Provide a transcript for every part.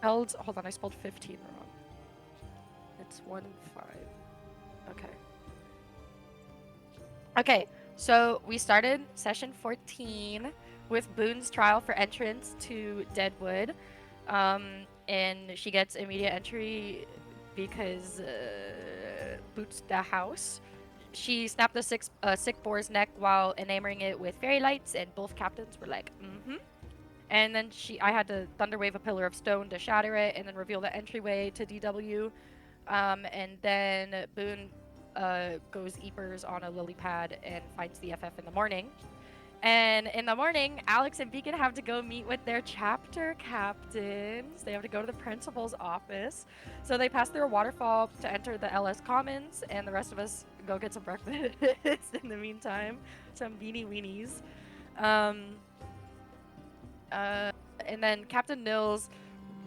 hold on, I spelled 15 wrong. It's 1-5. Okay. Okay, so we started session 14 with Boone's trial for entrance to Deadwood. And she gets immediate entry because boots the house. She snapped the sick boar's neck while enamoring it with fairy lights, and both captains were like, mm-hmm. And then I had to thunderwave a pillar of stone to shatter it, and then reveal the entryway to DW. And then Boone goes Eepers on a lily pad and finds the FF in the morning. And in the morning, Alex and Beacon have to go meet with their chapter captains. They have to go to the principal's office. So they pass through a waterfall to enter the LS Commons, and the rest of us go get some breakfast in the meantime. Some beanie weenies. Um, and then Captain Nils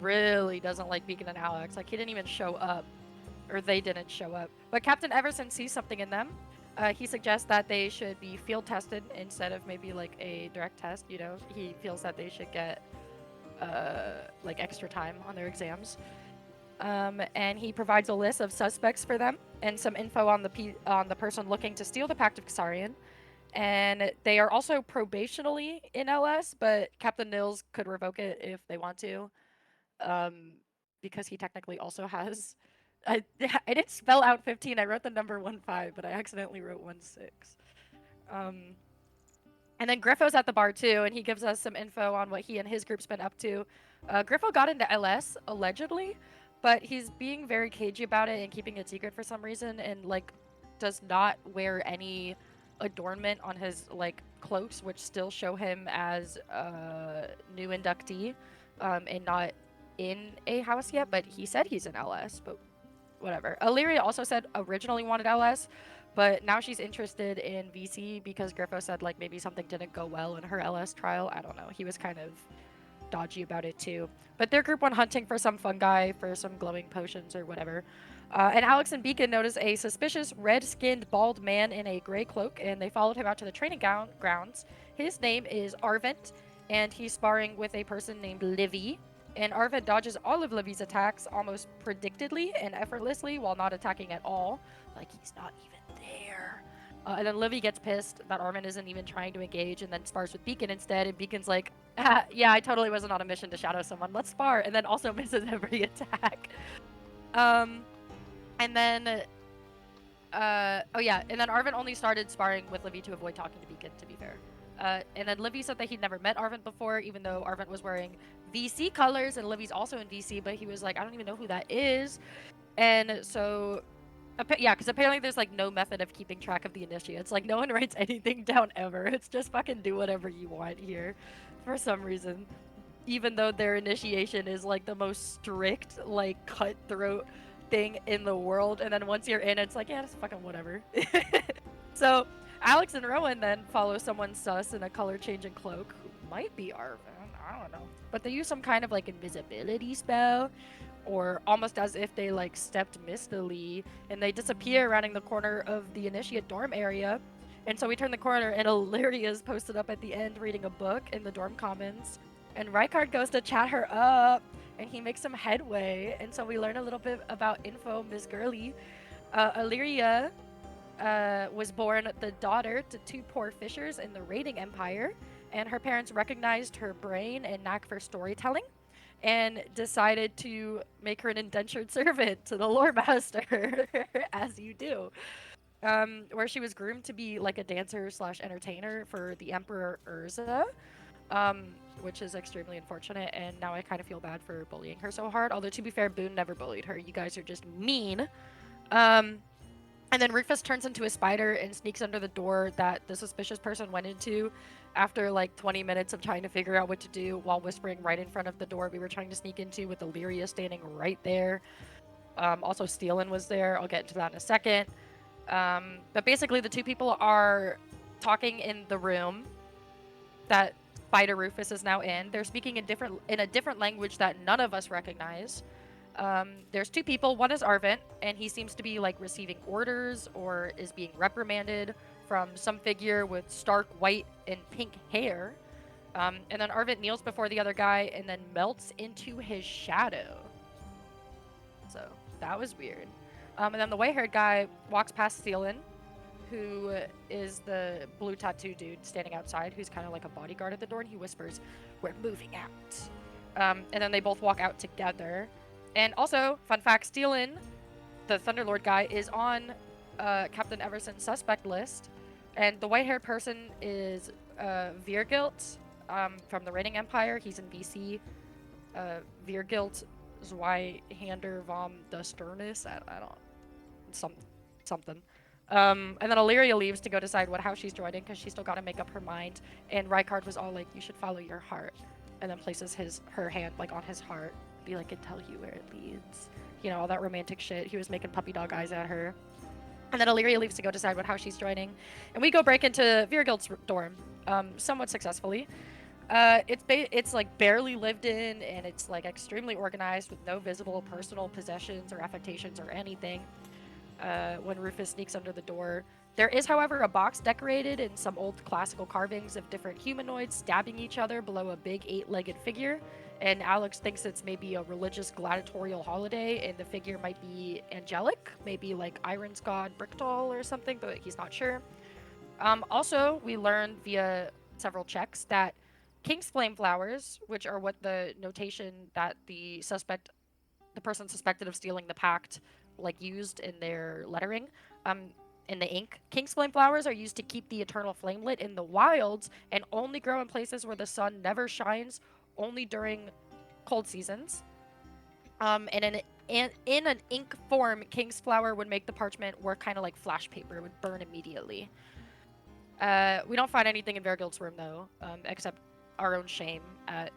really doesn't like Beacon and Alex. Like, he didn't even show up. Or they didn't show up. But Captain Everson sees something in them. He suggests that they should be field tested instead of maybe like a direct test. You know, he feels that they should get like extra time on their exams. And he provides a list of suspects for them and some info on the person looking to steal the Pact of Xarian. And they are also probationally in LS, but Captain Nils could revoke it if they want to, um, because he technically also has. I didn't spell out 15. I wrote the number 15, but I accidentally wrote 16. Um, and then Griffo's at the bar too, and he gives us some info on what he and his group's been up to. Griffo got into LS allegedly, but he's being very cagey about it and keeping it secret for some reason, and like does not wear any adornment on his like cloaks, which still show him as a new inductee, and not in a house yet. But he said he's in LS, but whatever. Illyria also said originally wanted LS, but now she's interested in VC because Griffo said like maybe something didn't go well in her LS trial. I don't know. He was kind of dodgy about it too. But their group went hunting for some fungi, for some glowing potions or whatever. And Alex and Beacon noticed a suspicious red-skinned bald man in a gray cloak, and they followed him out to the training grounds. His name is Arvent, and he's sparring with a person named Livy. And Arvent dodges all of Livy's attacks almost predictedly and effortlessly while not attacking at all. Like he's not even there. And then Livy gets pissed that Arvent isn't even trying to engage and then spars with Beacon instead. And Beacon's like, yeah, I totally wasn't on a mission to shadow someone. Let's spar. And then also misses every attack. And then, oh yeah, and then Arvent only started sparring with Livy to avoid talking to Beacon, to be fair. And then Livy said that he'd never met Arvent before, even though Arvent was wearing VC colors, and Livy's also in VC, but he was like, I don't even know who that is. And so, yeah, because apparently there's like no method of keeping track of the initiates. Like, no one writes anything down ever. It's just fucking do whatever you want here for some reason. Even though their initiation is like the most strict, like cutthroat thing in the world, and then once you're in, it's like, yeah, it's fucking whatever. So Alex and Rowan then follow someone sus in a color-changing cloak, who might be Arvin, I don't know. But they use some kind of like invisibility spell, or almost as if they like stepped mistily, and they disappear rounding the corner of the initiate dorm area. And so we turn the corner, and Illyria is posted up at the end reading a book in the dorm commons. And Rykard goes to chat her up, and he makes some headway. And so we learn a little bit about info Miss Gurley. Illyria was born the daughter to two poor fishers in the raiding empire, and her parents recognized her brain and knack for storytelling and decided to make her an indentured servant to the lore master, as you do. Where she was groomed to be like a dancer slash entertainer for the Emperor Urza, which is extremely unfortunate, and now I kind of feel bad for bullying her so hard. Although, to be fair, Boone never bullied her. You guys are just mean. And then Rufus turns into a spider and sneaks under the door that the suspicious person went into after like 20 minutes of trying to figure out what to do while whispering right in front of the door we were trying to sneak into, with Illyria standing right there. Also, Steelin was there. I'll get into that in a second. But basically, the two people are talking in the room that Spider Rufus is now in. They're speaking in a different language that none of us recognize. There's two people. One is Arvent, and he seems to be like receiving orders or is being reprimanded from some figure with stark white and pink hair. And then Arvin kneels before the other guy and then melts into his shadow. So that was weird. And then the white-haired guy walks past Thielen, who is the blue tattoo dude standing outside, who's kind of like a bodyguard at the door, and he whispers, "We're moving out." And then they both walk out together. And also, fun fact, Thielen, the Thunderlord guy, is on Captain Everson's suspect list. And the white-haired person is Virgilt from the Reigning Empire. He's in VC. Virgilt Zweihander vom der Sternus. I don't... something. And then Illyria leaves to go decide how she's joining, because she's still got to make up her mind. And Rykard was all like, "You should follow your heart," and then places her hand like on his heart, be like, "It tell you where it leads." You know, all that romantic shit. He was making puppy dog eyes at her. And then Illyria leaves to go decide how she's joining, and we go break into Virgilt's dorm, somewhat successfully. It's like barely lived in, and it's like extremely organized with no visible personal possessions or affectations or anything. When Rufus sneaks under the door. There is, however, a box decorated in some old classical carvings of different humanoids stabbing each other below a big 8-legged figure. And Alex thinks it's maybe a religious gladiatorial holiday, and the figure might be angelic, maybe like Iron's god Brickdoll or something, but he's not sure. Also, we learned via several checks that King's Flame flowers, which are what the notation that the person suspected of stealing the pact like used in their lettering, in the ink. King's Flame flowers are used to keep the eternal flame lit in the wilds and only grow in places where the sun never shines, only during cold seasons. And in an ink form, King's flower would make the parchment work kind of like flash paper, it would burn immediately. We don't find anything in Vergild's room though, except our own shame at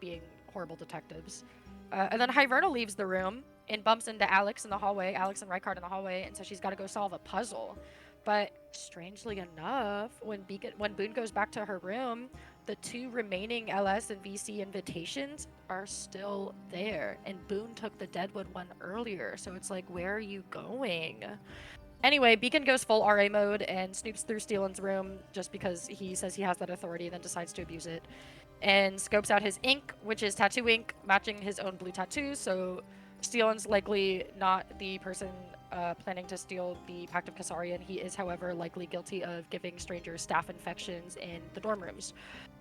being horrible detectives. And then Hyverna leaves the room and bumps into Alex in the hallway, Alex and Rykard in the hallway, and so she's got to go solve a puzzle. But strangely enough, when Boone goes back to her room, the 2 remaining LS and VC invitations are still there, and Boone took the Deadwood one earlier, so it's like, where are you going? Anyway, Beacon goes full RA mode and snoops through Thielen's room just because he says he has that authority, then decides to abuse it, and scopes out his ink, which is tattoo ink, matching his own blue tattoos, so Thielen's likely not the person planning to steal the Pact of Kassarian. He is, however, likely guilty of giving strangers staph infections in the dorm rooms.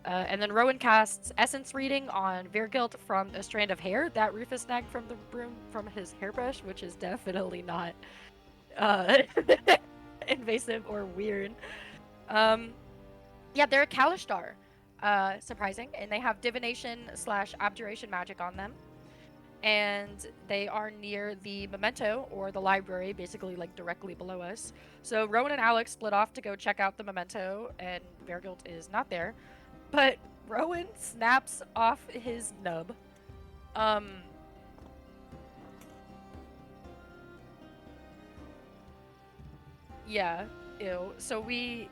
And then Rowan casts Essence Reading on Virgilt from a strand of hair that Rufus snagged from the broom from his hairbrush, which is definitely not invasive or weird. Yeah, they're a Kalishtar. Surprising. And they have divination/abjuration magic on them. And they are near the memento, or the library, basically like directly below us. So Rowan and Alex split off to go check out the memento, and Vergilt is not there. But Rowan snaps off his nub. Yeah, ew. So we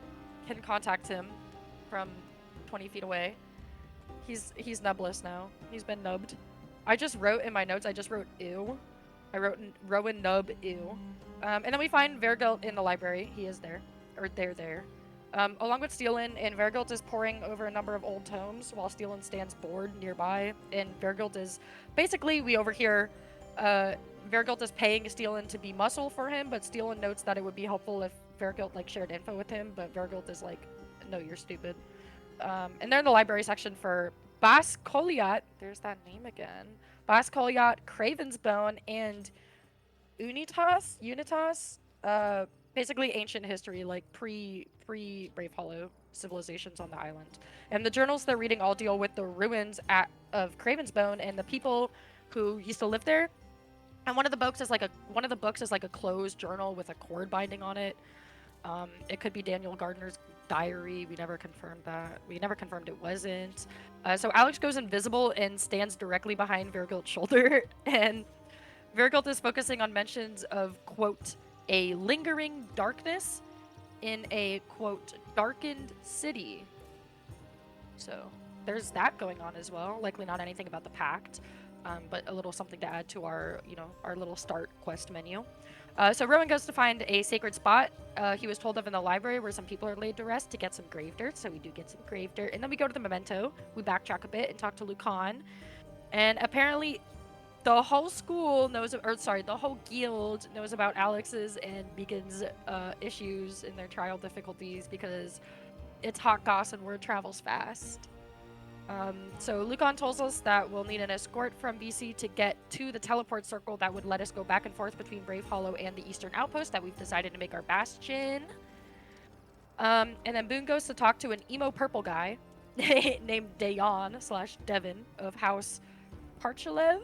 can contact him from 20 feet away. He's nubless now. He's been nubbed. I just wrote in my notes, I just wrote ew. I wrote Rowan nub ew. And then we find Vergilt in the library. He is there. Or they're there. Along with Thielen, and Vergilt is poring over a number of old tomes while Thielen stands bored nearby. And Vergilt is... Basically, we overhear... Vergilt is paying Thielen to be muscle for him, but Thielen notes that it would be helpful if Vergilt like shared info with him, but Vergilt is like, no, you're stupid. And they're in the library section for Bas Koliat, there's that name again. Bas Koliat, Cravensbone, and Unitas. Basically ancient history, like pre Brave Hollow civilizations on the island. And the journals they're reading all deal with the ruins of Cravensbone and the people who used to live there. And one of the books is like a closed journal with a cord binding on it. It could be Daniel Gardner's diary. We never confirmed that. We never confirmed it wasn't. So Alex goes invisible and stands directly behind Vergilt's shoulder, and Vergilt is focusing on mentions of, quote, a lingering darkness in a, quote, darkened city. So there's that going on as well. Likely not anything about the pact. but a little something to add to our, our little start quest menu. So Rowan goes to find a sacred spot he was told of in the library where some people are laid to rest to get some grave dirt. So we do get some grave dirt. And then we go to the memento. We backtrack a bit and talk to Lucan. And apparently the whole school knows, or sorry, the whole guild knows about Alex's and Beacon's issues and their trial difficulties because it's hot goss and word travels fast. So Lucan tells us that we'll need an escort from BC to get to the teleport circle that would let us go back and forth between Brave Hollow and the Eastern Outpost that we've decided to make our bastion. And then Boone goes to talk to an emo purple guy named Dayon/Devin of House Parchalev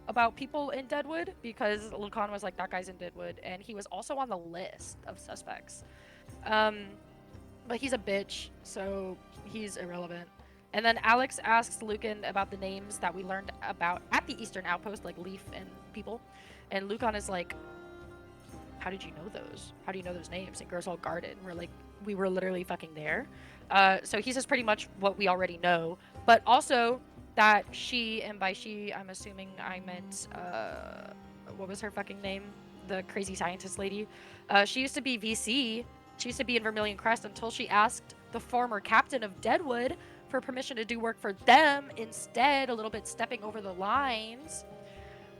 about people in Deadwood because Lucan was like, that guy's in Deadwood, and he was also on the list of suspects. But he's a bitch, so he's irrelevant. And then Alex asks Lucan about the names that we learned about at the Eastern Outpost, like Leaf and people. And Lucan is like, how did you know those? How do you know those names? And Gersal Garden. We're like, we were literally fucking there. So he says pretty much what we already know. But also that she, and by she, I'm assuming I meant, what was her fucking name? The crazy scientist lady. She used to be VC. She used to be in Vermilion Crest until she asked the former captain of Deadwood for permission to do work for them instead, a little bit stepping over the lines.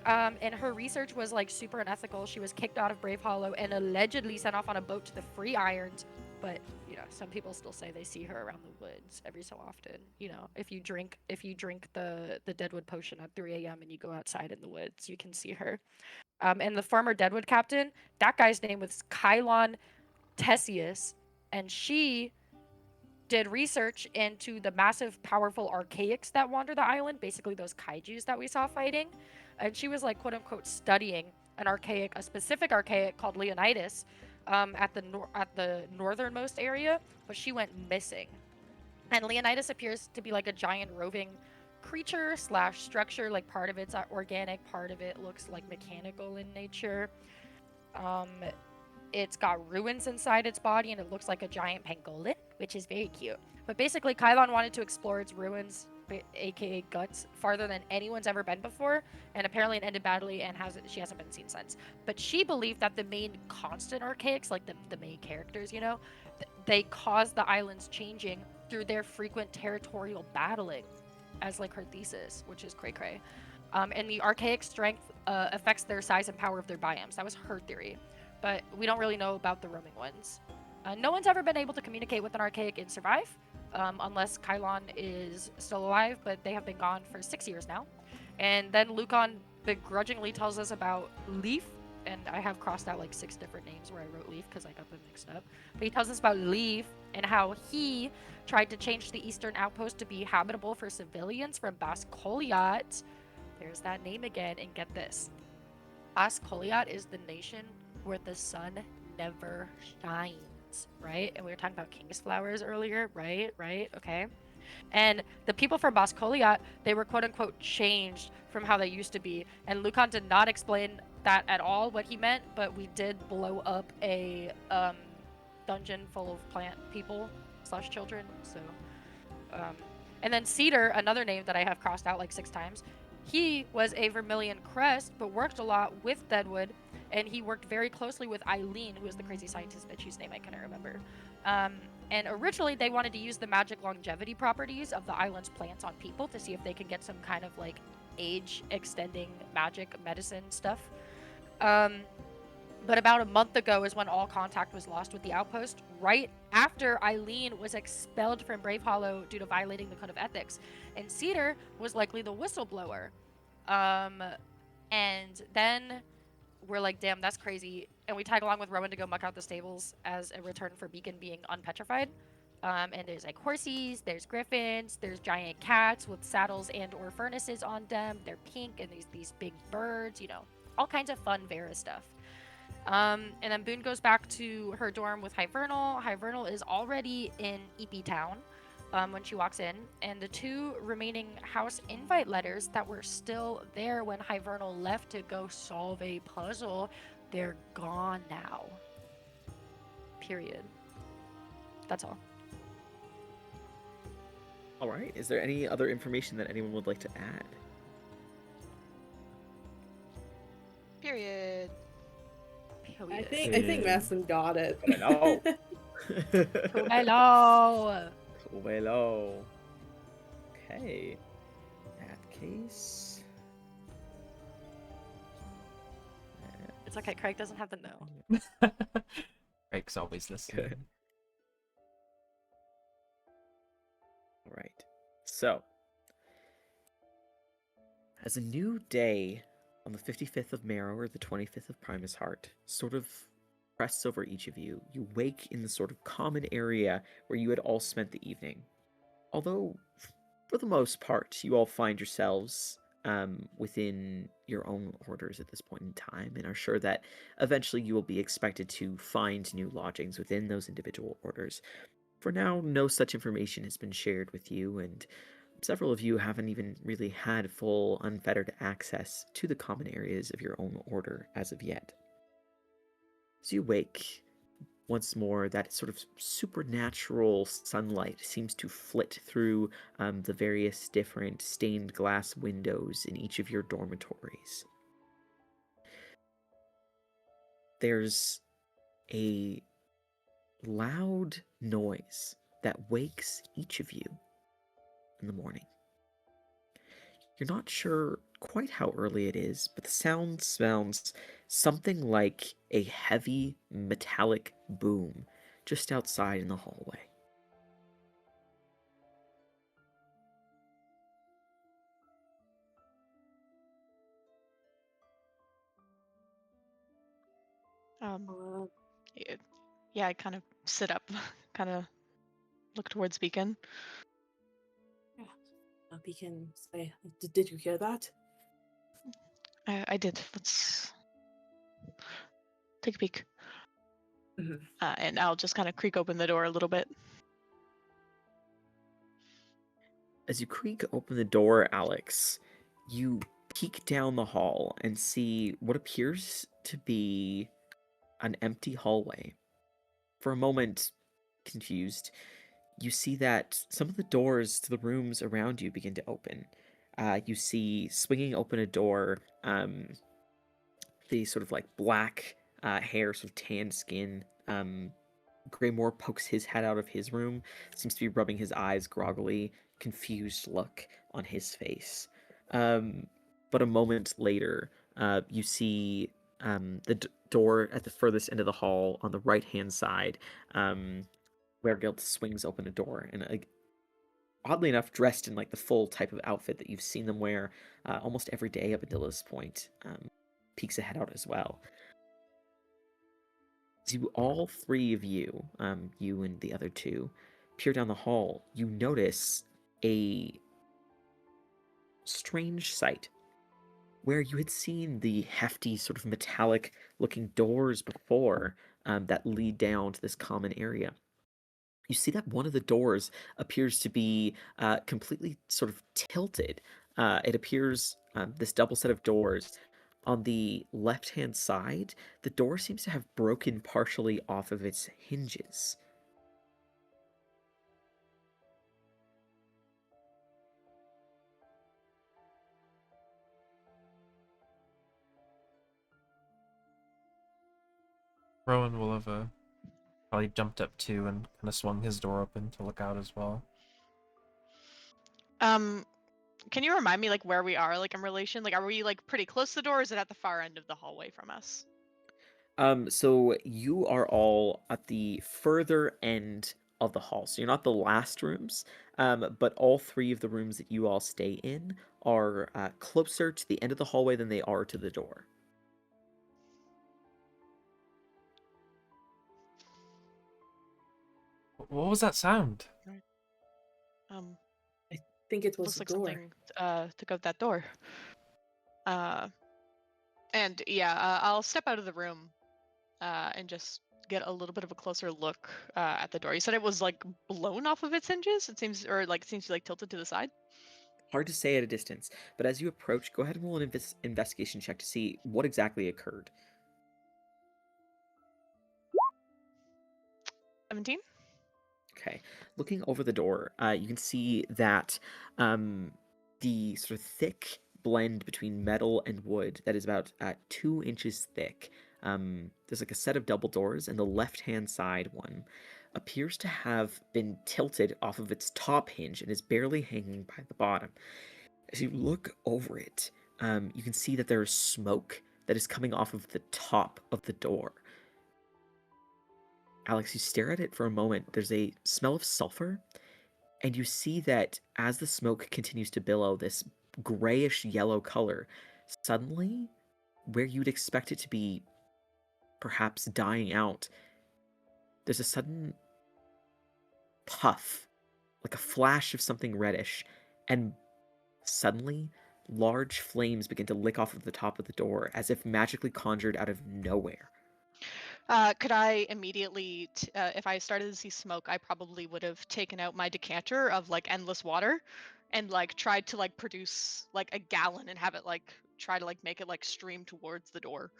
And her research was like super unethical. She was kicked out of Brave Hollow and allegedly sent off on a boat to the Free Irons. But some people still say they see her around the woods every so often. If you drink the Deadwood potion at 3 a.m. and you go outside in the woods, you can see her. And the former Deadwood captain, that guy's name was Kylon Tessius, and she did research into the massive, powerful archaics that wander the island, basically those kaijus that we saw fighting. And she was like, quote unquote, studying a specific archaic called Leonidas at the northernmost area, but she went missing. And Leonidas appears to be like a giant roving creature / structure. Like part of it's organic, part of it looks like mechanical in nature. It's got ruins inside its body, and it looks like a giant pangolin, which is very cute. But basically, Kylon wanted to explore its ruins, aka guts, farther than anyone's ever been before, and apparently it ended badly, and she hasn't been seen since. But she believed that the main constant archaics, like the main characters, they caused the islands changing through their frequent territorial battling, as like her thesis, which is cray-cray. And the archaic strength affects their size and power of their biomes. That was her theory. But we don't really know about the roaming ones. No one's ever been able to communicate with an archaic and survive, unless Kylon is still alive, but they have been gone for 6 years now. And then Lucan begrudgingly tells us about Leaf, and I have crossed out like 6 different names where I wrote Leaf because I got them mixed up. But he tells us about Leaf and how he tried to change the Eastern Outpost to be habitable for civilians from Bascoliat. There's that name again, and get this. Bascoliat is the nation where the sun never shines, right? And we were talking about king's flowers earlier, right? Okay. And the people from Bascoliat, they were quote unquote changed from how they used to be. And Lucan did not explain that at all, what he meant, but we did blow up a dungeon full of plant people / children. So, and then Cedar, another name that I have crossed out like 6 times, he was a Vermilion Crest, but worked a lot with Deadwood, and he worked very closely with Eileen, who is the crazy scientist bitch whose name I couldn't remember. And originally, they wanted to use the magic longevity properties of the island's plants on people to see if they could get some kind of like age-extending magic medicine stuff. But about a month ago is when all contact was lost with the outpost, right after Eileen was expelled from Brave Hollow due to violating the Code of Ethics. And Cedar was likely the whistleblower. And then we're like, damn, that's crazy. And we tag along with Rowan to go muck out the stables as a return for Beacon being unpetrified. And there's like horses, there's griffins, there's giant cats with saddles and or furnaces on them. They're pink, and these big birds, all kinds of fun Vera stuff. And then Boone goes back to her dorm with Hivernal. Hivernal is already in EP Town when she walks in, and the 2 remaining house invite letters that were still there when Hivernal left to go solve a puzzle, they're gone now. Period. That's all. All right. Is there any other information that anyone would like to add? Period. Oh, I yeah. think Masson got it. Hello. Hello. Hello. Okay. That case. It's okay. Craig doesn't have to know. Craig's always listening. All right. So, as a new day on the 55th of Marrow or the 25th of Primus Heart sort of rests over each of you, you wake in the sort of common area where you had all spent the evening. Although, for the most part, you all find yourselves within your own orders at this point in time and are sure that eventually you will be expected to find new lodgings within those individual orders. For now, no such information has been shared with you, and several of you haven't even really had full, unfettered access to the common areas of your own order as of yet. As you wake, once more, that sort of supernatural sunlight seems to flit through the various different stained glass windows in each of your dormitories. There's a loud noise that wakes each of you in the morning. You're not sure quite how early it is, but the sound sounds something like a heavy metallic boom just outside in the hallway. Yeah, I kind of sit up, kind of look towards Beacon. Beacon say, did you hear that? I did. Let's take a peek. Mhm. And I'll just kind of creak open the door a little bit. As you creak open the door, Alex, you peek down the hall and see what appears to be an empty hallway. For a moment, confused, you see that some of the doors to the rooms around you begin to open. You see swinging open a door, the sort of like black hair, sort of tan skin. Greymore pokes his head out of his room, seems to be rubbing his eyes groggily, confused look on his face. But a moment later, you see the door at the furthest end of the hall on the right-hand side, Wergild swings open a door, and oddly enough, dressed in like the full type of outfit that you've seen them wear almost every day up until this point, peeks a head out as well. To all three of you, you and the other two, peer down the hall, you notice a strange sight. Where you had seen the hefty, sort of metallic looking doors before that lead down to this common area, you see that one of the doors appears to be completely sort of tilted. It appears this double set of doors. On the left-hand side, the door seems to have broken partially off of its hinges. Rowan will have probably jumped up too and kind of swung his door open to look out as well. Can you remind me like where we are, like in relation? Like, are we like pretty close to the door, or is it at the far end of the hallway from us? So you are all at the further end of the hall. So you're not the last rooms, but all three of the rooms that you all stay in are closer to the end of the hallway than they are to the door. What was that sound? I think it was Looks the like door. something took out that door. And yeah, I'll step out of the room and just get a little bit of a closer look at the door. You said it was like blown off of its hinges. It seems, or like seems to be like tilted to the side. Hard to say at a distance, but as you approach, go ahead and roll an investigation check to see what exactly occurred. 17. Okay. Looking over the door, you can see that the sort of thick blend between metal and wood that is about 2 inches thick. There's like a set of double doors, and the left-hand side one appears to have been tilted off of its top hinge and is barely hanging by the bottom. As you look over it, you can see that there is smoke that is coming off of the top of the door. Alex, you stare at it for a moment. There's a smell of sulfur, and you see that as the smoke continues to billow, this grayish yellow color, suddenly, where you'd expect it to be perhaps dying out, there's a sudden puff, like a flash of something reddish, and suddenly, large flames begin to lick off of the top of the door, as if magically conjured out of nowhere. Could I immediately, if I started to see smoke, I probably would have taken out my decanter of like endless water, and like tried to like produce like a gallon and have it like try to like make it like stream towards the door.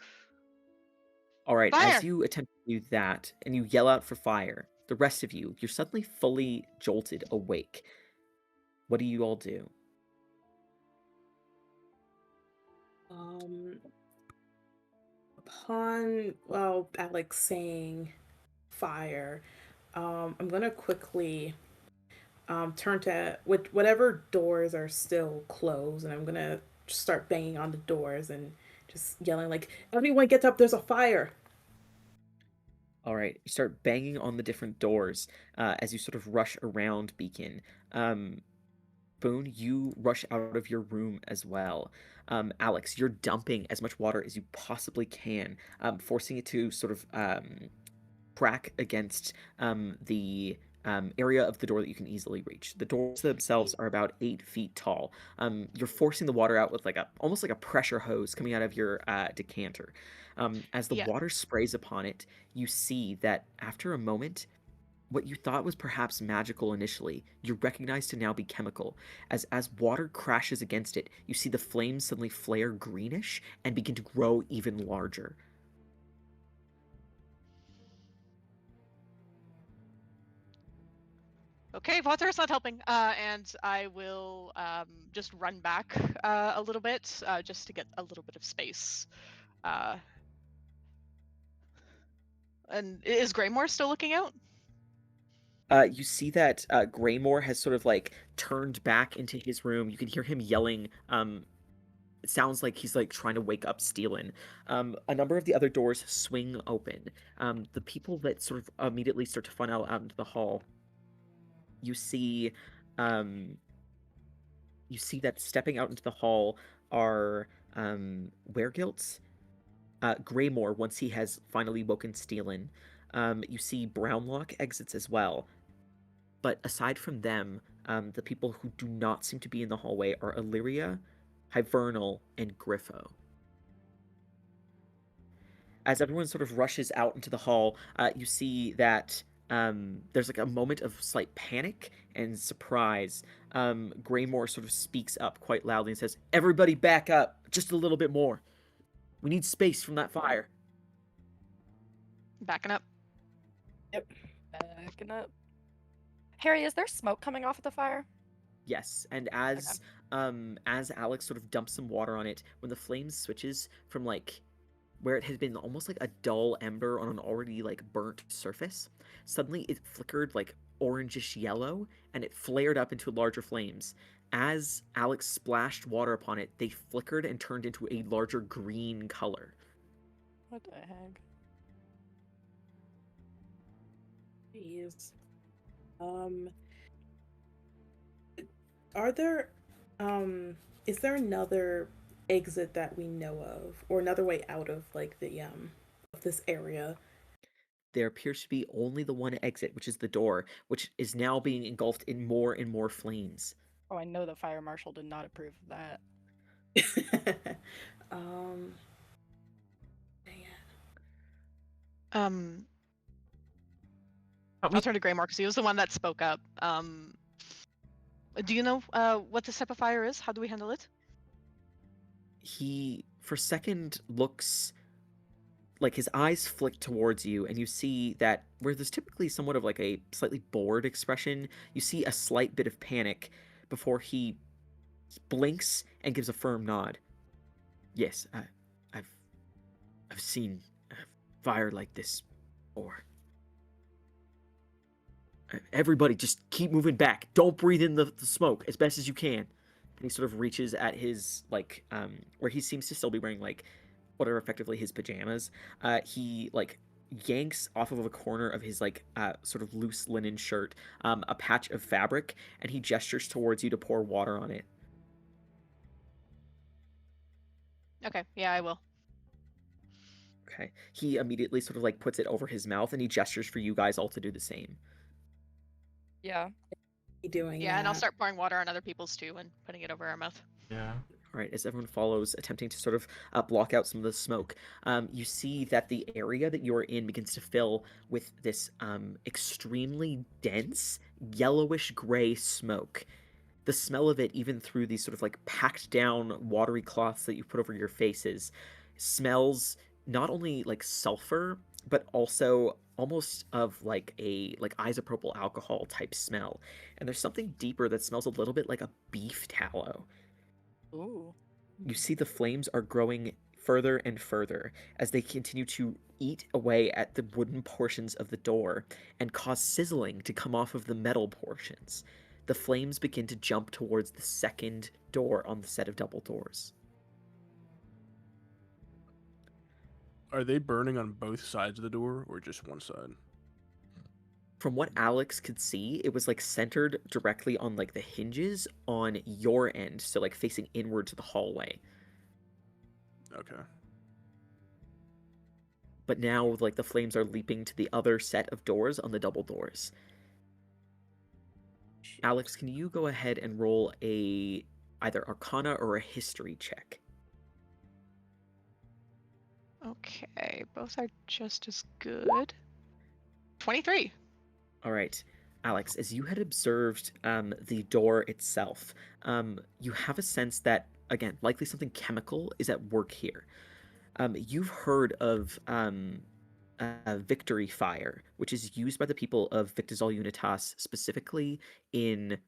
All right, Fire! as you attempt to do that and you yell out for fire, the rest of you, you're suddenly fully jolted awake. What do you all do? Upon Alex saying fire, I'm gonna quickly turn to with whatever doors are still closed, and I'm gonna just start banging on the doors and just yelling like, "Everyone, get up! There's a fire!" All right, you start banging on the different doors as you sort of rush around Beacon. Boone, you rush out of your room as well. Alex, you're dumping as much water as you possibly can, forcing it to sort of crack against the area of the door that you can easily reach. The doors themselves are about 8 feet tall. You're forcing the water out with like almost like a pressure hose coming out of your decanter. As the Yeah. water sprays upon it, you see that after a moment, what you thought was perhaps magical initially, you recognize to now be chemical. As water crashes against it, you see the flames suddenly flare greenish and begin to grow even larger. Okay, water is not helping. And I will just run back a little bit just to get a little bit of space. And is Greymore still looking out? You see that Greymore has sort of like turned back into his room. You can hear him yelling. It sounds like he's like trying to wake up Steelin. A number of the other doors swing open. The people that sort of immediately start to funnel out into the hall. You see that stepping out into the hall are Weregilts. Greymore, once he has finally woken Steelin. You see Brownlock exits as well. But aside from them, the people who do not seem to be in the hallway are Illyria, Hivernal, and Griffo. As everyone sort of rushes out into the hall, you see that there's like a moment of slight panic and surprise. Greymore sort of speaks up quite loudly and says, "Everybody back up, just a little bit more. We need space from that fire." Backing up. Backing up. Harry, is there smoke coming off of the fire? Yes, and as Alex sort of dumps some water on it, when the flame switches from like where it had been almost like a dull ember on an already like burnt surface, suddenly it flickered like orangish yellow and it flared up into larger flames. As Alex splashed water upon it, they flickered and turned into a larger green color. What the heck? Jeez. Are there is there another exit that we know of, or another way out of like the of this area? There appears to be only the one exit, which is the door, which is now being engulfed in more and more flames. Oh, I know the fire marshal did not approve of that. Dang it. I'll turn to Greymore because he was the one that spoke up. Do you know what this type of fire is? How do we handle it? He, for a second, looks like his eyes flick towards you, and you see that where there's typically somewhat of like a slightly bored expression, you see a slight bit of panic before he He blinks and gives a firm nod. Yes, I've seen fire like this before. Everybody, just keep moving back. Don't breathe in the smoke as best as you can. And he sort of reaches at his where he seems to still be wearing like what are effectively his pajamas. He like yanks off of a corner of his like sort of loose linen shirt a patch of fabric, and he gestures towards you to pour water on it. Okay, yeah, I will. Okay. He immediately sort of like puts it over his mouth, and he gestures for you guys all to do the same. Yeah. Be doing Yeah, and I'll that. start pouring water on other people's too and putting it over our mouth. Yeah. All right, as everyone follows, attempting to sort of block out some of the smoke, you see that the area that you're in begins to fill with this extremely dense, yellowish gray smoke. The smell of it, even through these sort of like packed down watery cloths that you put over your faces, smells not only like sulfur, but also almost of like a like isopropyl alcohol type smell. And there's something deeper that smells a little bit like a beef tallow. Ooh. You see the flames are growing further and further as they continue to eat away at the wooden portions of the door and cause sizzling to come off of the metal portions. The flames begin to jump towards the second door on the set of double doors. Are they burning on both sides of the door or just one side? From what Alex could see, it was like centered directly on like the hinges on your end, so like facing inward to the hallway. Okay. But now like the flames are leaping to the other set of doors on the double doors. Alex, can you go ahead and roll a either Arcana or a History check? Okay, both are just as good. 23. All right, Alex, as you had observed the door itself, you have a sense that, again, likely something chemical is at work here. You've heard of Victory Fire, which is used by the people of Victazol Unitas specifically in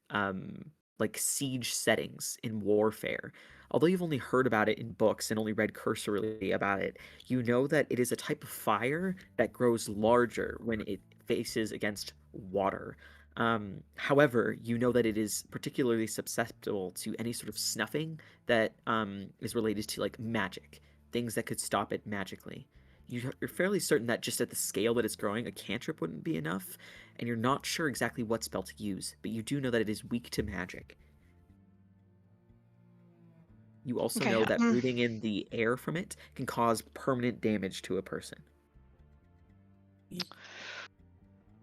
like siege settings in warfare. Although you've only heard about it in books and only read cursorily about it, you know that it is a type of fire that grows larger when it faces against water. However, you know that it is particularly susceptible to any sort of snuffing that is related to like magic, things that could stop it magically. You're fairly certain that just at the scale that it's growing, a cantrip wouldn't be enough, and you're not sure exactly what spell to use, but you do know that it is weak to magic. You also Okay, know that breathing in the air from it can cause permanent damage to a person.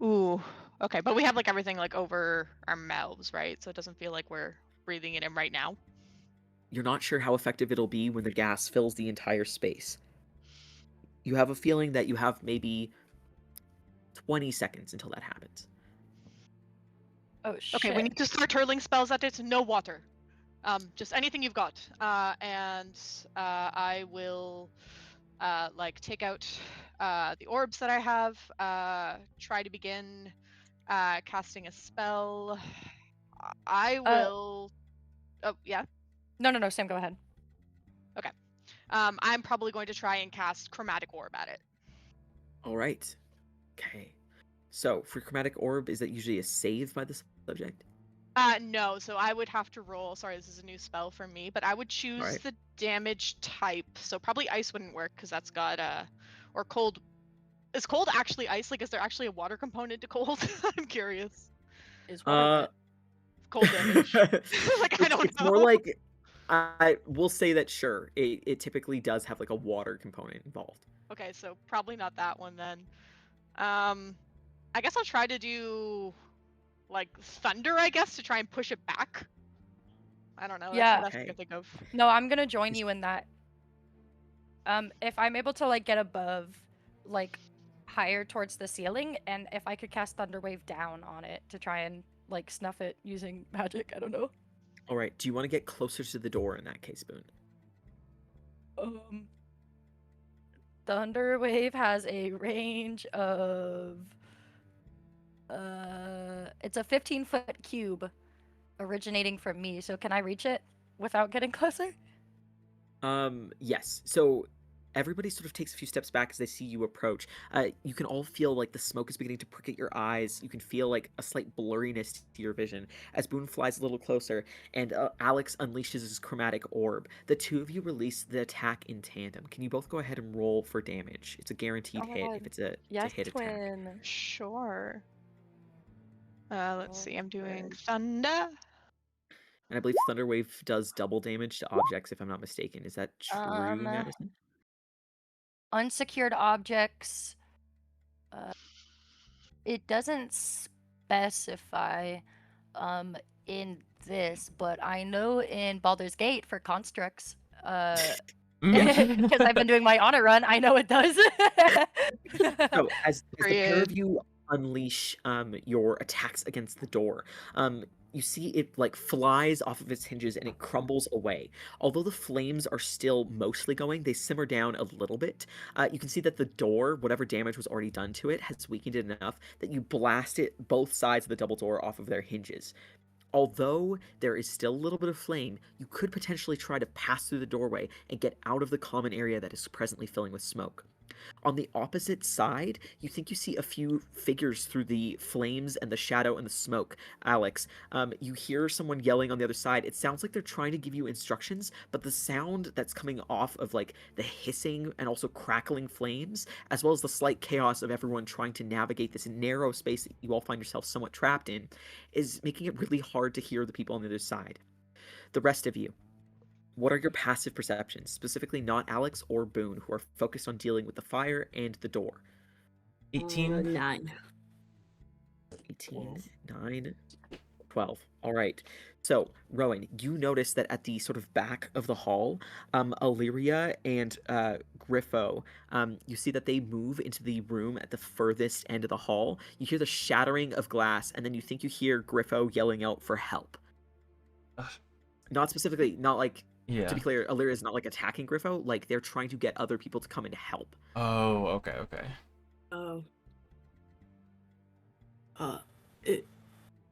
Ooh. Okay, but we have like everything like over our mouths, right? So it doesn't feel like we're breathing it in right now. You're not sure how effective it'll be when the gas fills the entire space. You have a feeling that you have maybe 20 seconds until that happens. Oh shit. Okay, we need to start hurling spells at it. No water. Just anything you've got. I will like take out the orbs that I have. Try to begin casting a spell. I will. Oh yeah. No, Sam, go ahead. I'm probably going to try and cast Chromatic Orb at it. All right. Okay. So for Chromatic Orb, is that usually a save by the subject? No, so I would have to roll. Sorry, this is a new spell for me, but I would choose Alright. the damage type. So probably ice wouldn't work because that's got or cold. Is cold actually ice? Like, is there actually a water component to cold? I'm curious. Is water Cold damage. Like, I don't it's know. more like I will say that sure, it typically does have like a water component involved. Okay, so probably not that one then. I guess I'll try to do like thunder, I guess, to try and push it back. I don't know. Yeah. That's what I Okay. can think of. No, I'm gonna join you in that. If I'm able to like get above, like, higher towards the ceiling, and if I could cast Thunderwave down on it to try and like snuff it using magic, I don't know. All right. Do you want to get closer to the door in that case, Boone? Thunderwave has a range of it's a 15-foot cube originating from me, so can I reach it? without getting closer? Yes. So everybody sort of takes a few steps back as they see you approach. You can all feel like the smoke is beginning to prick at your eyes. You can feel like a slight blurriness to your vision as Boone flies a little closer and Alex unleashes his chromatic orb. The two of you release the attack in tandem. Can you both go ahead and roll for damage? It's a guaranteed Oh my hit God. if it's a Yes, hit attack. twin. Sure. Let's Oh, see. I'm doing good. thunder. And I believe Thunderwave does double damage to objects, if I'm not mistaken. Is that true, Um, Madison? Unsecured objects. It doesn't specify in this, but I know in Baldur's Gate for constructs, Mm. because I've been doing my honor run, I know it does. So as the pair of Period. you unleash your attacks against the door, you see it like flies off of its hinges and it crumbles away. Although the flames are still mostly going, they simmer down a little bit. You can see that the door, whatever damage was already done to it, has weakened it enough that you blast it both sides of the double door off of their hinges. Although there is still a little bit of flame, you could potentially try to pass through the doorway and get out of the common area that is presently filling with smoke. On the opposite side, you think you see a few figures through the flames and the shadow and the smoke. Alex, you hear someone yelling on the other side. It sounds like they're trying to give you instructions, but the sound that's coming off of like the hissing and also crackling flames, as well as the slight chaos of everyone trying to navigate this narrow space that you all find yourself somewhat trapped in, is making it really hard to hear the people on the other side. The rest of you, what are your passive perceptions, specifically not Alex or Boone, who are focused on dealing with the fire and the door? 18. 9. 18, 9, 12. All right. So, Rowan, you notice that at the sort of back of the hall, Illyria and Griffo, you see that they move into the room at the furthest end of the hall. You hear the shattering of glass, and then you think you hear Griffo yelling out for help. Ugh. Not specifically, not like, Yeah. to be clear, Illyria is not like attacking Griffo, like they're trying to get other people to come in to help. Oh, okay. Oh. It,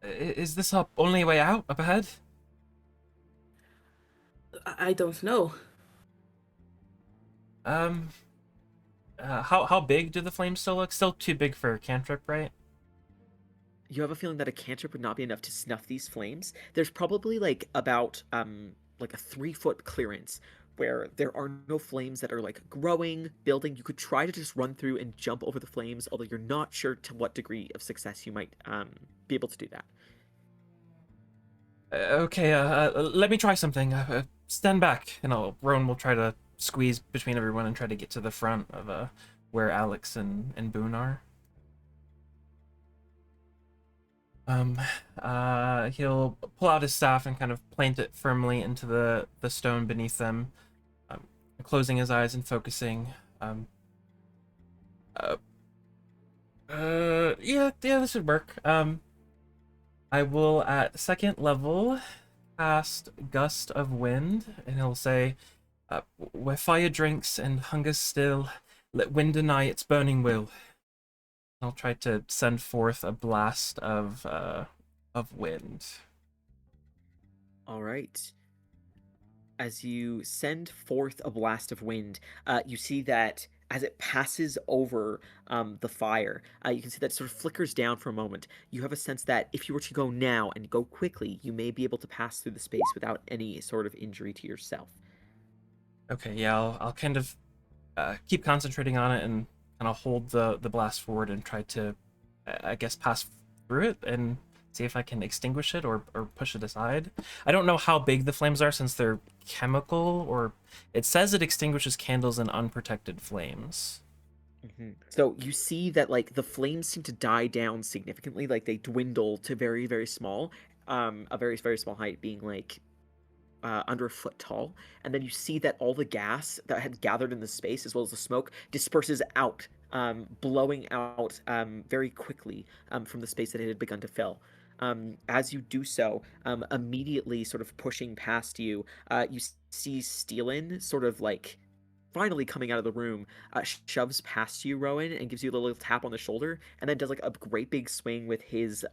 Is this our only way out up ahead? I don't know. How big do the flames still look? Still too big for a cantrip, right? You have a feeling that a cantrip would not be enough to snuff these flames. There's probably like about like a 3-foot clearance where there are no flames that are like growing, building. You could try to just run through and jump over the flames, although you're not sure to what degree of success you might be able to do that. Okay, let me try something. Stand back, and Rowan will try to squeeze between everyone and try to get to the front of where Alex and Boone are. He'll pull out his staff and kind of plant it firmly into the stone beneath them, closing his eyes and focusing. Yeah, this would work. I will at second level cast Gust of Wind, and he'll say, "Where fire drinks and hunger still, let wind deny its burning will." I'll try to send forth a blast of wind. All right. As you send forth a blast of wind, you see that as it passes over the fire, you can see that it sort of flickers down for a moment. You have a sense that if you were to go now and go quickly, you may be able to pass through the space without any sort of injury to yourself. Okay, yeah, I'll kind of keep concentrating on it and kind of hold the blast forward and try to, I guess, pass through it and see if I can extinguish it or push it aside. I don't know how big the flames are since they're chemical, or it says it extinguishes candles in unprotected flames. So you see that like the flames seem to die down significantly, like they dwindle to very, very small, a very, very small height being like under a foot tall. And then you see that all the gas that had gathered in the space, as well as the smoke, disperses out, blowing out very quickly from the space that it had begun to fill. As you do so, immediately sort of pushing past you, you see Steelin sort of like finally coming out of the room, shoves past you, Rowan, and gives you a little tap on the shoulder, and then does like a great big swing with his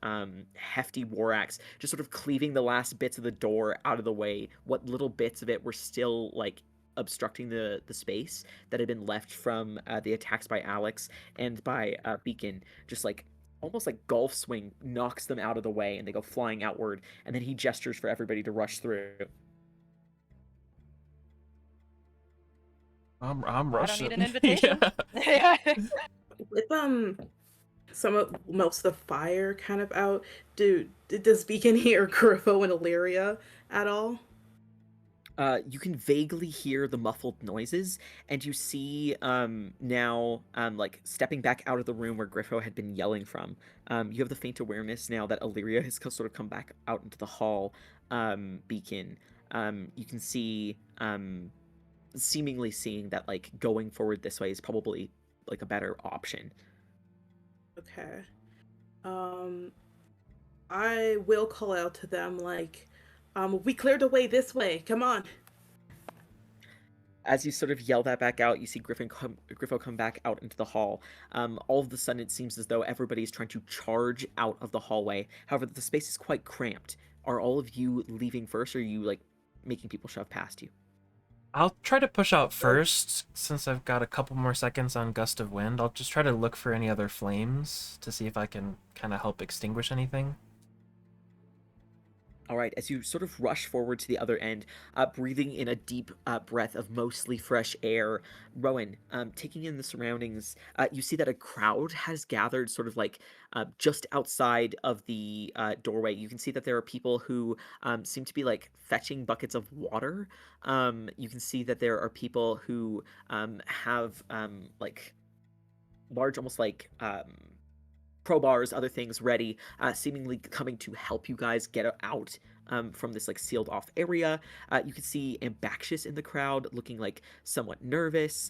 hefty war axe, just sort of cleaving the last bits of the door out of the way. What little bits of it were still like obstructing the space that had been left from the attacks by Alex and by Beacon, just like almost like golf swing knocks them out of the way, and they go flying outward. And then he gestures for everybody to rush through. I'm I don't rushing. need an invitation. Yeah. Yeah. With some of most of the fire kind of out, does Beacon hear Griffo and Illyria at all? You can vaguely hear the muffled noises, and you see now like stepping back out of the room where Griffo had been yelling from. You have the faint awareness now that Illyria has sort of come back out into the hall. Beacon. You can see seemingly seeing that like going forward this way is probably like a better option. Okay. I will call out to them like, we cleared the way this way. Come on. As you sort of yell that back out, you see Griffo come back out into the hall. All of a sudden, it seems as though everybody's trying to charge out of the hallway. However, the space is quite cramped. Are all of you leaving first, or are you like making people shove past you? I'll try to push out first, since I've got a couple more seconds on Gust of Wind. I'll just try to look for any other flames to see if I can kind of help extinguish anything. All right, as you sort of rush forward to the other end, breathing in a deep breath of mostly fresh air, Rowan, taking in the surroundings, you see that a crowd has gathered sort of like just outside of the doorway. You can see that there are people who seem to be like fetching buckets of water. You can see that there are people who have like large, almost like crowbars, other things ready, seemingly coming to help you guys get out from this like sealed off area. You can see Ambaxious in the crowd looking like somewhat nervous.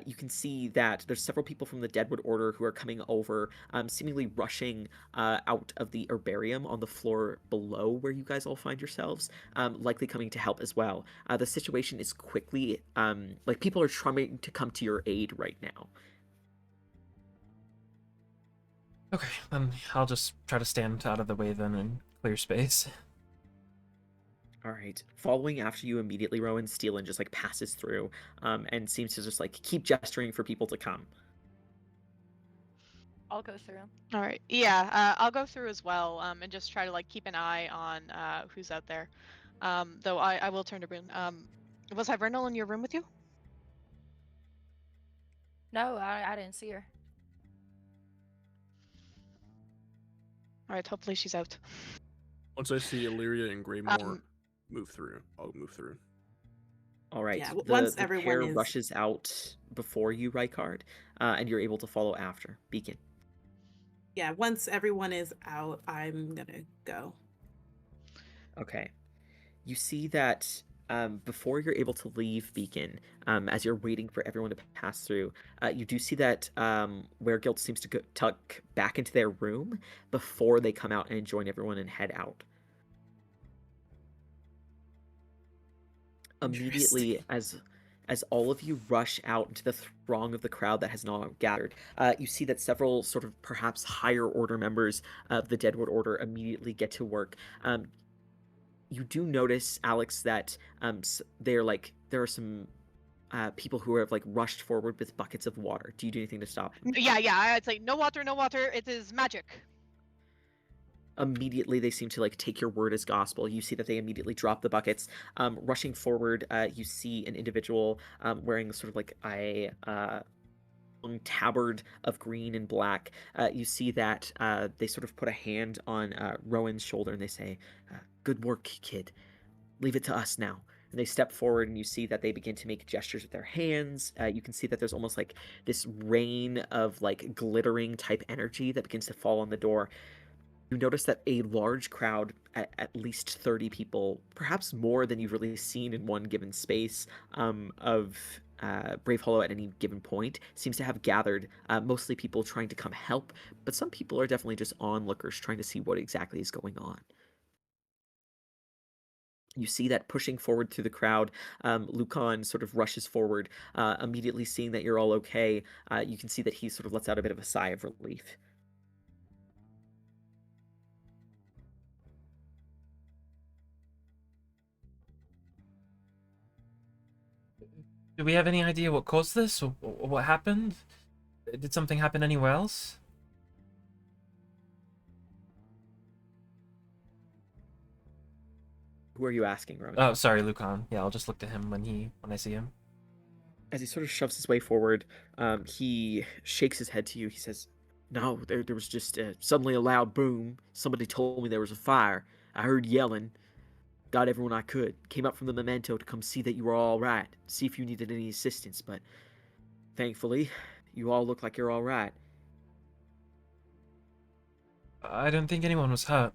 You can see that there's several people from the Deadwood Order who are coming over, seemingly rushing out of the herbarium on the floor below where you guys all find yourselves, likely coming to help as well. The situation is quickly, like people are trying to come to your aid right now. Okay, then I'll just try to stand out of the way then and clear space. All right. Following after you immediately, Rowan, Steelin just like passes through and seems to just like keep gesturing for people to come. I'll go through. All right. Yeah, I'll go through as well, and just try to like keep an eye on who's out there. Though I will turn to Bryn. Was Hibernal in your room with you? No, I didn't see her. All right. Hopefully she's out. Once I see Illyria and Greymore move through, I'll move through. All right. Yeah, the once the everyone pair is- rushes out before you, Rykard, and you're able to follow after. Beacon. Yeah, once everyone is out, I'm gonna go. Okay. You see that before you're able to leave Beacon, as you're waiting for everyone to pass through, you do see that Weregild seems to tuck back into their room before they come out and join everyone and head out. Immediately, as all of you rush out into the throng of the crowd that has now gathered, you see that several sort of perhaps higher order members of the Deadwood Order immediately get to work. You do notice, Alex, that there are some people who have like rushed forward with buckets of water. Do you do anything to stop them? Yeah. I'd say no water, no water. It is magic. Immediately they seem to like take your word as gospel. You see that they immediately drop the buckets. Rushing forward, you see an individual wearing sort of like a long tabard of green and black. You see that they sort of put a hand on Rowan's shoulder and they say, "Good work, kid. Leave it to us now." And they step forward and you see that they begin to make gestures with their hands. You can see that there's almost like this rain of like glittering type energy that begins to fall on the door. You notice that a large crowd, at least 30 people, perhaps more than you've really seen in one given space, of Brave Hollow at any given point, seems to have gathered, mostly people trying to come help, but some people are definitely just onlookers trying to see what exactly is going on. You see that pushing forward through the crowd, Lucan sort of rushes forward, immediately seeing that you're all okay. You can see that he sort of lets out a bit of a sigh of relief. Do we have any idea what caused this, or what happened? Did something happen anywhere else? Who are you asking, Rowan? Oh, sorry, Lucan. Yeah, I'll just look to him when I see him. As he sort of shoves his way forward, he shakes his head to you. He says, "No, there was just suddenly a loud boom. Somebody told me there was a fire. I heard yelling. Got everyone I could. Came up from the Memento to come see that you were all right. See if you needed any assistance, but thankfully, you all look like you're all right." I don't think anyone was hurt.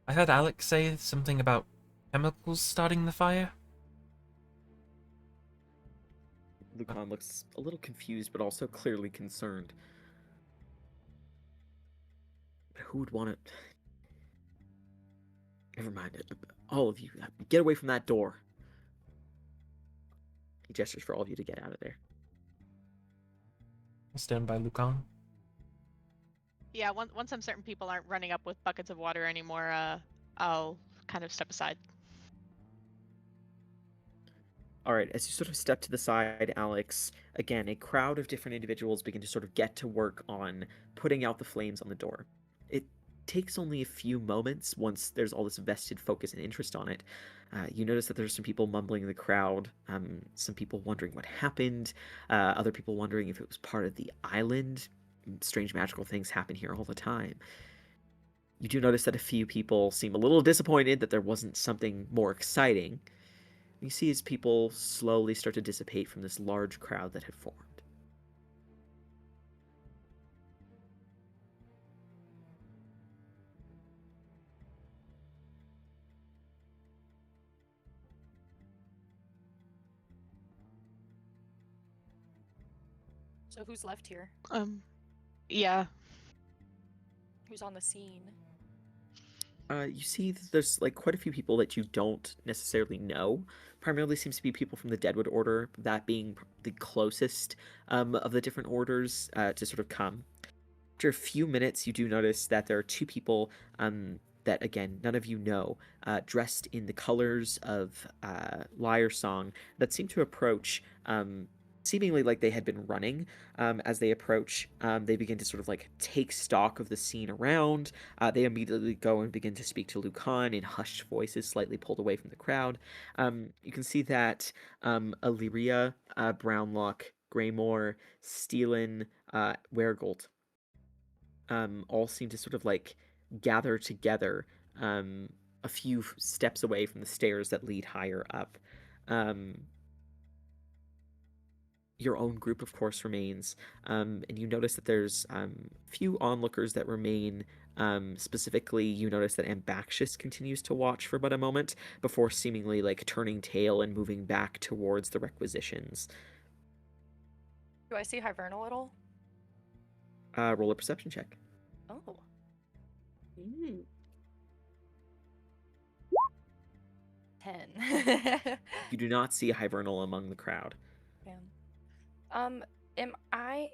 I heard Alex say something about chemicals starting the fire. Lucan looks a little confused, but also clearly concerned. Who would want to... Never mind. All of you, get away from that door. He gestures for all of you to get out of there. I'll stand by Lucan. Yeah, once I'm certain people aren't running up with buckets of water anymore, I'll kind of step aside. All right, as you sort of step to the side, Alex, again, a crowd of different individuals begin to sort of get to work on putting out the flames on the door. It takes only a few moments once there's all this vested focus and interest on it. You notice that there's some people mumbling in the crowd, some people wondering what happened, other people wondering if it was part of the island. Strange magical things happen here all the time. You do notice that a few people seem a little disappointed that there wasn't something more exciting. You see as people slowly start to dissipate from this large crowd that had formed. So who's left here? Yeah. Who's on the scene? You see that there's like quite a few people that you don't necessarily know. Primarily seems to be people from the Deadwood Order, that being the closest of the different orders to sort of come. After a few minutes, you do notice that there are two people that, again, none of you know, dressed in the colors of Lyre Song that seem to approach, seemingly like they had been running. As they approach, they begin to sort of like take stock of the scene around. They immediately go and begin to speak to Lucan in hushed voices, slightly pulled away from the crowd. You can see that Illyria, Brownlock, Greymore, Steelin, Weregold all seem to sort of like gather together a few steps away from the stairs that lead higher up. Your own group, of course, remains, and you notice that there's a few onlookers that remain. Specifically, you notice that Ambaxious continues to watch for but a moment before seemingly like turning tail and moving back towards the requisitions. Do I see Hivernal at all? Roll a perception check. Oh. Mm. 10. You do not see Hivernal among the crowd. Damn. Am I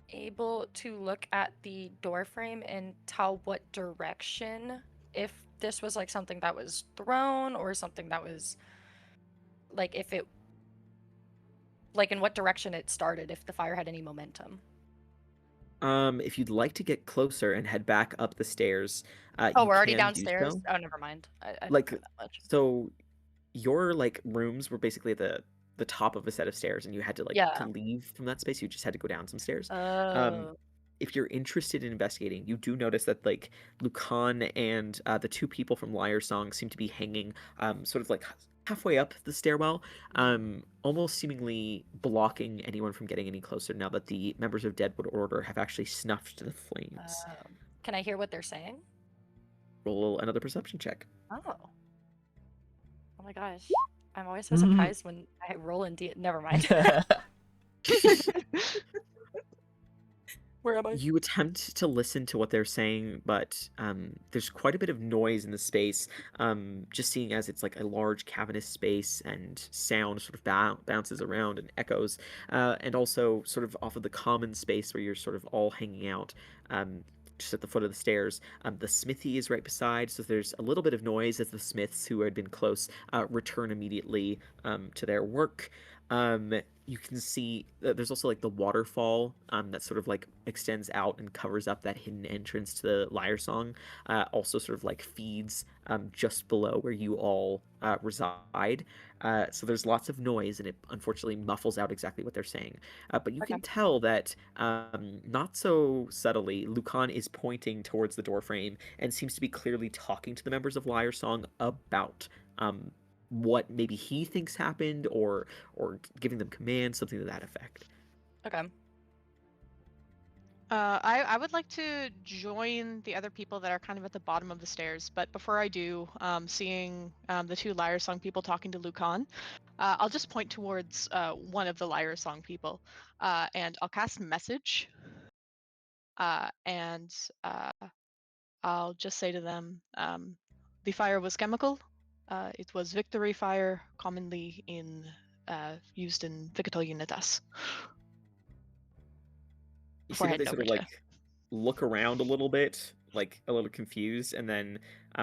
able to look at the door frame and tell what direction, if this was like something that was thrown or something that was like if it like in what direction it started, if the fire had any momentum? If you'd like to get closer and head back up the stairs, Oh, you we're already can do downstairs. so. Oh, never mind. I didn't Like, know that much. so your like rooms were basically the top of a set of stairs, and you had to like Yeah. to leave from that space. You just had to go down some stairs. Oh. If you're interested in investigating, you do notice that like Lucan and the two people from Lyre Song seem to be hanging sort of like halfway up the stairwell, almost seemingly blocking anyone from getting any closer now that the members of Deadwood Order have actually snuffed the flames. Can I hear what they're saying? Roll another perception check. Oh. Oh my gosh. I'm always so surprised when I roll in D. Never mind. Where am I? You attempt to listen to what they're saying, but there's quite a bit of noise in the space. Just seeing as it's like a large cavernous space and sound sort of bounces around and echoes, and also sort of off of the common space where you're sort of all hanging out. Just at the foot of the stairs. The smithy is right beside, so there's a little bit of noise as the smiths who had been close return immediately to their work. You can see there's also like the waterfall that sort of like extends out and covers up that hidden entrance to the Lyre Song. Also sort of like feeds just below where you all reside. So there's lots of noise, and it unfortunately muffles out exactly what they're saying. But you can tell that not so subtly, Lucan is pointing towards the doorframe and seems to be clearly talking to the members of Lyre Song about what maybe he thinks happened, or giving them commands, something to that effect. Okay. I would like to join the other people that are kind of at the bottom of the stairs, but before I do, seeing the two Lyre Song people talking to Lucan, I'll just point towards one of the Lyre Song people, and I'll cast Message, and I'll just say to them, the fire was chemical. It was victory fire, commonly used in Vicator Unitas. You Before see that heading they sort over of like look around a little bit, like a little confused, and then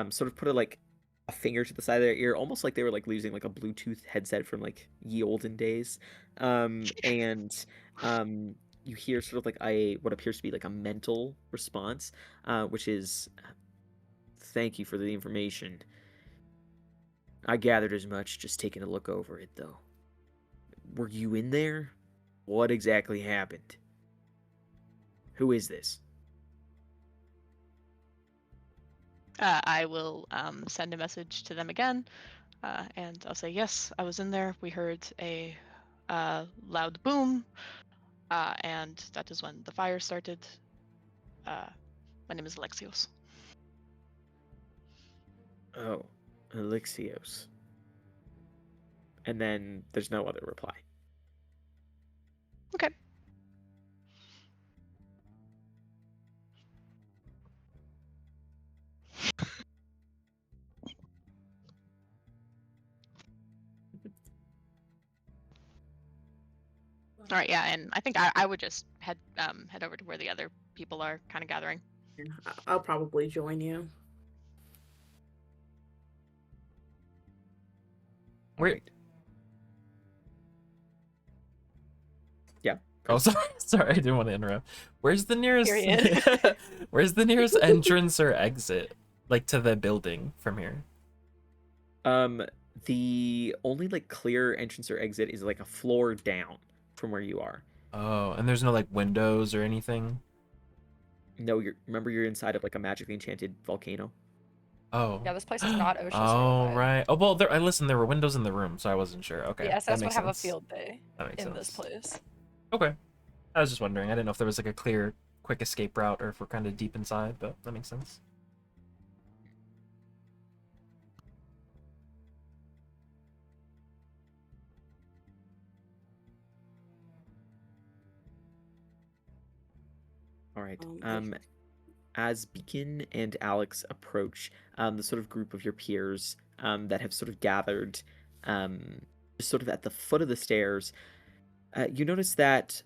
sort of put a finger to the side of their ear, almost like they were like losing like a Bluetooth headset from like ye olden days. And you hear sort of like what appears to be like a mental response, which is, "Thank you for the information. I gathered as much just taking a look over it, though. Were you in there? What exactly happened? Who is this?" I will send a message to them again, and I'll say, yes, I was in there. We heard a loud boom, and that is when the fire started. My name is Alexios. Oh, Elixios. And then there's no other reply. Okay. All right, yeah, and I think I would just head over to where the other people are kind of gathering. I'll probably join you. Where? Alright. Yeah. Oh, sorry, I didn't want to interrupt. Where's the nearest? Period. Where's the nearest entrance or exit, like to the building from here? The only like clear entrance or exit is like a floor down from where you are. Oh, and there's no like windows or anything. No, remember you're inside of like a magically enchanted volcano. Oh. Yeah, this place is not ocean Oh, certified. right. Oh, well, I listened. There were windows in the room, so I wasn't sure. Okay, The that SS would makes have a sense. field day That makes in sense. this place. Okay. I was just wondering. I didn't know if there was like a clear, quick escape route, or if we're kind of deep inside, but that makes sense. All right. Okay. As Beacon and Alex approach the sort of group of your peers that have sort of gathered just sort of at the foot of the stairs, you notice that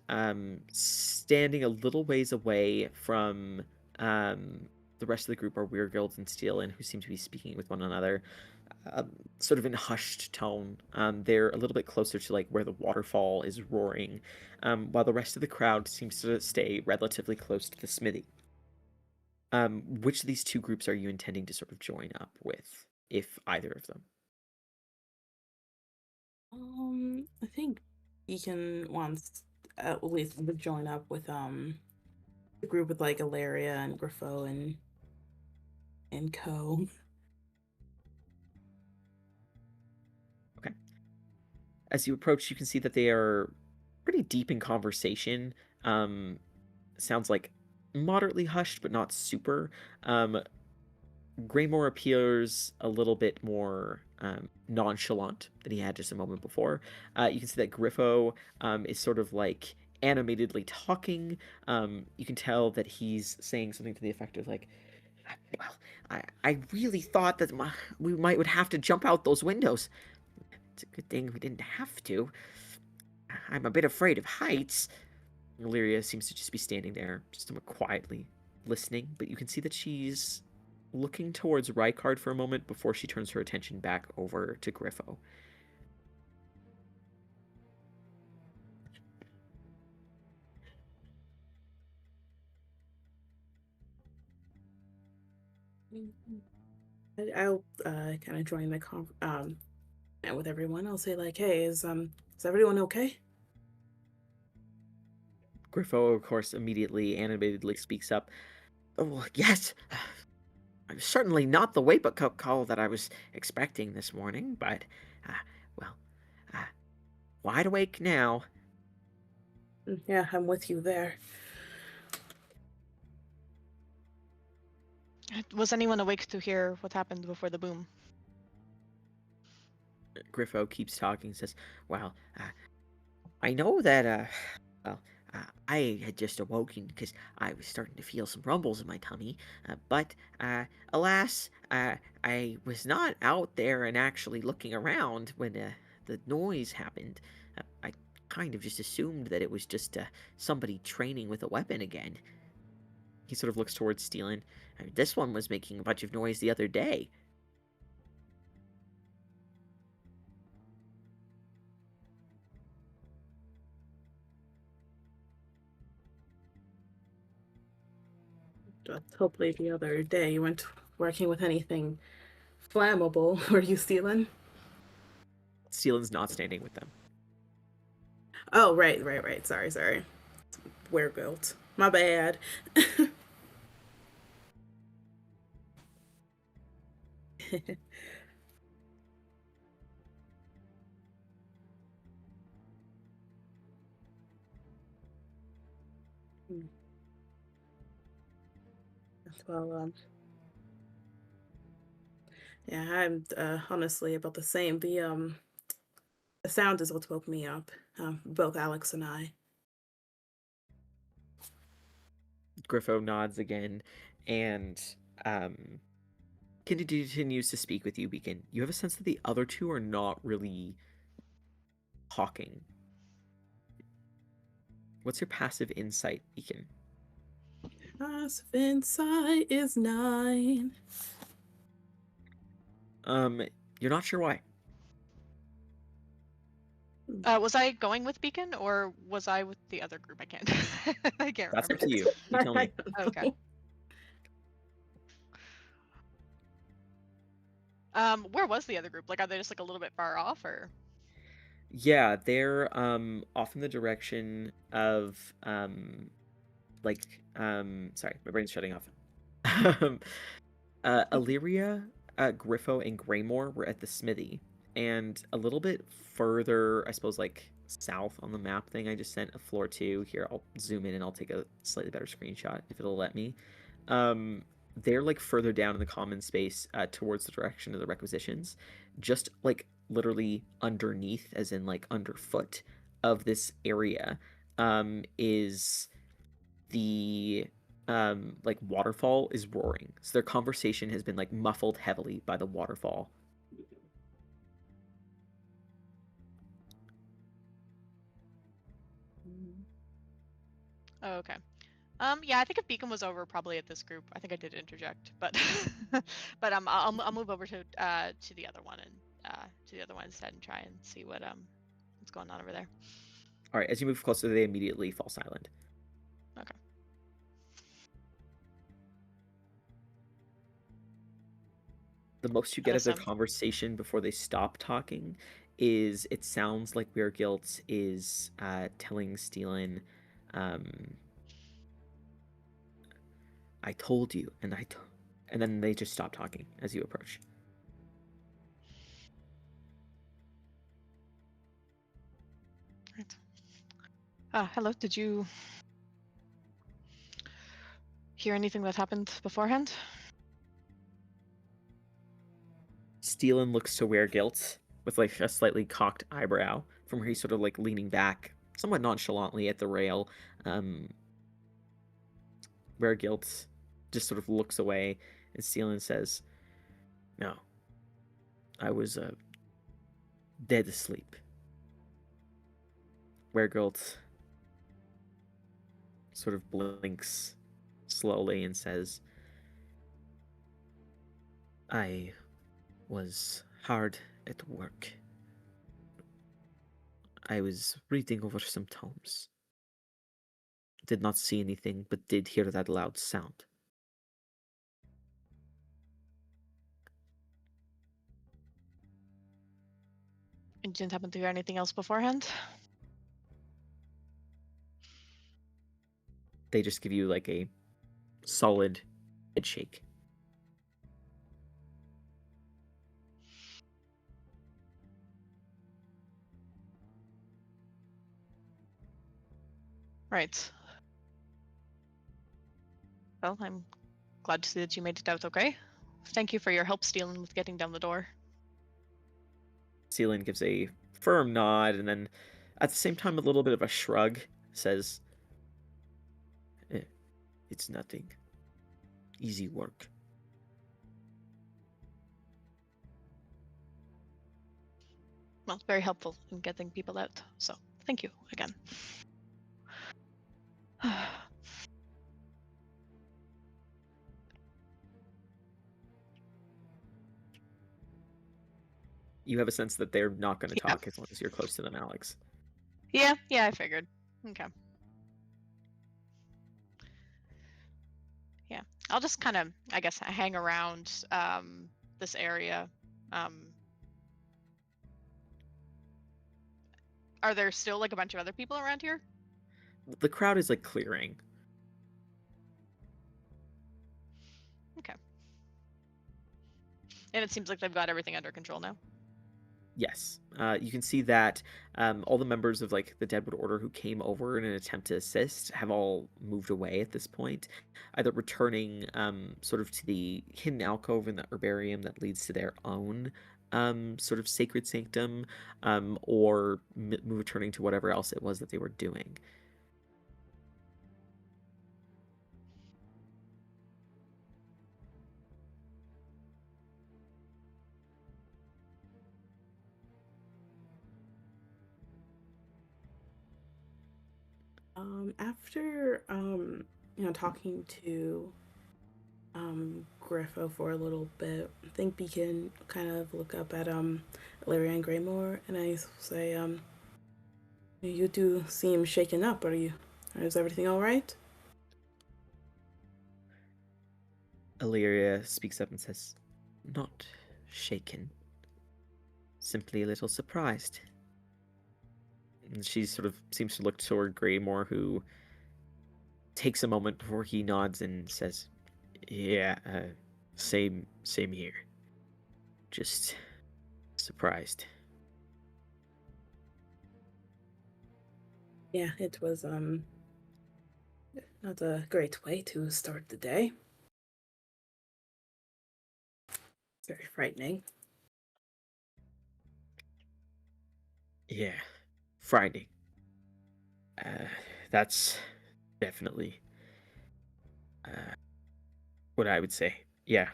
standing a little ways away from the rest of the group are Weirgilds and Steelin, who seem to be speaking with one another, sort of in hushed tone. They're a little bit closer to like where the waterfall is roaring, while the rest of the crowd seems to stay relatively close to the smithy. Which of these two groups are you intending to sort of join up with, if either of them? I think Beacon wants at least to join up with the group with like Ilaria and Griffo and Co. Okay. As you approach, you can see that they are pretty deep in conversation. Sounds like moderately hushed, but not super. Greymore appears a little bit more nonchalant than he had just a moment before. You can see that Griffo is sort of like animatedly talking. You can tell that he's saying something to the effect of like, well, I really thought that we would have to jump out those windows. It's a good thing we didn't have to. I'm a bit afraid of heights. Illyria seems to just be standing there, just somewhat quietly listening, but you can see that she's looking towards Rykard for a moment before she turns her attention back over to Griffo. I'll kind of join the and with everyone. I'll say like, "Hey, is everyone okay?" Griffo, of course, immediately animatedly speaks up. Oh, yes. Certainly not the wake-up call that I was expecting this morning, but, well, wide awake now. Yeah, I'm with you there. Was anyone awake to hear what happened before the boom? Griffo keeps talking, says, well, I know that, I had just awoken because I was starting to feel some rumbles in my tummy, but, alas, I was not out there and actually looking around when, the noise happened. I kind of just assumed that it was just, somebody training with a weapon again. He sort of looks towards Steelen. This one was making a bunch of noise the other day. Hopefully the other day you weren't working with anything flammable. Were you stealing? Steelen's not standing with them. Oh, right. Sorry. Werewolf. My bad. Well, yeah, I'm honestly about the same. The sound is what woke me up. Both Alex and I. Griffo nods again and continues to speak with you, Beacon. You have a sense that the other two are not really talking. What's your passive insight, Beacon? Passive insight is 9. You're not sure why. Was I going with Beacon or was I with the other group? I can't. I can't That's remember. up to you. You tell me. Okay. Where was the other group? Like, are they just like a little bit far off, or? Yeah, they're off in the direction of sorry, my brain's shutting off. Illyria, Griffo, and Greymore were at the smithy, and a little bit further, I suppose, like south on the map thing I just sent a floor to. Here, I'll zoom in and I'll take a slightly better screenshot if it'll let me. They're like further down in the common space towards the direction of the requisitions, just like literally underneath, as in like underfoot of this area, is the like waterfall is roaring. So their conversation has been like muffled heavily by the waterfall. Oh, okay. Yeah, I think if Beacon was over, probably at this group. I think I did interject, but but I'll move over to the other one instead and try and see what's going on over there. All right, as you move closer, they immediately fall silent. Okay. The most you get of their Awesome. conversation before they stop talking is it sounds like Weirgilt is telling Steelen, I told you, and and then they just stop talking as you approach. Right. Hello. Did you hear anything that happened beforehand? Steelen looks to Weirgilt with like a slightly cocked eyebrow from where he's sort of like leaning back, somewhat nonchalantly at the rail. Guilt just sort of looks away, and Seelan says, "No, I was dead asleep." Wergilt sort of blinks slowly and says, "I was hard at work. I was reading over some tomes. Did not see anything, but did hear that loud sound." And you didn't happen to hear anything else beforehand? They just give you like a solid head shake. Right. Well, I'm glad to see that you made it out okay. Thank you for your help, Steelen, with getting down the door. Seelan gives a firm nod and then, at the same time, a little bit of a shrug, says, "It's nothing. Easy work." Well, it's very helpful in getting people out, so thank you again. You have a sense that they're not going to Yeah. talk as long as you're close to them, Alex. Yeah, I figured. Okay. Yeah, I'll just kind of, I guess, hang around this area. Are there still like a bunch of other people around here? The crowd is like clearing. Okay. And it seems like they've got everything under control now. Yes, you can see that all the members of like the Deadwood Order who came over in an attempt to assist have all moved away at this point, either returning sort of to the hidden alcove in the herbarium that leads to their own sort of sacred sanctum, or returning to whatever else it was that they were doing. After talking to Griffo for a little bit, I think we can kind of look up at Larry and Graymore, and I say, you do seem shaken up. Is everything all right? Illyria speaks up and says, "Not shaken, simply a little surprised." And she sort of seems to look toward Graymore, who takes a moment before he nods and says, "Yeah, same here. Just surprised." Yeah, it was not a great way to start the day. It's very frightening. Yeah, frightening. That's definitely what I would say. Yeah.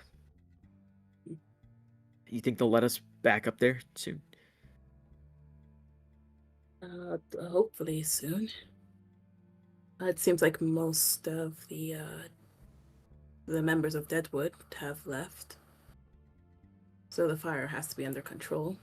You think they'll let us back up there soon? Hopefully soon. It seems like most of the members of Deadwood have left, so the fire has to be under control.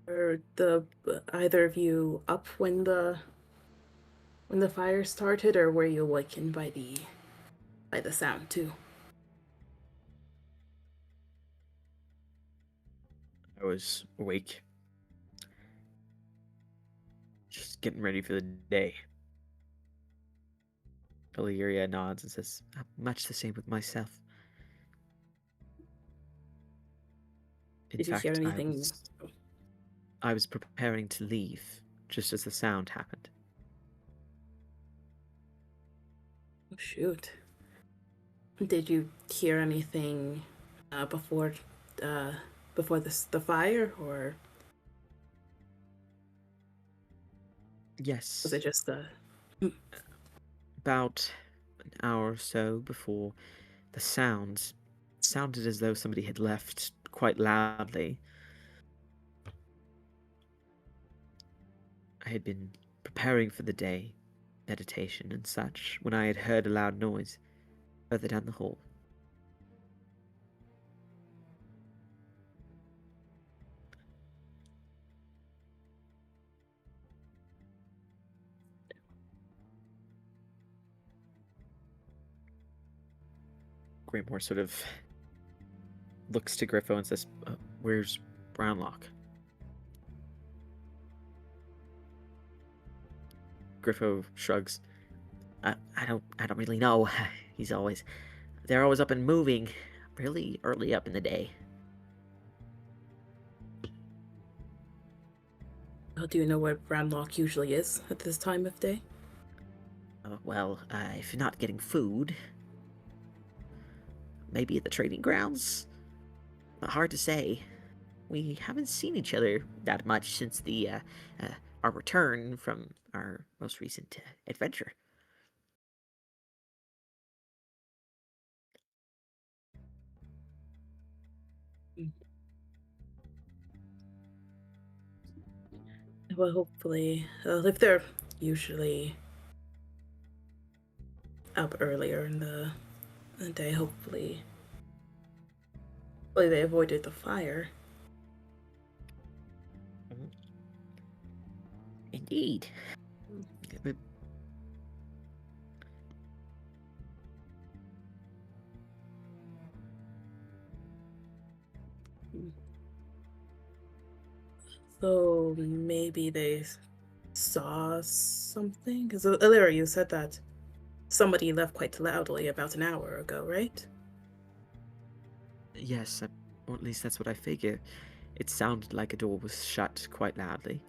Were either of you up when the fire started, or were you awakened by the sound too? I was awake, just getting ready for the day. Illyria nods and says, "Much the same with myself. In Did you fact, hear anything? I was preparing to leave just as the sound happened. Oh, shoot. Did you hear anything before the fire, or Yes. was it just the? About an hour or so before the sound sounded as though somebody had left quite loudly. I had been preparing for the day, meditation and such, when I had heard a loud noise further down the hall. Greymoor sort of looks to Griffo and says, "Where's Brownlock?" Griffo shrugs. I don't really know. They're always up and moving, really early up in the day. Well, do you know where Brownlock usually is at this time of day? Well, if you're not getting food, maybe at the trading grounds? Hard to say. We haven't seen each other that much since our return from our most recent adventure. Well, hopefully, if they're usually up earlier in the day, hopefully they avoided the fire. Indeed. So maybe they saw something? Because earlier you said that somebody left quite loudly about an hour ago, right? Yes, or at least that's what I figure. It sounded like a door was shut quite loudly.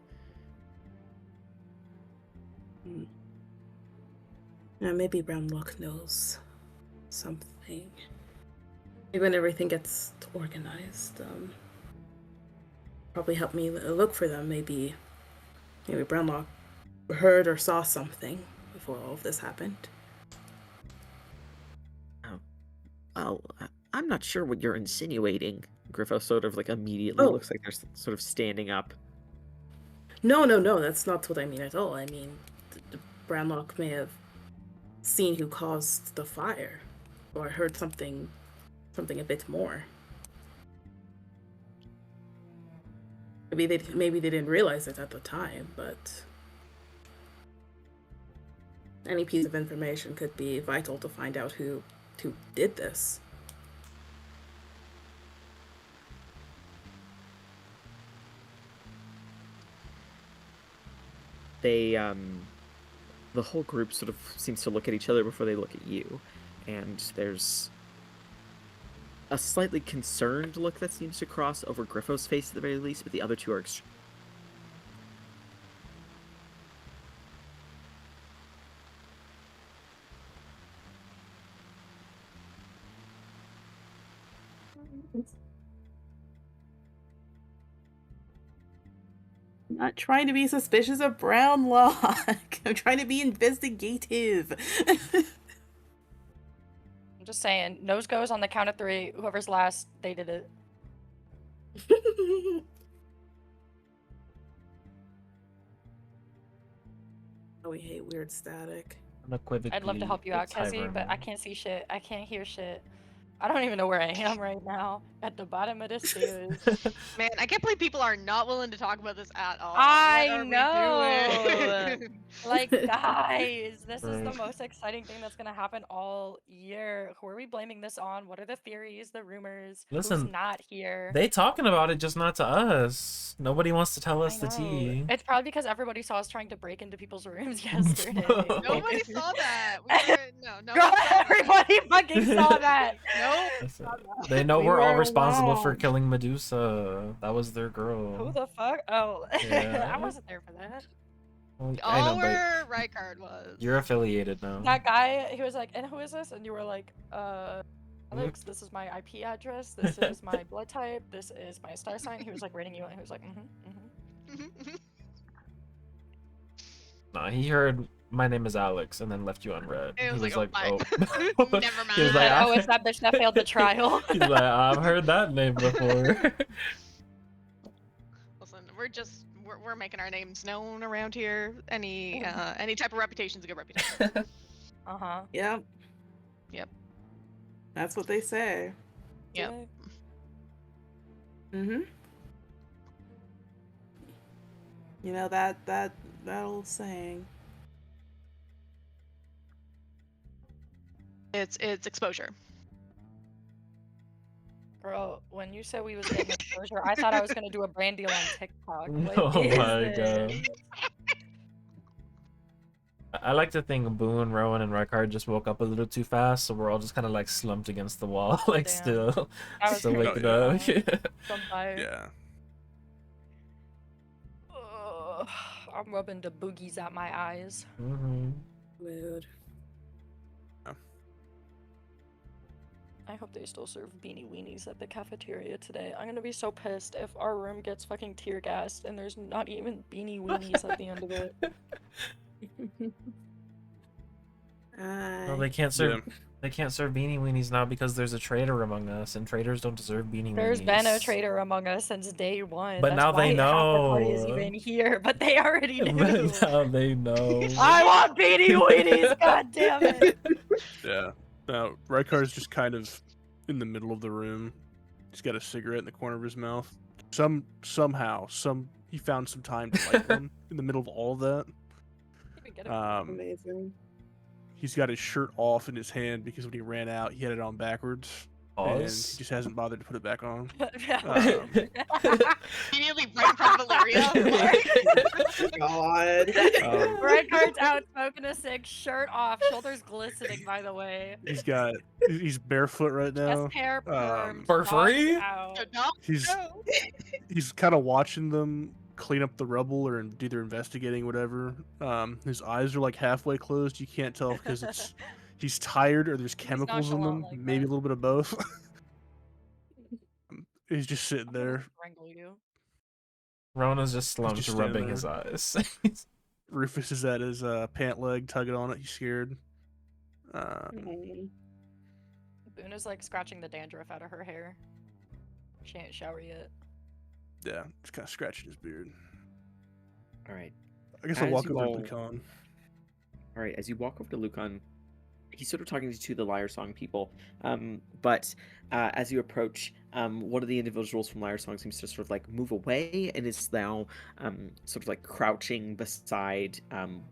Yeah, maybe Brownlock knows something. Maybe when everything gets organized, probably help me look for them. Maybe Brownlock heard or saw something before all of this happened. Oh, well, I'm not sure what you're insinuating. Griffo sort of immediately looks like they're sort of standing up. No, that's not what I mean at all. I mean, Brownlock may have seen who caused the fire, or heard something a bit more. Maybe they didn't realize it at the time, but any piece of information could be vital to find out who did this. They, the whole group sort of seems to look at each other before they look at you, and there's a slightly concerned look that seems to cross over Griffo's face at the very least, but the other two are I'm not trying to be suspicious of Brownlock. I'm trying to be investigative. I'm just saying, nose goes on the count of 3. Whoever's last, they did it. Oh, we hate weird static. Unequivocally, I'd love to help you out, it's Kessie, but I Hiram. can't see shit. I can't hear shit. I don't even know where I am right now. At the bottom of the stairs. Man, I can't believe people are not willing to talk about this at all. I What are we know. doing? Like, guys, this is the Right. most exciting thing that's gonna happen all year. Who are we blaming this on? What are the theories, the rumors? Who's Listen, not here? They talking about it, just not to us. Nobody wants to tell us I the know. tea. It's probably because everybody saw us trying to break into people's rooms yesterday. Nobody saw that. We were, no, Girl, one saw that. everybody fucking saw that. That's it. They know We we're all were responsible for alone. killing Medusa. That was their girl. Who the fuck? Oh, Yeah. I wasn't there for that. Well, I Y'all know, but where Rykard was. you're affiliated now. That guy, he was like, and who is this? And you were like, Alex, this is my IP address, this is my blood type, this is my star sign. He was like rating you, and he was like, Nah, he heard my name is Alex and then left you on red. It He was was like, like, oh, oh. Never He was mind. like, oh, it's that bitch that failed the trial. He's like, I've heard that name before. Listen, we're making our names known around here. Any type of reputation's a good reputation. Uh-huh. Yep. Yep. That's what they say. Yep. Mm-hmm. You know that old saying. It's exposure. Bro, when you said we was getting exposure, I thought I was gonna do a brand deal on TikTok. What Oh is my this? god. I like to think Boone, Rowan, and Rykard just woke up a little too fast, so we're all just kind of like slumped against the wall, like Damn. still That was still crazy. waking Oh, up. Some vibe. Yeah. Ugh, I'm rubbing the boogies out my eyes. hmm Mood. I hope they still serve beanie weenies at the cafeteria today. I'm gonna be so pissed if our room gets fucking tear gassed and there's not even beanie weenies at the end of it. Well, they can't serve beanie weenies now because there's a traitor among us, and traitors don't deserve beanie There's weenies. been a traitor among us since day one. But That's now they why half the party is know. even here, but they already knew. But now they know. I want beanie weenies, god damn it! Yeah. Now, Rykard's just kind of in the middle of the room. He's got a cigarette in the corner of his mouth. Somehow, he found some time to light one in the middle of all of that. Even get it. Amazing. He's got his shirt off in his hand because when he ran out, he had it on backwards. And he Pause. just hasn't bothered to put it back on. Immediately right in front of Illyria. God. Rykard's out smoking a cig, shirt off, shoulders glistening, by the way. He's barefoot right now. Chest hair perm. For free? Out. He's kind of watching them clean up the rubble or do their investigating, whatever. His eyes are like halfway closed. You can't tell because he's tired or there's chemicals in them. nonchalant like Maybe that. a little bit of both. He's just sitting there. Strangle you. Rona's just slumped, just standing rubbing his there. eyes. Rufus is at his pant leg, tugging on it. He's scared. Mm. Boone is like scratching the dandruff out of her hair. She ain't showered yet. Yeah, just kind of scratching his beard. All right. I guess I'll As walk you over all- to Lucan. All right, as you walk over to Lucan, he's sort of talking to the Lyre Song people. But as you approach, one of the individuals from Lyre Song seems to sort of like move away and is now sort of like crouching beside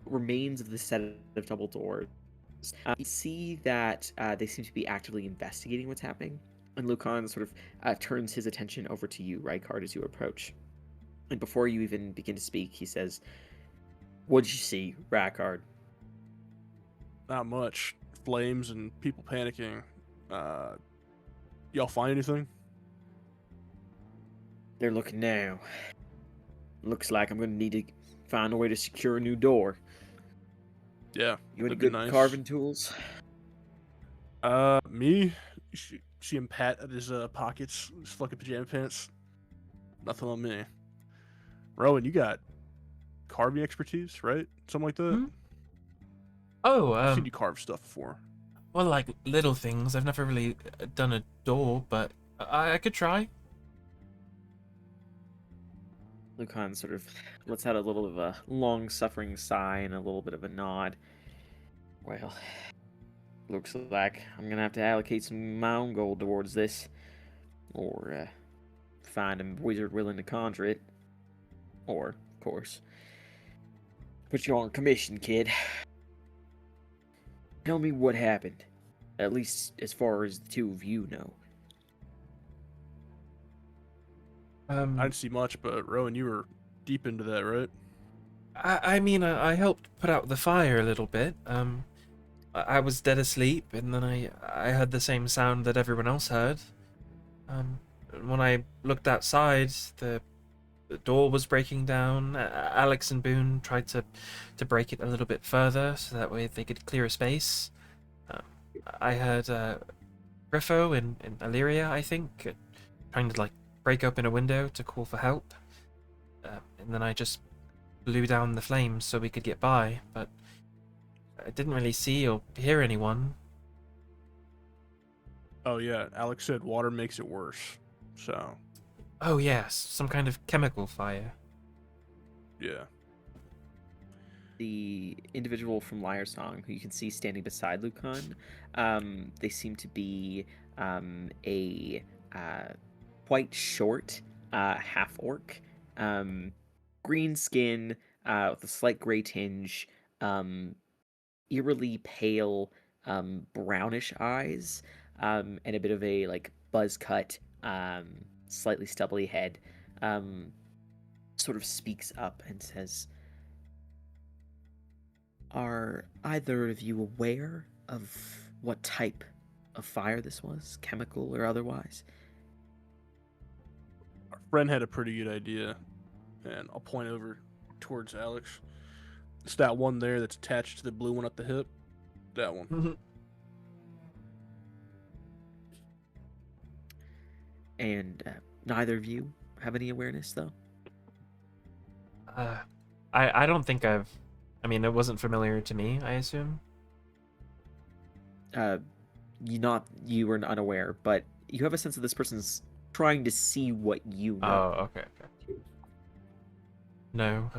remains of the set of double doors. You see that they seem to be actively investigating what's happening, and Lucan sort of turns his attention over to you, Rykard, as you approach. And before you even begin to speak, he says, "What'd you see, Rykard?" Not much. Flames and people panicking. Y'all find anything? They're looking now. Looks like I'm gonna need to find a way to secure a new door. Yeah. You any that'd be good nice. carving tools? Me? You see him pat at his pockets, his fucking pajama pants. Nothing on me. Rowan, you got carving expertise, right? Something like that? Hmm? Oh, I've seen you carve stuff before. well, like little things. I've never really done a door, but I could try. Lucan sort of lets out a little of a long-suffering sigh and a little bit of a nod. Well, looks like I'm gonna have to allocate some of my own gold towards this, or find a wizard willing to conjure it, or, of course, put you on commission, kid. Tell me what happened, at least as far as the two of you know. I didn't see much, but Rowan, you were deep into that, right? I mean, I helped put out the fire a little bit. I was dead asleep, and then I heard the same sound that everyone else heard. When I looked outside, the door was breaking down. Alex and Boone tried to break it a little bit further, so that way they could clear a space. Um, I heard Griffo and Illyria, I think, trying to like break open a window to call for help. And then I just blew down the flames so we could get by, but I didn't really see or hear anyone. Oh yeah, Alex said water makes it worse. So Oh yes, some kind of chemical fire. yeah. The individual from Liar Song, who you can see standing beside Lucan, they seem to be a quite short half orc, green skin with a slight gray tinge, eerily pale brownish eyes, and a bit of a like buzz cut, slightly stubbly head. Sort of speaks up and says, "Are either of you aware of what type of fire this was, chemical or otherwise?" Our friend had a pretty good idea, and I'll point over towards Alex. It's that one there that's attached to the blue one at the hip. That one. And neither of you have any awareness, though? I don't think I've. I mean, it wasn't familiar to me, I assume. You were unaware, but you have a sense that this person's trying to see what you know. Oh, okay. No,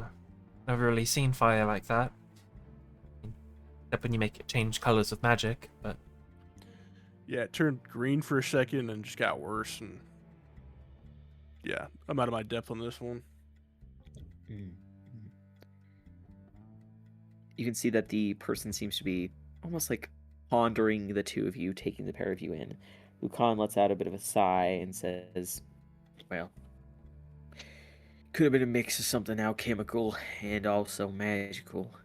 never really seen fire like that. Except when you make it change colors with magic, but... Yeah, it turned green for a second and just got worse. And yeah, I'm out of my depth on this one. You can see that the person seems to be almost like pondering the two of you, taking the pair of you in. Lucan lets out a bit of a sigh and says, "Well, could have been a mix of something alchemical and also magical."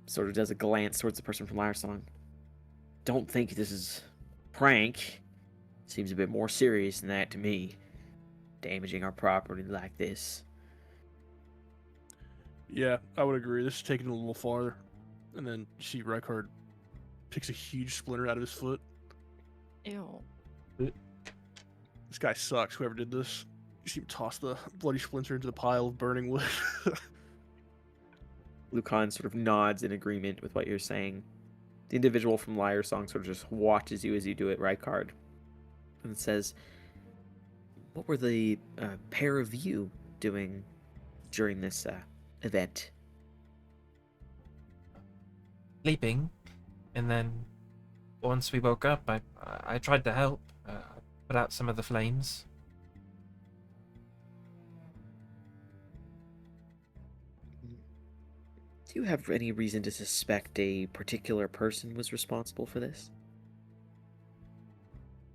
Sort of does a glance towards the person from Liar Song. "Don't think this is a prank. Seems a bit more serious than that to me. Damaging our property like this." Yeah, I would agree. This is taking it a little farther. And then you see Rykard picks a huge splinter out of his foot. Ew. This guy sucks, whoever did this. You see him toss the bloody splinter into the pile of burning wood. Lucan sort of nods in agreement with what you're saying. The individual from Liar Song sort of just watches you as you do it, Rykard, and says, "What were the pair of you doing during this event?" Sleeping, and then once we woke up, I tried to help, put out some of the flames. Do you have any reason to suspect a particular person was responsible for this?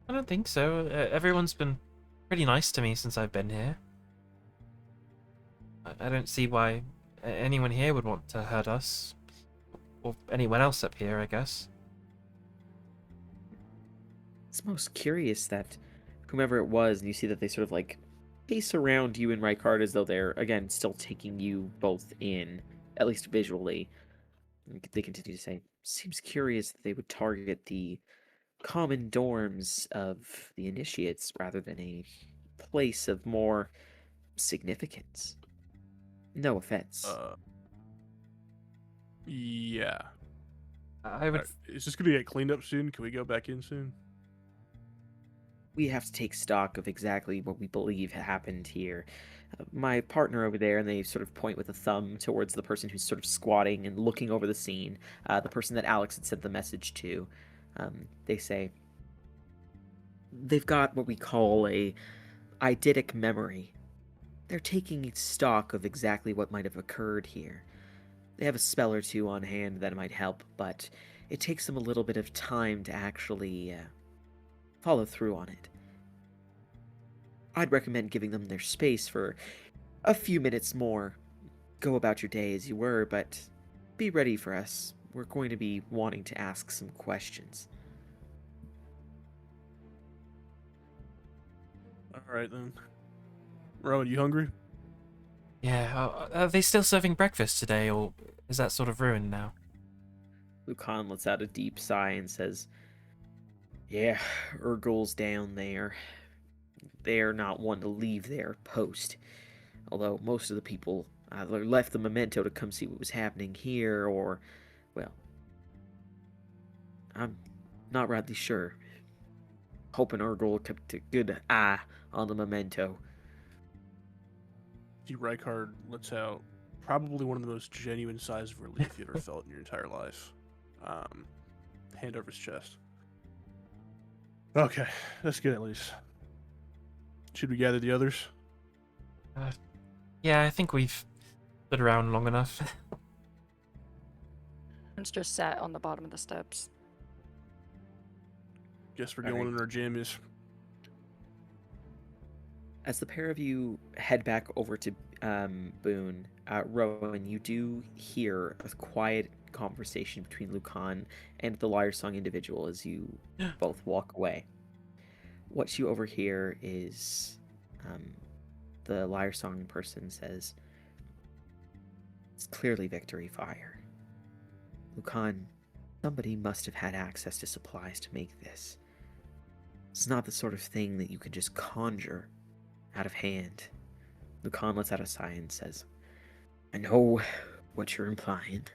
I don't think so. Everyone's been pretty nice to me since I've been here. I don't see why anyone here would want to hurt us. Or anyone else up here, I guess. It's most curious that whomever it was, and you see that they sort of like pace around you and Rykard as though they're, again, still taking you both in, at least visually. They continue to say, "Seems curious that they would target the common dorms of the initiates rather than a place of more significance. No offense." Yeah. I would. Is this going to get cleaned up soon? Can we go back in soon? We have to take stock of exactly what we believe happened here. My partner over there, and they sort of point with a thumb towards the person who's sort of squatting and looking over the scene, the person that Alex had sent the message to. They say, "They've got what we call a eidetic memory. They're taking stock of exactly what might have occurred here. They have a spell or two on hand that might help, but it takes them a little bit of time to actually follow through on it. I'd recommend giving them their space for a few minutes more. Go about your day as you were, but be ready for us we're going to be wanting to ask some questions. All right then. Rowan, you hungry? Yeah, are they still serving breakfast today, or is that sort of ruined now? Lucan lets out a deep sigh and says, "Yeah, Urgul's down there. They're not one to leave their post. Although most of the people either left the memento to come see what was happening here, or, well, I'm not rightly sure. Hoping Urgul kept a good eye on the memento." See, Rykard lets out probably one of the most genuine sighs of relief you ever felt in your entire life. Hand over his chest. Okay, that's good at least. Should we gather the others? Yeah, I think we've stood around long enough. It's just sat on the bottom of the steps. Guess we're All going right. in our jammies. As the pair of you head back over to Boone, Rowan, you do hear a quiet conversation between Lucan and the Liar Song individual as you both walk away. What you overhear is the Liar Song person says, "It's clearly Victory Fire. Lucan, somebody must have had access to supplies to make this. It's not the sort of thing that you can just conjure out of hand." Lucan lets out a sigh and says, "I know what you're implying.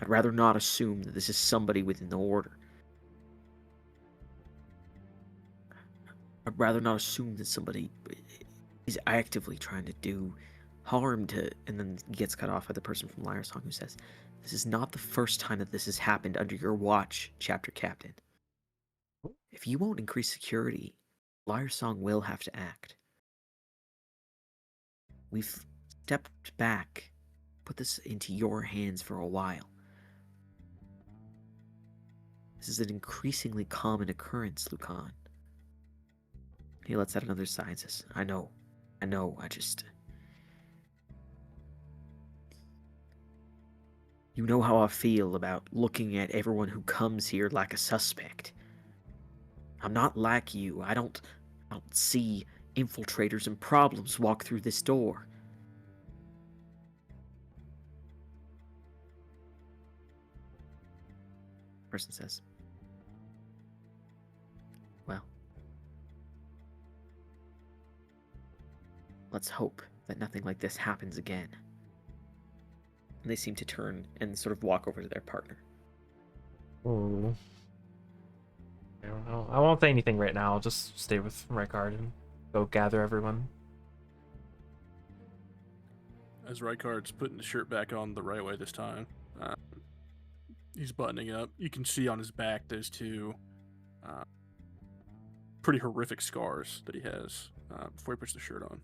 I'd rather not assume that this is somebody within the Order. I'd rather not assume that somebody is actively trying to do harm to..." And then he gets cut off by the person from Liar Song who says, "This is not the first time that this has happened under your watch, Chapter Captain. If you won't increase security, Liar Song will have to act. We've stepped back, put this into your hands for a while. This is an increasingly common occurrence, Lucan." He lets out another sigh and says, I know, I just... You know how I feel about looking at everyone who comes here like a suspect. I'm not like you. I don't see infiltrators and problems walk through this door. Person says, well, let's hope that nothing like this happens again. And they seem to turn and sort of walk over to their partner. Ooh. I don't know. I won't say anything right now. I'll just stay with Rykard and go gather everyone. As Rykard's putting the shirt back on the right way this time, he's buttoning up. You can see on his back those two pretty horrific scars that he has before he puts the shirt on.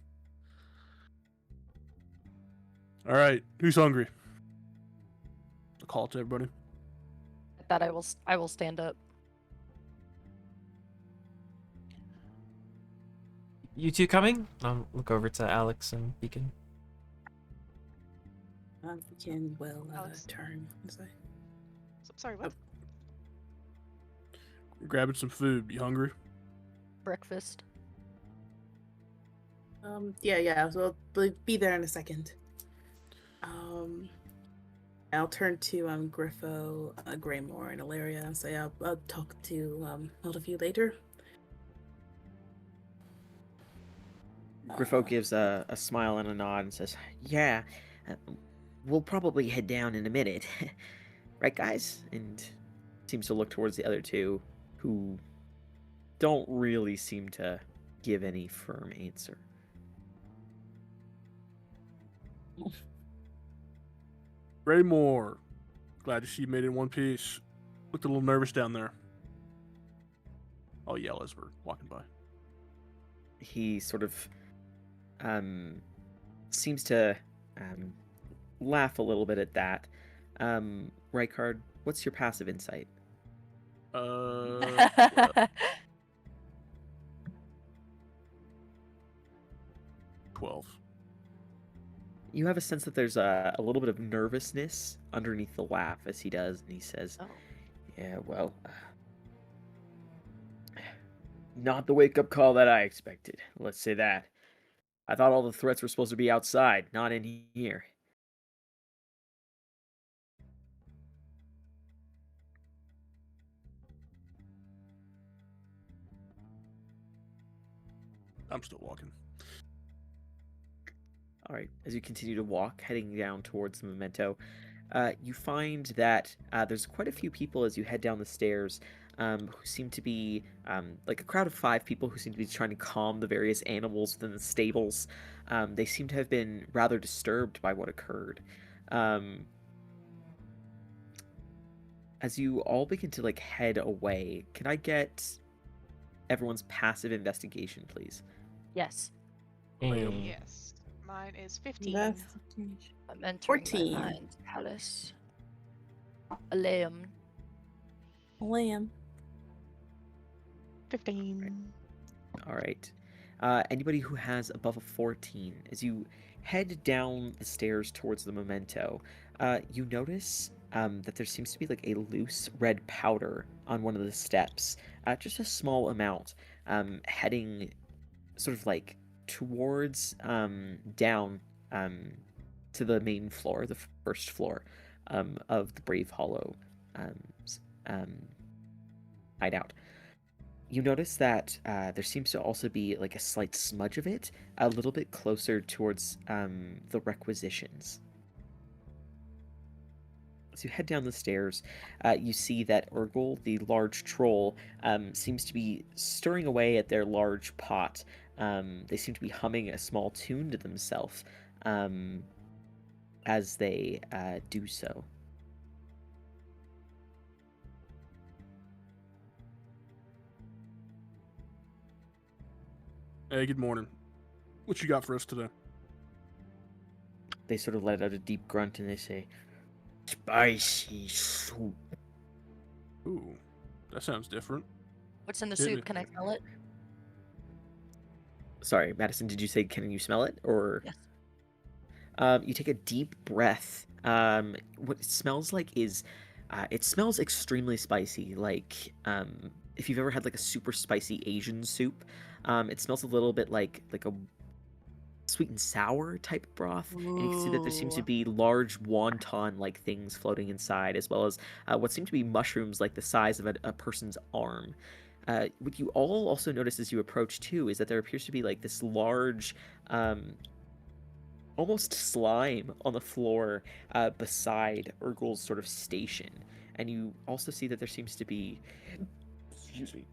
All right, who's hungry? I'll call it to everybody. That I will stand up. You two coming? I'll look over to Alex and Beacon. Beacon will Alex. turn. Sorry, what? We're grabbing some food. You hungry? Breakfast. Yeah. So I'll be there in a second. I'll turn to Griffo, Greymore, and Ilaria and say I'll talk to all of you later. Griffo gives a smile and a nod and says, yeah, we'll probably head down in a minute. Right, guys? And seems to look towards the other two, who don't really seem to give any firm answer. Greymore. Glad to see you made it in one piece. Looked a little nervous down there. I'll yell as we're walking by. He sort of seems to laugh a little bit at that. Rykard, what's your passive insight? 12. You have a sense that there's a little bit of nervousness underneath the laugh as he does, and he says, Oh. "Yeah, well, not the wake-up call that I expected. Let's say that. I thought all the threats were supposed to be outside, not in here." I'm still walking. All right, as you continue to walk, heading down towards the memento, you find that there's quite a few people as you head down the stairs who seem to be like a crowd of 5 people who seem to be trying to calm the various animals within the stables. They seem to have been rather disturbed by what occurred. Um, as you all begin to like head away, can I get everyone's passive investigation, please? Yes. Mm. Yes. Mine is 15. That's I'm entering 14. my mind's palace. A lamb. lamb. 15. All right. Anybody who has above a 14, as you head down the stairs towards the memento, you notice that there seems to be like a loose red powder on one of the steps, just a small amount, heading sort of like towards down to the main floor, the first floor of the Brave Hollow hideout. You notice that there seems to also be like a slight smudge of it a little bit closer towards the requisitions. As you head down the stairs, you see that Urgle, the large troll, seems to be stirring away at their large pot. They seem to be humming a small tune to themselves as they do so. Hey, good morning. What you got for us today? They sort of let out a deep grunt and they say, "Spicy soup." Ooh, that sounds different. What's in the Hit me. soup? Can I smell it? Sorry, Madison, did you say, can you smell it? Or Yes. You take a deep breath. What it smells like is, it smells extremely spicy. Like, if you've ever had like a super spicy Asian soup, it smells a little bit like a sweet and sour type of broth. And you can see that there seems to Ooh. be large wonton-like things floating inside, as well as what seem to be mushrooms like the size of a person's arm. What you all also notice as you approach too is that there appears to be like this large, almost slime on the floor beside Urgle's sort of station, and you also see that there seems to be, excuse me,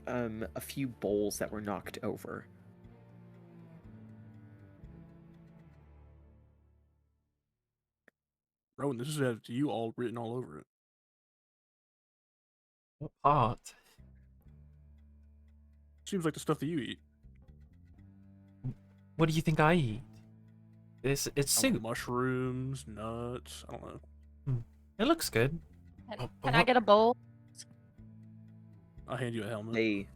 a few bowls that were knocked over. Rowan, this is you all written all over it. What pot? Seems like the stuff that you eat. What do you think I eat? It's I don't know, soup. mushrooms, nuts. I don't know. It looks good. Can I get a bowl? I'll hand you a helmet. They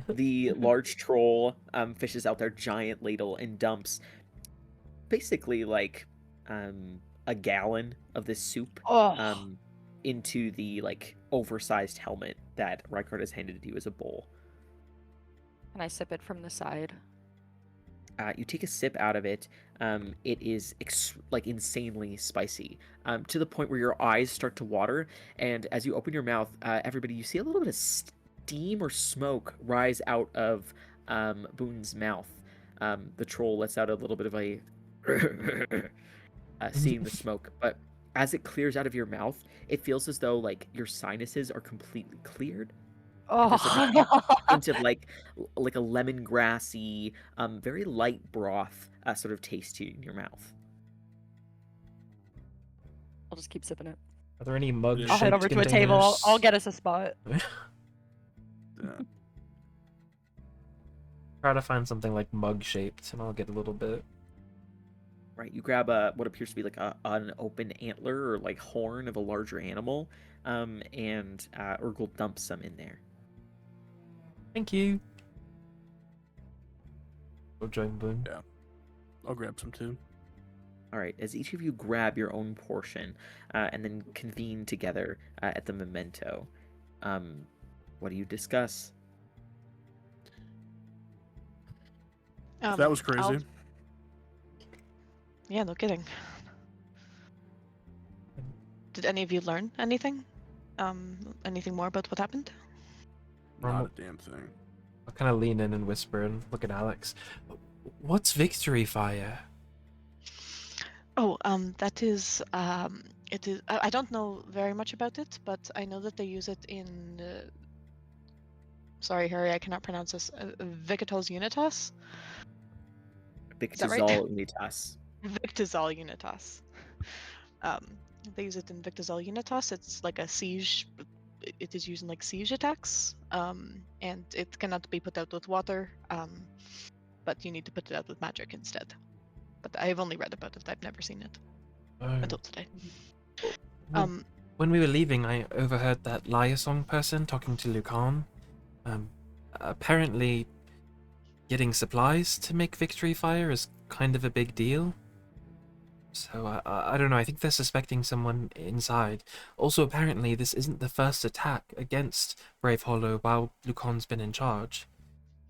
the large troll fishes out their giant ladle and dumps basically like a gallon of this soup Oh. into the like oversized helmet that Rykard has handed to you as a bowl. Can I sip it from the side? You take a sip out of it. It is like insanely spicy, to the point where your eyes start to water. And as you open your mouth, everybody, you see a little bit of steam or smoke rise out of Boone's mouth. The troll lets out a little bit of a seeing the smoke, but as it clears out of your mouth, it feels as though like your sinuses are completely cleared. There's like a hint of like a lemongrassy, very light broth sort of taste to you in your mouth. I'll just keep sipping it. Are there any mug I'll I'll head over to a table. I'll get us a spot. Yeah. Try to find something like mug shaped, and I'll get a little bit. Right, you grab what appears to be like an open antler or like horn of a larger animal, and Urgle dumps some in there. Thank you. We'll join Boone. I'll grab some too. All right, as each of you grab your own portion and then convene together at the memento, what do you discuss? That was crazy. Yeah, no kidding. Did any of you learn anything? Anything more about what happened? Not a damn thing. I'll kind of lean in and whisper and look at Alex. What's victory fire? Oh, that is, it is. I don't know very much about it, but I know that they use it in. Sorry, Harry, I cannot pronounce this. Victozol Unitas. that right? Victozol Unitas. Victozol Unitas. They use it in Victozol Unitas. It's like a siege. It is used in like siege attacks. And it cannot be put out with water. But you need to put it out with magic instead. But I have only read about it. I've never seen it until today. When we were leaving, I overheard that Liaisong person talking to Lucan. Apparently, getting supplies to make victory fire is kind of a big deal. So I don't know. I think they're suspecting someone inside. Also, apparently, this isn't the first attack against Brave Hollow while Lucan's been in charge.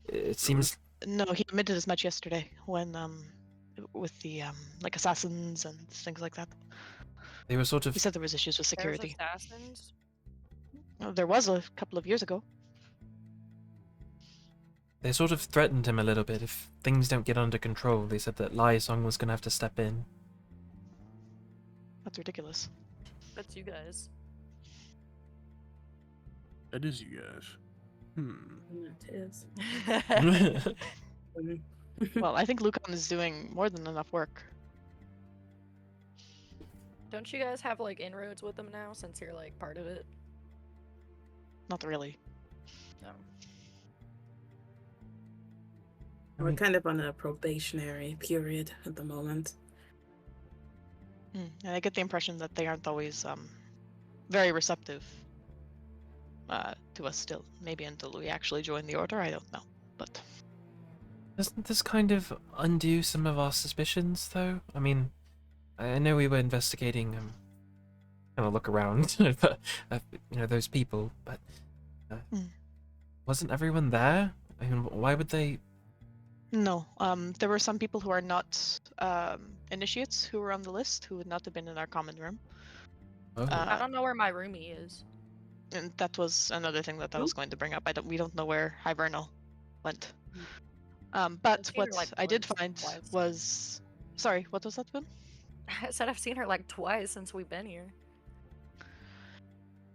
It seems. No, he admitted as much yesterday when with the like assassins and things like that. They were sort of. He said there was issues with There's security. assassins. There was a couple of years ago. They sort of threatened him a little bit. If things don't get under control, they said that Liaisong was going to have to step in. That's ridiculous. That's you guys. That is you guys. It is. Well, I think Lucan is doing more than enough work. Don't you guys have like inroads with them now since you're like part of it? Not really. No. We're kind of on a probationary period at the moment. And I get the impression that they aren't always very receptive to us still. Maybe until we actually join the order, I don't know. But Doesn't this kind of undo some of our suspicions, though? I mean, I know we were investigating, kind of look around, but, those people, but wasn't everyone there? I mean, why would they? no, there were some people who are not initiates who were on the list who would not have been in our common room. Oh. I don't know where my roomie is. And that was another thing that I was going to bring up. We don't know where Hibernal went. But seen her, what like, I did once, find twice. was, sorry, what was that, Boone? I said I've seen her like twice since we've been here.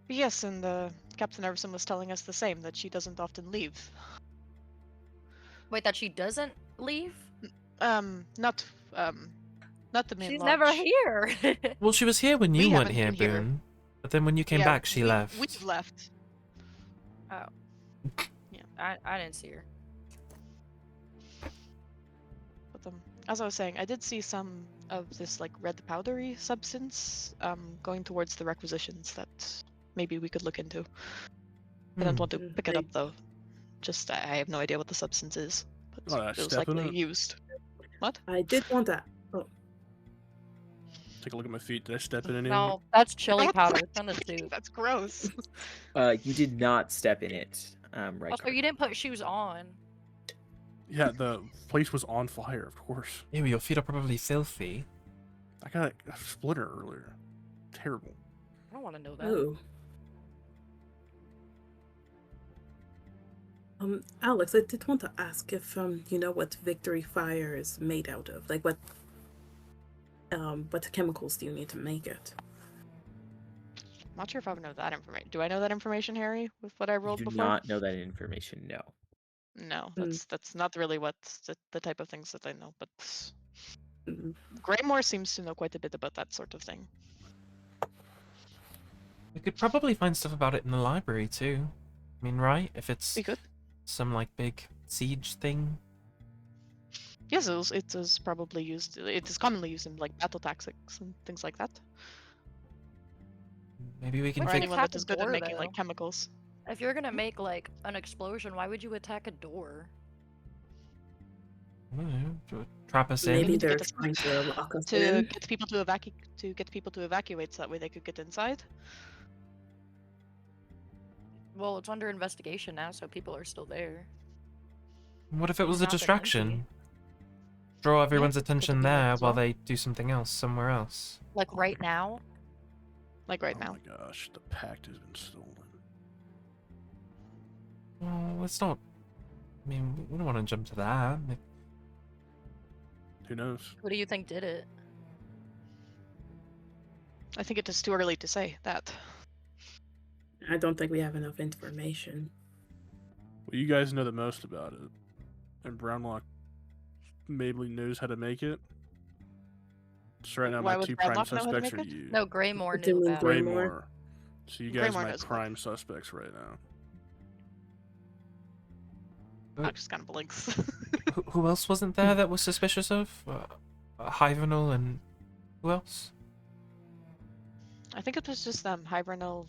Yes, and Captain Everson was telling us the same, that she doesn't often leave. Wait, that she doesn't leave? Not the main She's lodge. never here. Well, she was here when you We weren't haven't here, been here. Boone. But then when you came Yeah, back, she left. We've left. Oh. Yeah. I didn't see her. But as I was saying, I did see some of this like red powdery substance going towards the requisitions that maybe we could look into. I don't want to pick it up though. Just I have no idea what the substance is, but Oh, it was step in likely it. used. What? I did want that. Oh, Take a look at my feet. Did I step in anything? No, that's chili What? powder. It's in the soup. That's gross. You did not step in it, right? Also, you didn't put shoes on. Yeah, the place was on fire, of course. Ew, your feet are probably filthy. I got a splinter earlier. Terrible. I don't want to know that. ooh. Alex, I did want to ask if you know what victory fire is made out of. Like what chemicals do you need to make it? Not sure if I would know that information. Do I know that information, Harry, with what I You rolled do before? not know that information, no. No, Mm. that's not really what the type of things that I know. But Mm. Greymore seems to know quite a bit about that sort of thing. We could probably find stuff about it in the library, too. I mean, right? If it's We could. some, like, big siege thing. Yes, it is probably used. It is commonly used in like battle tactics and things like that. Maybe we can Or Right. figure. anyone attack that is a good at door, making like though. chemicals. If you're gonna make like an explosion, why would you attack a door? I don't know, trap us Maybe in. to they're get us- trying to lock us to in. get people to evacuate so that way they could get inside. Well, it's under investigation now, so people are still there. What if it was It's a not been distraction? empty. Draw everyone's could attention be that there as while well. they do something else somewhere else. Like right now. Like right Oh now. my gosh, the pact has been stolen. Well, let's not. I mean, we don't want to jump to that. Who knows? Who do you think did it? I think it is too early to say that. I don't think we have enough information. Well, you guys know the most about it, and Brownlock maybe knows how to make it. So right now, Why my would two prime Brownlock know how to suspects make are it? you. No, Greymore What do you knew mean about it. Greymore? So you guys Greymore are my knows about it. prime suspects right now. I just kind of blinks. Who else wasn't there that was suspicious of? Hyvenal and who else? I think it was just Hibernal,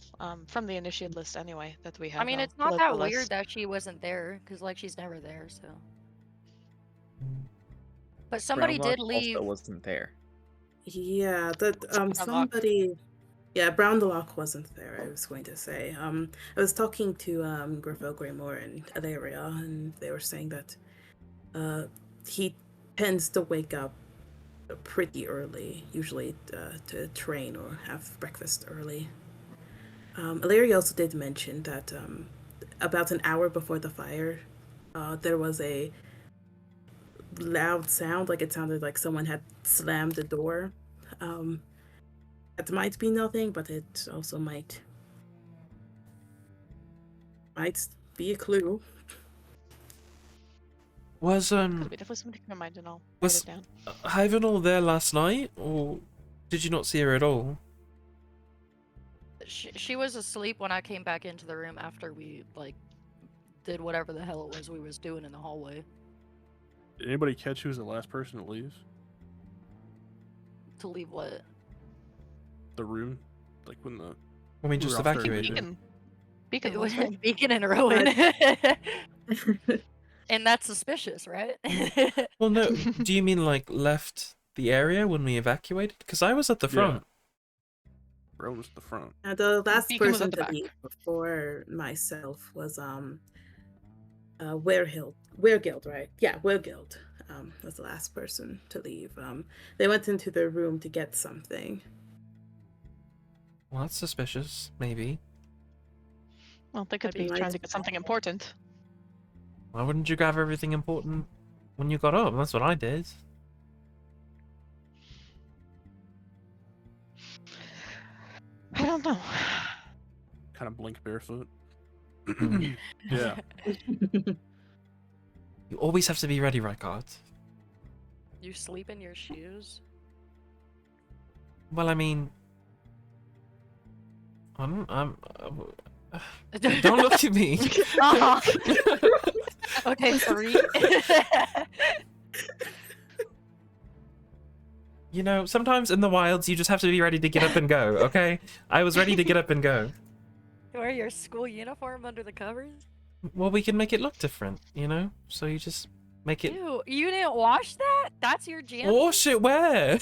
from the initiate list anyway that we have. I mean, I'll it's not pull out that the weird list. that she wasn't there, because like she's never there. So, Mm, but somebody Brownlock did leave. Also wasn't there. Yeah, that Brownlock. somebody. Yeah, Brown the Lock wasn't there. I was going to say. I was talking to Griffo Greymore and Alaria, and they were saying that he tends to wake up pretty early, usually to train or have breakfast early. Alaria also did mention that about an hour before the fire, there was a loud sound, like it sounded like someone had slammed the door. That might be nothing, but it also might be a clue. Was Could be definitely something to keep in mind, and I'll write was it down. Hyvenal there last night, or did you not see her at all? She was asleep when I came back into the room after we like did whatever the hell it was we was doing in the hallway. Did anybody catch who was the last person to leave To leave what? the room? Like when the When we just were off during the evacuated. day? Beacon It was was right. Beacon and Rowan. And that's suspicious, right? Well, no. Do you mean like left the area when we evacuated? Because I was at the Yeah. front. Brown was at the front. The last Beacon was person at the to back. leave before myself was Weregild, right? Yeah, Weregild was the last person to leave. They went into their room to get something. Well, that's suspicious. Maybe. Well, they could Maybe be might- trying to get something important. Why wouldn't you grab everything important when you got up? That's what I did. I don't know. Kind of blink barefoot. Mm. Yeah. You always have to be ready, Rykard. You sleep in your shoes? Well, I mean, don't look at me. Okay, 3. You know, sometimes in the wilds, you just have to be ready to get up and go, okay? I was ready to get up and go. You wear your school uniform under the covers? Well, we can make it look different, you know? So you just make it... Ew, you didn't wash that? That's your jam? Wash it where?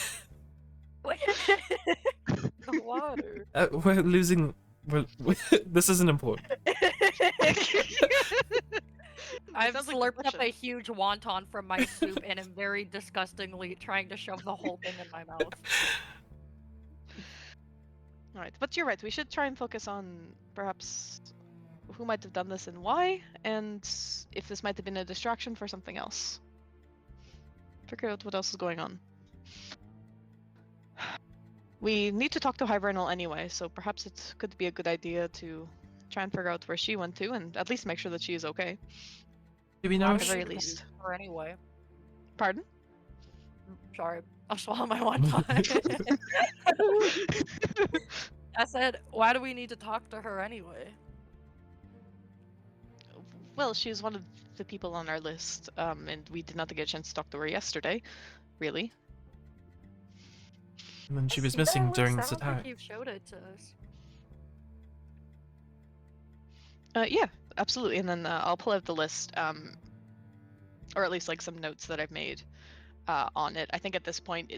The water. We're losing... This isn't important. I've Sounds like slurped up a depression. huge wonton from my soup and am very disgustingly trying to shove the whole thing in my mouth. Alright, but you're right. We should try and focus on perhaps who might have done this and why, and if this might have been a distraction for something else. Figure out what else is going on. We need to talk to Hibernal anyway, so perhaps it could be a good idea to try and figure out where she went to, and at least make sure that she is okay. Do we Why know would if very you do least. Her anyway. Pardon? Sorry, I'll swallow my wonton. I said, why do we need to talk to her anyway? Well, she's one of the people on our list, and we did not get a chance to talk to her yesterday, really. And then she was Yeah, missing Liz, during I this don't think attack. you've showed it to us. Yeah, absolutely. And then I'll pull out the list. or at least like some notes that I've made on it. I think at this point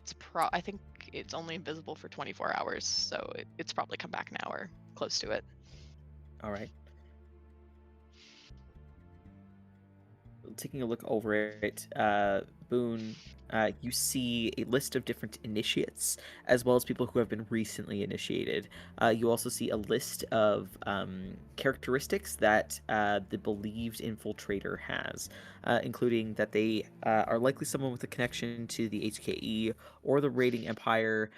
I think it's only invisible for 24 hours, so it's probably come back now or close to it. All right. Taking a look over it, Boone, you see a list of different initiates, as well as people who have been recently initiated. You also see a list of characteristics that the believed infiltrator has, including that they are likely someone with a connection to the HKE or the Raiding Empire,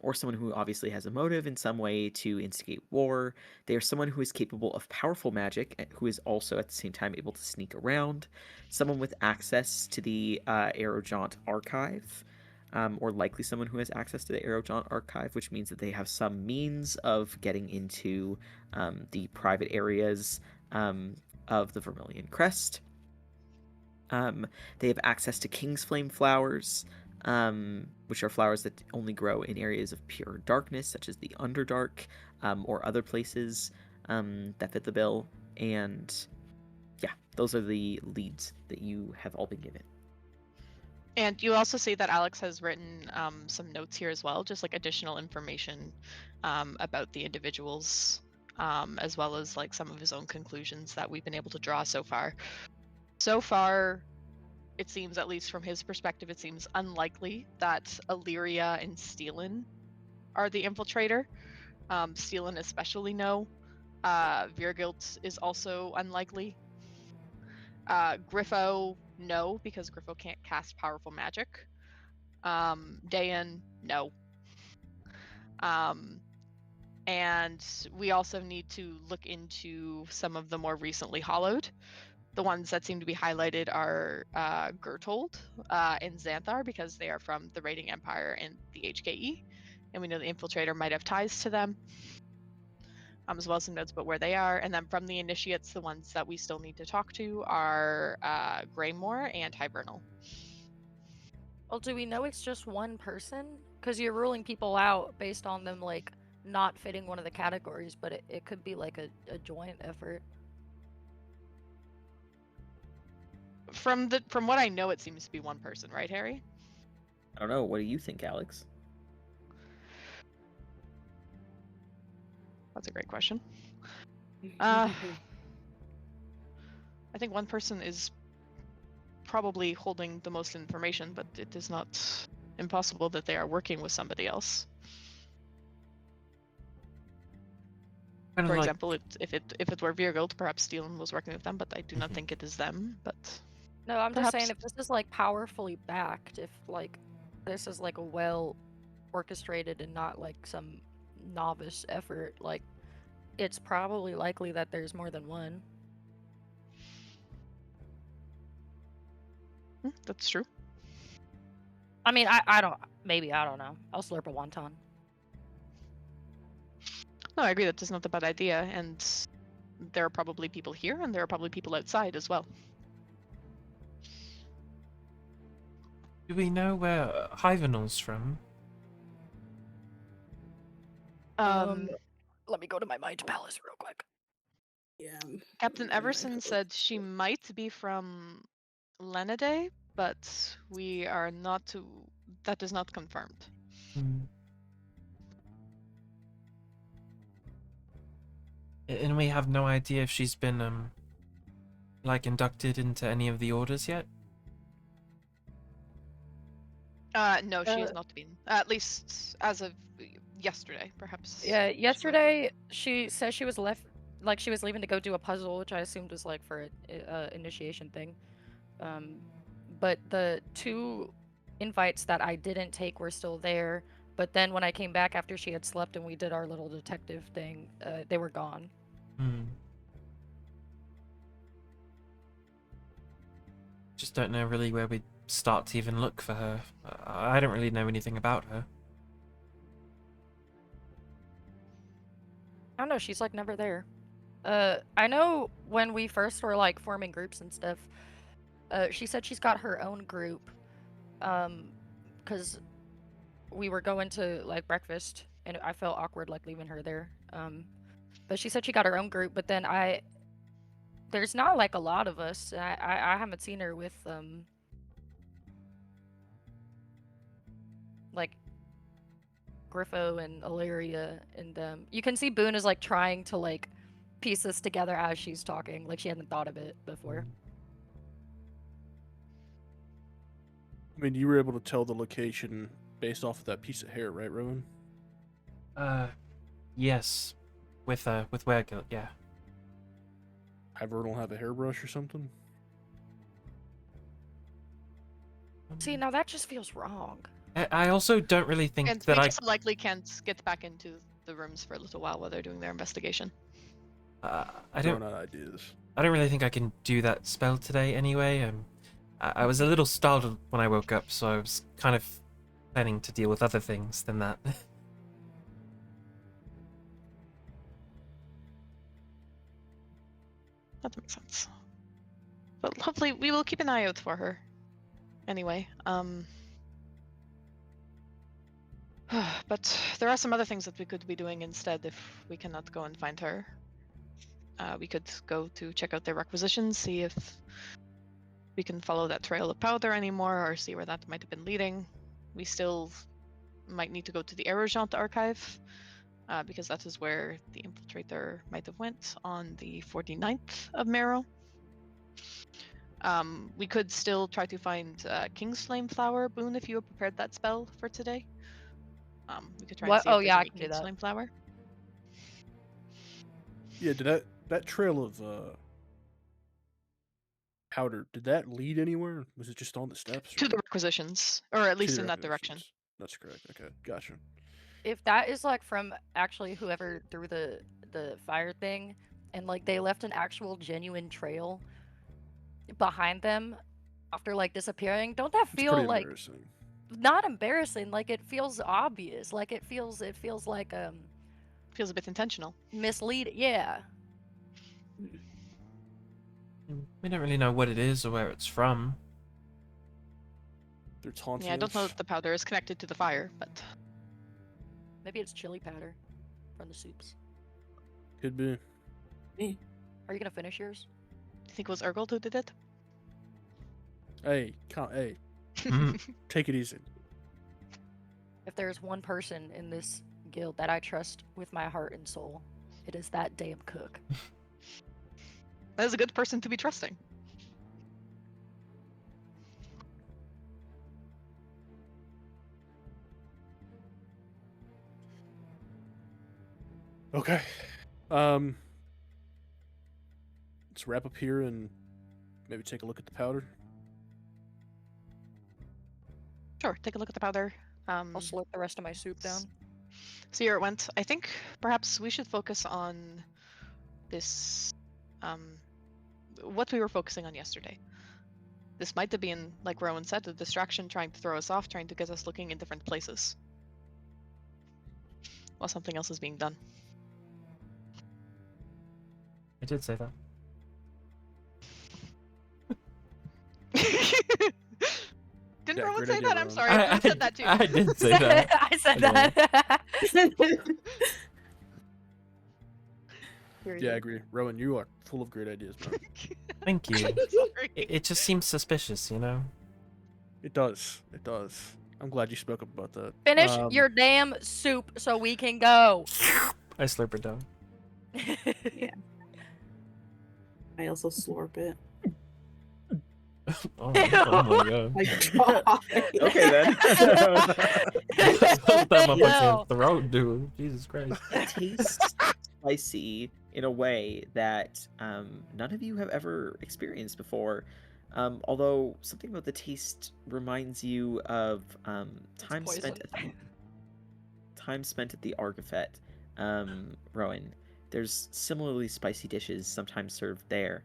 or someone who obviously has a motive in some way to instigate war. They are someone who is capable of powerful magic, who is also at the same time able to sneak around, someone with access to the Aerojaunt archive, or likely someone who has access to the Aerojaunt archive, which means that they have some means of getting into the private areas of the Vermilion Crest. They have access to King's Flame flowers, which are flowers that only grow in areas of pure darkness, such as the Underdark, or other places that fit the bill. And yeah, those are the leads that you have all been given. And you also see that Alex has written some notes here as well, just like additional information about the individuals, as well as like some of his own conclusions that we've been able to draw so far. So far, it seems, at least from his perspective, it seems unlikely that Illyria and Steelin are the infiltrator. Steelin especially no. Virgilt is also unlikely. Griffo, no, because Griffo can't cast powerful magic. Dayan, no. And we also need to look into some of the more recently hollowed. The ones that seem to be highlighted are Gertold and Xanthar, because they are from the Raiding Empire and the HKE, and we know the infiltrator might have ties to them. As well as some notes about where they are. And then from the initiates, the ones that we still need to talk to are Greymore and Hibernal. Well, do we know it's just one person? Because you're ruling people out based on them, like, not fitting one of the categories, but it could be, like, a joint effort. From what I know, it seems to be one person, right, Harry? I don't know. What do you think, Alex? That's a great question. I think one person is probably holding the most information, but it is not impossible that they are working with somebody else. Kind of For like, example, if it were Virgilt, perhaps Steelin was working with them, but I do not think it is them. But No, I'm just saying perhaps. if this is, like, powerfully backed, if, like, this is, like, a well orchestrated and not, like, some novice effort, like, it's probably likely that there's more than one. That's true. I mean, I don't know. I'll slurp a wonton. No, I agree that is not a bad idea, and there are probably people here, and there are probably people outside as well. do we know where Hibernal's from? Let me go to my mind palace real quick. Yeah. Captain Everson said she might be from Lenaday, but we are not to. That is not confirmed. And we have no idea if she's been like inducted into any of the orders yet. No, she has not been. At least as of yesterday, perhaps. Yeah, yesterday she says she was she was leaving to go do a puzzle, which I assumed was like for an initiation thing. But the 2 invites that I didn't take were still there. But then when I came back after she had slept and we did our little detective thing, they were gone. Just don't know really where we'd start to even look for her. I don't really know anything about her. I don't know, she's like never there. I know when we first were like forming groups and stuff, she said she's got her own group, because we were going to like breakfast and I felt awkward like leaving her there. But she said she got her own group, but then There's not like a lot of us. I haven't seen her with like Griffo and Illyria and you can see Boone is like trying to like piece this together as she's talking. Like she hadn't thought of it before. I mean, you were able to tell the location based off of that piece of hair, right, Rowan? Yes. With Wergild, yeah. Have Vernal have a hairbrush or something? See, now that just feels wrong. I also don't really think And that we I just likely can't get back into the rooms for a little while they're doing their investigation. I Throwing don't out ideas. I don't really think I can do that spell today anyway. I was a little startled when I woke up, so I was kind of planning to deal with other things than that. That makes sense. But hopefully we will keep an eye out for her. Anyway, but there are some other things that we could be doing instead if we cannot go and find her. We could go to check out their requisitions, see if we can follow that trail of powder anymore, or see where that might have been leading. We still might need to go to the Aerogent archive, because that is where the infiltrator might have went on the 49th of Merrow. We could still try to find King's Flame Flower, Boone, if you have prepared that spell for today. We could try What? and see if Oh, there's yeah, I any can do King's that. Flame Flower. Yeah, did that trail of powder, did that lead anywhere? Was it just on the steps? To or the requisitions, or at to least the in that direction. requisitions? That's correct. Okay, gotcha. If that is like from actually whoever threw the fire thing, and like they left an actual genuine trail behind them after like disappearing, don't that It's feel pretty like embarrassing. not embarrassing? Like it feels obvious. Like it feels like Feels a bit intentional. misleading. Yeah. We don't really know what it is or where it's from. They're taunting Yeah, I don't know us. if the powder is connected to the fire, but Maybe it's chili powder from the soups. Could be. Are you gonna finish yours? do you think it was Urgold who did it? Hey, take it easy. If there's one person in this guild that I trust with my heart and soul, it is that damn cook. That is a good person to be trusting. Okay. Let's wrap up here and maybe take a look at the powder. Sure, take a look at the powder. I'll slurp the rest of my soup down. See where it went. I think perhaps we should focus on this, what we were focusing on yesterday. This might have been, like Rowan said, a distraction trying to throw us off, trying to get us looking in different places while something else is being done. I did say that. Didn't Yeah, Rowan great say idea, that? I'm Rowan. sorry, I said that too. I did say that. I said I that. Yeah, I agree. Rowan, you are full of great ideas, man. Thank you. Sorry. It just seems suspicious, you know? It does. It does. I'm glad you spoke up about that. Finish your damn soup so we can go. I slurp it down. I also slurp it. Oh my god. My God. Okay then. That my No. fucking throat, dude. Jesus Christ. It tastes spicy in a way that none of you have ever experienced before. Although something about the taste reminds you of time spent at the Argafet, Rowan. There's similarly spicy dishes sometimes served there,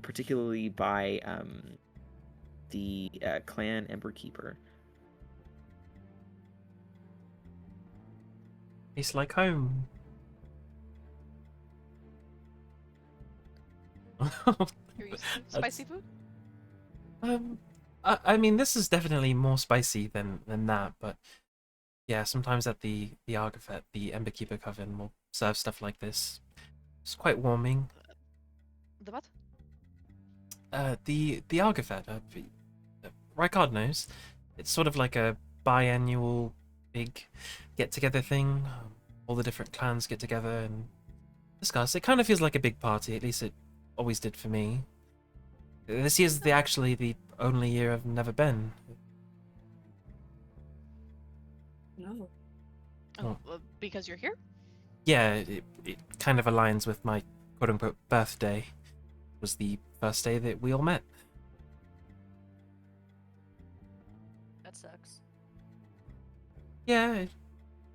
particularly by the clan Emberkeeper. Tastes like home. You're used to spicy food? I mean, this is definitely more spicy than that, but yeah, sometimes at the Argafet, the Emberkeeper Coven will serve stuff like this. It's quite warming. The what? The Argofed. Rykard knows. It's sort of like a biannual big get-together thing. All the different clans get together and discuss. It kind of feels like a big party. At least it always did for me. This year's actually the only year I've never been. No. Oh, because you're here? Yeah, it kind of aligns with my quote-unquote birthday. It was the first day that we all met. That sucks. Yeah, it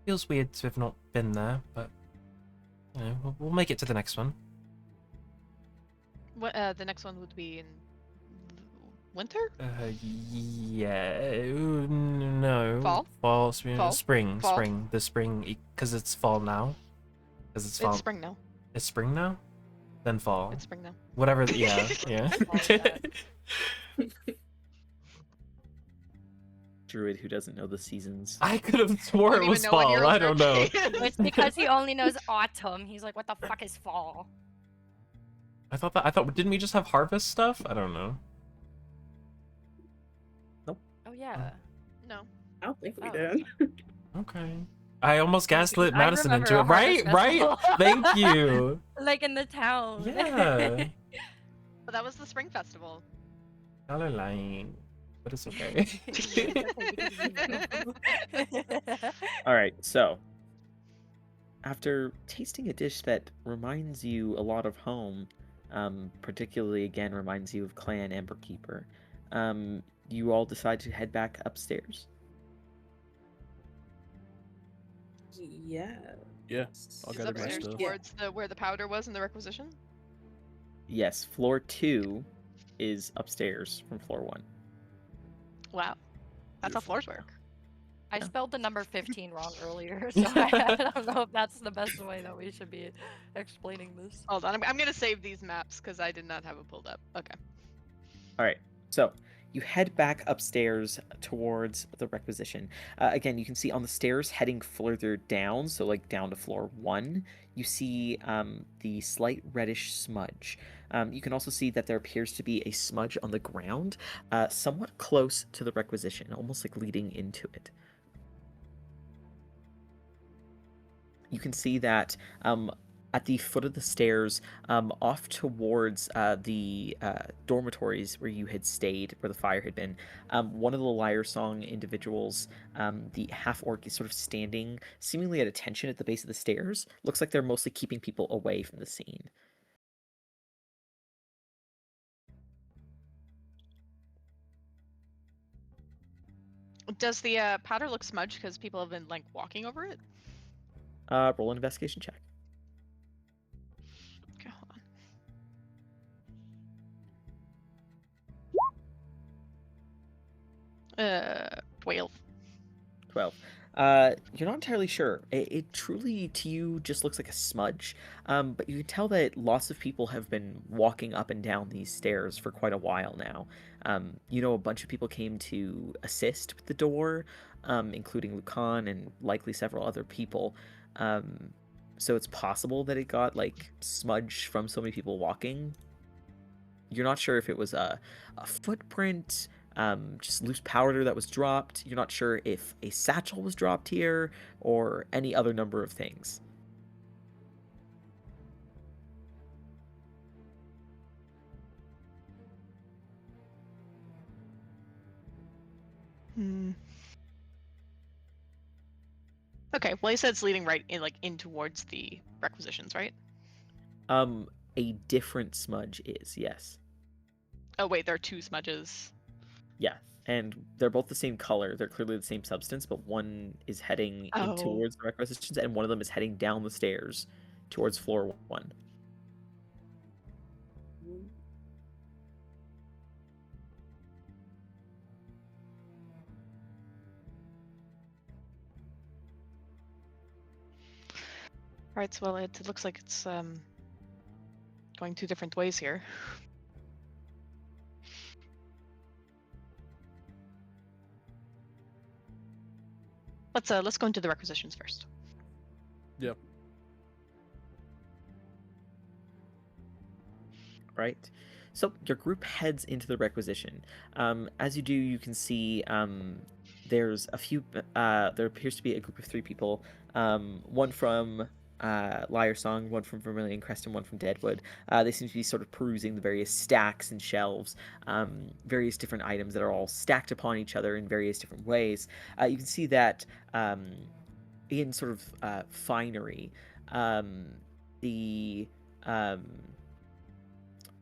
feels weird to have not been there, but you know, we'll make it to the next one. What? The next one would be in winter. Yeah, no. Fall? Spring, Fall? spring, Fall? spring. The spring, because it's fall now. Because it's fall. It's spring now. It's spring now. Then fall. It's spring now. Whatever. Yeah, yeah. Druid who doesn't know the seasons. I could have swore Don't it even was know what fall. Hero's I don't know. birthday is. It's because he only knows autumn. He's like, what the fuck is fall? I thought didn't we just have harvest stuff? I don't know. Oh yeah. No. I don't think we Oh. did. Okay. I almost gaslit I Madison remember into a it. Right, harvest right. festival. Thank you. Like in the town. Yeah. But that was the spring festival. Y'all are lying, but it's okay. All right, so after tasting a dish that reminds you a lot of home, particularly again reminds you of Clan Emberkeeper, you all decide to head back upstairs. Yeah. Yeah, I'll Is gather my upstairs stuff. towards where the powder was in the requisition. Yes, floor 2 is upstairs from floor 1. Wow, that's how floors work. I spelled the number 15 wrong earlier, so I don't know if that's the best way that we should be explaining this. Hold on, I'm gonna save these maps because I did not have it pulled up. Okay. All right, so you head back upstairs towards the requisition. Again, you can see on the stairs heading further down, so like down to floor 1, you see the slight reddish smudge. You can also see that there appears to be a smudge on the ground, somewhat close to the requisition, almost like leading into it. You can see that at the foot of the stairs, off towards the dormitories where you had stayed, where the fire had been, one of the Lyre Song individuals, the half-orc, is sort of standing, seemingly at attention at the base of the stairs. Looks like they're mostly keeping people away from the scene. Does the powder look smudged because people have been like walking over it? Roll an investigation check. Okay, hold on. 12. 12. You're not entirely sure. It truly, to you, just looks like a smudge. But you can tell that lots of people have been walking up and down these stairs for quite a while now. You know, a bunch of people came to assist with the door, including Lucan and likely several other people. So it's possible that it got, like, smudged from so many people walking. You're not sure if it was a footprint, just loose powder that was dropped. You're not sure if a satchel was dropped here or any other number of things. Hmm. Okay, well he said it's leading right in, like in towards the requisitions, right? A different smudge is, yes. Oh wait, there are two smudges. Yeah, and they're both the same color. They're clearly the same substance, but one is heading in Oh. towards the requisitions, and one of them is heading down the stairs towards floor 1. Right, so well it looks like it's going two different ways here. Let's go into the requisitions first. Yep. Right. So your group heads into the requisition. As you do, you can see there's a few. There appears to be a group of 3 people. One from Liar Song, one from Vermilion Crest, and one from Deadwood. They seem to be sort of perusing the various stacks and shelves, various different items that are all stacked upon each other in various different ways. You can see that in sort of finery, the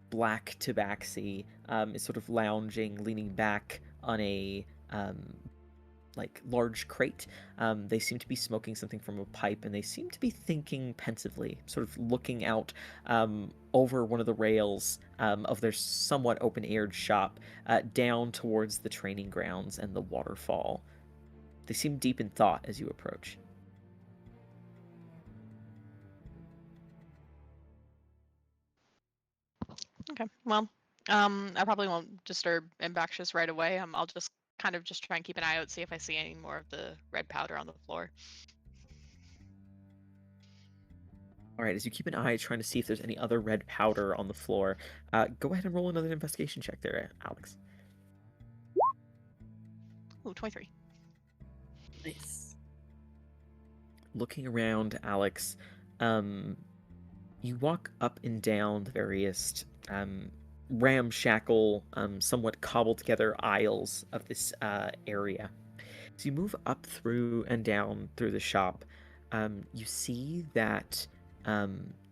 Black Tabaxi is sort of lounging, leaning back on a like large crate. They seem to be smoking something from a pipe, and they seem to be thinking pensively, sort of looking out over one of the rails of their somewhat open-aired shop down towards the training grounds and the waterfall. They seem deep in thought as you approach. Okay. Well, I probably won't disturb Imbaxious right away. I'll just kind of just try and keep an eye out, see if I see any more of the red powder on the floor. All right, as you keep an eye trying to see if there's any other red powder on the floor, go ahead and roll another investigation check there, Alex. Ooh, 23. Nice. Looking around, Alex, you walk up and down the various ramshackle, somewhat cobbled together aisles of this area. As you move up through and down through the shop, you see that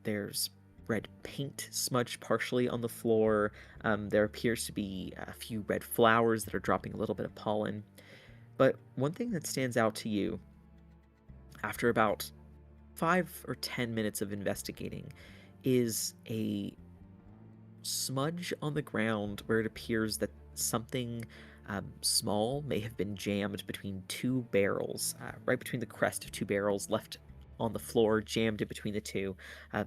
there's red paint smudged partially on the floor. There appears to be a few red flowers that are dropping a little bit of pollen. But one thing that stands out to you after about 5 or 10 minutes of investigating is a smudge on the ground where it appears that something small may have been jammed between 2 barrels, right between the crest of 2 barrels left on the floor, jammed in between the 2,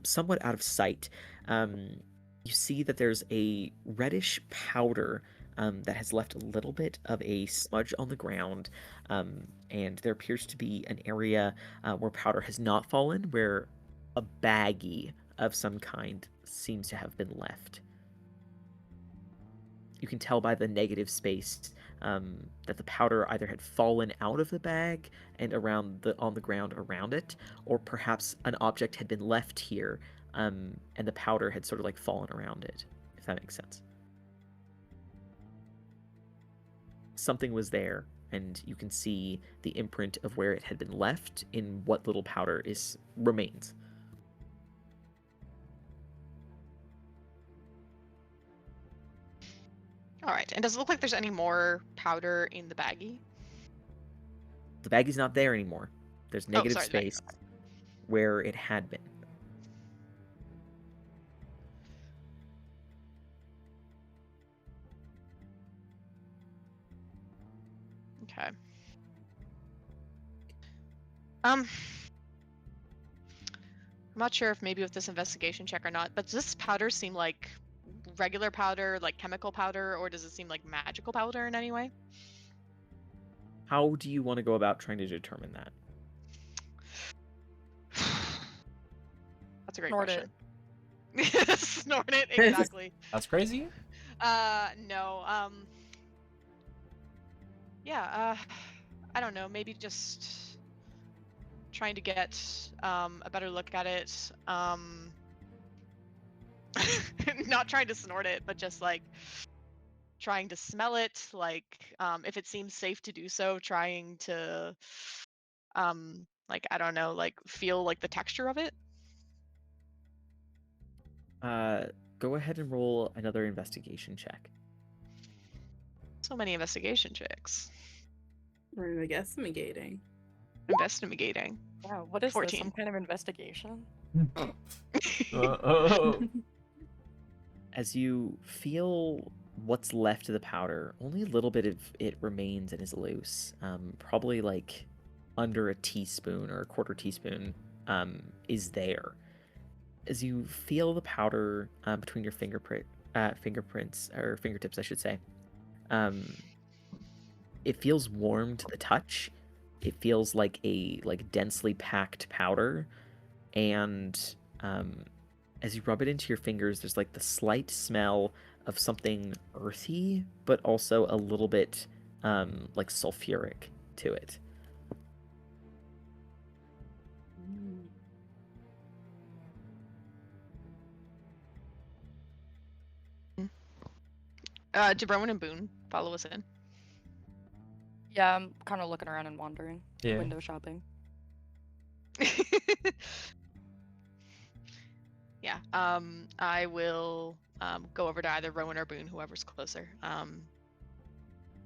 somewhat out of sight. You see that there's a reddish powder that has left a little bit of a smudge on the ground, and there appears to be an area where powder has not fallen, where a baggie of some kind seems to have been left. You can tell by the negative space that the powder either had fallen out of the bag and on the ground around it, or perhaps an object had been left here and the powder had sort of like fallen around it, if that makes sense. Something was there, and you can see the imprint of where it had been left in what little powder remains. All right. And does it look like there's any more powder in the baggie? The baggie's not there anymore. There's negative sorry, the baggie. space where it had been. Okay. I'm not sure if maybe with this investigation check or not, but does this powder seem like regular powder, like chemical powder, or does it seem like magical powder in any way? How do you want to go about trying to determine that? That's a great Snort question. Snort it, exactly. That's crazy. No. Yeah, I don't know, maybe just trying to get a better look at it. Not trying to snort it, but just like trying to smell it, like if it seems safe to do so, trying to like, I don't know, like feel like the texture of it. Go ahead and roll another investigation check. So many investigation checks. We're investigating. Investigating. Wow, what is 14. this? Some kind of investigation? As you feel what's left of the powder, only a little bit of it remains and is loose. Probably like under a teaspoon or a quarter teaspoon is there. As you feel the powder between your fingerprints, or fingertips, I should say, it feels warm to the touch. It feels like a densely packed powder, and as you rub it into your fingers, there's like the slight smell of something earthy, but also a little bit like sulfuric to it. Do Rowan and Boone follow us in? Yeah, I'm kind of looking around and wandering. Yeah. Window shopping. Yeah. I will go over to either Rowan or Boone, whoever's closer.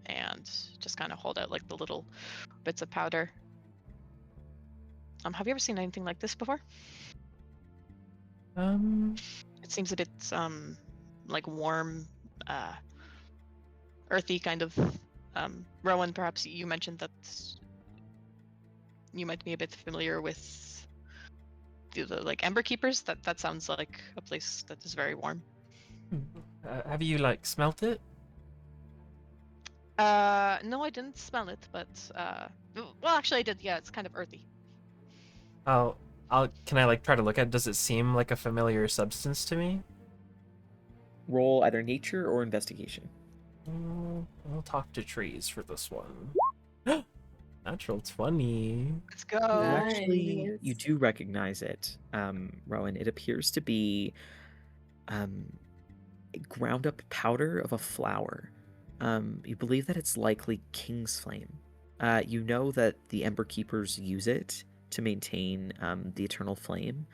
And just kind of hold out like the little bits of powder. Have you ever seen anything like this before? It seems that it's like warm, earthy kind of. Rowan, perhaps you mentioned that you might be a bit familiar with the like Ember Keepers. That sounds like a place that is very warm. Have you like smelt it? No, I didn't smell it, but well, actually, I did. Yeah, it's kind of earthy. Can I like try to look at it? Does it seem like a familiar substance to me? Roll either nature or investigation. I'll talk to trees for this one. Natural 20. Let's go. Actually, you Nice. do recognize it, Rowan. It appears to be a ground up powder of a flower. You believe that it's likely King's Flame. You know that the Ember Keepers use it to maintain the eternal flame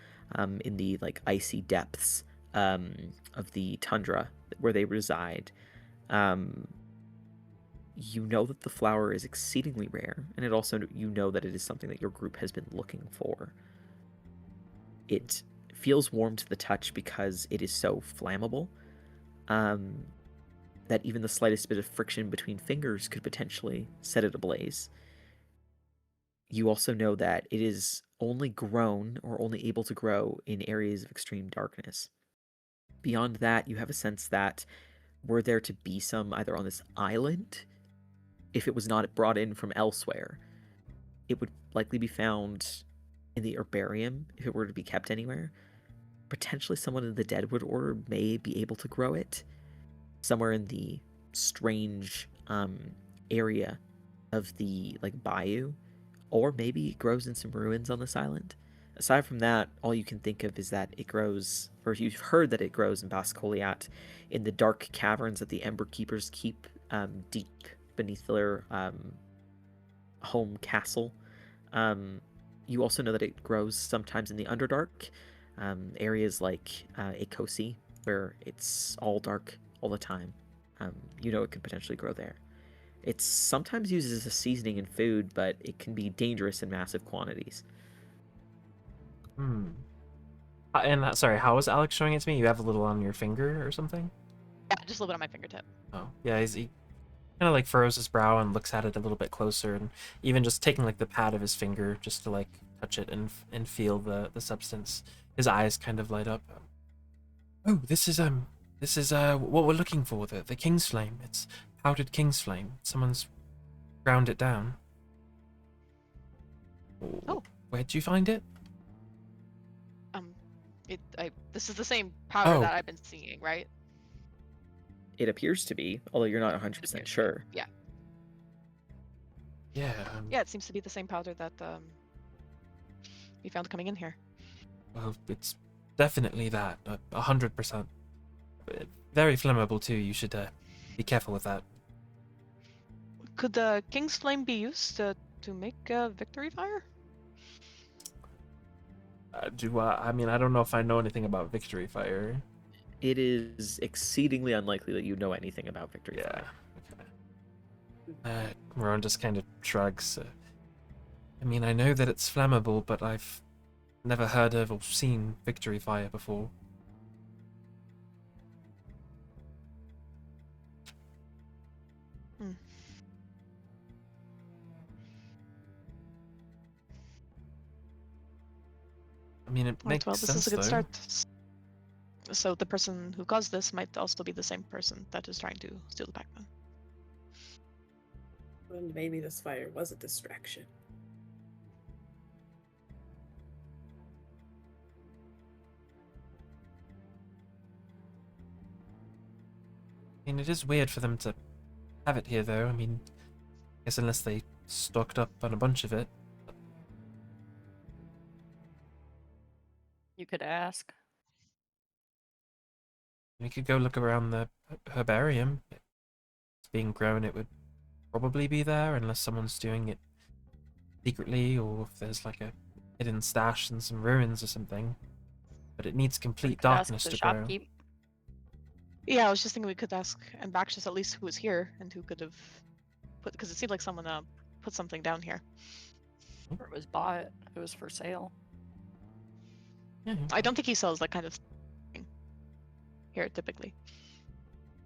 in the like icy depths of the tundra where they reside. You know that the flower is exceedingly rare, and it also you know that it is something that your group has been looking for. It feels warm to the touch because it is so flammable, that even the slightest bit of friction between fingers could potentially set it ablaze. You also know that it is only grown or only able to grow in areas of extreme darkness. Beyond that, you have a sense that were there to be some either on this island, if it was not brought in from elsewhere, it would likely be found in the herbarium if it were to be kept anywhere. Potentially someone in the Deadwood Order may be able to grow it somewhere in the strange area of the like bayou, or maybe it grows in some ruins on this island. Aside from that, all you can think of is that it grows, or you've heard that it grows in Bascoliat, in the dark caverns that the Ember Keepers keep deep beneath their home castle. You also know that it grows sometimes in the Underdark, areas like Akosi, where it's all dark all the time. You know it could potentially grow there. It's sometimes used as a seasoning in food, but it can be dangerous in massive quantities. And sorry, how was Alex showing it to me? You have a little on your finger or something? Yeah, just a little bit on my fingertip. Oh, yeah, he kind of like furrows his brow and looks at it a little bit closer, and even just taking like the pad of his finger just to like touch it and feel the substance. His eyes kind of light up. Oh, this is what we're looking for, the King's Flame. It's powdered King's Flame. Someone's ground it down. Oh. Where'd you find it? This is the same powder Oh. that I've been seeing, right? It appears to be, although you're not 100% sure. Yeah. Yeah. Yeah, it seems to be the same powder that we found coming in here. Well, it's definitely that. 100%. Very flammable too. You should be careful with that. Could King's Flame be used to make Victory Fire? I mean, I don't know if I know anything about Victory Fire. It is exceedingly unlikely that you know anything about Victory Fire. Okay. Rowan just kind of shrugs. I mean, I know that it's flammable, but I've never heard of or seen Victory Fire before. I mean, it makes Well, this sense, is a good though. start. So the person who caused this might also be the same person that is trying to steal the Pac-Man. And maybe this fire was a distraction. I mean, it is weird for them to have it here, though. I mean, I guess unless they stocked up on a bunch of it. You could ask. We could go look around the herbarium. If it's being grown, it would probably be there, unless someone's doing it secretly, or if there's like a hidden stash in some ruins or something. But it needs complete Could ask darkness the to grow. shopkeep. Yeah, I was just thinking we could ask Ambaxius at least who was here and who could have put, because it seemed like someone put something down here. Or it was bought. It was for sale. Yeah, I don't think he sells that kind of thing here typically.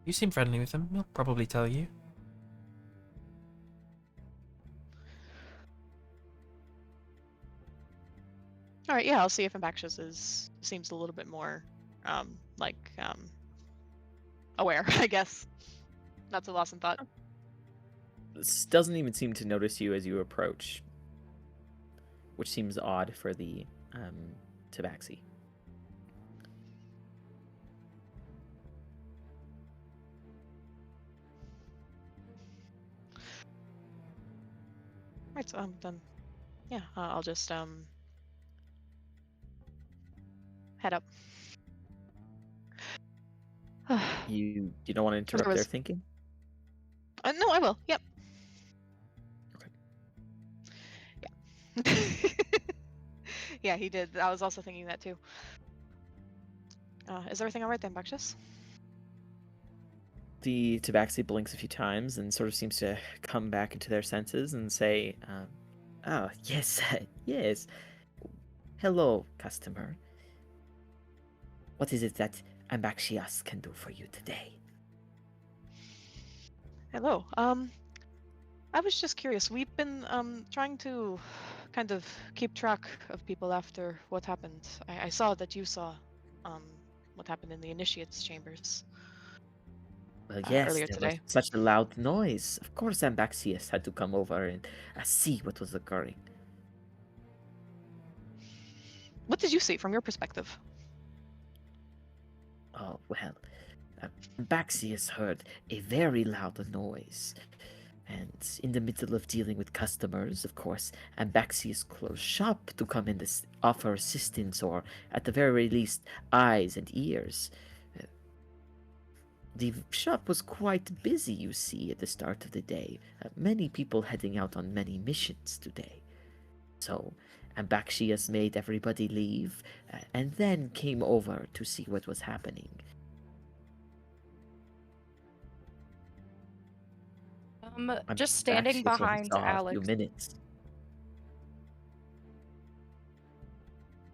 you seem friendly with him. He'll probably tell you. All right, yeah, I'll see if Ambaxius seems a little bit more aware, I guess. That's a loss in thought. This doesn't even seem to notice you as you approach, which seems odd for the Tabaxi. Right, so then, yeah, I'll just head up. You don't want to interrupt was- their thinking? No, I will. Yep. Okay. Yeah. Yeah, he did. I was also thinking that too. Is everything all right then, Bakshis? The Tabaxi blinks a few times and sort of seems to come back into their senses and say, "Oh, yes, yes. Hello, customer. What is it that Ambaxias can do for you today?" Hello. I was just curious. We've been trying to kind of keep track of people after what happened. I saw that you saw what happened in the initiates chambers. Well, yes, earlier there today. was such a loud noise. Of course, Ambaxias had to come over and see what was occurring. What did you see from your perspective? Oh, well, Ambaxias heard a very loud noise. And in the middle of dealing with customers, of course, Ambaxias closed shop to come in to offer assistance or, at the very least, eyes and ears. The shop was quite busy, you see, at the start of the day. Many people heading out on many missions today. So, Ambaxias made everybody leave, and then came over to see what was happening. Just standing Ambaxias only behind saw a few Alex. minutes.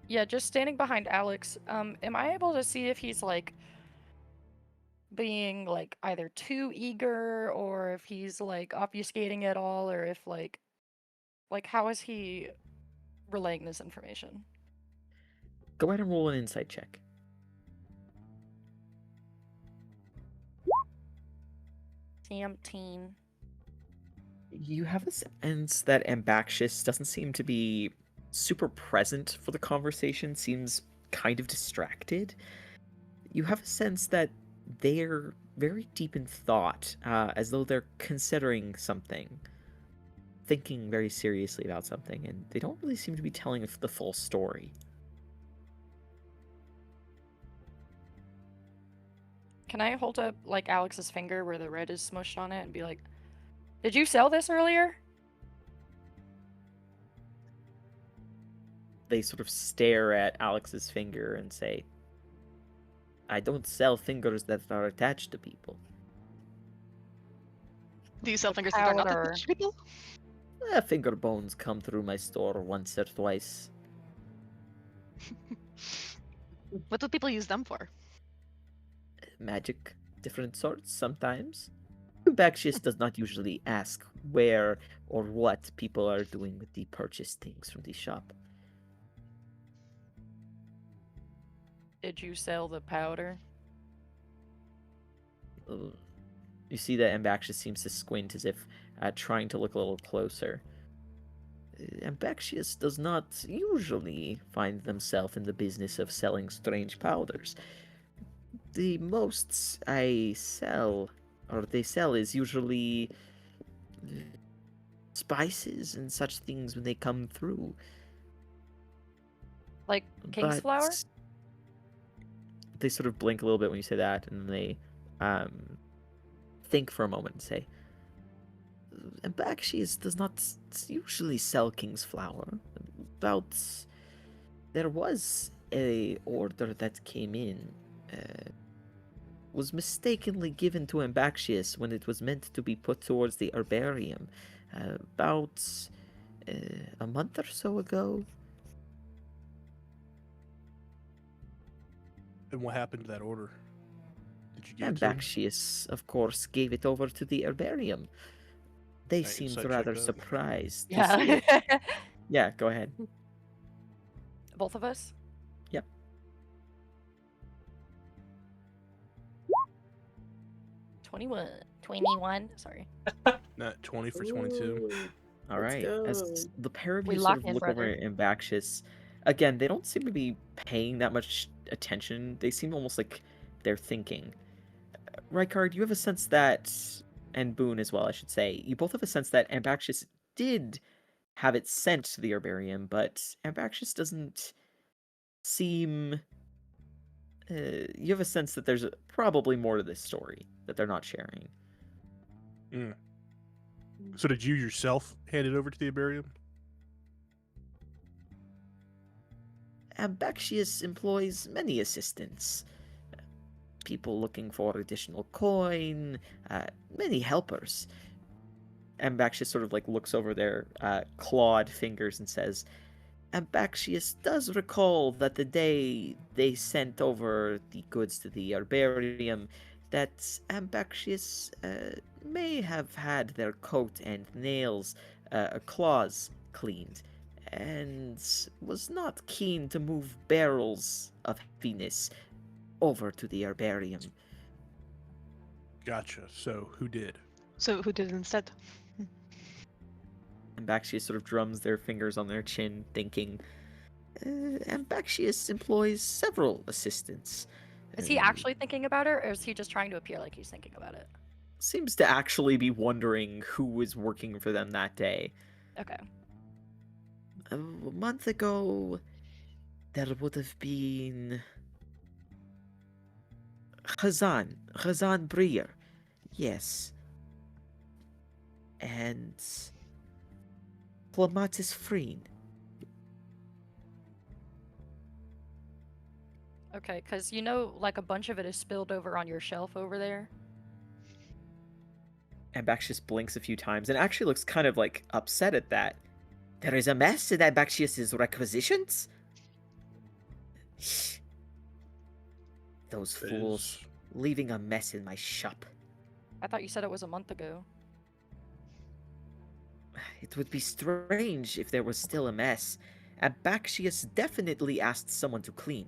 Yeah, just standing behind Alex. Am I able to see if he's like being like either too eager or if he's like obfuscating it all or if like how is he relaying this information? Go ahead and roll an insight check. 17. You have a sense that Ambaxius doesn't seem to be super present for the conversation, seems kind of distracted. You have a sense that they're very deep in thought, as though they're considering something, thinking very seriously about something, and they don't really seem to be telling the full story. Can I hold up like Alex's finger where the red is smushed on it and be like, "Did you sell this earlier?" They sort of stare at Alex's finger and say, "I don't sell fingers that are attached to people." Do you sell fingers that are not powder. attached to people? Finger bones come through my store once or twice. What do people use them for? Magic, different sorts sometimes. Ambaxius does not usually ask where or what people are doing with the purchased things from the shop. Did you sell the powder? You see that Ambaxius seems to squint as if trying to look a little closer. Ambaxius does not usually find themselves in the business of selling strange powders. The most I sell, or they sell, is usually spices and such things when they come through. Like king's flower? But they sort of blink a little bit when you say that, and they think for a moment and say, Ambaxius does not usually sell king's flower. About there was a order that came in, was mistakenly given to Ambaxius when it was meant to be put towards the herbarium, about a month or so ago. And what happened to that order? Did you give it to him? Ambaxius, of course, gave it over to the herbarium. They Can I seemed insight rather check that? surprised to see it. Yeah. Yeah, go ahead. Both of us? Yep. 21. Sorry. Not 20 for 22. Ooh, All let's right. go. As the pair of We you sort lock of in, look over brother. at Ambaxius, again, they don't seem to be paying that much attention. They seem almost like they're thinking. Rykard, you have a sense that, and Boone as well, I should say, you both have a sense that Ambaxius did have it sent to the herbarium, but Ambaxius doesn't seem. You have a sense that there's probably more to this story that they're not sharing. So did you yourself hand it over to the herbarium? Ambaxius employs many assistants. People looking for additional coin, many helpers. Ambaxius sort of like looks over their clawed fingers and says, Ambaxius does recall that the day they sent over the goods to the herbarium, that Ambaxius may have had their coat and nails, claws cleaned, and was not keen to move barrels of heaviness over to the herbarium. Gotcha. So who did? So who did it instead? Ambaxius sort of drums their fingers on their chin, thinking, Ambaxius employs several assistants. Is he actually thinking about it, or is he just trying to appear like he's thinking about it? Seems to actually be wondering who was working for them that day. Okay. A month ago, there would have been Khazan Breer, yes, and Clematis Freen. Okay, because you know, like a bunch of it is spilled over on your shelf over there. Ambaxius blinks a few times and actually looks kind of like upset at that. There is a mess in Ambaxius's requisitions? Those fools leaving a mess in my shop. I thought you said it was a month ago. It would be strange if there was still a mess. Ambaxius definitely asked someone to clean.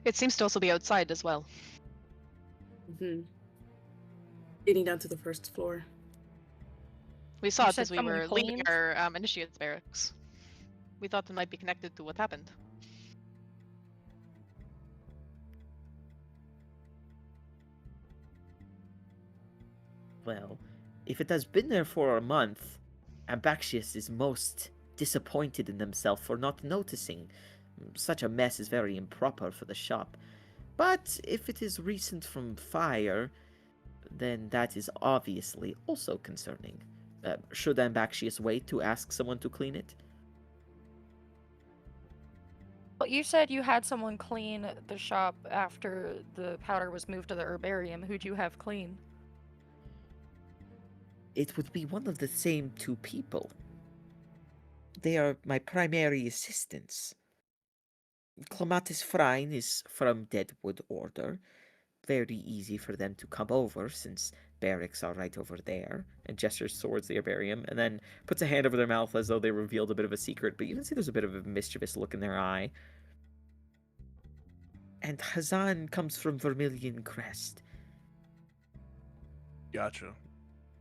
It seems to also be outside as well. Mm-hmm. Leading down to the first floor. We saw You it said as we someone were leaving cleaned? our initiate's barracks. We thought it might be connected to what happened. Well, if it has been there for a month, Ambaxius is most disappointed in himself for not noticing. Such a mess is very improper for the shop. But if it is recent from fire, then that is obviously also concerning. Should Ambaxius wait to ask someone to clean it? Well, you said you had someone clean the shop after the powder was moved to the herbarium. Who'd you have clean? It would be one of the same two people. They are my primary assistants. Clematis Frine is from Deadwood Order. Very easy for them to come over since barracks are right over there, and gestures towards the herbarium, and then puts a hand over their mouth as though they revealed a bit of a secret, but you can see there's a bit of a mischievous look in their eye. And Hazan comes from Vermilion Crest. Gotcha.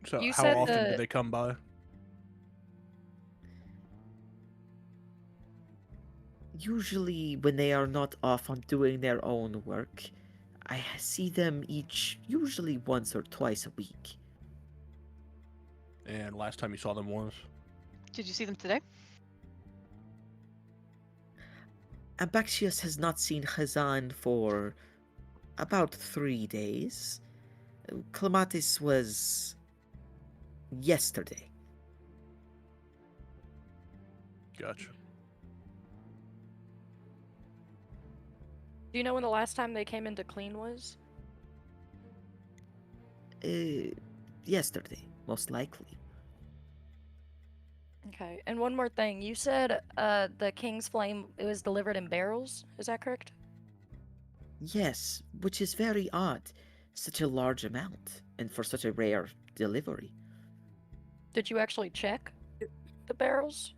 So You how said often the- do they come by? Usually, when they are not off on doing their own work, I see them each, usually once or twice a week. And last time you saw them was? Did you see them today? Ambaxius has not seen Khazan for about 3 days. Clematis was yesterday. Gotcha. Do you know when the last time they came into clean was? Yesterday, most likely. Okay. And one more thing. You said the King's Flame, it was delivered in barrels. Is that correct? Yes, which is very odd. Such a large amount, and for such a rare delivery. Did you actually check the barrels?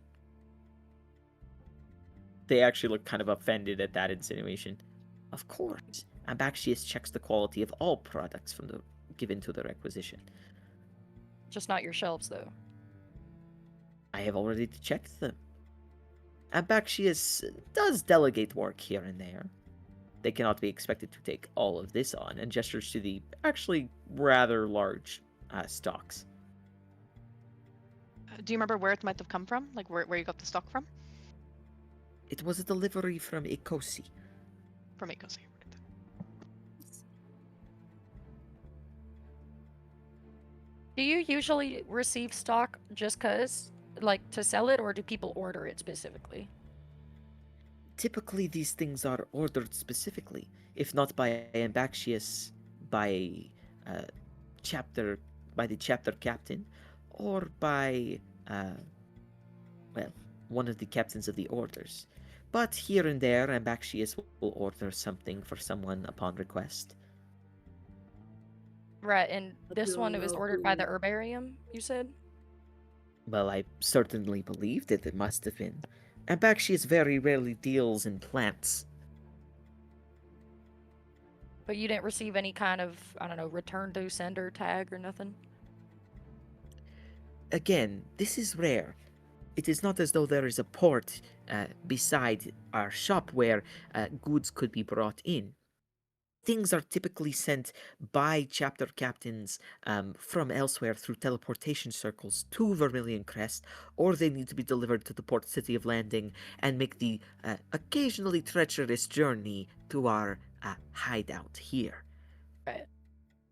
They actually look kind of offended at that insinuation. Of course, Ambaxius checks the quality of all products from the given to the requisition. Just not your shelves, though. I have already checked them. Ambaxius does delegate work here and there. They cannot be expected to take all of this on, and gestures to the actually rather large stocks. Do you remember where it might have come from? Like where you got the stock from? It was a delivery from Ikosi. From Ecos. Do you usually receive stock just cause, like, to sell it, or do people order it specifically? Typically, these things are ordered specifically, if not by Ambaxius, by the chapter captain, or by one of the captains of the orders. But here and there, Ambaxius will order something for someone upon request. Right, and I this don't one, it was know ordered by the who- herbarium, you said? Well, I certainly believed it must have been. Ambaxius very rarely deals in plants. But you didn't receive any kind of, I don't know, return to sender tag or nothing? Again, this is rare. It is not as though there is a port beside our shop where goods could be brought in. Things are typically sent by chapter captains from elsewhere through teleportation circles to Vermilion Crest, or they need to be delivered to the port city of landing and make the occasionally treacherous journey to our hideout here. Right.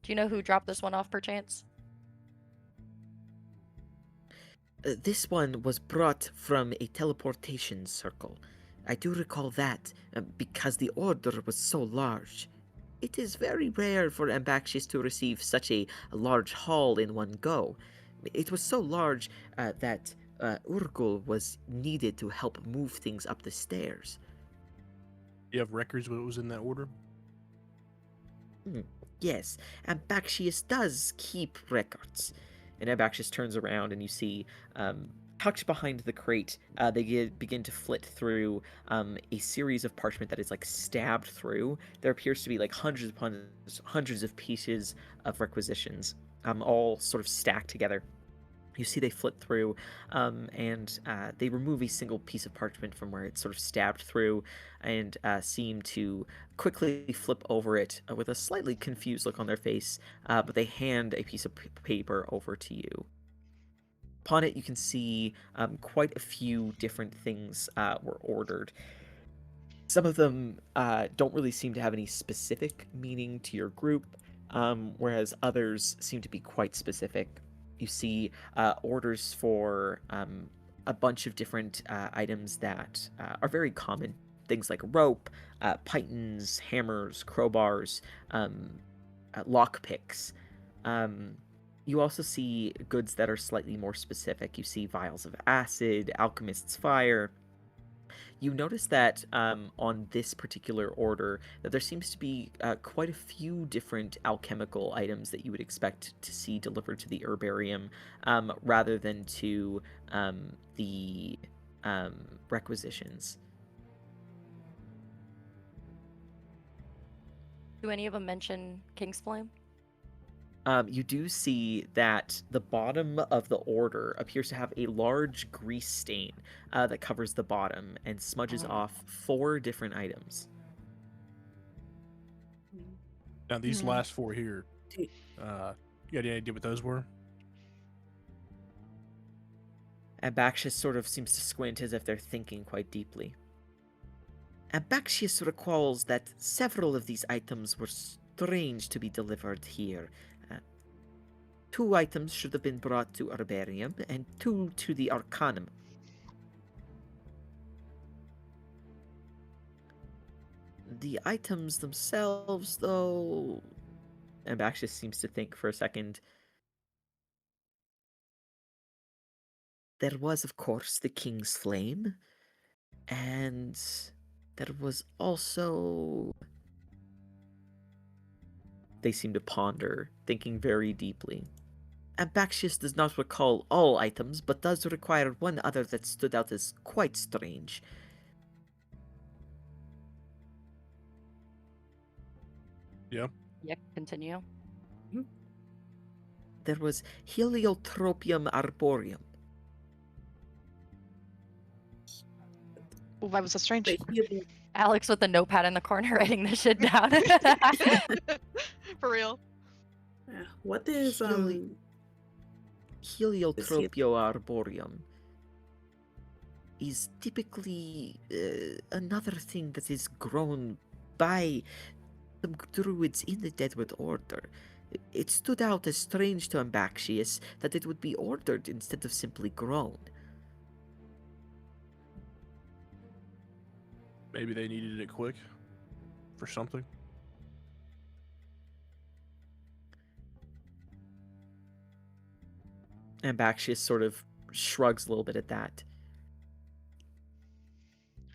Do you know who dropped this one off, perchance? This one was brought from a teleportation circle. I do recall that because the order was so large. It is very rare for Ambaxius to receive such a large haul in one go. It was so large that Urgul was needed to help move things up the stairs. You have records what was in that order? Yes, Ambaxius does keep records. And Ambaxius turns around and you see tucked behind the crate, they begin to flit through a series of parchment that is like stabbed through. There appears to be like hundreds upon hundreds of pieces of requisitions, all sort of stacked together. You see they flit through, and they remove a single piece of parchment from where it's sort of stabbed through, and seem to quickly flip over it with a slightly confused look on their face, but they hand a piece of paper over to you. Upon it, you can see quite a few different things were ordered. Some of them don't really seem to have any specific meaning to your group, whereas others seem to be quite specific. You see orders for a bunch of different items that are very common. Things like rope, pythons, hammers, crowbars, lockpicks. You also see goods that are slightly more specific. You see vials of acid, alchemist's fire. You notice that on this particular order that there seems to be quite a few different alchemical items that you would expect to see delivered to the herbarium rather than to the requisitions. Do any of them mention King's Flame? You do see that the bottom of the order appears to have a large grease stain that covers the bottom and smudges Oh. off 4 different items. Now these Hmm. last 4 here, Do- you got any idea what those were? Abaxius sort of seems to squint as if they're thinking quite deeply. Abaxius recalls that several of these items were strange to be delivered here. 2 items should have been brought to Herbarium, and 2 to the Arcanum. The items themselves, though... Abaxius seems to think for a second. There was, of course, the King's Flame, and there was also... They seem to ponder, thinking very deeply. Abaxius does not recall all items, but does require one other that stood out as quite strange. Yeah, continue. There was Heliotropium arboreum. Ooh, why was that strange? The heli- Alex with the notepad in the corner writing this shit down. For real. What is Heliotropio arboreum is typically another thing that is grown by some druids in the Deadwood Order. It stood out as strange to Ambaxius that it would be ordered instead of simply grown. Maybe they needed it quick for something. Ambaxius sort of shrugs a little bit at that.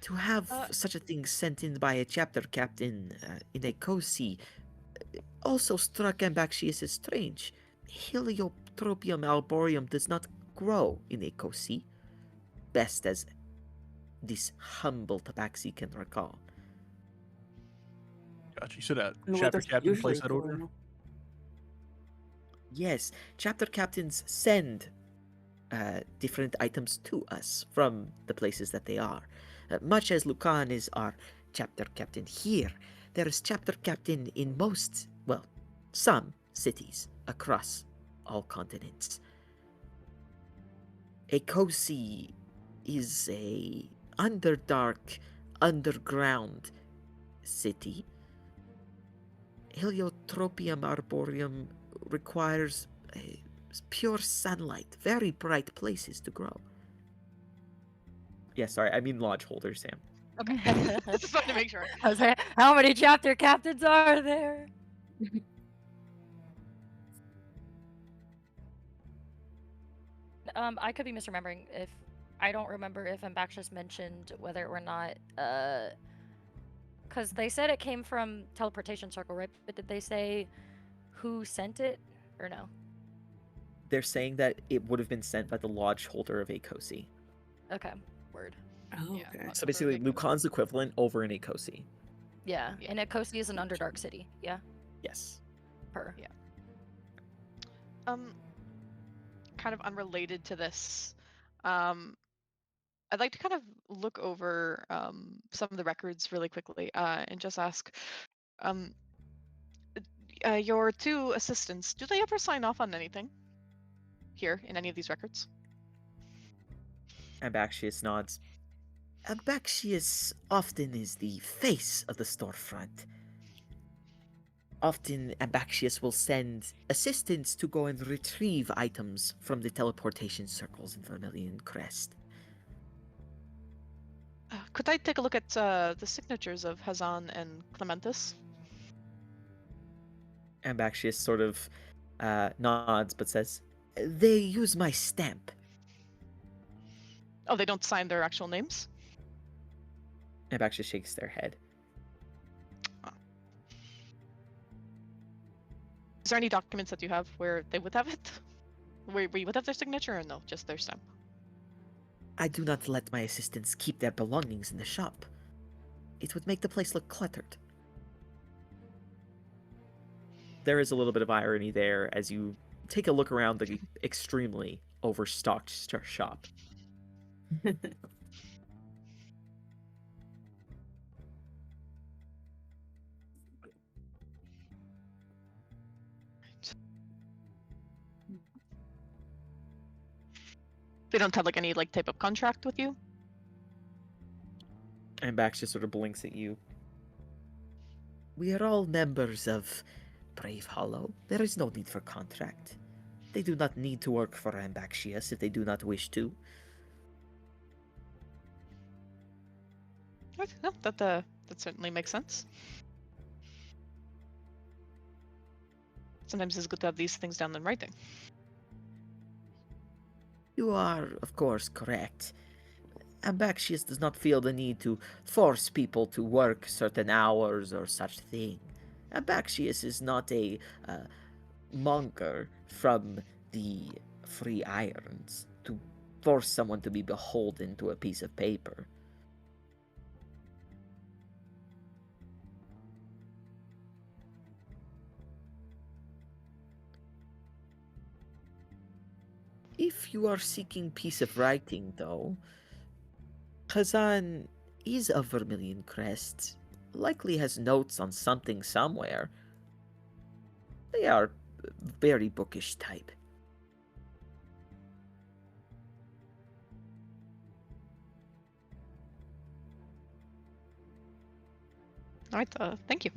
To have such a thing sent in by a chapter captain in a Kosi also struck Ambaxius as strange. Heliotropium arboreum does not grow in a Kosi, best as this humble tabaxi can recall. Gotcha. You said that what chapter does it captain placed usually that order? grow? Yes, chapter captains send different items to us from the places that they are. Much as Lucan is our chapter captain here, there is chapter captain in most, well, some cities across all continents. A Kosi is a underdark, underground city. Heliotropium arboreum requires pure sunlight, very bright places to grow. Yeah, sorry, I mean lodge holder, Sam. Okay. Just wanted to make sure. I was like, how many chapter captains are there? I could be misremembering if I don't remember if Ambaxius mentioned whether or not because they said it came from teleportation circle, right? But did they say who sent it or no? They're saying that it would have been sent by the lodge holder of Akosi. Okay, word. Oh, Yeah, okay. So basically, Lucan's equivalent over in Akosi. Yeah, Yeah. and Akosi is an underdark city. Yeah, Yes. per. Yeah. Kind of unrelated to this, I'd like to kind of look over some of the records really quickly and just ask, your 2 assistants, do they ever sign off on anything here in any of these records? Ambaxius nods. Ambaxius often is the face of the storefront. Often, Ambaxius will send assistants to go and retrieve items from the teleportation circles in Vermilion Crest. Could I take a look at the signatures of Hazan and Clementis? Ambaxius sort of nods but says, "They use my stamp." Oh, they don't sign their actual names? Ambaxius shakes their head. Is there any documents that you have where they would have it? Where you would have their signature or no? Just their stamp? I do not let my assistants keep their belongings in the shop. It would make the place look cluttered. there is a little bit of irony there as you take a look around the extremely overstocked shop. They don't have like any like type of contract with you? And Bax just sort of blinks at you. We are all members of Brave Hollow. There is no need for contract. They do not need to work for Ambaxius if they do not wish to. Okay, no, that certainly makes sense. Sometimes it's good to have these things down in writing. You are, of course, correct. Ambaxius does not feel the need to force people to work certain hours or such thing. Ambaxius is not a monger from the Free Irons to force someone to be beholden to a piece of paper. If you are seeking piece of writing, though, Khazan is of Vermilion Crest. Likely has notes on something somewhere. They are very bookish type. All right, thank you.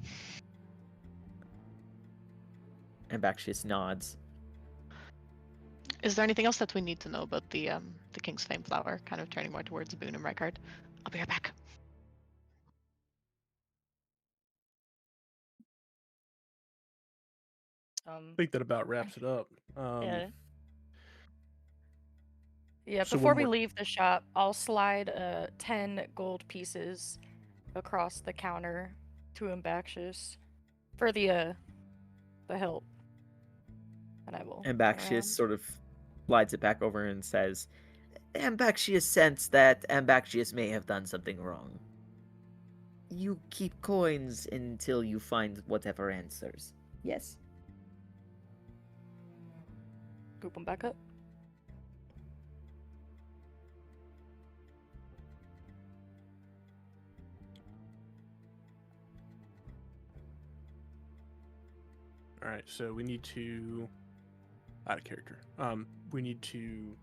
Ambaxius nods. Is there anything else that we need to know about the King's Fame flower? Kind of turning more towards Boone and Rykard. I'll be right back. I think that about wraps it up. Yeah. Yeah, so before one we more- leave the shop, I'll slide 10 gold pieces across the counter to Ambaxius for the help. And I will. turn Ambaxius around. sort of slides it back over and says, Ambaxius sensed that Ambaxius may have done something wrong. You keep coins until you find whatever answers. Yes? Scoop them back up. All right, so we need to out of character. We need to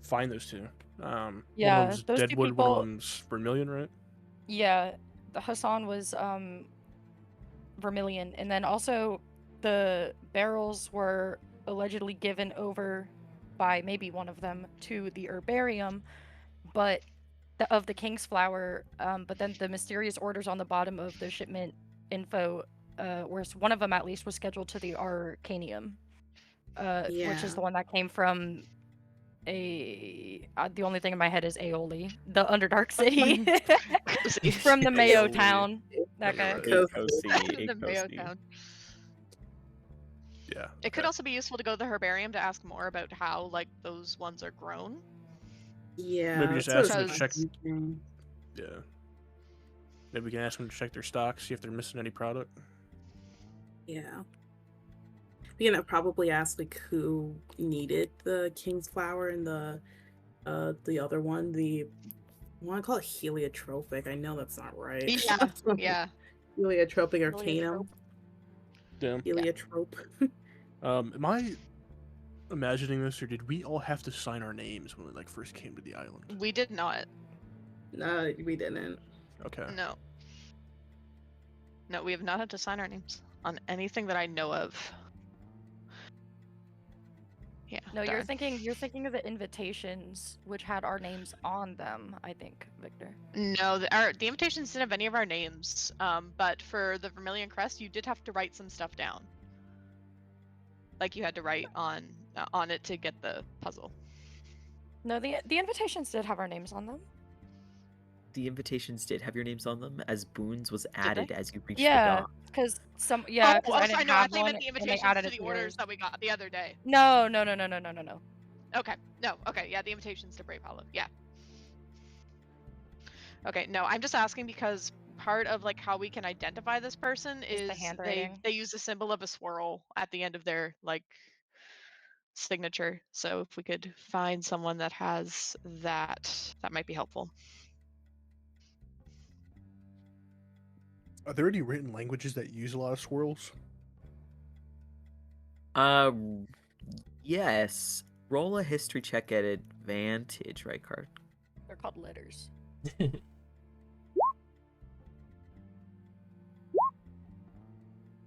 find those two. One Yeah, of them's those two Deadwood, one people- of them's Vermilion, right? Yeah, the Hassan was Vermilion, and then also the barrels were allegedly given over by maybe one of them to the herbarium, but of the King's Flower. But then the mysterious orders on the bottom of the shipment info, one of them at least was scheduled to the Arcanium, which Yeah. is the one that came from the only thing in my head is Aeoli, the Underdark City. From the Mayo Aeoli. town. That guy. Right. The Mayo town. Yeah. It could okay. also be useful to go to the herbarium to ask more about how like those ones are grown. Yeah. Maybe just that's ask what them I to was check. thinking. Yeah. Maybe we can ask them to check their stock, see if they're missing any product. Yeah. We can probably ask like who needed the King's Flower and the other one, I want to call it heliotropic. I know that's not right. Yeah, yeah. Heliotropic arcanum. Damn. Heliotrope. Am I imagining this, or did we all have to sign our names when we like first came to the island? We did not. No, we didn't. Okay. No. No, we have not had to sign our names on anything that I know of. Yeah. No, you're darn. thinking of the invitations which had our names on them, I think, Victor. No, the invitations didn't have any of our names. But for the Vermilion Crest, you did have to write some stuff down. Like you had to write on it to get the puzzle. No, the invitations did have our names on them. The invitations did have your names on them, as Boone's was they? added as you reached the Yeah, dock. because Oh, I I didn't know. I have thought you one, meant the and they invitations added to it the to orders yours. that we got the other day. No. Okay. No. Okay. Yeah, the invitations to Brave Hollow. Yeah. Okay. No, I'm just asking because part of like how we can identify this person the is handwriting. they use the symbol of a swirl at the end of their like signature. So if we could find someone that has that, that might be helpful. Are there any written languages that use a lot of swirls? Uh, yes. Roll a history check at advantage, right card. They're called letters.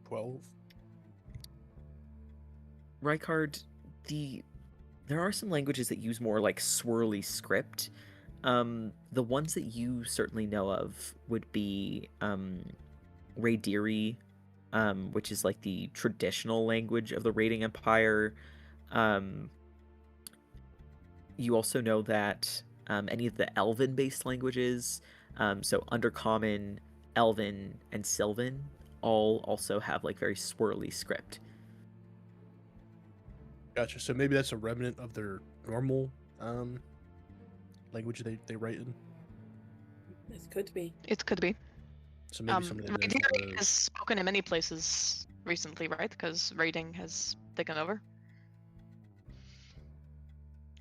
12. Rykard, there are some languages that use more like swirly script. The ones that you certainly know of would be Raidiri, which is like the traditional language of the Raiding Empire. You also know that any of the Elven-based languages, so Undercommon, Elven, and Sylvan, all also have like very swirly script. Gotcha. So maybe that's a remnant of their normal language they write in. This could be. It could be. So maybe somebody knows Raidiri the- has spoken in many places recently, right? Because raiding has taken over.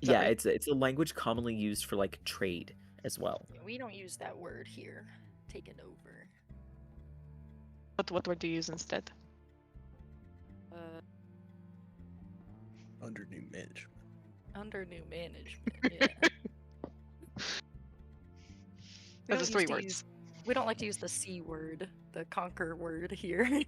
Is that Yeah, right? it's a language commonly used for like trade as well. We don't use that word here. Taken over. What word do you use instead? under new management. Under new management. Yeah. We Those don't are 3 use to words. use- we don't like to use the C word, the conquer word here.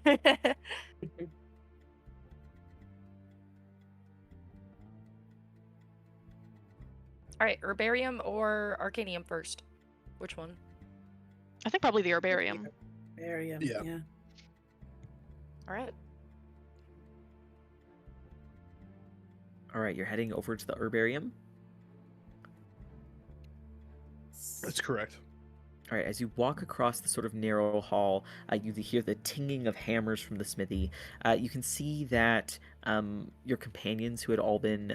All right, herbarium or arcanium first? Which one? I think probably the herbarium. Area. Yeah. Yeah. All right. All right, you're heading over to the herbarium. That's correct. All right, as you walk across the sort of narrow hall, you hear the tinging of hammers from the smithy. You can see that your companions, who had all been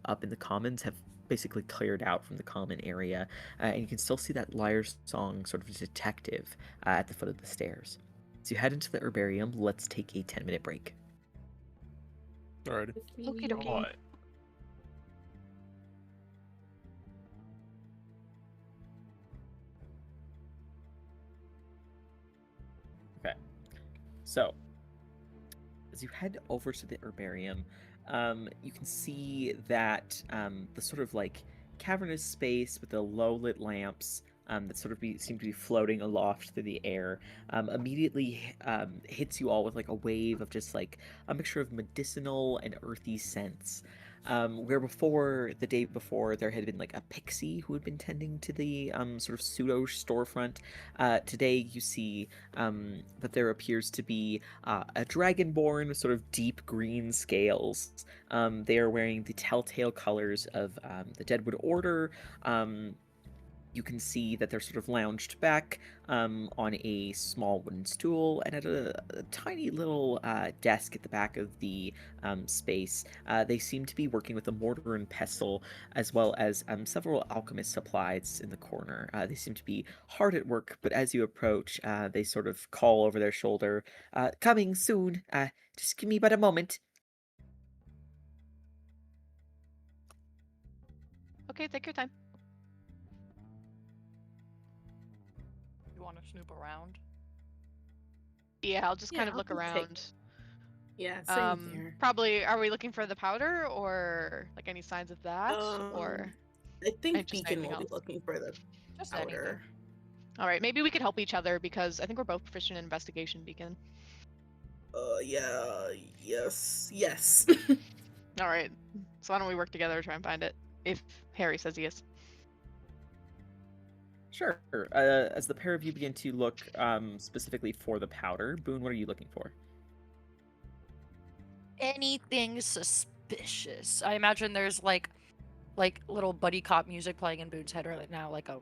up in the commons, have basically cleared out from the common area, and you can still see that lyre song sort of detective at the foot of the stairs. As you head into the herbarium, let's take a 10-minute break. Alrighty. Okie dokie. Alright. So, as you head over to the herbarium, you can see that the sort of like cavernous space with the low lit lamps that sort of seem to be floating aloft through the air immediately hits you all with like a wave of just like a mixture of medicinal and earthy scents. Where before, the day before, there had been like a pixie who had been tending to the sort of pseudo storefront. Today, you see that there appears to be a dragonborn with sort of deep green scales. They are wearing the telltale colors of the Deadwood Order. You can see that they're sort of lounged back on a small wooden stool and at a tiny little desk at the back of the space. They seem to be working with a mortar and pestle, as well as several alchemist supplies in the corner. They seem to be hard at work, but as you approach, they sort of call over their shoulder, "Coming soon. Just give me but a moment." Okay, take your time. You want to snoop around? Yeah, I'll just Yeah, kind of I'll look just take- around. Yeah. Same here. Probably, are we looking for the powder or like any signs of that? Or I think and just Beacon anything will be else. looking for the Just powder. all right, maybe we could help each other because I think we're both proficient in investigation, Beacon. Yeah. Yes. All right, so why don't we work together to try and find it? If Harry says yes. Sure. As the pair of you begin to look specifically for the powder, Boone, what are you looking for? Anything suspicious? I imagine there's like little buddy cop music playing in Boone's head right now, like a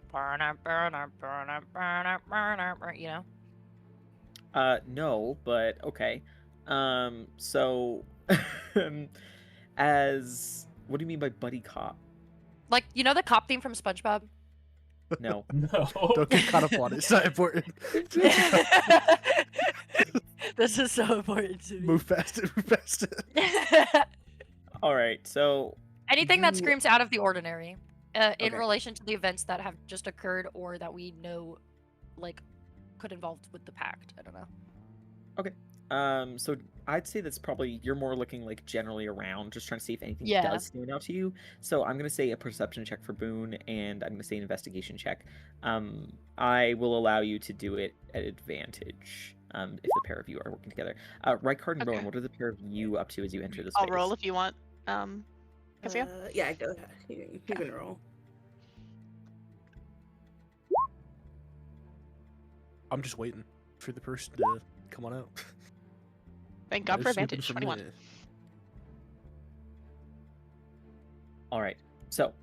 you know. No, but okay. So, as what do you mean by buddy cop? Like, you know the cop theme from SpongeBob? No. No. Don't get caught up on it. It's not important. This is so important to me. Move past it. Move past it. All right. So Anything that you- screams out of the ordinary, in Okay. relation to the events that have just occurred or that we know, like, could involve with the pact. I don't know. So I'd say that's probably you're more looking like generally around, just trying to see if anything Yeah. does stand out to you. So I'm gonna say a perception check for Boone, and I'm gonna say an investigation check. I will allow you to do it at advantage. If the pair of you are working together. Rykard and Rowan, Okay. what are the pair of you up to as you enter the I'll space? roll if you want. Cassia? Yeah, go ahead. You can roll. I'm just waiting for the person to come on out. Thank God They're for snooping advantage. for 21. me. All right. So,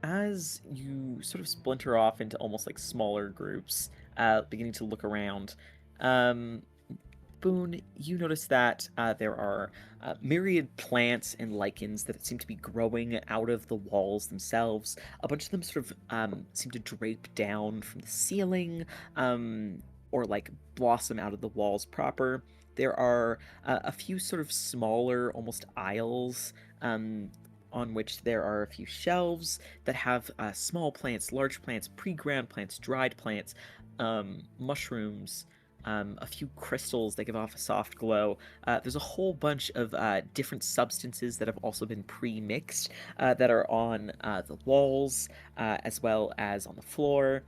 as you sort of splinter off into almost like smaller groups, beginning to look around, Boone, you notice that there are myriad plants and lichens that seem to be growing out of the walls themselves. A bunch of them sort of seem to drape down from the ceiling, or like blossom out of the walls proper. There are a few sort of smaller, almost aisles, on which there are a few shelves that have small plants, large plants, pre-ground plants, dried plants, mushrooms, a few crystals that give off a soft glow. There's a whole bunch of different substances that have also been pre-mixed that are on the walls as well as on the floor.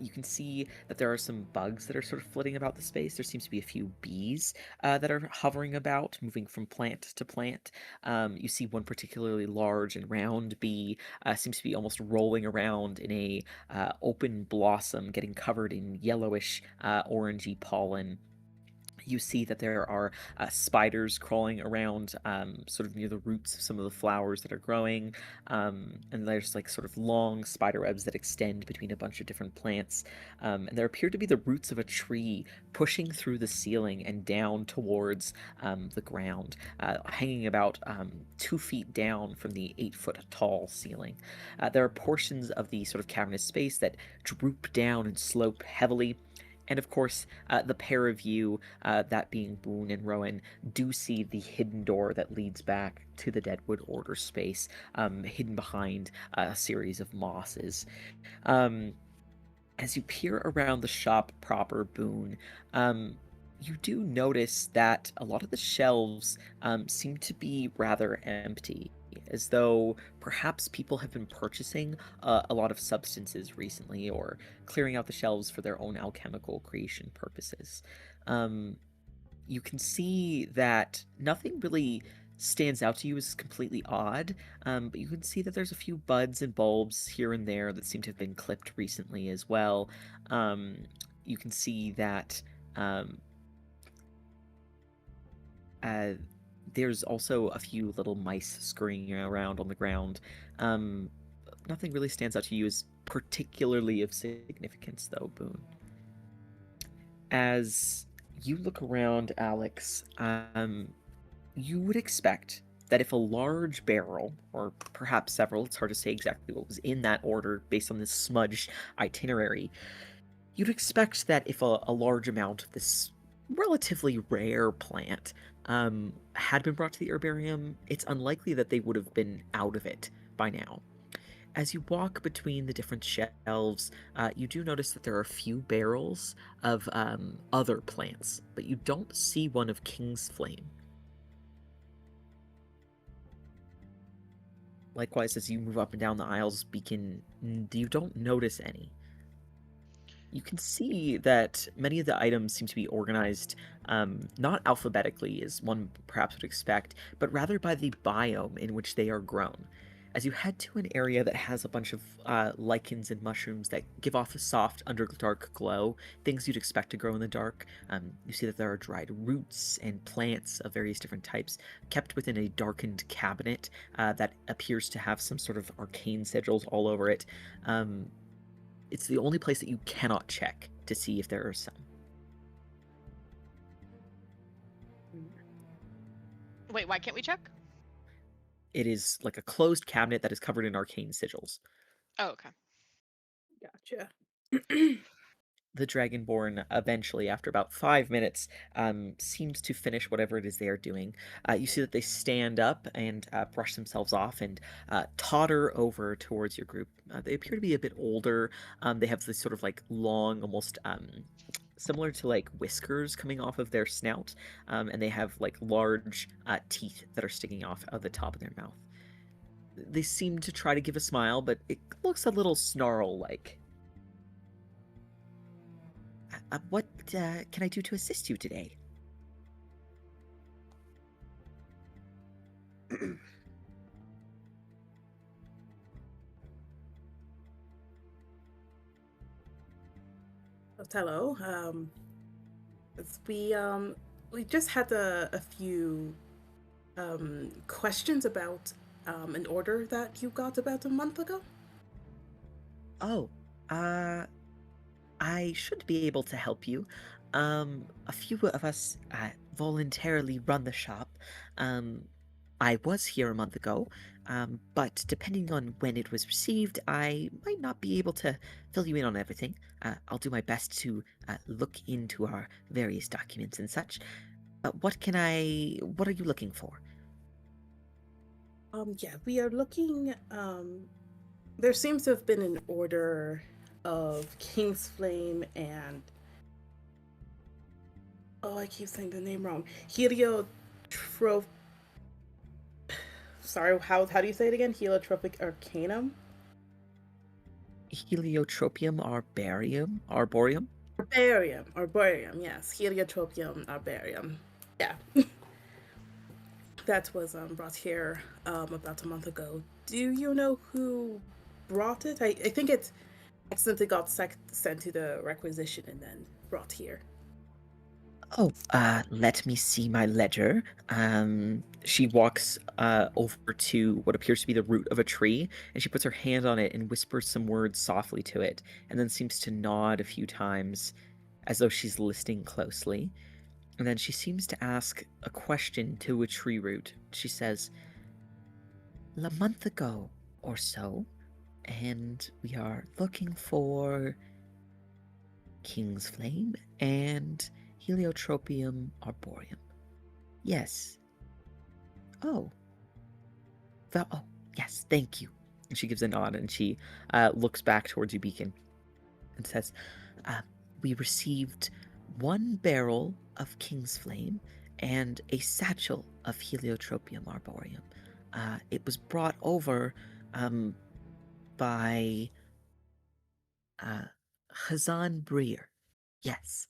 You can see that there are some bugs that are sort of flitting about the space. There seems to be a few bees that are hovering about, moving from plant to plant. You see one particularly large and round bee seems to be almost rolling around in a open blossom, getting covered in yellowish, orangey pollen. You see that there are spiders crawling around sort of near the roots of some of the flowers that are growing. And there's like sort of long spider webs that extend between a bunch of different plants. And there appear to be the roots of a tree pushing through the ceiling and down towards the ground, hanging about 2 feet down from the 8-foot tall ceiling. There are portions of the sort of cavernous space that droop down and slope heavily. And of course, the pair of you, that being Boone and Rowan, do see the hidden door that leads back to the Deadwood Order space, hidden behind a series of mosses. As you peer around the shop proper, Boone, you do notice that a lot of the shelves seem to be rather empty, as though perhaps people have been purchasing a lot of substances recently or clearing out the shelves for their own alchemical creation purposes. You can see that nothing really stands out to you as completely odd, but you can see that there's a few buds and bulbs here and there that seem to have been clipped recently as well. You can see that there's also a few little mice scurrying around on the ground. Nothing really stands out to you as particularly of significance, though, Boone. As you look around, Alex, you would expect that if a large barrel, or perhaps several, it's hard to say exactly what was in that order based on this smudged itinerary, you'd expect that if a large amount of this relatively rare plant had been brought to the herbarium, it's unlikely that they would have been out of it by now. As you walk between the different shelves, you do notice that there are a few barrels of other plants, but you don't see one of King's Flame. Likewise, as you move up and down the aisles, Beacon, you don't notice any. You can see that many of the items seem to be organized not alphabetically, as one perhaps would expect, but rather by the biome in which they are grown. As you head to an area that has a bunch of lichens and mushrooms that give off a soft underdark glow, things you'd expect to grow in the dark, you see that there are dried roots and plants of various different types kept within a darkened cabinet that appears to have some sort of arcane sigils all over it. It's the only place that you cannot check to see if there are some. Wait, why can't we check? It is like a closed cabinet that is covered in arcane sigils. Oh, okay. Gotcha. The Dragonborn eventually, after about 5 minutes, seems to finish whatever it is they are doing. You see that they stand up and brush themselves off and totter over towards your group. They appear to be a bit older. They have this sort of like long, almost similar to like whiskers coming off of their snout, and they have like large teeth that are sticking off of the top of their mouth. They seem to try to give a smile, but it looks a little snarl-like. What can I do to assist you today? Hello. We just had a few questions about an order that you got about a month ago. Oh, I should be able to help you. A few of us voluntarily run the shop. I was here a month ago, but depending on when it was received, I might not be able to fill you in on everything. I'll do my best to look into our various documents and such. What are you looking for? Yeah, we are looking. There seems to have been an order of King's Flame and I keep saying the name wrong. Heliotrope. Sorry, how do you say it again? Heliotropic Arcanum? Heliotropium arborium? Arborium? Arborium, yes. Heliotropium arborium. Yeah. That was brought here about a month ago. Do you know who brought it? I think it accidentally got sent to the requisition and then brought here. Oh, let me see my ledger. She walks over to what appears to be the root of a tree, and she puts her hand on it and whispers some words softly to it, and then seems to nod a few times as though she's listening closely. And then she seems to ask a question to a tree root. She says, "A month ago or so, and we are looking for King's Flame and Heliotropium arborium. Yes. Oh. Oh, yes, thank you." And she gives a nod and she looks back towards you, Beacon, and says, "We received 1 barrel of King's Flame and a satchel of Heliotropium arborium. It was brought over by Hazan Breer. Yes."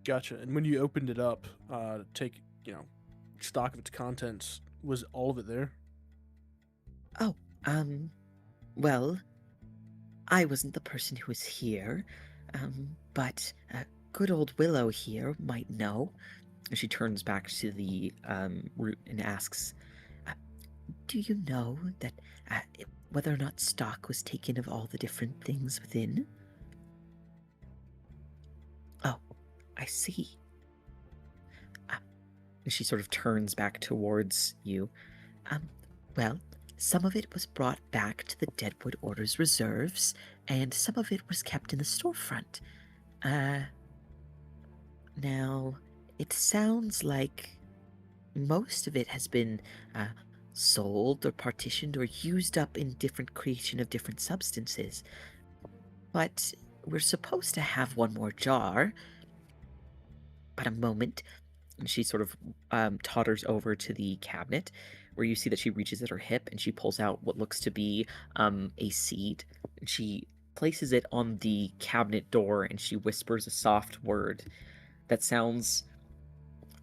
Gotcha. And when you opened it up, to take, stock of its contents, was all of it there? Oh, well, I wasn't the person who was here, but good old Willow here might know. And she turns back to the root and asks, "Do you know that whether or not stock was taken of all the different things within?" "Oh, I see." And she sort of turns back towards you. Well, some of it was brought back to the Deadwood Order's reserves, and some of it was kept in the storefront. Now, it sounds like most of it has been sold or partitioned or used up in different creation of different substances. But we're supposed to have one more jar. But a moment, and she sort of totters over to the cabinet, where you see that she reaches at her hip and she pulls out what looks to be a seed. And she places it on the cabinet door and she whispers a soft word that sounds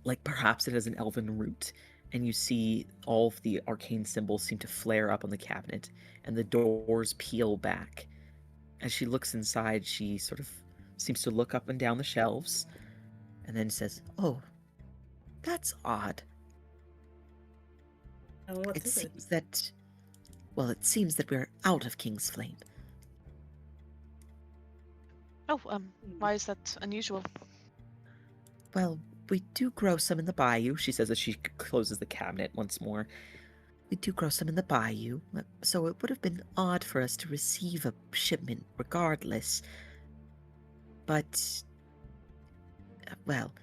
like perhaps it has an elven root. And you see all of the arcane symbols seem to flare up on the cabinet, and the doors peel back. As she looks inside, she sort of seems to look up and down the shelves, and then says, "Oh, that's odd. And what It is it? seems that, well, it seems that we're out of King's Flame." Oh, why is that unusual? Well, we do grow some in the bayou, she says as she closes the cabinet once more. We do grow some in the bayou, so it would have been odd for us to receive a shipment regardless. But, well,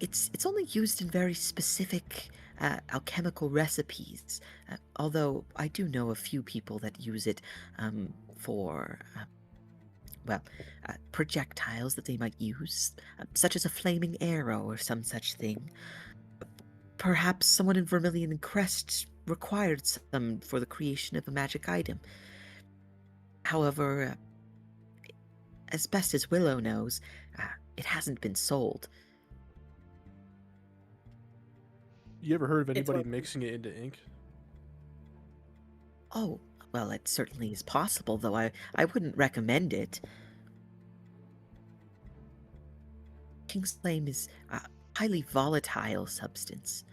it's only used in very specific alchemical recipes. Although I do know a few people that use it for, projectiles that they might use, such as a flaming arrow or some such thing. Perhaps someone in Vermilion Crest required some for the creation of a magic item. However, as best as Willow knows, it hasn't been sold. You ever heard of It's anybody what- mixing it into ink? Oh, well, it certainly is possible, though I wouldn't recommend it. King's Flame is a highly volatile substance.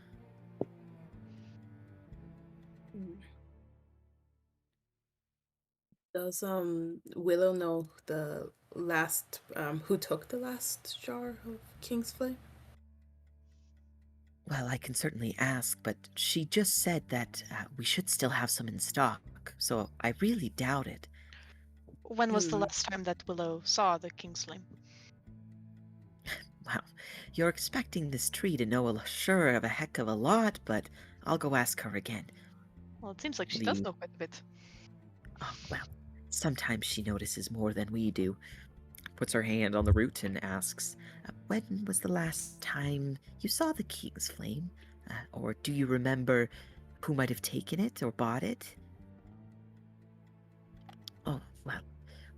Does Willow know the last who took the last jar of King's Flame? Well, I can certainly ask, but she just said that we should still have some in stock, so I really doubt it. When was the Hmm. last time that Willow saw the King's Flame? Wow, you're expecting this tree to know sure of a heck of a lot, but I'll go ask her again. Well, it seems like she Do does you- know quite a bit. Oh, well, sometimes she notices more than we do. Puts her hand on the root and asks, when was the last time you saw the King's Flame? Or do you remember who might have taken it or bought it? Oh, well,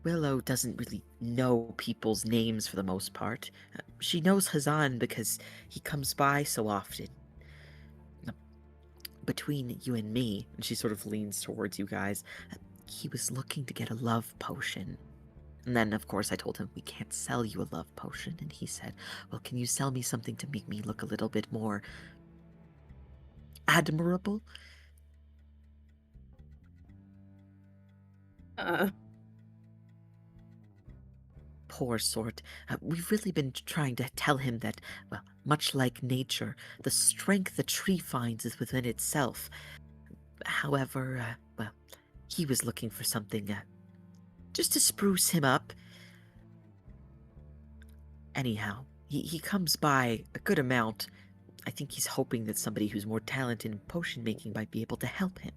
Willow doesn't really know people's names for the most part. She knows Hazan because he comes by so often. Between you and me, and she sort of leans towards you guys, he was looking to get a love potion. And then, of course, I told him, we can't sell you a love potion. And he said, well, can you sell me something to make me look a little bit more admirable? Poor sort. We've really been trying to tell him that, well, much like nature, the strength the tree finds is within itself. However, well, he was looking for something just to spruce him up. Anyhow, he comes by a good amount. I think he's hoping that somebody who's more talented in potion making might be able to help him.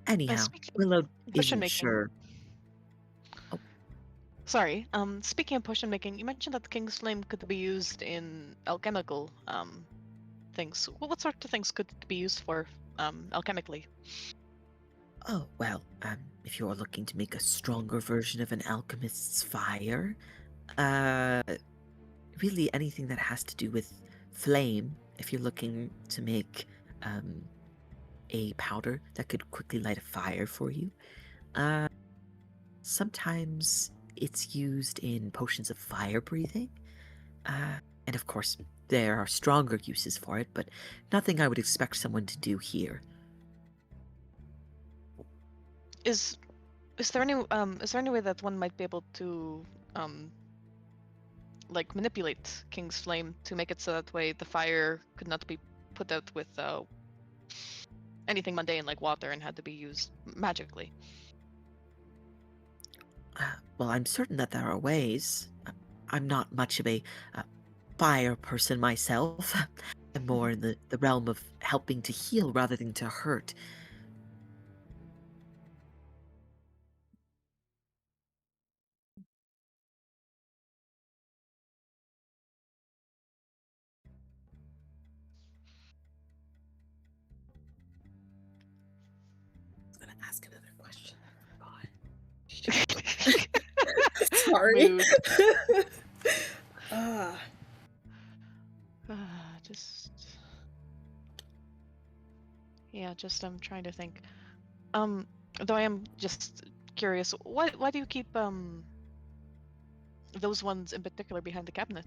Anyhow, speaking of Willow potion isn't making- sure. Sorry. Speaking of potion making, you mentioned that the King's Flame could be used in alchemical things. What sort of things could it be used for alchemically? Oh, well, if you're looking to make a stronger version of an alchemist's fire, really anything that has to do with flame, if you're looking to make, a powder that could quickly light a fire for you. Sometimes it's used in potions of fire breathing. And of course, there are stronger uses for it, but nothing I would expect someone to do here. Is there any way that one might be able to like manipulate King's Flame to make it so that way the fire could not be put out with anything mundane like water and had to be used magically? Well, I'm certain that there are ways. I'm not much of a fire person myself. I'm more in the realm of helping to heal rather than to hurt. I was gonna ask another question. Sorry. Mood. Just yeah, just I'm trying to think. Though I am just curious, why do you keep those ones in particular behind the cabinet?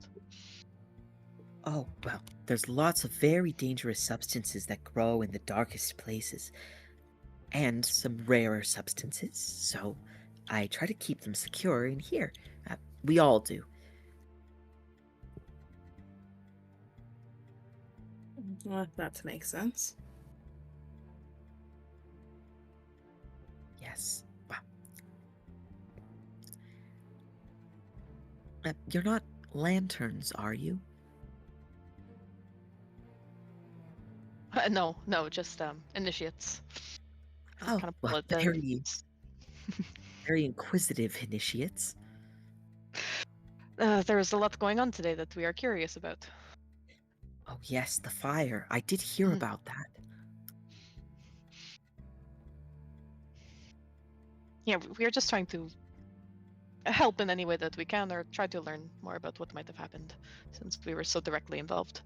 Oh, well, there's lots of very dangerous substances that grow in the darkest places. And some rarer substances, so I try to keep them secure in here. We all do. Well, that makes sense. Yes. Wow. You're not lanterns, are you? No, no, just initiates. Oh, Kind of well, pull at the. very inquisitive initiates. There's a lot going on today that we are curious about. Oh, yes, the fire. I did hear Mhm. about that. Yeah, we are just trying to help in any way that we can, or try to learn more about what might have happened, since we were so directly involved.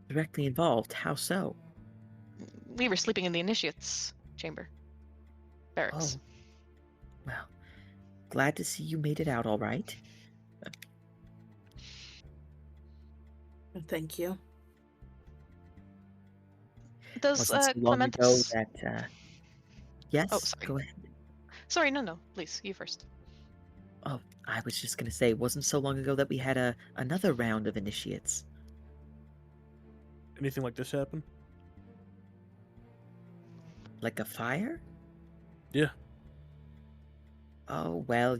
Directly involved. How so? We were sleeping in the initiates chamber, barracks. Oh, well, glad to see you made it out all right. Thank you. Does Wasn't so long ago Clementus? that, yes, Oh, sorry. go ahead. Sorry, no, please, you first. Oh, I was just gonna say, wasn't so long ago that we had another round of initiates. Anything like this happen? Like a fire? Yeah. Oh, well,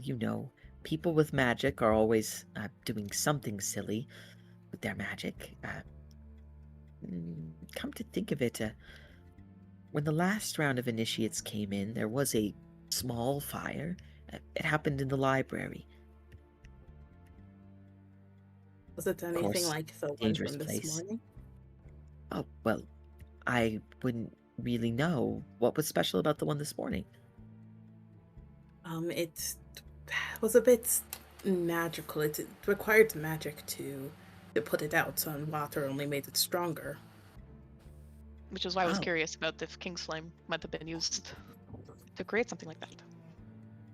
people with magic are always doing something silly with their magic. Come to think of it, when the last round of initiates came in, there was a small fire. It happened in the library. Was it anything course, like the one dangerous from this place. morning? Oh, well, I wouldn't really know. What was special about the one this morning? It was a bit magical. It required magic to put it out, and water only made it stronger. Which is why I was Oh. curious about if King's Flame might have been used to create something like that.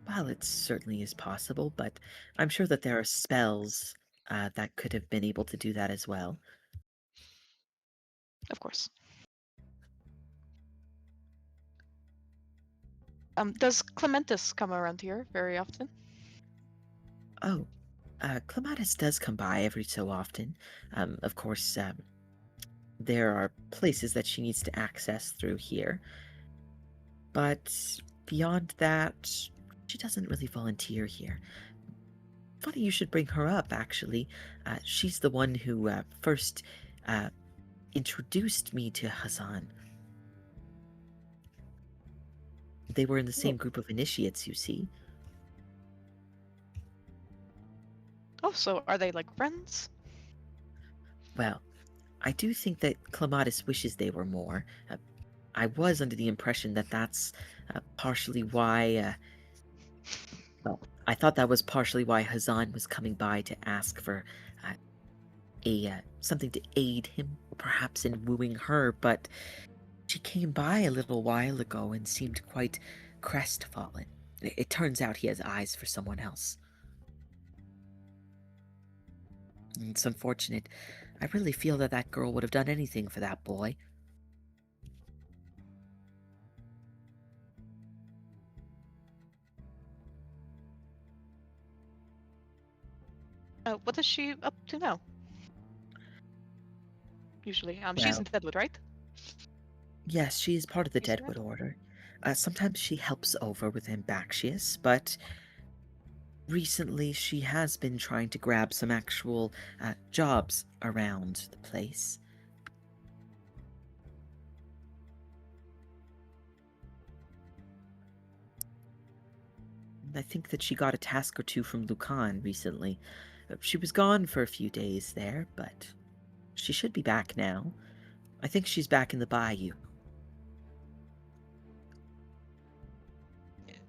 Well, it certainly is possible, but I'm sure that there are spells that could have been able to do that as well. Of course. Does Clementus come around here very often? Oh, Clematis does come by every so often. Of course, there are places that she needs to access through here. But beyond that, she doesn't really volunteer here. Funny you should bring her up, actually. She's the one who first introduced me to Hazan. They were in the same group of initiates, you see. Oh, so are they like friends? Well, I do think that Clematis wishes they were more. I was under the impression that that's partially why. Well, I thought that was partially why Hazan was coming by to ask for something to aid him, perhaps in wooing her. But she came by a little while ago and seemed quite crestfallen. It turns out he has eyes for someone else. It's unfortunate. I really feel that that girl would have done anything for that boy. What is she up to now? Usually, she's in Well, Deadwood, right? yes, she is part of the She's Deadwood Order. Sometimes she helps over with Ambaxius, but recently she has been trying to grab some actual jobs around the place. I think that she got a task or two from Lucan recently. She was gone for a few days there, but she should be back now. I think she's back in the bayou.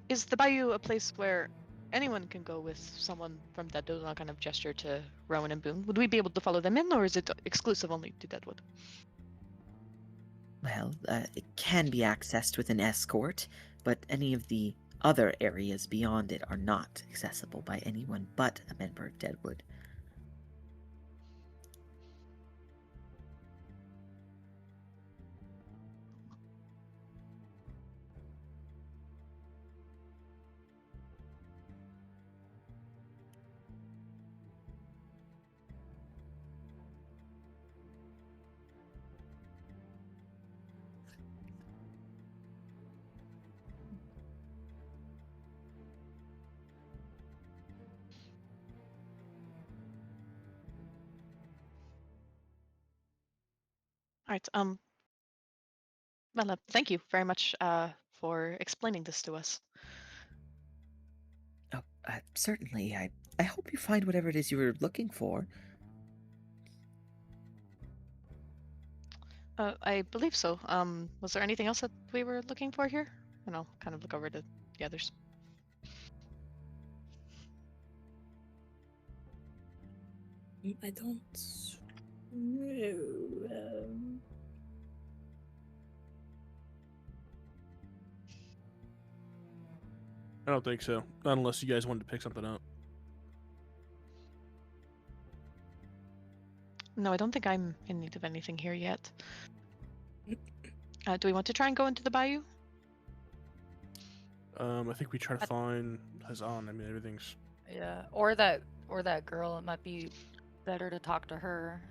Is the Bayou a place where anyone can go with someone from Deadwood on kind of gesture to Rowan and Boone? Would we be able to follow them in, or is it exclusive only to Deadwood? Well, it can be accessed with an escort, but any of the other areas beyond it are not accessible by anyone but a member of Deadwood. right. Well, thank you very much for explaining this to us. Oh, certainly. I hope you find whatever it is you were looking for. I believe so. Was there anything else that we were looking for here? And I'll kind of look over to the others. I don't know. I don't think so. Not unless you guys wanted to pick something up. No, I don't think I'm in need of anything here yet. Do we want to try and go into the bayou? I think we try to find Hazan. I mean, everything's. Yeah, or that girl. It might be better to talk to her.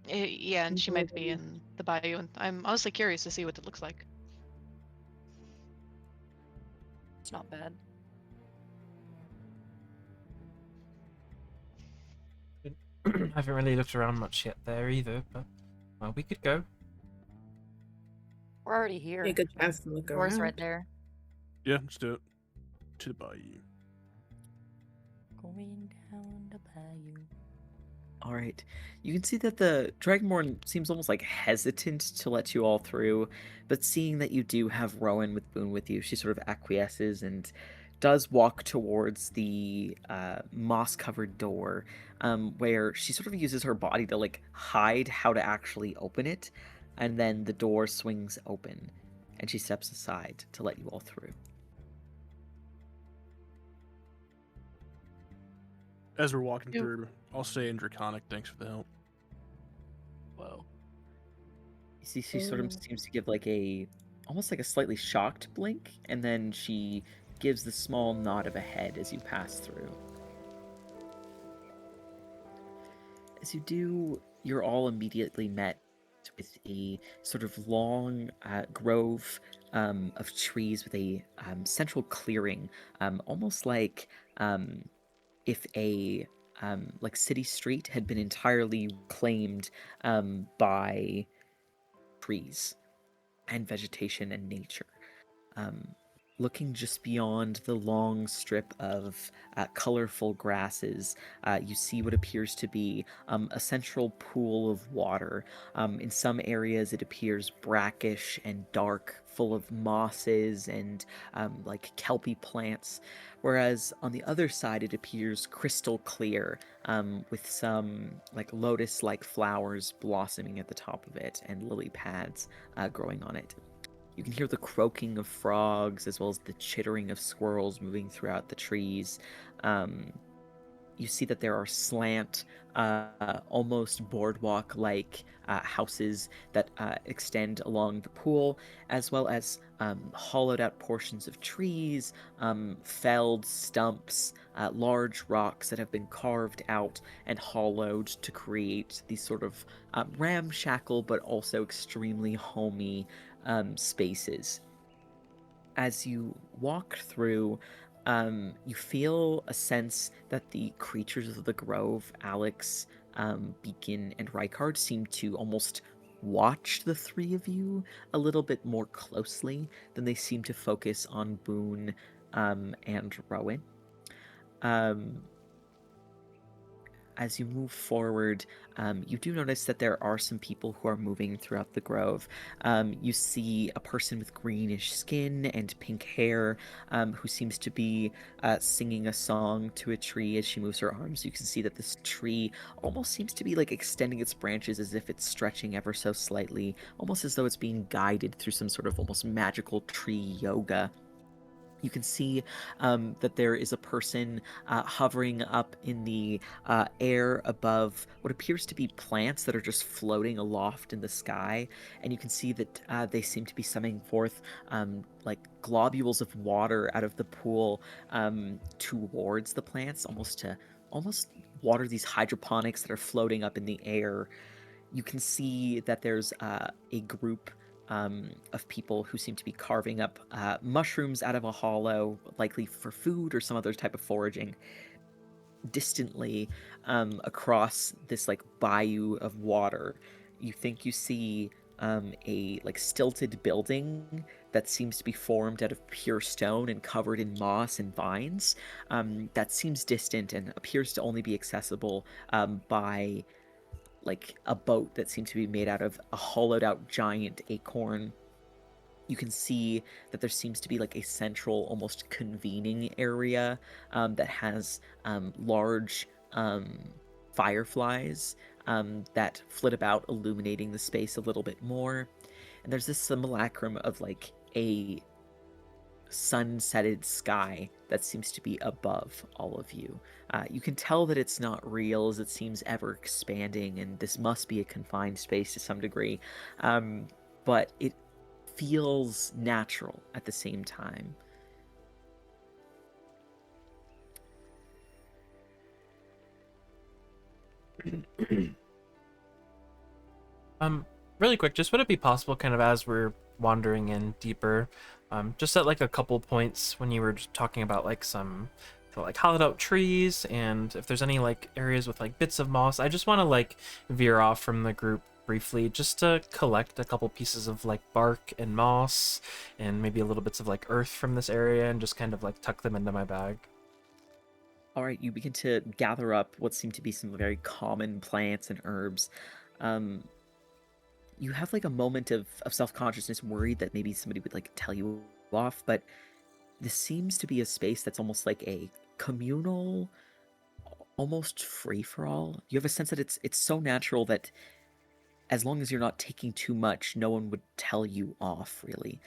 Yeah, and she might be in the bayou, and I'm honestly curious to see what it looks like. It's not bad. I haven't really looked around much yet there either, but well, we could go. We're already here. Take a chance to look Door's around. right there. Yeah, let's do it. To the bayou. Going down the bayou. All right. You can see that the Dragonborn seems almost like hesitant to let you all through, but seeing that you do have Rowan with Boone with you, she sort of acquiesces and does walk towards the moss-covered door, where she sort of uses her body to like hide how to actually open it, and then the door swings open, and she steps aside to let you all through. As we're walking through, I'll say in Draconic, thanks for the help. Whoa. You see, she sort of seems to give like almost like a slightly shocked blink, and then she gives the small nod of a head as you pass through. As you do, you're all immediately met with a sort of long grove of trees with a central clearing, almost like if a like city street had been entirely claimed by trees and vegetation and nature. Looking just beyond the long strip of colorful grasses, you see what appears to be a central pool of water. In some areas, it appears brackish and dark, full of mosses and like kelpie plants, whereas on the other side, it appears crystal clear, with some like lotus-like flowers blossoming at the top of it and lily pads growing on it. You can hear the croaking of frogs as well as the chittering of squirrels moving throughout the trees. You see that there are slant, almost boardwalk-like houses that extend along the pool, as well as hollowed-out portions of trees, felled stumps, large rocks that have been carved out and hollowed to create these sort of ramshackle but also extremely homey spaces. As you walk through, you feel a sense that the creatures of the grove, Alex, Beacon, and Rykard, seem to almost watch the three of you a little bit more closely than they seem to focus on Boone and Rowan. As you move forward, you do notice that there are some people who are moving throughout the grove. You see a person with greenish skin and pink hair who seems to be singing a song to a tree as she moves her arms. You can see that this tree almost seems to be like extending its branches as if it's stretching ever so slightly, almost as though it's being guided through some sort of almost magical tree yoga. You can see that there is a person hovering up in the air above what appears to be plants that are just floating aloft in the sky. And you can see that they seem to be sending forth like globules of water out of the pool towards the plants, almost water these hydroponics that are floating up in the air. You can see that there's a group of people who seem to be carving up mushrooms out of a hollow, likely for food or some other type of foraging. Distantly, across this like bayou of water, you think you see a like stilted building that seems to be formed out of pure stone and covered in moss and vines. That seems distant and appears to only be accessible by like a boat that seems to be made out of a hollowed out giant acorn. You can see that there seems to be like a central, almost convening area that has large fireflies that flit about, illuminating the space a little bit more. And there's this simulacrum of like a sun-setted sky that seems to be above all of you. You can tell that it's not real, as it seems ever expanding, and this must be a confined space to some degree. But it feels natural at the same time. Really quick, just would it be possible, kind of as we're wandering in deeper, just at like a couple points when you were just talking about like some like hollowed out trees, and if there's any like areas with like bits of moss, I just want to like veer off from the group briefly just to collect a couple pieces of like bark and moss and maybe a little bits of like earth from this area and just kind of like tuck them into my bag. All right, you begin to gather up what seem to be some very common plants and herbs. You have like a moment of self-consciousness, worried that maybe somebody would like tell you off, but this seems to be a space that's almost like a communal, almost free-for-all. You have a sense that it's so natural that as long as you're not taking too much, no one would tell you off, really.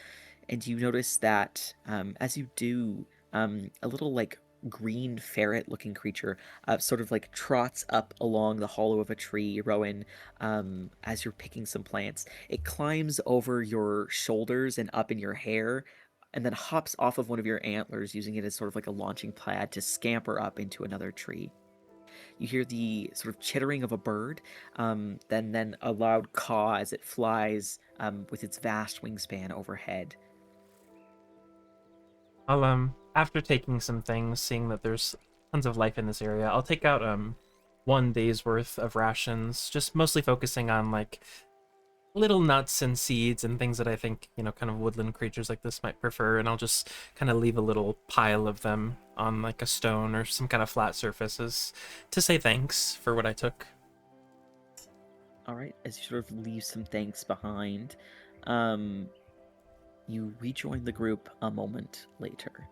And you notice that as you do, a little like green ferret-looking creature sort of like trots up along the hollow of a tree, Rowan, as you're picking some plants. It climbs over your shoulders and up in your hair, and then hops off of one of your antlers, using it as sort of like a launching pad to scamper up into another tree. You hear the sort of chittering of a bird, then a loud caw as it flies with its vast wingspan overhead. I'll after taking some things, seeing that there's tons of life in this area, I'll take out 1 day's worth of rations, just mostly focusing on like little nuts and seeds and things that I think, you know, kind of woodland creatures like this might prefer, and I'll just kind of leave a little pile of them on like a stone or some kind of flat surfaces to say thanks for what I took. All right, as you sort of leave some thanks behind, you rejoin the group a moment later.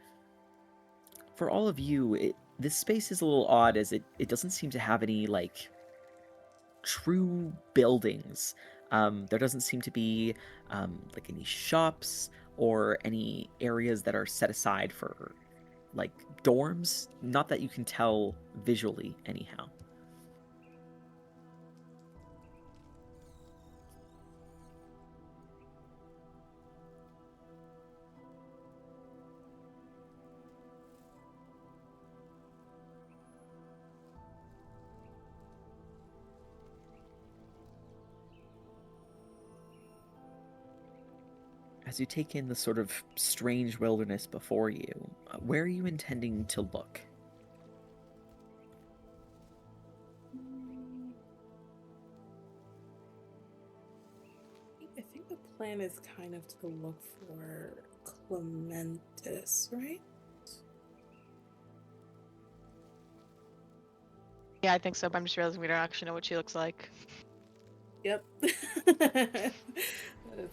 For all of you, this space is a little odd, as it doesn't seem to have any like true buildings. There doesn't seem to be like any shops or any areas that are set aside for like dorms. Not that you can tell visually, anyhow. As you take in the sort of strange wilderness before you, where are you intending to look? I think the plan is kind of to look for Clementis, right? Yeah, I think so, but I'm just realizing we don't actually know what she looks like. Yep. That's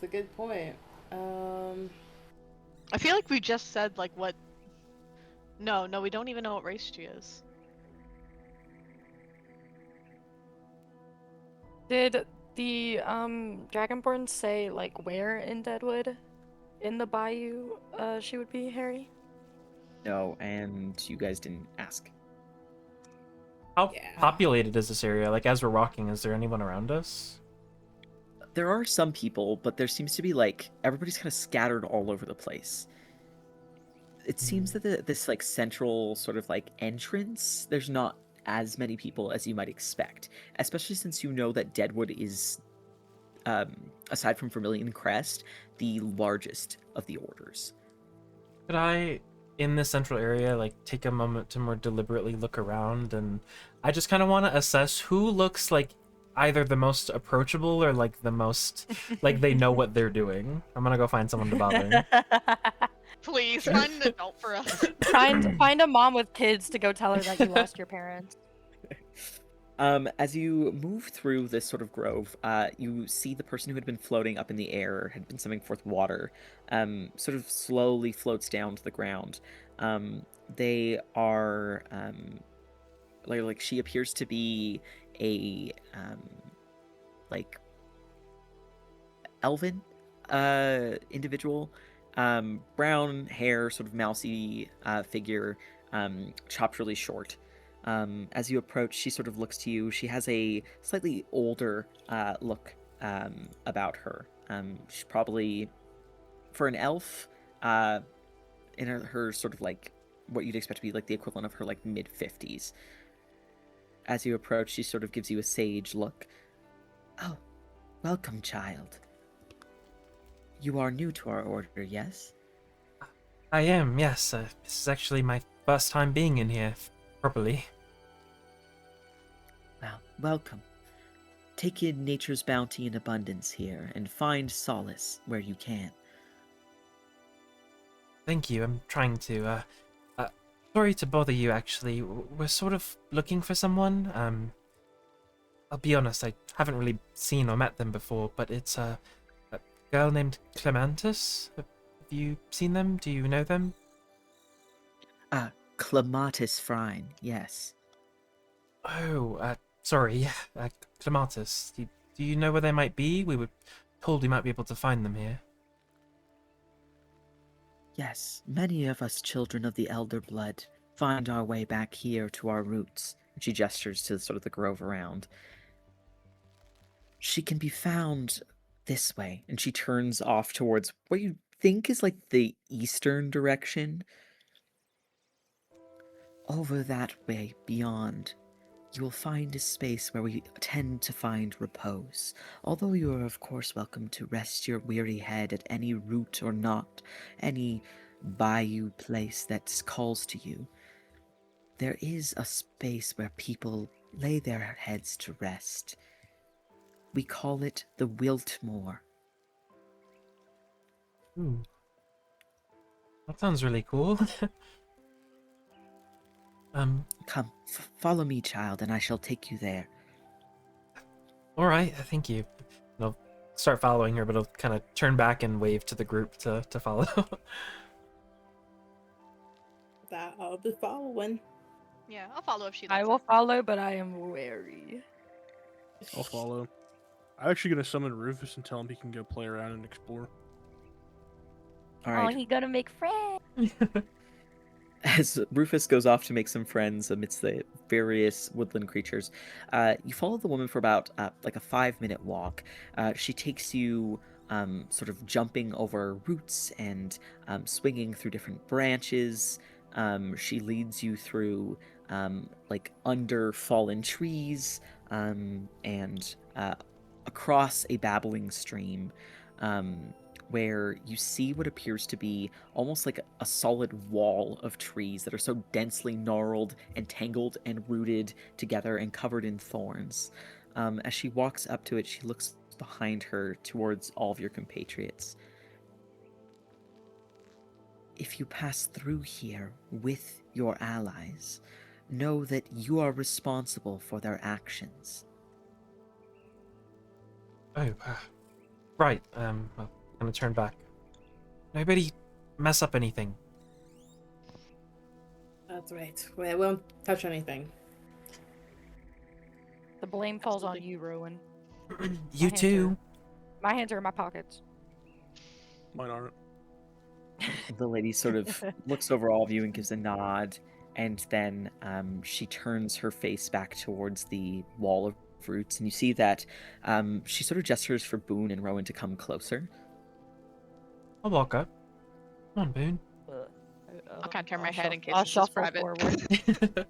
a good point. I feel like we just said like what. No, we don't even know what race she is. Did the Dragonborn say like where in Deadwood, in the bayou, she would be, Harry? No, and you guys didn't ask. How Yeah. populated is this area? Like, as we're walking, is there anyone around us? There are some people, but there seems to be like everybody's kind of scattered all over the place. It seems that this like central sort of like entrance, there's not as many people as you might expect, especially since you know that Deadwood is, aside from Vermilion Crest, the largest of the orders. Could I, in this central area, like take a moment to more deliberately look around, and I just kind of want to assess who looks like either the most approachable or like the most like they know what they're doing. I'm gonna go find someone to bother. Please find an adult for us. Find a mom with kids to go tell her that you lost your parents. As you move through this sort of grove, you see the person who had been floating up in the air, had been sending forth water, sort of slowly floats down to the ground. They are, like she appears to be a, like, elven, individual. Brown hair, sort of mousy, figure, chopped really short. As you approach, she sort of looks to you. She has a slightly older look about her. She's probably, for an elf, in her sort of like what you'd expect to be like the equivalent of her like mid-50s. As you approach, she sort of gives you a sage look. Oh, welcome, child. You are new to our order, yes? I am, yes. This is actually my first time being in here properly. Well, welcome. Take in nature's bounty in abundance here, and find solace where you can. Thank you. I'm trying to. Sorry to bother you. Actually, we're sort of looking for someone. I'll be honest. I haven't really seen or met them before, but it's a girl named Clematis. Have you seen them? Do you know them? Clematis Frine, yes. Oh, sorry. Yeah, Clematis. Do you know where they might be? We were told we might be able to find them here. Yes, many of us children of the Elder Blood find our way back here to our roots. And she gestures to sort of the grove around. She can be found this way, and she turns off towards what you think is like the eastern direction. Over that way, beyond, you will find a space where we tend to find repose. Although you are, of course, welcome to rest your weary head at any root or knot, any bayou place that calls to you. There is a space where people lay their heads to rest. We call it the Wiltmore. Ooh. That sounds really cool. Come, follow me, child, and I shall take you there. Alright, thank you. I'll start following her, but I'll kind of turn back and wave to the group to follow. That I'll be following. Yeah, I'll follow if she I lets will it. follow, but I am wary. I'll follow. I'm actually gonna summon Rufus and tell him he can go play around and explore. All right. Oh, he gonna make friends. As Rufus goes off to make some friends amidst the various woodland creatures, you follow the woman for about like a 5-minute walk. She takes you sort of jumping over roots and swinging through different branches. She leads you through like under fallen trees and across a babbling stream. Where you see what appears to be almost like a solid wall of trees that are so densely gnarled and tangled and rooted together and covered in thorns. As she walks up to it, she looks behind her towards all of your compatriots. If you pass through here with your allies, know that you are responsible for their actions. Oh, right. Well, I'm gonna turn back. Nobody mess up anything. That's right. We won't touch anything. The blame falls on Absolutely. you, Rowan. You hands too. My hands are in my pockets. Mine aren't. The lady sort of looks over all of you and gives a nod, and then she turns her face back towards the wall of roots, and you see that she sort of gestures for Boone and Rowan to come closer. I'll walk up. Come on, Boone. I'll kind of turn my head in case I'll this is shuffle private. forward.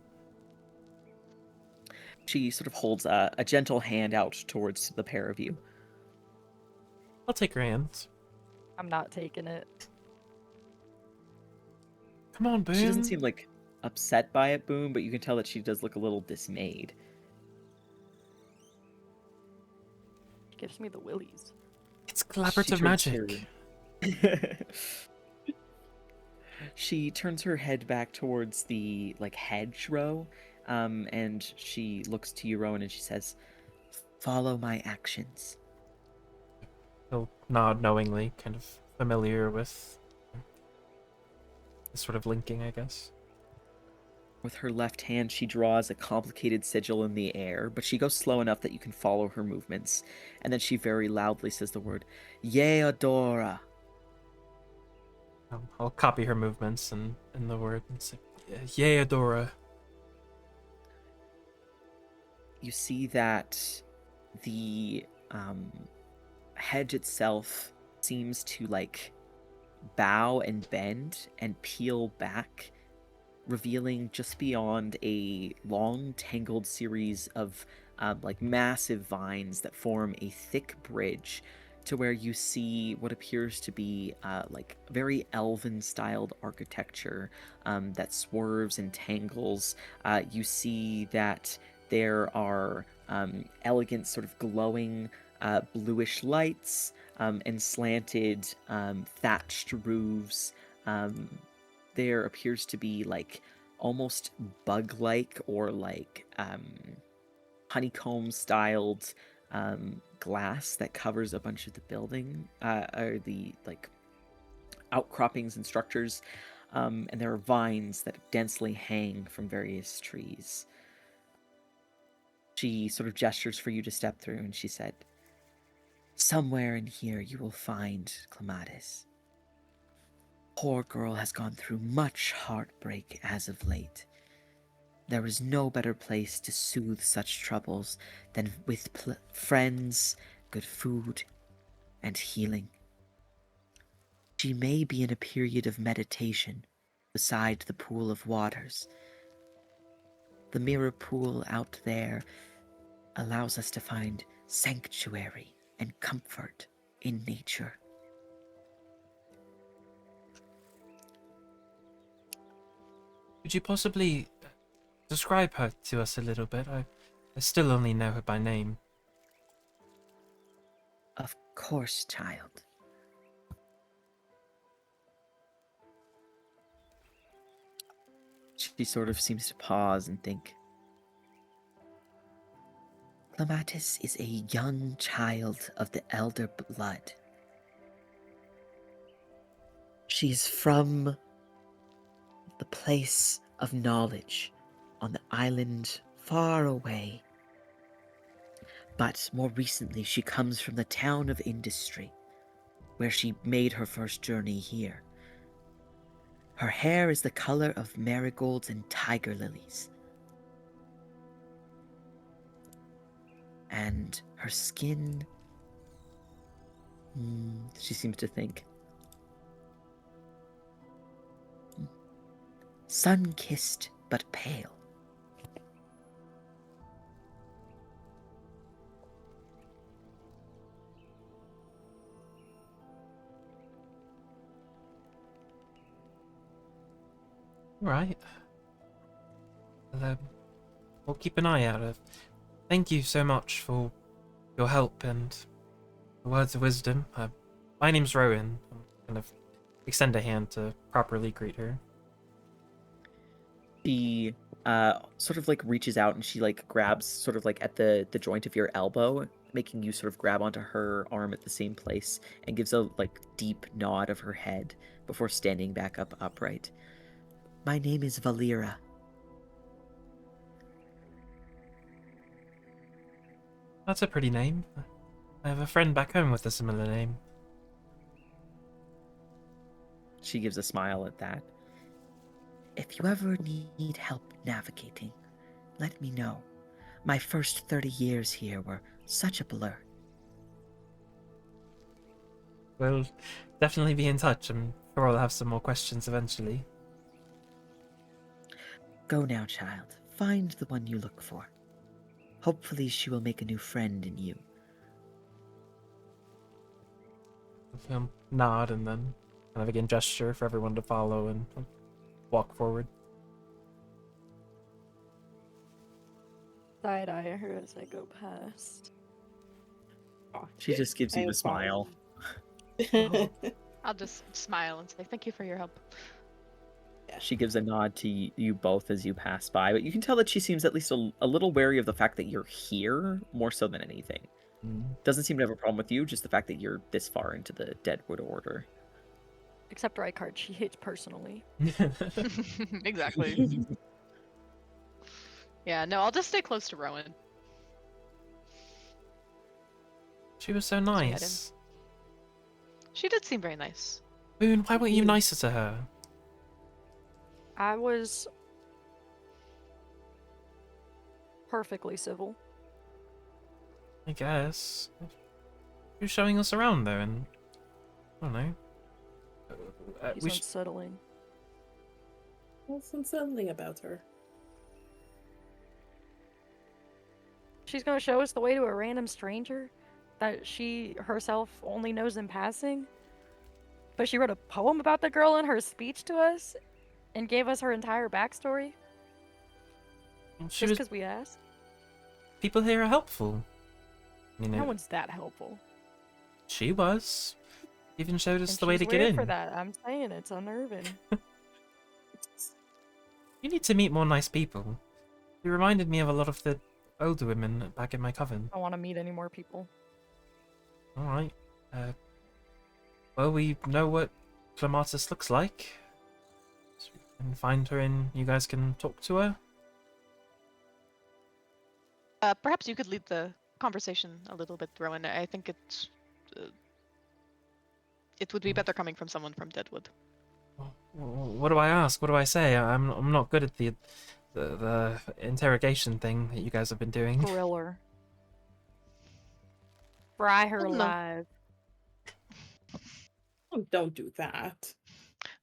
She sort of holds a gentle hand out towards the pair of you. I'll take her hands. I'm not taking it. Come on, Boone. She doesn't seem like upset by it, Boone, but you can tell that she does look a little dismayed. Gives me the willies. It's collaborative magic. She turns her head back towards the like hedgerow, and she looks to you, Rowan, and she says, "Follow my actions." He'll nod knowingly, kind of familiar with this sort of linking, I guess. With her left hand, she draws a complicated sigil in the air, but she goes slow enough that you can follow her movements. And then she very loudly says the word, Yeodora. I'll copy her movements and the word and say, "Yay, Adora." You see that the hedge itself seems to like bow and bend and peel back, revealing just beyond a long tangled series of like massive vines that form a thick bridge to where you see what appears to be like very elven styled architecture that swerves and tangles. You see that there are elegant sort of glowing bluish lights and slanted thatched roofs. There appears to be like almost bug-like or like honeycomb styled glass that covers a bunch of the building or the like outcroppings and structures, and there are vines that densely hang from various trees. She sort of gestures for you to step through, and she said, "Somewhere in here you will find Clematis. Poor girl has gone through much heartbreak as of late. There is no better place to soothe such troubles than with friends, good food, and healing. She may be in a period of meditation beside the pool of waters. The mirror pool out there allows us to find sanctuary and comfort in nature." Could you possibly describe her to us a little bit? I still only know her by name. Of course, child. She sort of seems to pause and think. Clematis is a young child of the elder blood. She is from the place of knowledge on the island far away. But more recently, she comes from the town of industry, where she made her first journey here. Her hair is the color of marigolds and tiger lilies. And her skin... she seems to think. Sun-kissed but pale. Right. Well, we'll keep an eye out. Thank you so much for your help and the words of wisdom. My name's Rowan. I'm kind of extend a hand to properly greet her. She sort of like reaches out and she like grabs sort of like at the joint of your elbow, making you sort of grab onto her arm at the same place, and gives a like deep nod of her head before standing back up upright. My name is Valera. That's a pretty name. I have a friend back home with a similar name. She gives a smile at that. If you ever need help navigating, let me know. My first 30 years here were such a blur. We'll definitely be in touch. I'm sure I'll have some more questions eventually. Go now, child. Find the one you look for. Hopefully she will make a new friend in you. Nod and then kind of again gesture for everyone to follow and walk forward. Side eye her as I go past. Oh, She just gives I you a smile. apologize. I'll just smile and say thank you for your help. She gives a nod to you both as you pass by, but you can tell that she seems at least a little wary of the fact that you're here more so than anything. Doesn't seem to have a problem with you, just the fact that you're this far into the Deadwood Order. Except Rykard, she hates personally. Exactly. Yeah, no, I'll just stay close to Rowan. She was so we head in. nice. She did seem very nice. Boone, why weren't you nicer to her? I was perfectly civil. I guess. You're showing us around though, and I don't know. He's We should... unsettling. What's unsettling about her? She's gonna show us the way to a random stranger that she herself only knows in passing. But she wrote a poem about the girl in her speech to us and gave us her entire backstory She just was... because we asked. People here are helpful. You know, No one's that helpful. she was. Even showed us And the way she's to get weird in. for that. I'm saying it's unnerving. You need to meet more nice people. You reminded me of a lot of the older women back in my coven. I don't want to meet any more people. Alright. Well, we know what Clematis looks like. So we can find her and you guys can talk to her. Perhaps you could lead the conversation a little bit, Rowan. I think it would be better coming from someone from Deadwood. What do I ask? What do I say? I'm not good at the interrogation thing that you guys have been doing. Thriller. Fry her Oh, no. alive. Oh, don't do that.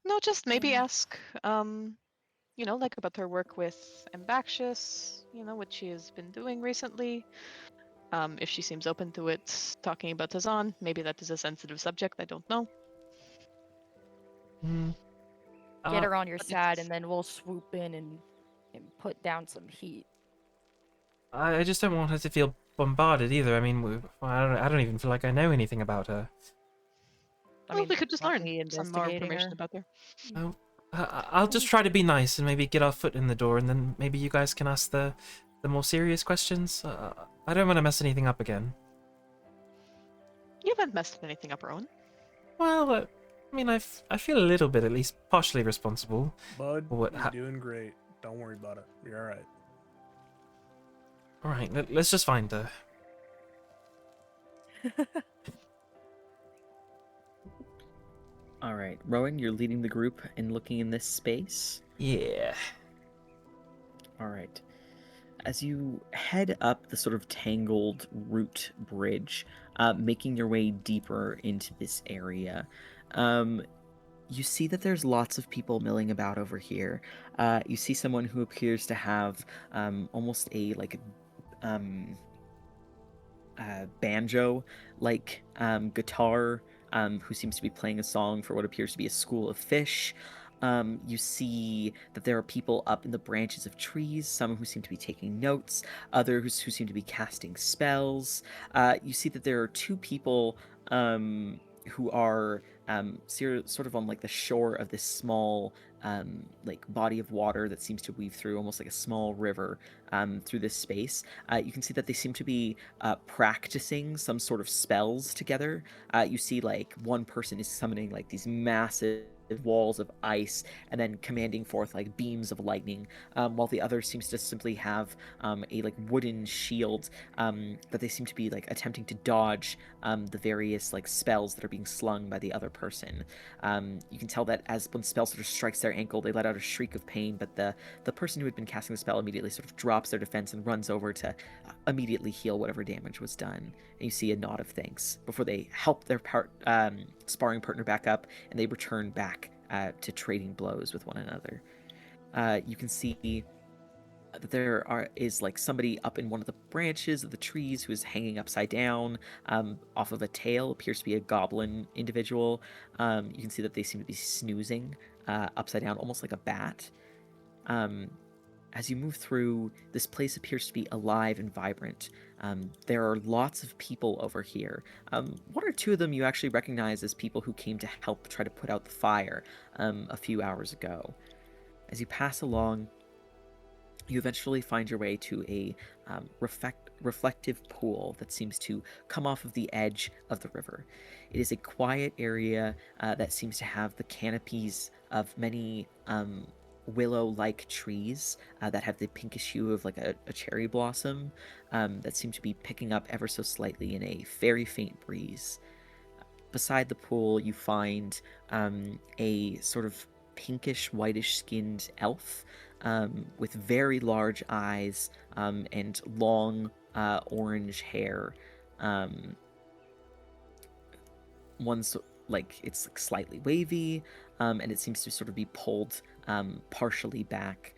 No, just maybe ask, like about her work with Ambaxious, what she has been doing recently. If she seems open to it, talking about Tazan. Maybe that is a sensitive subject, I don't know. Get her on your but side, it's- and then we'll swoop in and put down some heat. I just don't want her to feel bombarded either. I mean, I don't even feel like I know anything about her. Well, we could just aren't learn we some more investigating information her? about her. I'll just try to be nice and maybe get our foot in the door, and then maybe you guys can ask the more serious questions. I don't want to mess anything up again. You haven't messed anything up, Rowan. Well, I mean, I feel a little bit, at least, partially responsible. Bud, for what you're doing great. Don't worry about it. You're all right. All right, let's just find her. All right, Rowan, you're leading the group and looking in this space. Yeah. All right. As you head up the sort of tangled root bridge, making your way deeper into this area, you see that there's lots of people milling about over here. You see someone who appears to have almost a banjo-like guitar, who seems to be playing a song for what appears to be a school of fish. You see that there are people up in the branches of trees, some who seem to be taking notes, others who seem to be casting spells. You see that there are two people who are sort of on like the shore of this small body of water that seems to weave through almost like a small river through this space. You can see that they seem to be practicing some sort of spells together. You see like one person is summoning like these massive walls of ice and then commanding forth like beams of lightning, while the other seems to simply have a like wooden shield that they seem to be like attempting to dodge the various like spells that are being slung by the other person. You can tell that as when spell sort of strikes their ankle, they let out a shriek of pain, but the person who had been casting the spell immediately sort of drops their defense and runs over to immediately heal whatever damage was done. And you see a nod of thanks before they help their sparring partner back up, and they return back to trading blows with one another. You can see that there is like somebody up in one of the branches of the trees who is hanging upside down off of a tail. Appears to be a goblin individual. You can see that they seem to be snoozing upside down, almost like a bat. as you move through, this place appears to be alive and vibrant. There are lots of people over here. One or two of them you actually recognize as people who came to help try to put out the fire a few hours ago. As you pass along, you eventually find your way to a reflective pool that seems to come off of the edge of the river. It is a quiet area that seems to have the canopies of many willow-like trees that have the pinkish hue of like a cherry blossom that seem to be picking up ever so slightly in a very faint breeze. Beside the pool, you find a sort of pinkish, whitish-skinned elf with very large eyes and long orange hair. One's like it's like slightly wavy, and it seems to sort of be pulled partially back.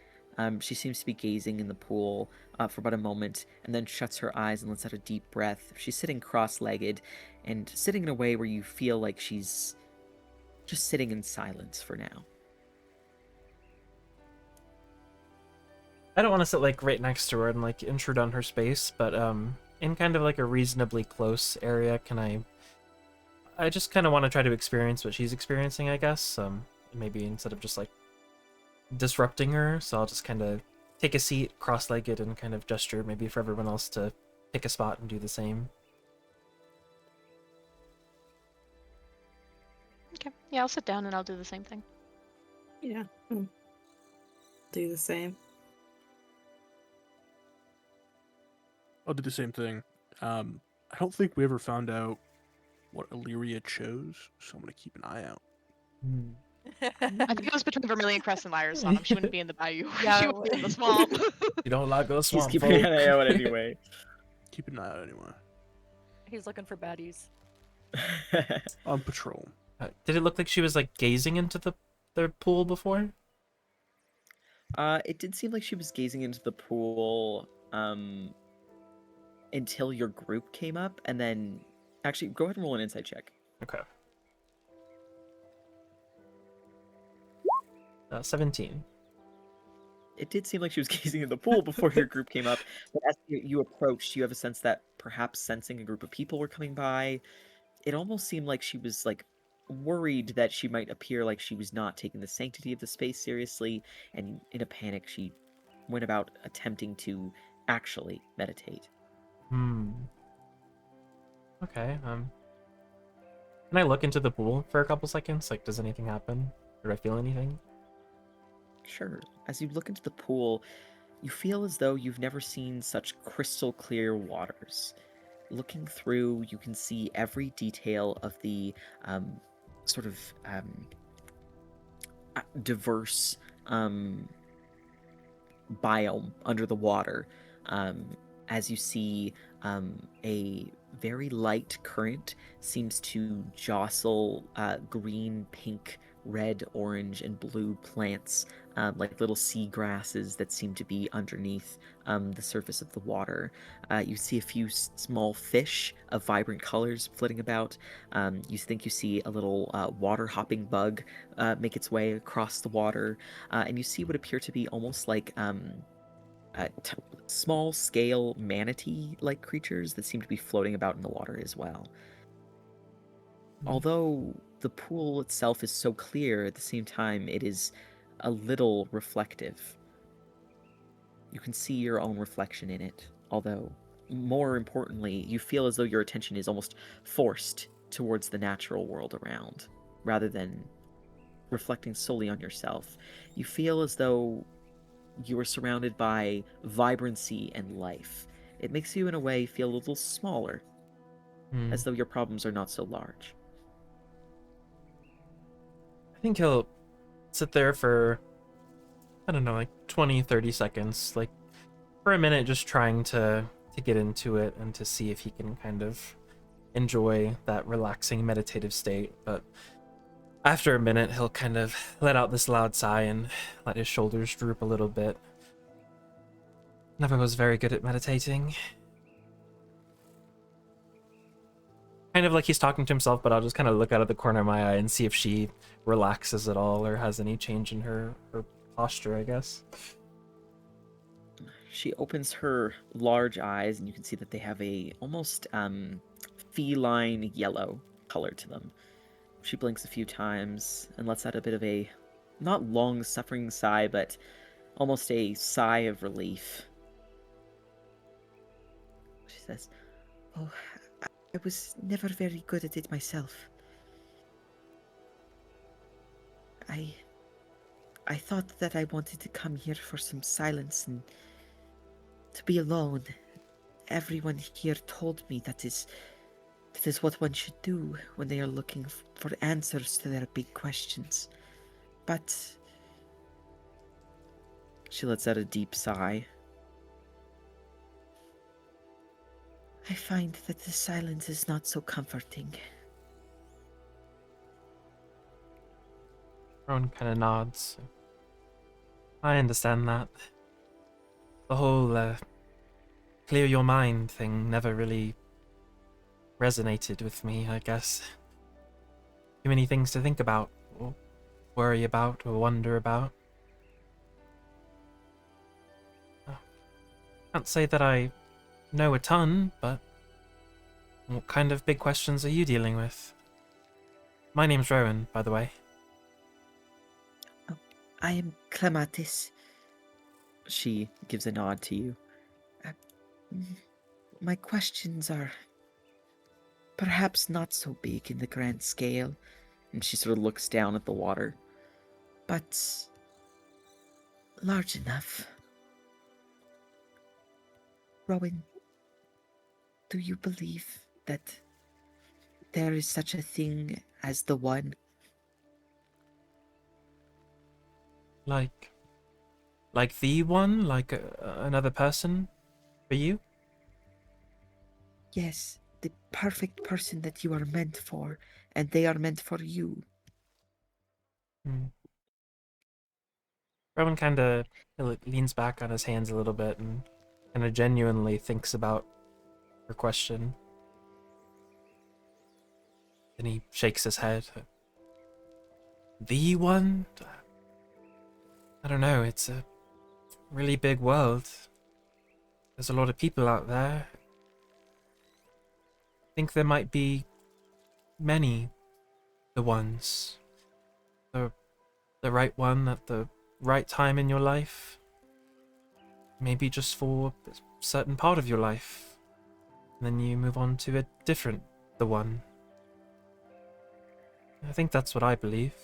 She seems to be gazing in the pool for about a moment, and then shuts her eyes and lets out a deep breath. She's sitting cross-legged, and sitting in a way where you feel like she's just sitting in silence for now. I don't want to sit like right next to her and like intrude on her space, but in kind of like a reasonably close area, I just kind of want to try to experience what she's experiencing, I guess. Maybe instead of just like disrupting her, so I'll just kind of take a seat cross-legged and kind of gesture maybe for everyone else to pick a spot and do the same. Okay. Yeah, I'll sit down and I'll do the same thing. Yeah. Do the same. I'll do the same thing. I don't think we ever found out what Illyria chose, so I'm gonna keep an eye out. I think it was between Vermilion Crest and Lyra's Song. She wouldn't be in the bayou. Yeah, She would be in the swamp. You don't like those He's swamp keeping folk. an eye out anyway. Keep an eye out anyway. He's looking for baddies. On patrol. Did it look like she was like gazing into the pool before? It did seem like she was gazing into the pool until your group came up, and then actually go ahead and roll an insight check. Okay. 17. It did seem like she was gazing in the pool before your group came up, but as you approached, you have a sense that perhaps sensing a group of people were coming by, it almost seemed like she was like worried that she might appear like she was not taking the sanctity of the space seriously, and in a panic she went about attempting to actually meditate. Okay, can I look into the pool for a couple seconds? Like, does anything happen? Or do I feel anything? Sure. As you look into the pool, you feel as though you've never seen such crystal clear waters. Looking through, you can see every detail of the sort of diverse biome under the water. As you see, a very light current seems to jostle green, pink, red, orange, and blue plants, like little sea grasses that seem to be underneath the surface of the water. You see a few small fish of vibrant colors flitting about. You think you see a little water hopping bug make its way across the water, and you see what appear to be almost like small scale manatee-like creatures that seem to be floating about in the water as well. Although the pool itself is so clear, at the same time it is a little reflective. You can see your own reflection in it, although more importantly, you feel as though your attention is almost forced towards the natural world around, rather than reflecting solely on yourself. You feel as though you are surrounded by vibrancy and life. It makes you, in a way, feel a little smaller, as though your problems are not so large. I think he'll sit there for, I don't know, like 20, 30 seconds, like for a minute, just trying to get into it and to see if he can kind of enjoy that relaxing meditative state. But after a minute, he'll kind of let out this loud sigh and let his shoulders droop a little bit. Never was very good at meditating. Kind of like he's talking to himself, but I'll just kind of look out of the corner of my eye and see if she relaxes at all or has any change in her posture, I guess. She opens her large eyes, and you can see that they have a almost feline yellow color to them. She blinks a few times and lets out a bit of a not long suffering sigh, but almost a sigh of relief. She says, "Oh, I was never very good at it myself. I thought that I wanted to come here for some silence and to be alone. Everyone here told me that is what one should do when they are looking for answers to their big questions. But..." She lets out a deep sigh. "I find that the silence is not so comforting." Rowan kind of nods. I understand that. The whole clear your mind thing never really resonated with me, I guess. Too many things to think about, or worry about, or wonder about. Can't say that I know a ton, but what kind of big questions are you dealing with? My name's Rowan, by the way. "I am Clematis." She gives a nod to you. "My questions are perhaps not so big in the grand scale," and she sort of looks down at the water, "but large enough. Rowan, do you believe that there is such a thing as the One?" Like the one? Like another person? For you? "Yes, the perfect person that you are meant for, and they are meant for you." Rowan kind of leans back on his hands a little bit and kind of genuinely thinks about her question. Then he shakes his head. The one? I don't know, it's a really big world. There's a lot of people out there. I think there might be many the ones. The right one at the right time in your life. Maybe just for a certain part of your life. And then you move on to a different the one. I think that's what I believe.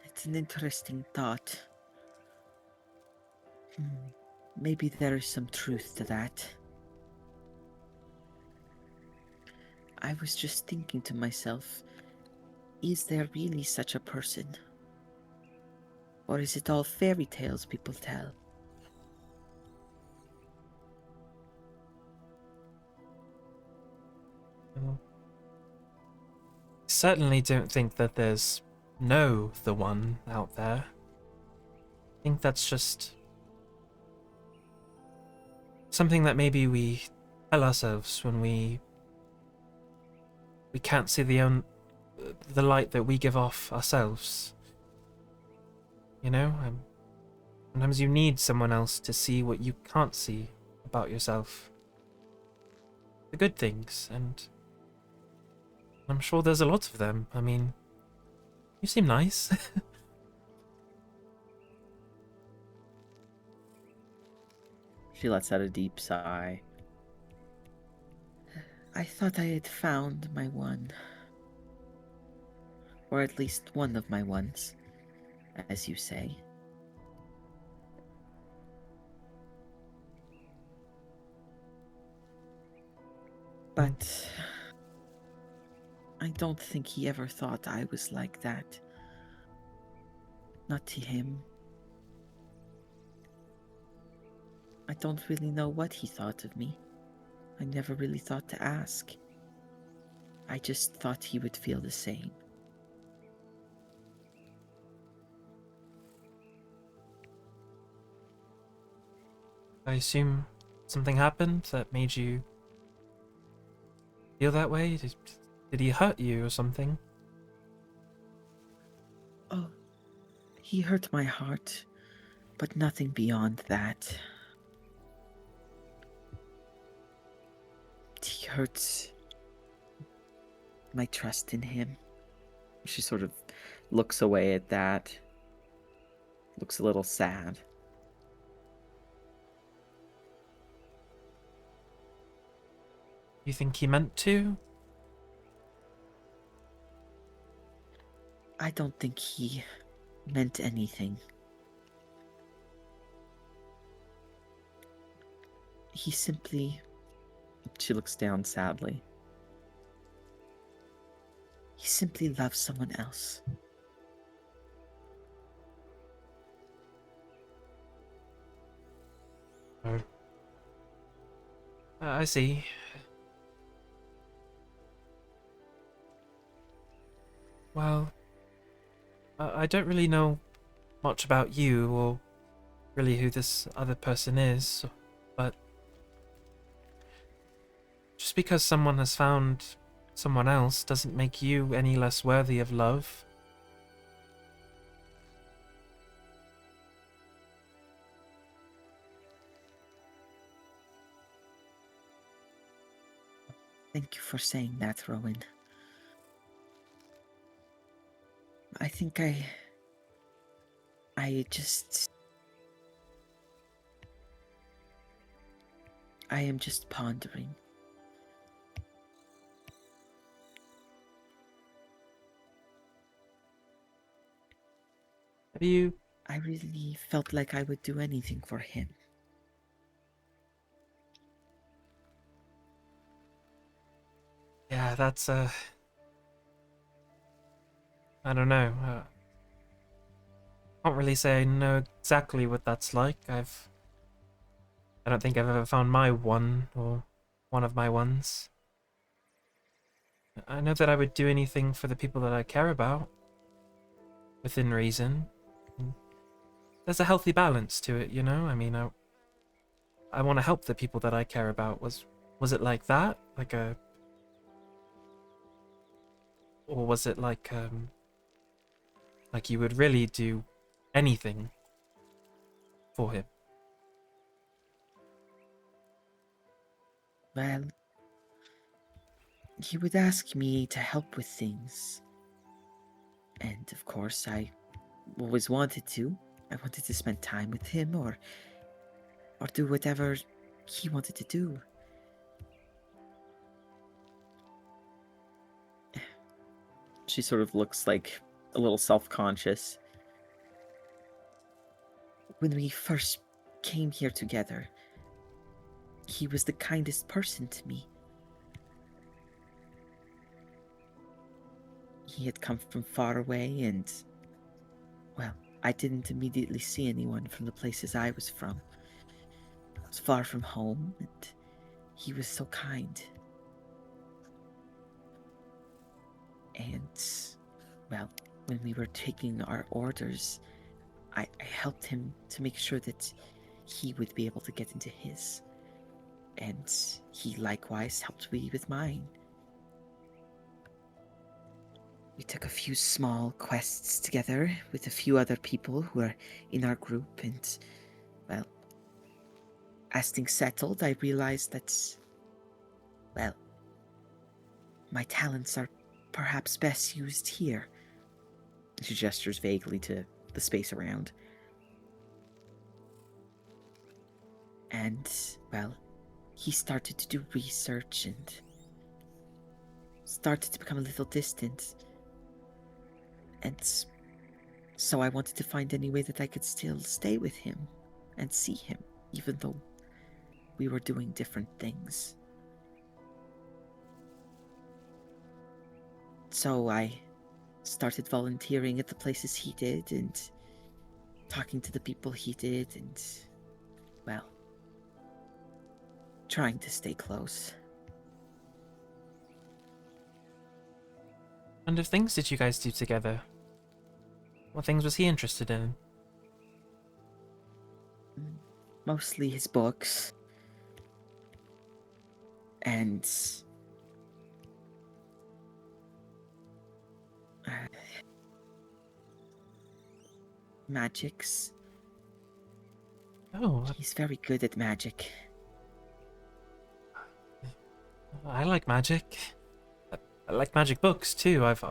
It's an interesting thought. Maybe there is some truth to that. I was just thinking to myself, is there really such a person? Or is it all fairy tales people tell? I certainly don't think that there's no the one out there. I think that's just something that maybe we tell ourselves when we can't see the light that we give off ourselves. You know, sometimes you need someone else to see what you can't see about yourself. The good things, and I'm sure there's a lot of them. I mean, you seem nice. She lets out a deep sigh. I thought I had found my one. Or at least one of my ones, as you say. But I don't think he ever thought I was like that. Not to him. I don't really know what he thought of me. I never really thought to ask. I just thought he would feel the same. I assume something happened that made you feel that way? Did Did he hurt you or something? Oh, he hurt my heart, but nothing beyond that. He hurts my trust in him. She sort of looks away at that. Looks a little sad. You think he meant to? I don't think he meant anything. He simply... She looks down sadly. He simply loves someone else. Oh. I see. Well, I don't really know much about you or really who this other person is, but just because someone has found someone else doesn't make you any less worthy of love. Thank you for saying that, Rowan. I think I am just pondering. Have you? I really felt like I would do anything for him. Yeah, that's I don't know. Can't really say I know exactly what that's like. I don't think I've ever found my one or one of my ones. I know that I would do anything for the people that I care about, within reason. There's a healthy balance to it, you know? I mean, I want to help the people that I care about. Was it like that? Or was it like you would really do anything for him? Well, he would ask me to help with things. And of course, I always wanted to. I wanted to spend time with him or do whatever he wanted to do. She sort of looks like a little self-conscious. When we first came here together, he was the kindest person to me. He had come from far away and, well, I didn't immediately see anyone from the places I was from. I was far from home and he was so kind. And, well, when we were taking our orders, I helped him to make sure that he would be able to get into his. And he likewise helped me with mine. We took a few small quests together with a few other people who are in our group, and, well, as things settled, I realized that, well, my talents are perhaps best used here. She gestures vaguely to the space around. And, well, he started to do research and started to become a little distant. And so I wanted to find any way that I could still stay with him and see him, even though we were doing different things. So I started volunteering at the places he did and talking to the people he did and, well, trying to stay close. What kind of things did you guys do together? What things was he interested in? Mostly his books. And magics. Oh, He's very good at magic. I like magic. I like magic books too. I've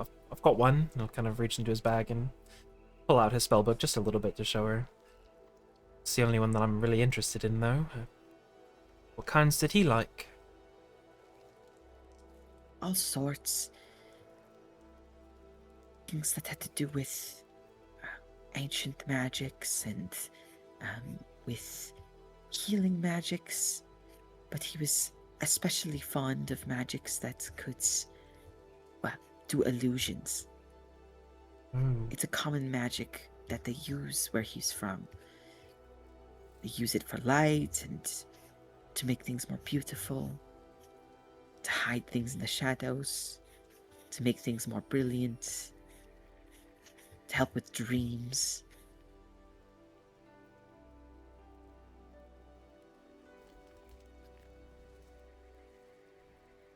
got one. He'll kind of reach into his bag and pull out his spell book just a little bit to show her. It's the only one that I'm really interested in, though. What kinds did he like? All sorts. Things that had to do with ancient magics and with healing magics. But he was especially fond of magics that could, well, do illusions. Mm. It's a common magic that they use where he's from. They use it for light and to make things more beautiful, to hide things in the shadows, to make things more brilliant, to help with dreams.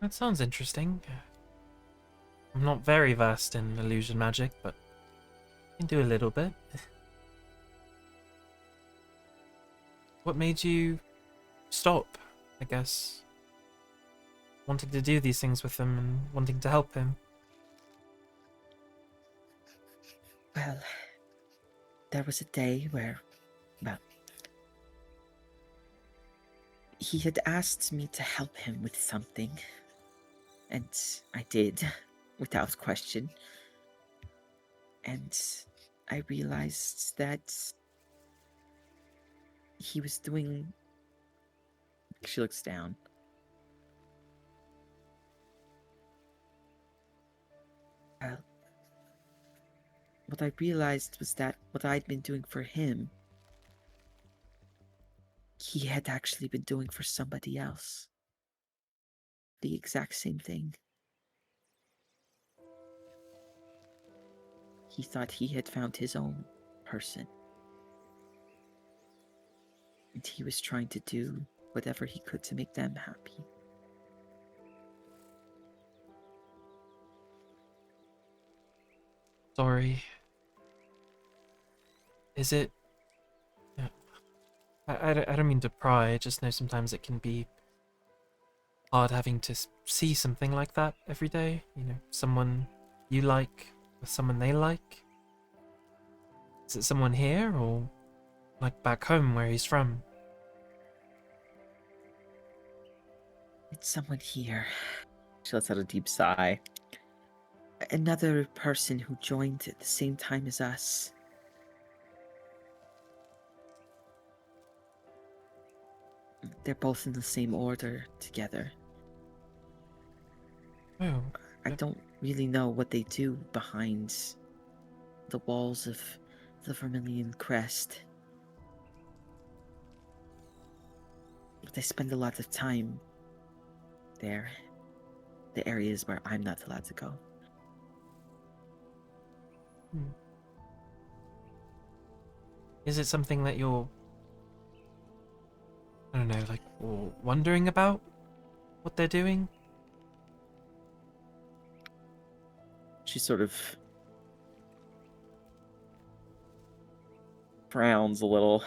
That sounds interesting. I'm not very versed in illusion magic, but I can do a little bit. What made you stop, I guess? Wanting to do these things with him and wanting to help him? Well, there was a day where, well, he had asked me to help him with something, and I did, without question. And I realized that he was doing... She looks down. Well, what I realized was that what I'd been doing for him, he had actually been doing for somebody else. The exact same thing. He thought he had found his own person. And he was trying to do whatever he could to make them happy. Sorry. Is it... Yeah. I don't mean to pry, I just know sometimes it can be hard having to see something like that every day. You know, someone you like with someone they like. Is it someone here or like back home where he's from? It's someone here. She lets out a deep sigh. Another person who joined at the same time as us. They're both in the same order together. Oh, I don't really know what they do behind the walls of the Vermilion Crest. But they spend a lot of time there. The areas where I'm not allowed to go. is it something that you're, I don't know, like, wondering about what they're doing? She sort of frowns a little.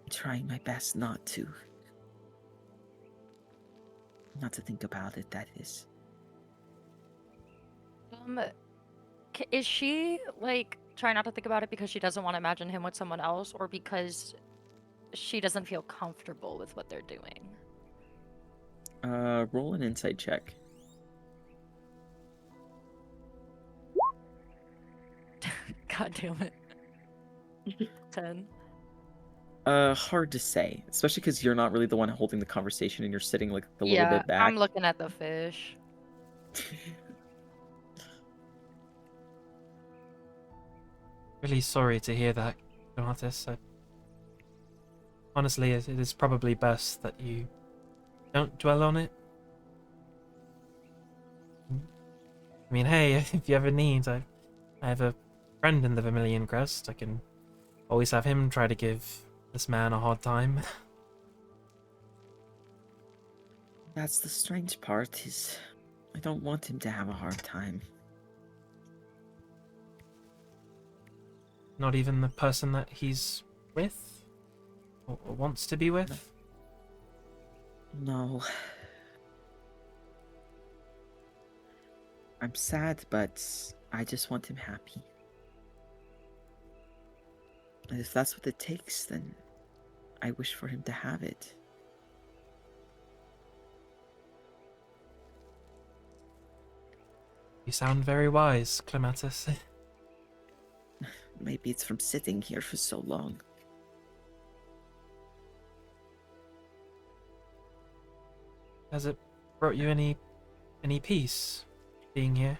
I'm trying my best not to. Not to think about it, that is. Is she like trying not to think about it because she doesn't want to imagine him with someone else, or because she doesn't feel comfortable with what they're doing? Roll an insight check. God damn it. 10. Hard to say, especially because you're not really the one holding the conversation and you're sitting like a little Yeah, bit back. I'm looking at the fish. Really sorry to hear that, Donatus. Honestly, it is probably best that you don't dwell on it. I mean, hey, if you ever need, I have a friend in the Vermilion Crest. I can always have him try to give this man a hard time. That's the strange part, is I don't want him to have a hard time. Not even the person that he's with? Or wants to be with? No. I'm sad, but I just want him happy. And if that's what it takes, then I wish for him to have it. You sound very wise, Clematis. Maybe it's from sitting here for so long. Has it brought you any peace being here?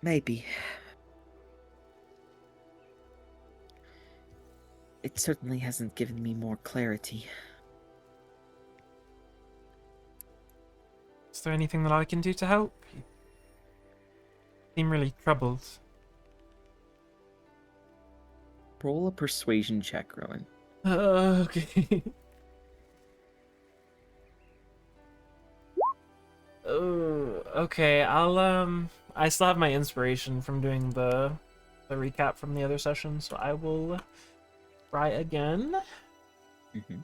Maybe. It certainly hasn't given me more clarity. Is there anything that I can do to help? You seem really troubled. Roll a persuasion check, Rowan. Okay. Oh, okay. I still have my inspiration from doing the recap from the other session, so I will try again. Mm-hmm.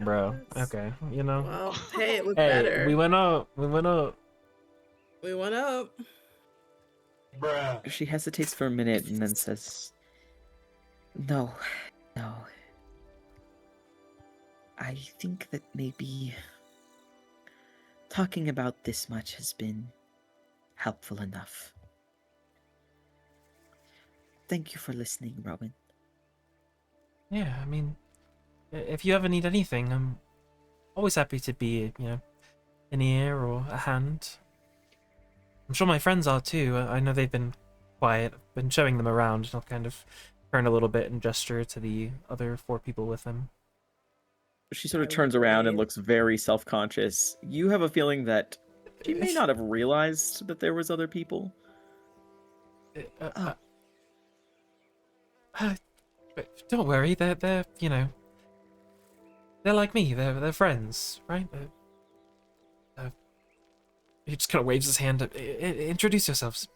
Bro, okay, you know. Well, hey, it was Hey, better. we went up. We went up. We went up. She hesitates for a minute and then says, No. I think that maybe talking about this much has been helpful enough. Thank you for listening, Rowan. Yeah, I mean, if you ever need anything, I'm always happy to be, an ear or a hand. I'm sure my friends are too. I know they've been quiet. I've been showing them around, and I'll kind of turn a little bit and gesture to the other 4 people with them. She sort of I turns around and agree. looks very self-conscious. You have a feeling that she may not have realized that there was other people. But don't worry, they're they're like me. They're friends, right? He just kind of waves his hand. Introduce yourselves.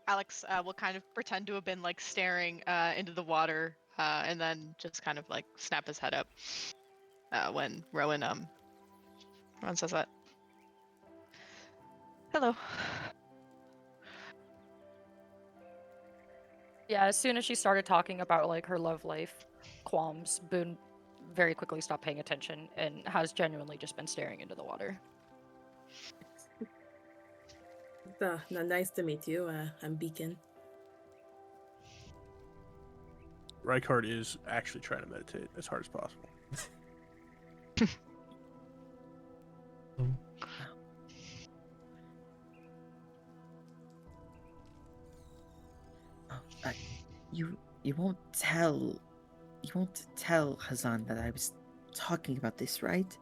Alex will kind of pretend to have been like staring into the water, and then just kind of like snap his head up when Rowan says that. Hello. Yeah, as soon as she started talking about like her love life qualms, Boone very quickly stopped paying attention and has genuinely just been staring into the water. Nice to meet you. I'm Beacon. Rykard is actually trying to meditate as hard as possible. You won't tell Hazan that I was talking about this, right?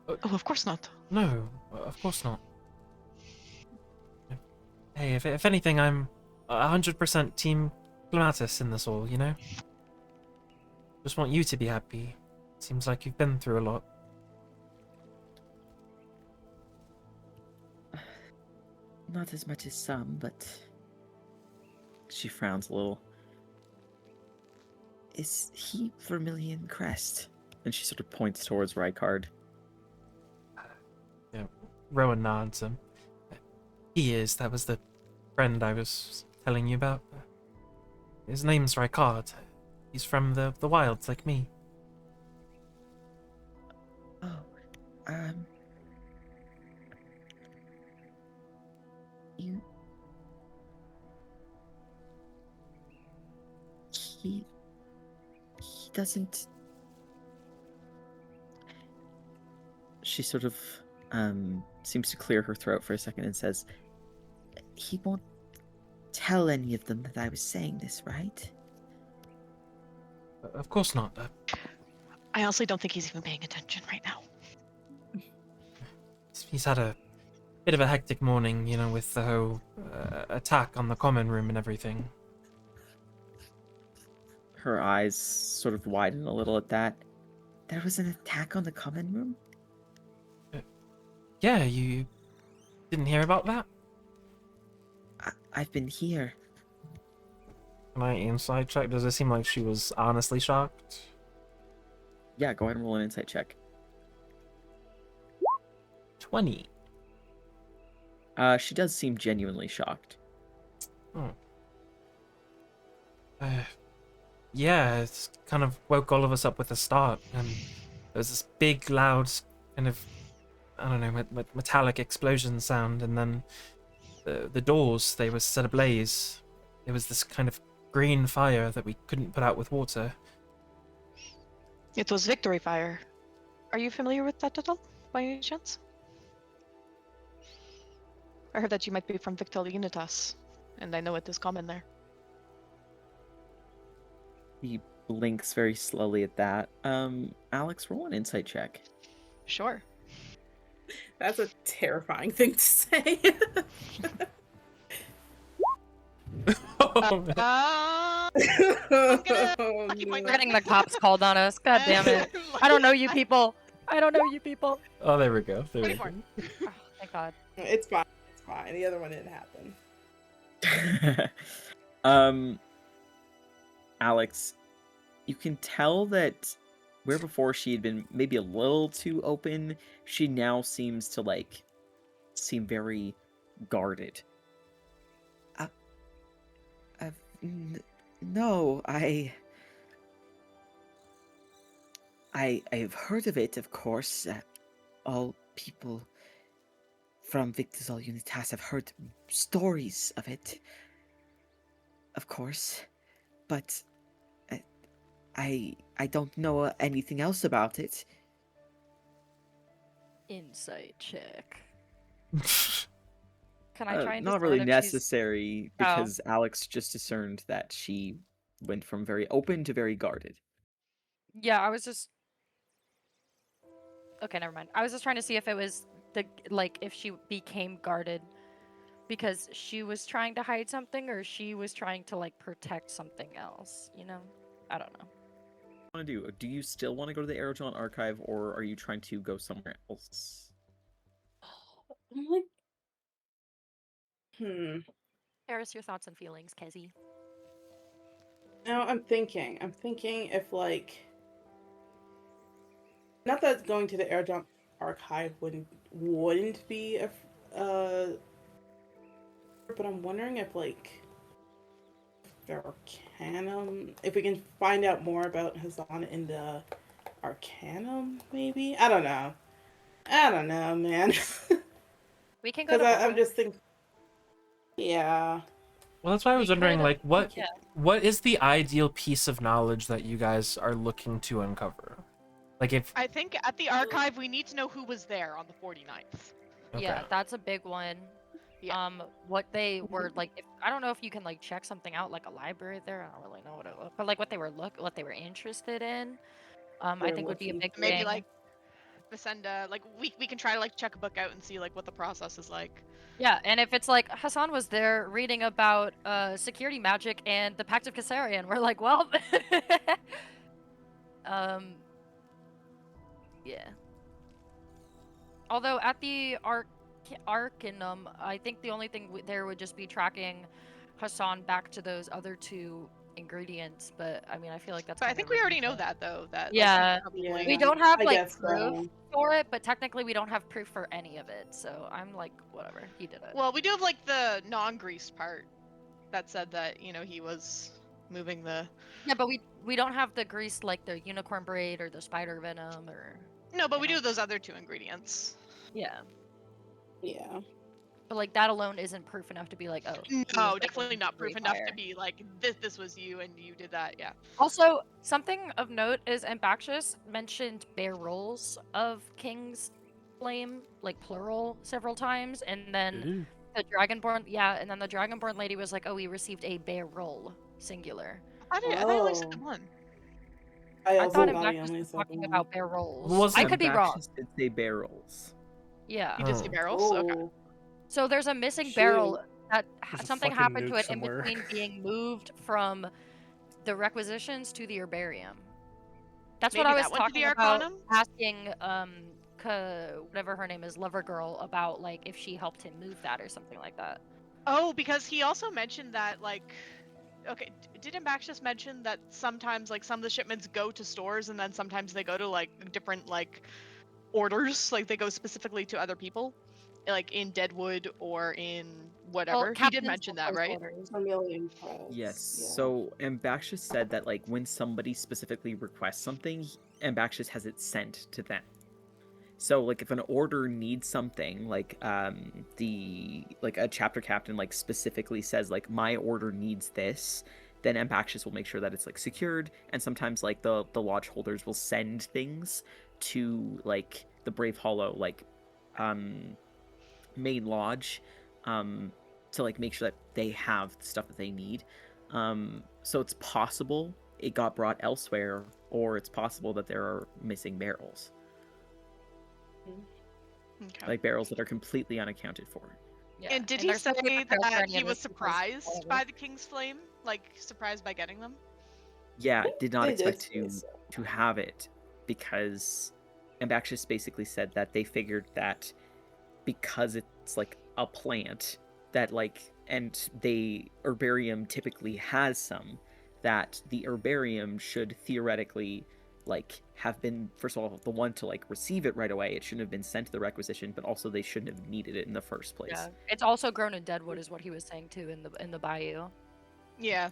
Oh, of course not. No, of course not. Hey, if anything, I'm 100% Team Clematis in this all, Just want you to be happy. Seems like you've been through a lot. Not as much as some, but... She frowns a little. Is he Vermilion Crest? And she sort of points towards Rykard. Yeah, Rowan nods. He is. That was the friend I was telling you about. His name's Rykard. He's from the wilds, like me. Oh, you... He doesn't... She sort of, seems to clear her throat for a second and says, he won't tell any of them that I was saying this, right? Of course not. I honestly don't think he's even paying attention right now. He's had a bit of a hectic morning, with the whole attack on the common room and everything. Her eyes sort of widen a little at that. There was an attack on the common room? Yeah, you didn't hear about that? I've been here. Can I insight check? Does it seem like she was honestly shocked? Yeah, go ahead and roll an insight check. 20. She does seem genuinely shocked. Yeah, it's kind of woke all of us up with a start, and there was this big, loud, kind of, I don't know, metallic explosion sound, and then the doors, they were set ablaze. There was this kind of green fire that we couldn't put out with water. It was victory fire. Are you familiar with that at all, by any chance? I heard that you might be from Victor Unitas, and I know it is common there. He blinks very slowly at that. Alex, roll an insight check. Sure. That's a terrifying thing to say. Oh, man. Oh, Lucky point We're getting the cops called on us. God damn it. I don't know you people. I don't know you people. Oh, there we go. There we 24. go. Oh, thank God. It's fine. It's fine. The other one didn't happen. Alex, you can tell that where before she had been maybe a little too open, she now seems to seem very guarded. No, I've heard of it, of course. All people from Victor's All Unitas have heard stories of it, of course, but I don't know anything else about it. Insight check. Can I try and Not discern really if she's- necessary, because Alex just discerned that she went from very open to very guarded. Yeah, I was just. Okay, never mind. I was just trying to see if it was if she became guarded because she was trying to hide something or she was trying to protect something else, you know? I don't know. What do you want to do? Do you still want to go to the Aerojon archive, or are you trying to go somewhere else? I'm like, Eris, your thoughts and feelings, Kezi. No, I'm thinking if not that going to the Aerojon archive wouldn't be but I'm wondering if the Arcanum, if we can find out more about Hassan in the Arcanum, maybe? I don't know, man. We can go Because to I'm just thinking, yeah. Well, that's why I was We wondering, could- what yeah. what is the ideal piece of knowledge that you guys are looking to uncover? If I think at the archive we need to know who was there on the 49th. Yeah, Okay. that's a big one. Yeah. What they were I don't know if you can check something out like a library there. I don't really know what it looked, but what they were interested in. I They're think would be a looking big Maybe thing. Vicenda, we can try to check a book out and see what the process is like. Yeah, and if it's Hassan was there reading about security magic and the Pact of Kassarian, we're well, yeah. Although at the Arcanum, I think the only thing there would just be tracking Hassan back to those other two ingredients. But I mean, I feel like that's. So I kinda think we already know redundant. that though. That Yeah. Yeah. We don't have I guess proof so. for it, but technically we don't have proof for any of it. So I'm whatever. He did it. Well, we do have the non-greased part that said that he was moving the. Yeah, but we don't have the grease the unicorn braid or the spider venom or. No, but we do Yeah. have those other two ingredients. Yeah. Yeah. But that alone isn't proof enough to be oh. No, definitely not proof enough fire. to be this was you and you did that. Yeah. Also, something of note is Ambaxious mentioned bear rolls of King's Flame, plural, several times, and then the Dragonborn, and then the Dragonborn lady was oh, we received a bear roll, singular. I thought I only said the Oh. one. I I also thought thought he Ambaxious only was said talking one. about bear rolls. Wasn't I could be wrong. Ambaxious did say barrels. Yeah. You did say Oh. barrels. Okay. Oh. So there's a missing barrel that There's a something fucking happened to note it somewhere. in between being moved from the requisitions to the herbarium. That's what Maybe I was that went to talking the about Arcanum? asking whatever her name is, Lover Girl, about like if she helped him move that or something like that. Oh, because he also mentioned that like, okay, didn't Max just mention that sometimes like some of the shipments go to stores and then sometimes they go to like different like orders, like they go specifically to other people, like in Deadwood or in whatever. He did captains mention will that, place right? orders. Vermilion Press. Yes. Yeah. So Ambaxious said that like when somebody specifically requests something, Ambaxious has it sent to them. So like if an order needs something, like a chapter captain like specifically says like my order needs this, then Ambaxious will make sure that it's like secured, and sometimes like the lodge holders will send things to like the Brave Hollow like main lodge to like make sure that they have the stuff that they need. So it's possible it got brought elsewhere, or it's possible that there are missing barrels. Okay. Like barrels that are completely unaccounted for. Yeah. And did he there's say definitely prepared for that any he of was this because surprised whatever. by the King's Flame? Like surprised by getting them? Yeah, did not They did expect say so. to have it, because Ambaxious basically said that they figured that because it's like a plant that like, and the herbarium typically has some, that the herbarium should theoretically like have been, first of all, the one to like receive it right away. It shouldn't have been sent to the requisition, but also they shouldn't have needed it in the first place. Yeah. It's also grown in Deadwood, is what he was saying too in the bayou. Yeah.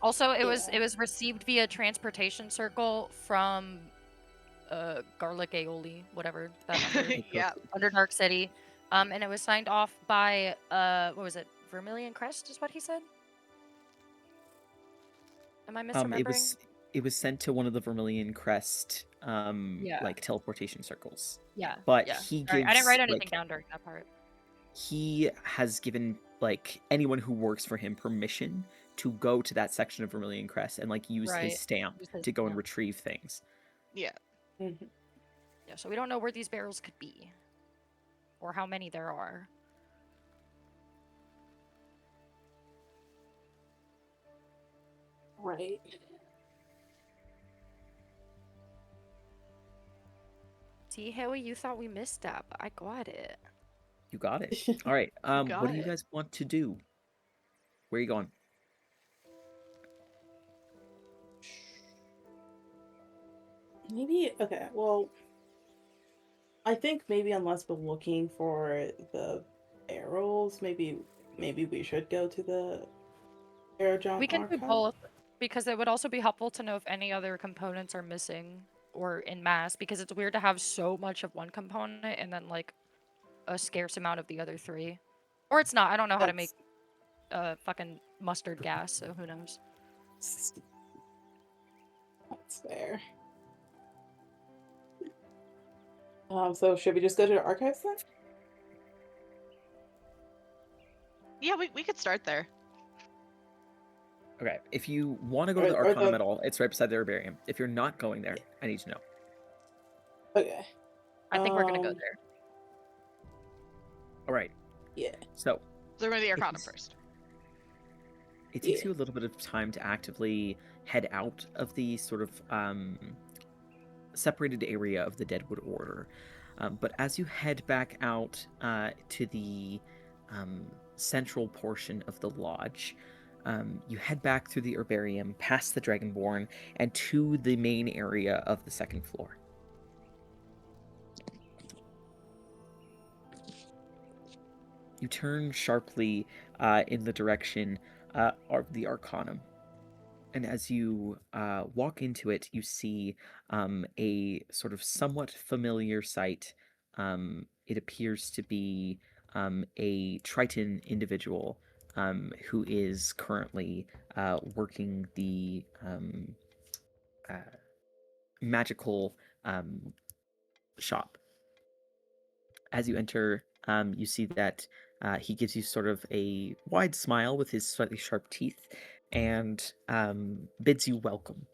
Also, it was Yeah. it was received via transportation circle from Garlic Aioli, whatever that Yeah. under Dark City. And it was signed off by what was it? Vermilion Crest is what he said? Am I misremembering? It was sent to one of the Vermilion Crest Yeah. like teleportation circles. Yeah. But yeah. he Sorry, gives I didn't write anything like, down during that part. he has given like anyone who works for him permission to go to that section of Vermilion Crest and like use Right. his stamp Use his to go and stamp. retrieve things. Yeah. Mhm. Yeah, so we don't know where these barrels could be. Or how many there are. Right. See, Haley, you thought we missed that, but I got it. You got it. All right. What got do you it. guys want to do? Where are you going? Maybe okay. Well, I think maybe unless we're looking for the barrels, maybe we should go to the Aerojon We can do Archive. both, because it would also be helpful to know if any other components are missing or in mass, because it's weird to have so much of one component and then like a scarce amount of the other three. Or it's not. I don't know how to make fucking mustard gas, so who knows. That's fair. So should we just go to the archives then? Yeah, we could start there. Okay. If you want to go to the Or Arcanum the- at all, it's right beside the herbarium. If you're not going there, I need to know. Okay. I think we're gonna go Um, there. All right. Yeah. So So we're going to the It Arcanum is- first. it takes Yeah. you a little bit of time to actively head out of the sort of separated area of the Deadwood Order. But as you head back out to the central portion of the lodge, you head back through the herbarium, past the Dragonborn, and to the main area of the second floor. You turn sharply in the direction of the Arcanum. And as you walk into it, you see a sort of somewhat familiar sight. It appears to be a Triton individual who is currently working the magical shop. As you enter, you see that he gives you sort of a wide smile with his slightly sharp teeth and bids you welcome.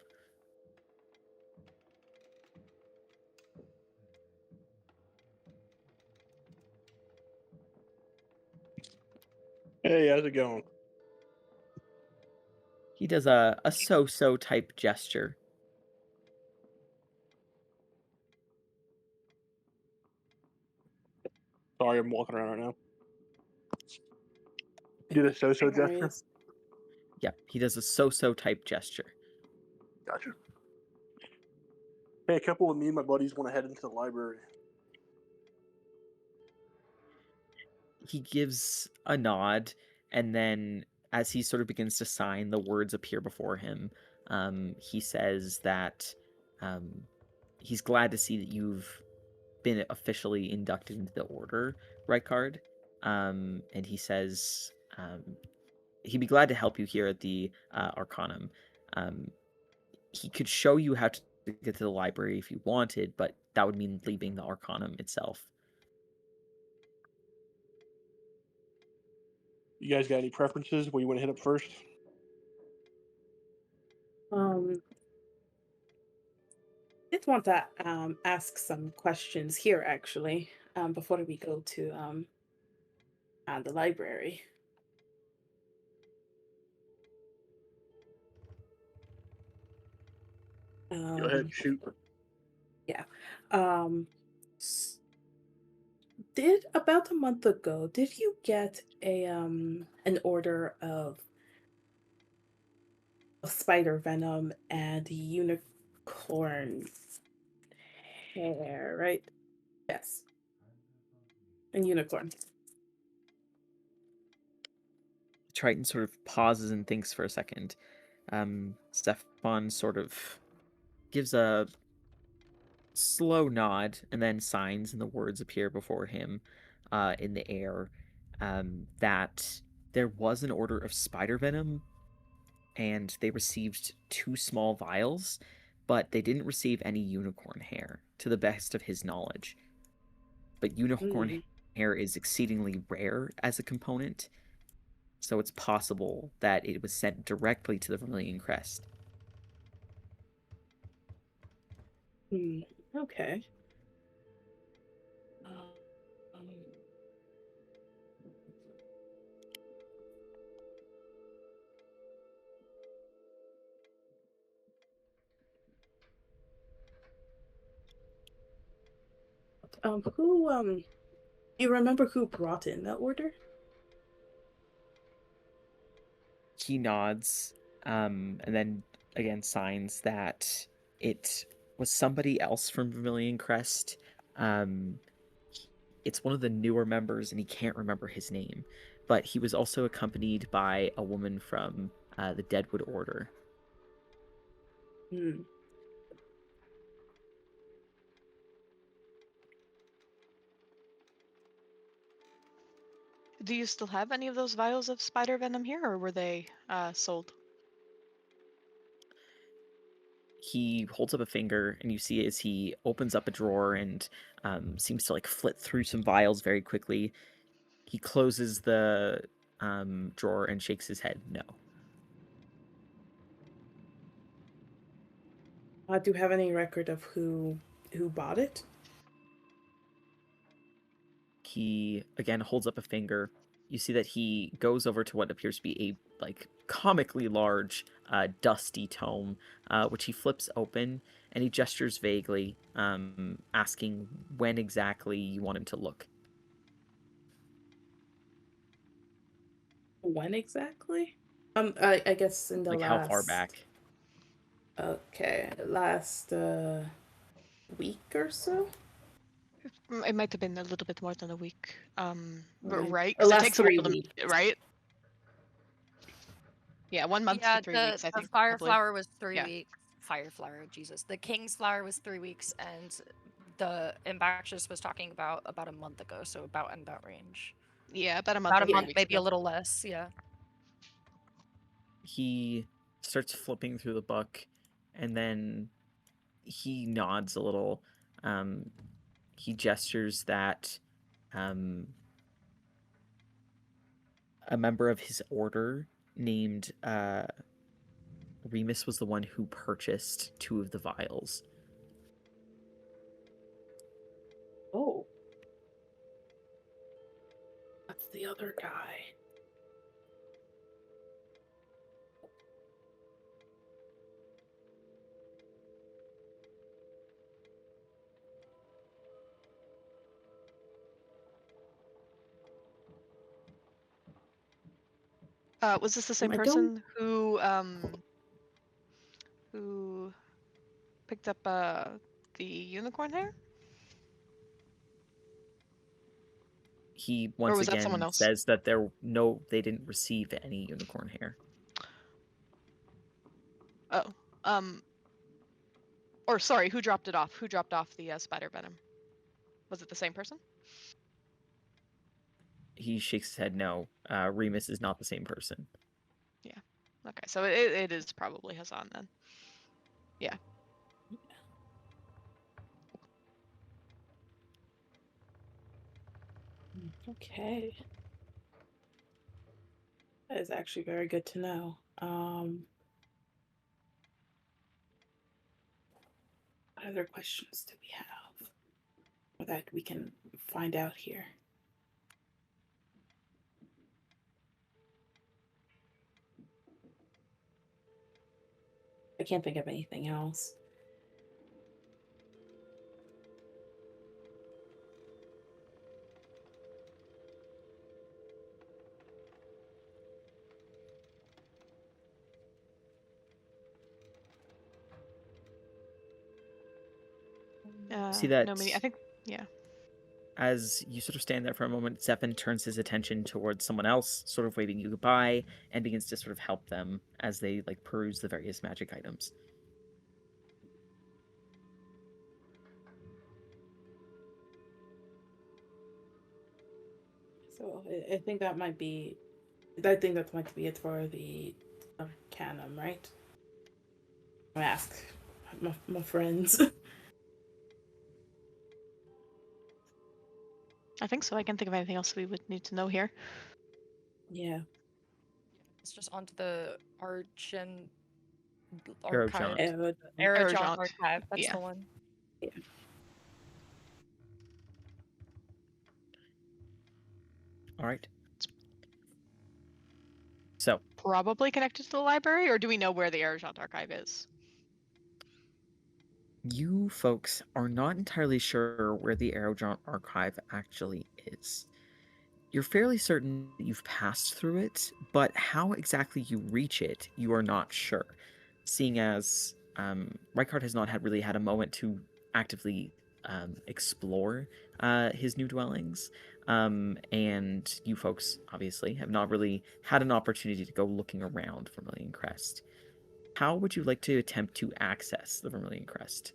Hey, how's it going? He does a so-so type gesture. Sorry, I'm walking around right now. Do the so-so No gesture. worries. Yeah, he does a so-so type gesture. Gotcha. Hey, a couple of me and my buddies want to head into the library. He gives a nod, and then as he sort of begins to sign, the words appear before him. He says that he's glad to see that you've been officially inducted into the order, Rykard. And he says he'd be glad to help you here at the Arcanum. He could show you how to get to the library if you wanted, but that would mean leaving the Arcanum itself. You guys got any preferences? Where you want to hit up first? Did want to ask some questions here actually before we go to the library. Go ahead, shoot. Yeah. Did about a month ago, did you get a an order of spider venom and unicorn hair, right? Yes. And unicorn. Triton sort of pauses and thinks for a second. Stefan sort of gives a slow nod and then signs, and the words appear before him in the air that there was an order of spider venom, and they received 2 small vials, but they didn't receive any unicorn hair, to the best of his knowledge. But unicorn hair is exceedingly rare as a component, so it's possible that it was sent directly to the Vermilion Crest. Okay. Who you remember who brought in that order? He nods, and then again signs that it was somebody else from Vermilion Crest. It's one of the newer members, and he can't remember his name, but he was also accompanied by a woman from the Deadwood Order. Do you still have any of those vials of spider venom here, or were they sold? He holds up a finger, and you see as he opens up a drawer and seems to like flit through some vials very quickly. He closes the drawer and shakes his head no. Do you have any record of who bought it? He again holds up a finger. You see that he goes over to what appears to be a like comically large dusty tome, which he flips open, and he gestures vaguely, asking when exactly you want him to look. When exactly? I guess in the Like last. how far back? Okay, last week or so. It might have been a little bit more than a week. But Right. right? The 'Cause it last takes a while 3 to, weeks. right? Yeah, 1 month Yeah, to 3 weeks, I the think. fire probably. flower was 3 Yeah. weeks. Fire flower, Jesus. The king's flower was 3 weeks, and the Ambactus was talking about a month ago, so about in that range. Yeah, about a month. About or a 3 month, weeks maybe a ago. little less. Yeah. He starts flipping through the book, and then he nods a little. He gestures that a member of his order named Remus was the one who purchased 2 of the vials. Oh. That's the other guy. Was this the same I don't. person who picked up the unicorn hair? He Or once was that someone again else? says that they didn't receive any unicorn hair. Oh. Or sorry, who dropped it off? Who dropped off the spider venom? Was it the same person? He shakes his head no. Remus is not the same person. Okay, so it is probably Hassan then. Yeah. Okay. That is actually very good to know. What other questions do we have that we can find out here? I can't think of anything else. See No, that maybe I think yeah. as you sort of stand there for a moment, Zephyr turns his attention towards someone else, sort of waving you goodbye, and begins to sort of help them as they like peruse the various magic items. So I think that might be. I think that might be it for the Arcanum, right? I ask my friends. I think so. I can't think of anything else we would need to know here. Yeah. It's just onto the Argent Arrowjaunt. Archive. Arrowjaunt. Arrowjaunt Archive. That's Yeah. the one. All right. So Probably connected to the library, or do we know where the Arrowjaunt archive is? you folks are not entirely sure where the Arrowjaunt archive actually is. You're fairly certain that you've passed through it, but how exactly you reach it, you are not sure. Seeing as Rykard has not really had a moment to actively explore his new dwellings, and you folks obviously have not really had an opportunity to go looking around Vermilion Crest. How would you like to attempt to access the Vermilion Crest?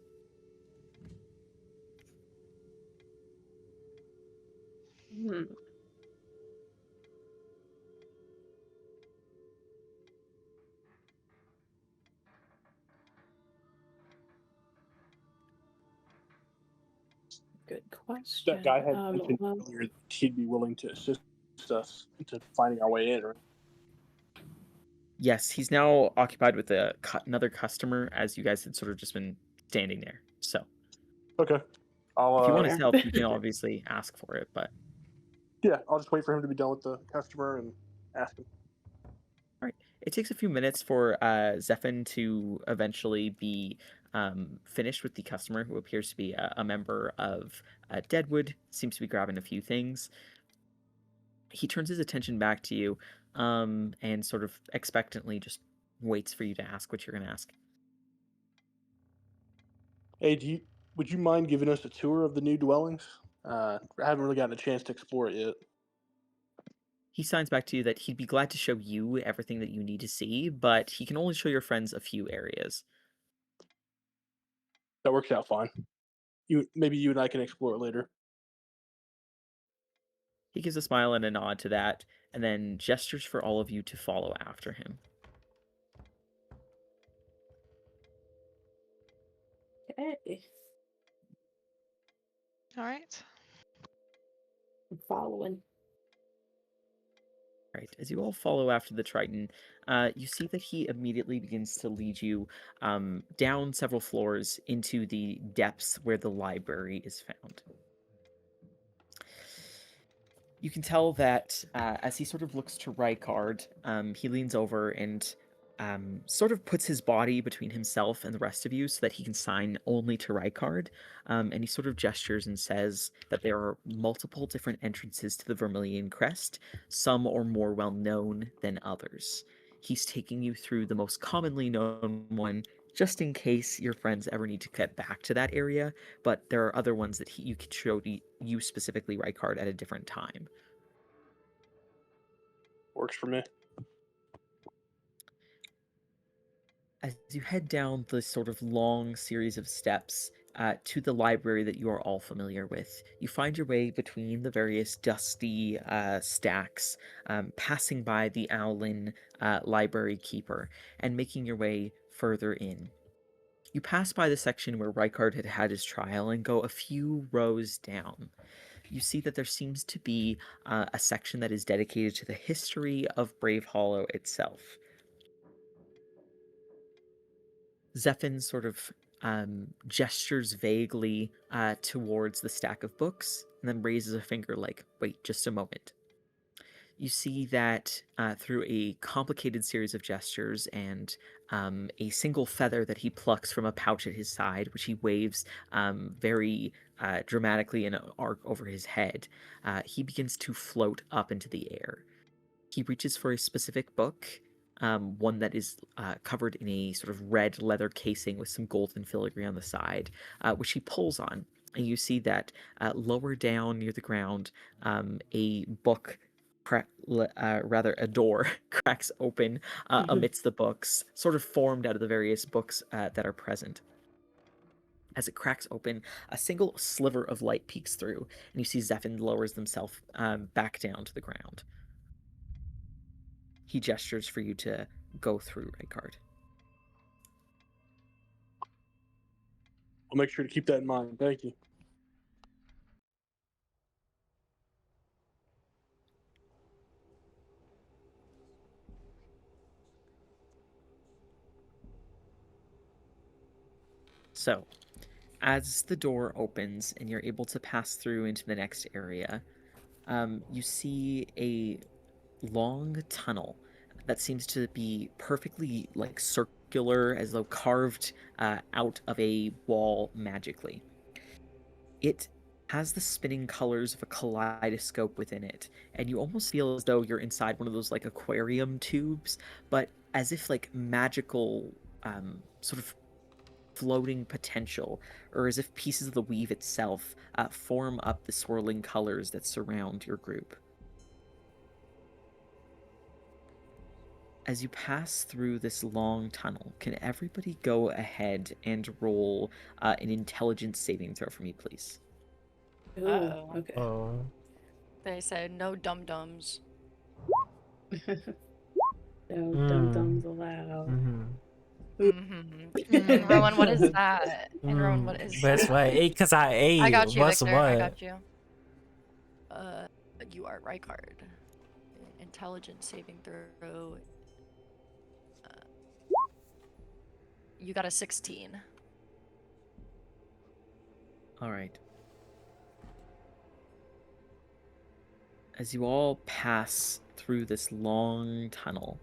Hmm. Good question. That guy had mentioned Well, earlier that he'd be willing to assist us into finding our way in, right? Yes, he's now occupied with another customer, as you guys had sort of just been standing there. So Okay. I'll if you want fair. his help, you can obviously ask for it, but yeah, I'll just wait for him to be done with the customer and ask him. all right. It takes a few minutes for Zephin to eventually be finished with the customer, who appears to be a member of Deadwood. Seems to be grabbing a few things. He turns his attention back to you and sort of expectantly just waits for you to ask what you're going to ask. Hey, would you mind giving us a tour of the new dwellings? I haven't really gotten a chance to explore it yet. He signs back to you that he'd be glad to show you everything that you need to see, but he can only show your friends a few areas. That works out fine. Maybe you and I can explore it later. He gives a smile and a nod to that, and then gestures for all of you to follow after him. Okay. All right. I'm following. Right. As you all follow after the Triton, you see that he immediately begins to lead you down several floors into the depths where the library is found. You can tell that as he sort of looks to Rykard, he leans over and sort of puts his body between himself and the rest of you so that he can sign only to Rykard. And he sort of gestures and says that there are multiple different entrances to the Vermilion Crest. Some are more well known than others. He's taking you through the most commonly known one, just in case your friends ever need to get back to that area. But there are other ones that you could show to you specifically, Rykard, at a different time. Works for me. As you head down the sort of long series of steps to the library that you are all familiar with, you find your way between the various dusty stacks, passing by the Owlin library keeper, and making your way further in. You pass by the section where Rykard had had his trial and go a few rows down. You see that there seems to be a section that is dedicated to the history of Brave Hollow itself. Zephin sort of gestures vaguely towards the stack of books and then raises a finger like, wait, just a moment. You see that through a complicated series of gestures and a single feather that he plucks from a pouch at his side, which he waves very dramatically in an arc over his head, he begins to float up into the air. He reaches for a specific book, one that is covered in a sort of red leather casing with some golden filigree on the side, which he pulls on. And you see that lower down near the ground, a book, a door cracks open amidst the books, sort of formed out of the various books that are present. As it cracks open, a single sliver of light peeks through, and you see Zephin lowers himself back down to the ground. He gestures for you to go through, Rykard. I'll make sure to keep that in mind. Thank you. So, as the door opens and you're able to pass through into the next area, you see a long tunnel that seems to be perfectly like circular, as though carved out of a wall magically. It has the spinning colors of a kaleidoscope within it, and you almost feel as though you're inside one of those like aquarium tubes, but as if like magical sort of floating potential, or as if pieces of the weave itself form up the swirling colors that surround your group. As you pass through this long tunnel, can everybody go ahead and roll an intelligence saving throw for me, please? Ooh, Uh-oh. okay. Oh. They said no dum-dums. No dum-dums allowed. Mm-hmm. And Rowan, what is that? And Rowan, what is That's right. Because I got you, what's Victor. what? I got you. You are Rykard. Intelligence saving throw. You got a 16. All right. As you all pass through this long tunnel,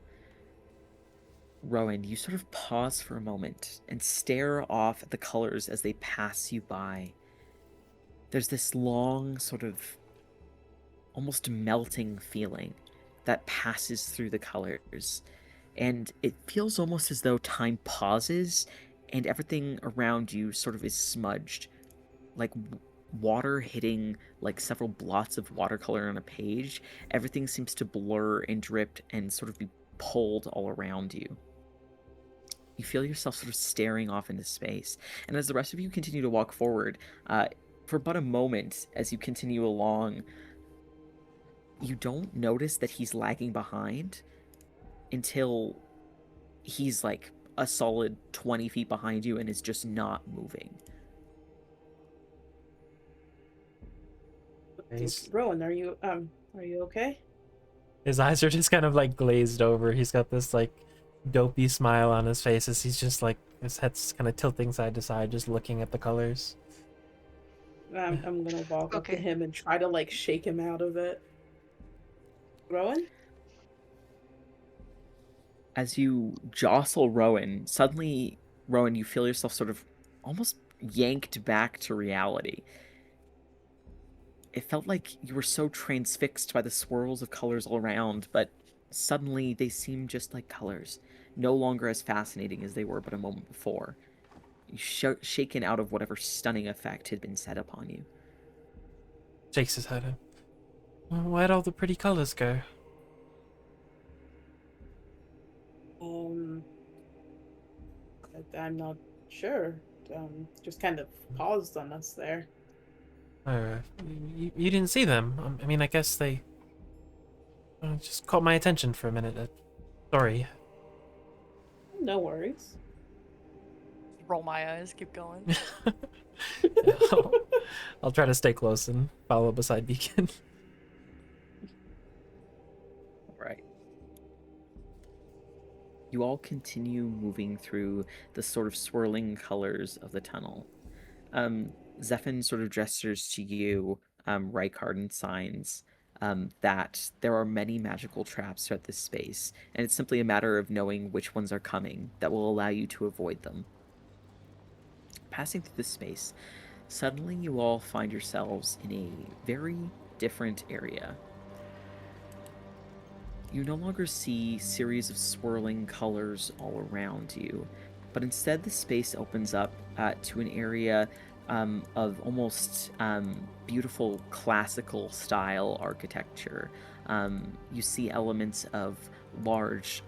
Rowan, you sort of pause for a moment and stare off at the colors as they pass you by. There's this long, sort of almost melting feeling that passes through the colors. And it feels almost as though time pauses and everything around you sort of is smudged. Like water hitting like several blots of watercolor on a page. Everything seems to blur and drip and sort of be pulled all around you. You feel yourself sort of staring off into space. And as the rest of you continue to walk forward, for but a moment as you continue along, you don't notice that he's lagging behind until he's like a solid 20 feet behind you and is just not moving. Nice. Rowan, are you okay? His eyes are just kind of like glazed over. He's got this like dopey smile on his face as he's just like, his head's kind of tilting side to side, just looking at the colors. I'm gonna walk up to Okay. him and try to like shake him out of it. Rowan? As you jostle Rowan, suddenly, Rowan, you feel yourself sort of almost yanked back to reality. It felt like you were so transfixed by the swirls of colors all around, but suddenly they seemed just like colors, no longer as fascinating as they were but a moment before. You shaken out of whatever stunning effect had been set upon you. Shakes his head. Where'd all the pretty colors go? Um, I'm not sure. Just kind of paused on us there. Oh, you didn't see them? I mean, I guess they just caught my attention for a minute. Sorry. No worries. Roll my eyes, keep going. Yeah, I'll try to stay close and follow beside Beacon. Right. You all continue moving through the sort of swirling colors of the tunnel. Zephin sort of gestures to you, Rykard, and signs that there are many magical traps throughout this space, and it's simply a matter of knowing which ones are coming that will allow you to avoid them. Passing through this space, suddenly you all find yourselves in a very different area. You no longer see series of swirling colors all around you, but instead the space opens up to an area of almost beautiful classical style architecture. You see elements of large,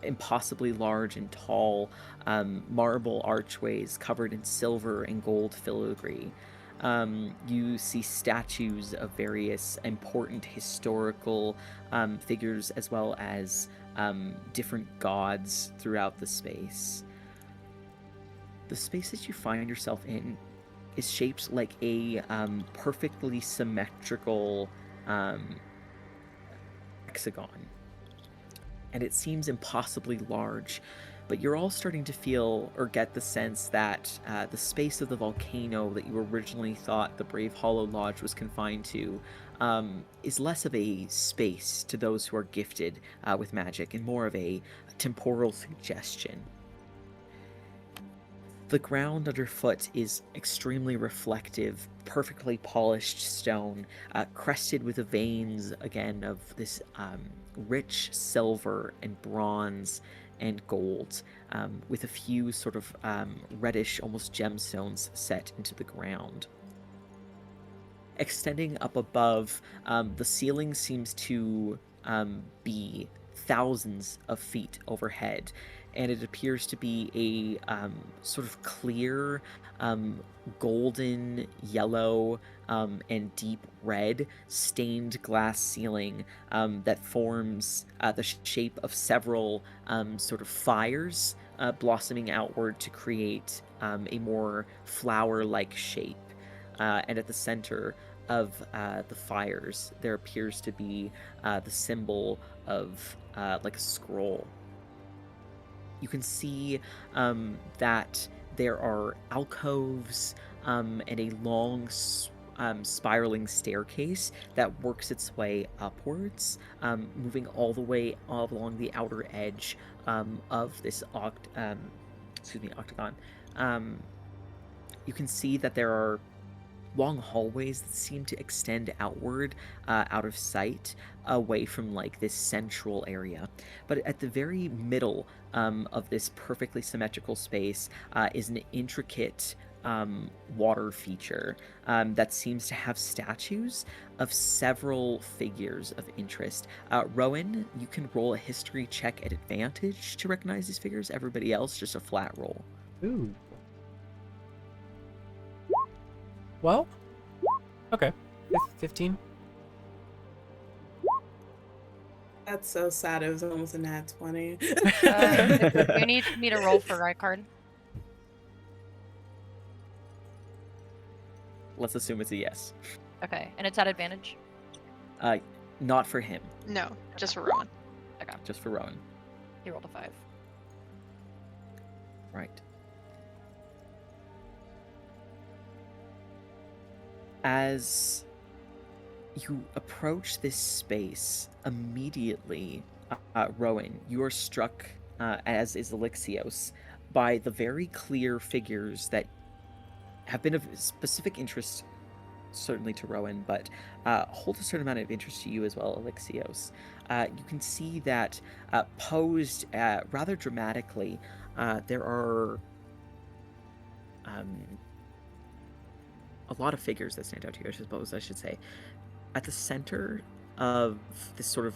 impossibly large and tall marble archways covered in silver and gold filigree. You see statues of various important historical figures as well as different gods throughout the space. The space that you find yourself in is shaped like a perfectly symmetrical hexagon. And it seems impossibly large, but you're all starting to feel or get the sense that the space of the volcano that you originally thought the Brave Hollow Lodge was confined to is less of a space to those who are gifted with magic and more of a temporal suggestion. The ground underfoot is extremely reflective, perfectly polished stone, crested with the veins, again, of this rich silver and bronze and gold, with a few sort of reddish, almost gemstones set into the ground. Extending up above, the ceiling seems to be thousands of feet overhead, and it appears to be a sort of clear, golden yellow and deep red stained glass ceiling that forms the shape of several sort of fires blossoming outward to create a more flower-like shape. And at the center of the fires, there appears to be the symbol of like a scroll. You can see that there are alcoves and a long spiraling staircase that works its way upwards, moving all the way along the outer edge of this octagon. You can see that there are long hallways that seem to extend outward, out of sight, away from like this central area. But at the very middle of this perfectly symmetrical space is an intricate water feature that seems to have statues of several figures of interest. Rowan, you can roll a history check at advantage to recognize these figures. Everybody else, just a flat roll. Ooh. Well, okay. 15. That's so sad. It was almost a nat 20. You need me to roll for Rykard. Let's assume it's a yes. Okay, and it's at advantage. Not for him, No, just for Rowan. Okay, just for Rowan. he rolled a 5. Right. As you approach this space, immediately Rowan, you are struck, as is Elixios, by the very clear figures that have been of specific interest, certainly to Rowan, but hold a certain amount of interest to you as well, Elixios. You can see that posed rather dramatically, there are a lot of figures that stand out to you, I suppose I should say. At the center of this sort of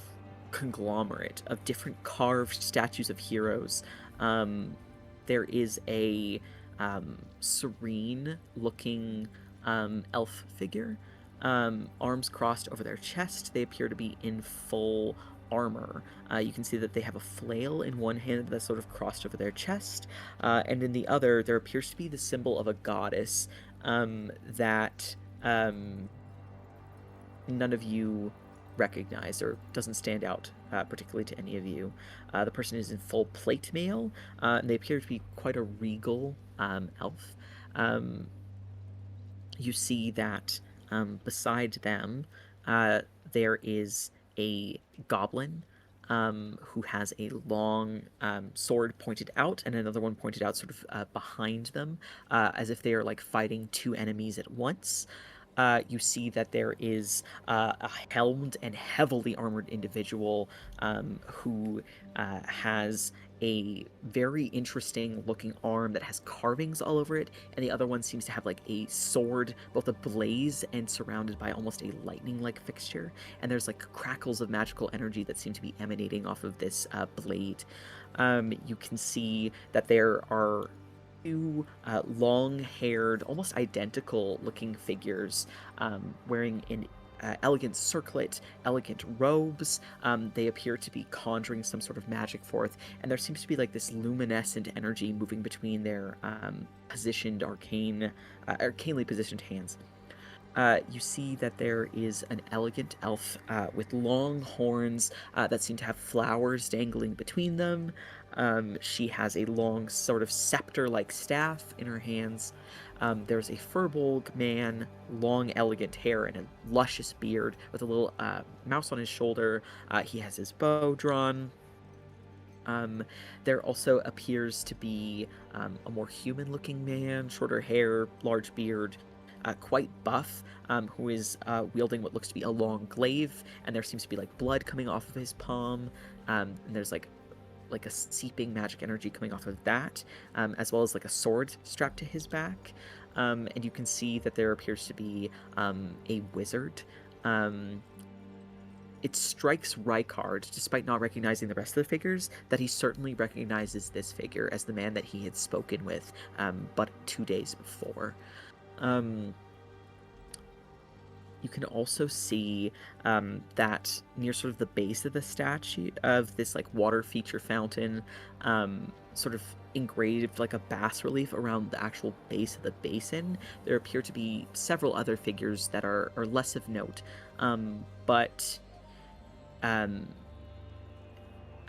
conglomerate of different carved statues of heroes, there is a serene-looking elf figure, arms crossed over their chest. They appear to be in full armor. You can see that they have a flail in one hand that's sort of crossed over their chest, and in the other there appears to be the symbol of a goddess that none of you recognize or doesn't stand out particularly to any of you. The person is in full plate mail, and they appear to be quite a regal elf. You see that beside them there is a goblin who has a long sword pointed out and another one pointed out sort of behind them, as if they are like fighting two enemies at once. You see that there is a helmed and heavily armored individual who has a very interesting looking arm that has carvings all over it, and the other one seems to have like a sword, both ablaze and surrounded by almost a lightning-like fixture, and there's like crackles of magical energy that seem to be emanating off of this blade. You can see that there are two long-haired, almost identical-looking figures wearing an elegant circlet, elegant robes. They appear to be conjuring some sort of magic forth, and there seems to be like this luminescent energy moving between their positioned arcanely positioned hands. You see that there is an elegant elf with long horns that seem to have flowers dangling between them. She has a long sort of scepter-like staff in her hands. There's a Furbolg man, long elegant hair and a luscious beard with a little mouse on his shoulder. He has his bow drawn. There also appears to be a more human-looking man, shorter hair, large beard, quite buff, who is wielding what looks to be a long glaive, and there seems to be like blood coming off of his palm, and there's like a seeping magic energy coming off of that, as well as like a sword strapped to his back. And you can see that there appears to be a wizard. It strikes Rykard, despite not recognizing the rest of the figures, that he certainly recognizes this figure as the man that he had spoken with but 2 days before. You can also see that near sort of the base of the statue of this like water feature fountain, sort of engraved like a bas relief around the actual base of the basin, there appear to be several other figures that are less of note, but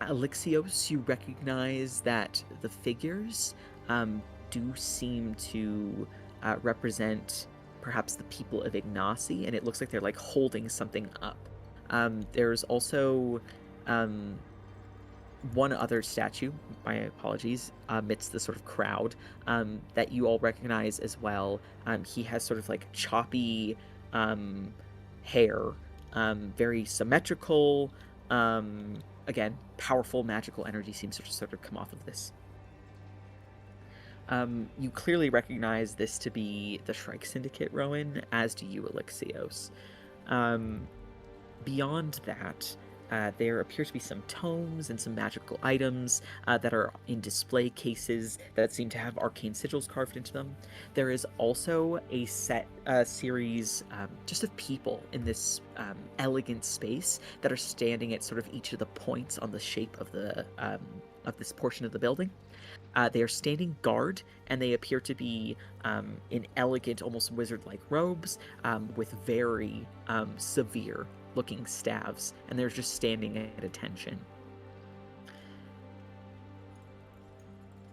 Elixios, you recognize that the figures do seem to represent perhaps the people of Ignacy, and it looks like they're like holding something up. There's also one other statue, my apologies, amidst the sort of crowd that you all recognize as well. He has sort of like choppy hair, very symmetrical. Again, powerful magical energy seems to sort of come off of this. You clearly recognize this to be the Shrike Syndicate, Rowan, as do you, Elixios. Beyond that, there appear to be some tomes and some magical items that are in display cases that seem to have arcane sigils carved into them. There is also a series just of people in this elegant space that are standing at sort of each of the points on the shape of the of this portion of the building. They are standing guard, and they appear to be in elegant, almost wizard-like robes with very severe-looking staves, and they're just standing at attention.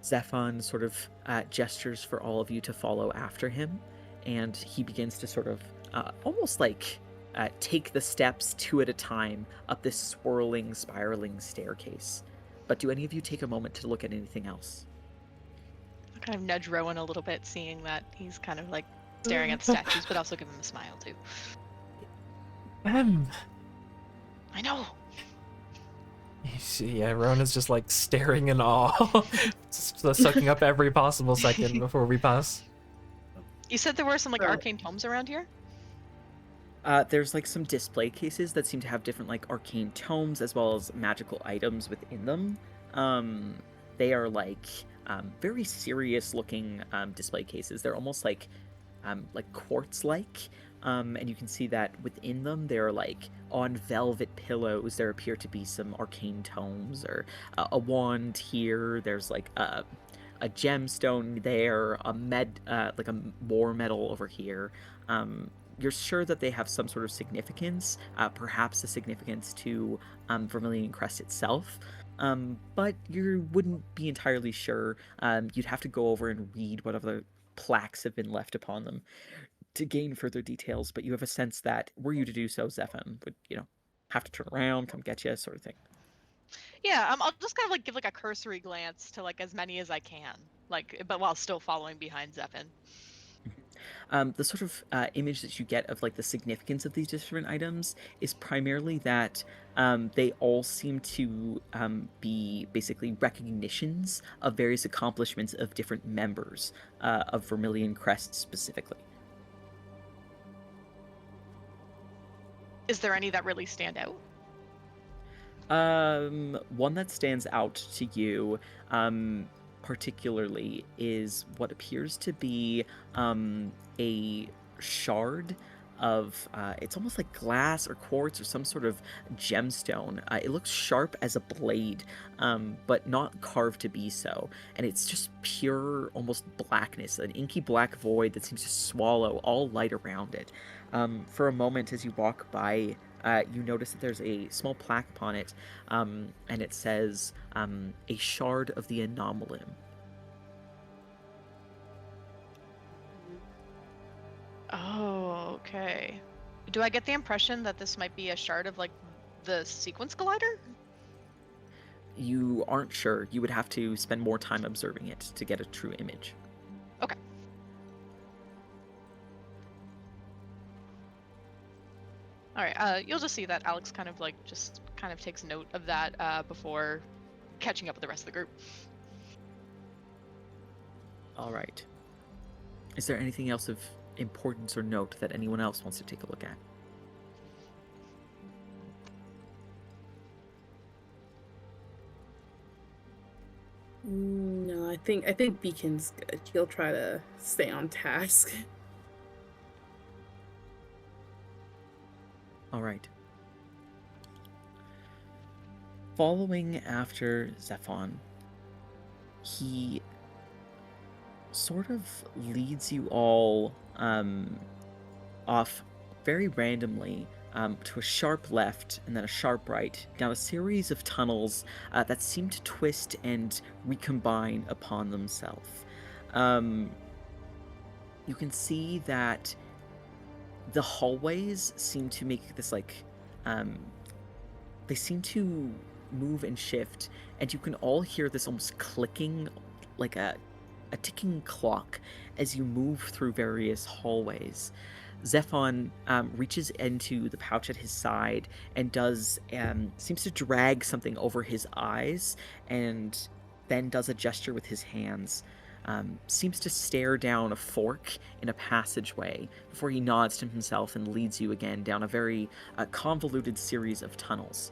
Zephon sort of gestures for all of you to follow after him, and he begins to sort of almost like take the steps 2 at a time up this swirling, spiraling staircase. But do any of you take a moment to look at anything else? I kind of nudge Rowan a little bit, seeing that he's kind of like staring at the statues, but also give him a smile too. I know. You see, yeah, Rona's just like staring in awe, sucking up every possible second before we pass. You said there were some like Oh. arcane tomes around here? There's like some display cases that seem to have different like arcane tomes as well as magical items within them. They are like very serious looking display cases. They're almost like quartz like. And you can see that within them they're like on velvet pillows there appear to be some arcane tomes or a wand here. There's like a gemstone there, like a war medal over here. You're sure that they have some sort of significance, perhaps a significance to Vermilion Crest itself, but you wouldn't be entirely sure. You'd have to go over and read what other plaques have been left upon them to gain further details, but you have a sense that were you to do so, Zephan would, have to turn around, come get you, sort of thing. Yeah, I'll just kind of like give like a cursory glance to like as many as I can, like, but while still following behind Zephan. The sort of image that you get of like the significance of these different items is primarily that they all seem to be basically recognitions of various accomplishments of different members of Vermilion Crest specifically. Is there any that really stand out? One that stands out to you particularly is what appears to be a shard of it's almost like glass or quartz or some sort of gemstone. It looks sharp as a blade, but not carved to be so, and it's just pure almost blackness, an inky black void that seems to swallow all light around it. For a moment as you walk by, you notice that there's a small plaque upon it, and it says, a shard of the Anomalum. Oh, okay. Do I get the impression that this might be a shard of like the Sequence Collider? You aren't sure. You would have to spend more time observing it to get a true image. Okay. All right. You'll just see that Alex kind of takes note of that before catching up with the rest of the group. All right. Is there anything else of importance or note that anyone else wants to take a look at? No, I think Beacon's good. He'll try to stay on task. All right. Following after Zephan, he sort of leads you all off very randomly to a sharp left and then a sharp right down a series of tunnels that seem to twist and recombine upon themselves. You can see that the hallways seem to make this they seem to move and shift, and you can all hear this almost clicking, like a ticking clock as you move through various hallways. Zephan reaches into the pouch at his side and seems to drag something over his eyes, and then does a gesture with his hands. Seems to stare down a fork in a passageway before he nods to himself and leads you again down a very convoluted series of tunnels.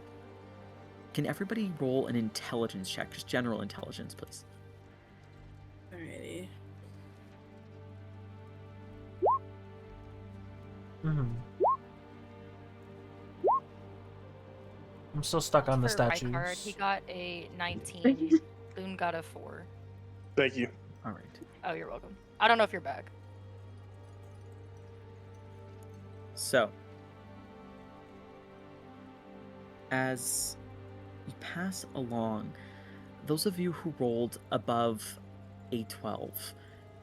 Can everybody roll an intelligence check? Just general intelligence, please. Alrighty. I'm still stuck on the For statues. Rykard, he got a 19. Boone got a 4. Thank you. All right. Oh, you're welcome. I don't know if you're back. So, as you pass along, those of you who rolled above a 12,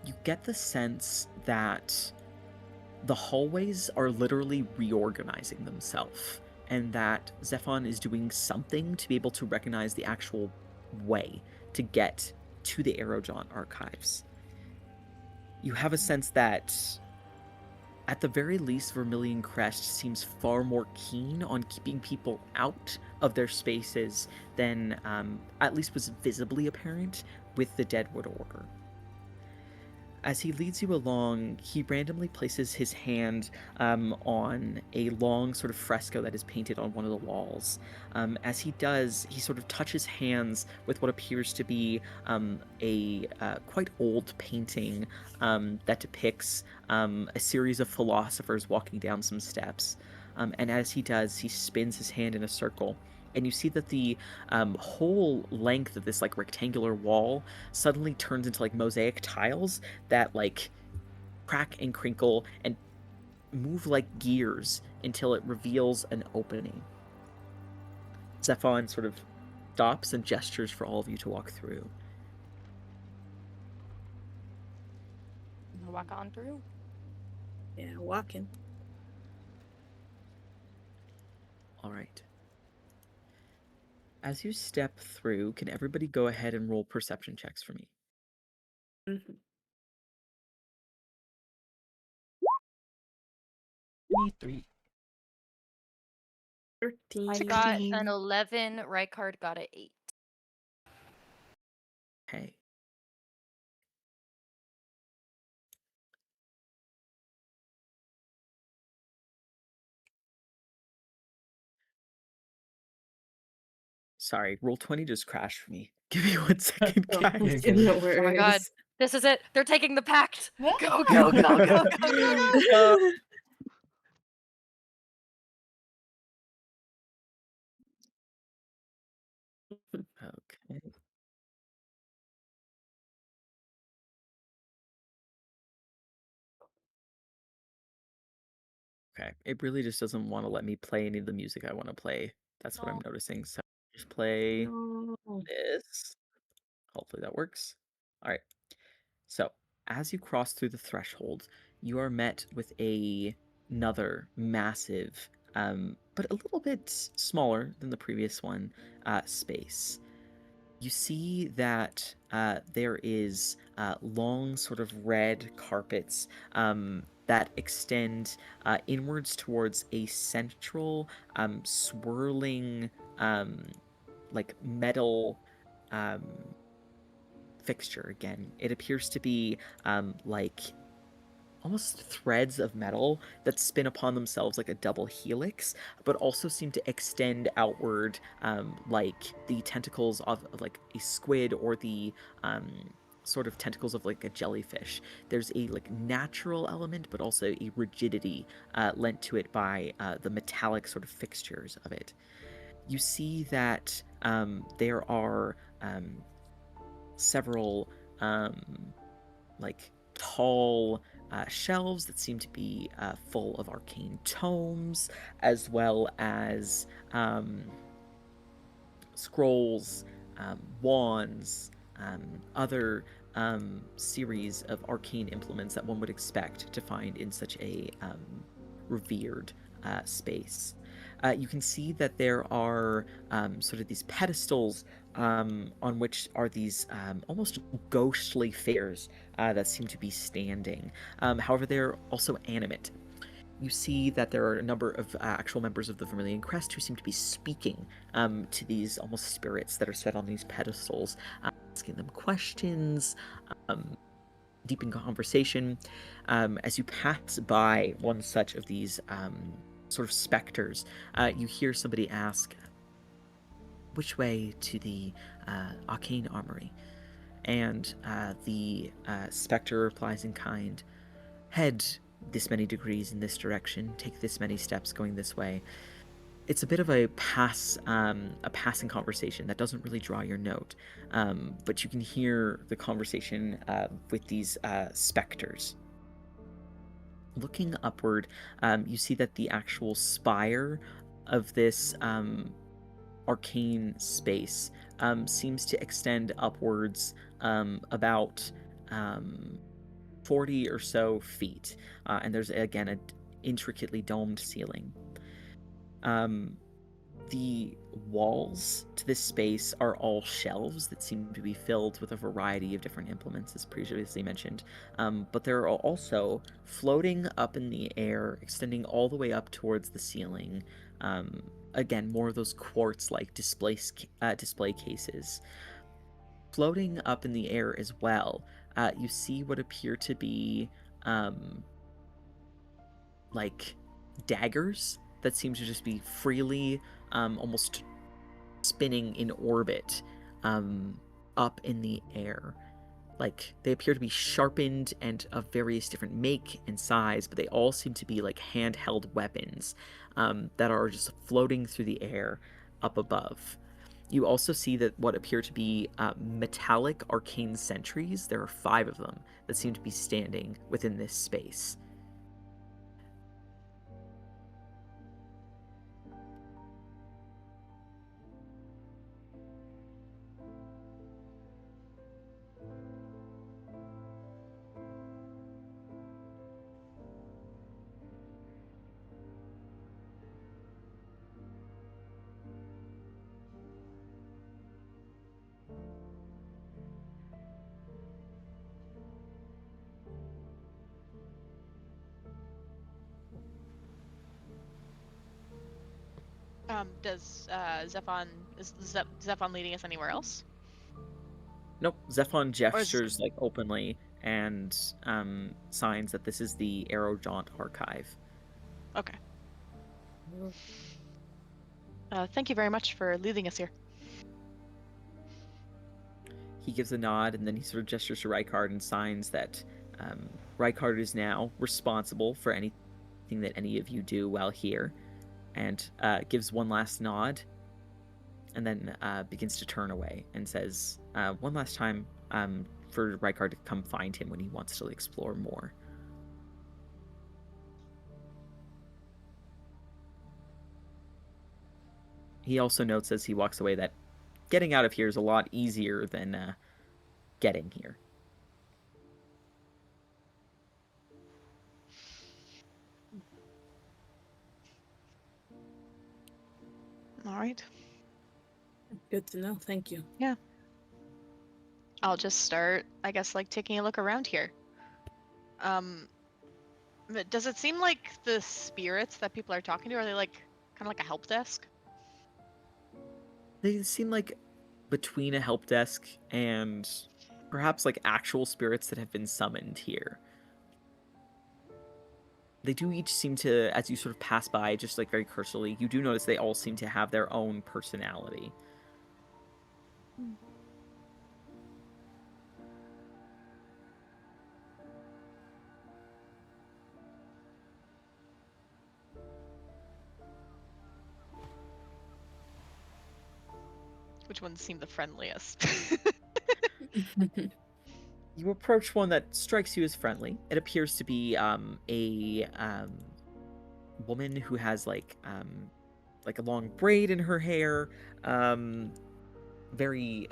you get the sense that the hallways are literally reorganizing themselves, and that Zephon is doing something to be able to recognize the actual way to get to the Aerojon archives. You have a sense that, at the very least, Vermilion Crest seems far more keen on keeping people out of their spaces than at least was visibly apparent with the Deadwood Order. As he leads you along, he randomly places his hand on a long sort of fresco that is painted on one of the walls. As he does, he sort of touches hands with what appears to be a quite old painting that depicts a series of philosophers walking down some steps. And as he does, he spins his hand in a circle. And you see that the whole length of this like rectangular wall suddenly turns into like mosaic tiles that like crack and crinkle and move like gears until it reveals an opening. Zephon sort of stops and gestures for all of you to walk through. Walk on through. Yeah, walking. All right. As you step through, can everybody go ahead and roll perception checks for me? Mm-hmm. 3. 13. I got an 11. Rykard got an 8. Okay. Sorry, Roll20 just crashed for me. Give me 1 second, Oh, guys. no Oh my god. worries. This is it. They're taking the pact. Go, go, go, go, go, go. Okay. Okay. It really just doesn't want to let me play any of the music I want to play. That's what I'm No. noticing. So just play No. this. Hopefully that works. All right. So as you cross through the threshold, you are met with another massive, but a little bit smaller than the previous one, space. You see that there is long, sort of red carpets that extend inwards towards a central, swirling, like metal fixture. Again, it appears to be like almost threads of metal that spin upon themselves like a double helix, but also seem to extend outward like the tentacles of like a squid or the sort of tentacles of like a jellyfish. There's a like natural element, but also a rigidity lent to it by the metallic sort of fixtures of it. You see that there are several like tall shelves that seem to be full of arcane tomes, as well as scrolls, wands, other series of arcane implements that one would expect to find in such a revered space. You can see that there are sort of these pedestals on which are these almost ghostly figures that seem to be standing. However, they're also animate. You see that there are a number of actual members of the Vermilion Crest who seem to be speaking to these almost spirits that are set on these pedestals, asking them questions, deep in conversation. As you pass by one such of these sort of specters, you hear somebody ask, "Which way to the arcane armory?" And the specter replies in kind, "Head this many degrees in this direction, take this many steps going this way." It's a bit of a passing conversation that doesn't really draw your note, but you can hear the conversation with these specters. Looking upward, you see that the actual spire of this arcane space seems to extend upwards about 40 or so feet, and there's again an intricately domed ceiling. The walls to this space are all shelves that seem to be filled with a variety of different implements, as previously mentioned. But there are also floating up in the air, extending all the way up towards the ceiling. Again, more of those quartz-like display cases. Floating up in the air as well, you see what appear to be like daggers that seem to just be freely almost spinning in orbit up in the air. Like, they appear to be sharpened and of various different make and size, but they all seem to be like handheld weapons that are just floating through the air up above. You also see that what appear to be metallic arcane sentries, there are 5 of them that seem to be standing within this space. Does Zephon leading us anywhere else? Nope. Zephon gestures like openly and signs that this is the Aerojaunt archive. Okay. Thank you very much for leading us here. He gives a nod, and then he sort of gestures to Rykard and signs that Rykard is now responsible for anything that any of you do while here, and gives one last nod, and then begins to turn away and says one last time for Rykard to come find him when he wants to explore more. He also notes as he walks away that getting out of here is a lot easier than getting here. All right. Good to know. Thank you. Yeah. I'll just start, I guess, taking a look around here. But does it seem like the spirits that people are talking to, are they kind of like a help desk? They seem like between a help desk and perhaps actual spirits that have been summoned here. They do each seem to, as you sort of pass by, just very cursorily, you do notice they all seem to have their own personality. Which ones seem the friendliest? You approach one that strikes you as friendly. It appears to be a woman who has a long braid in her hair, very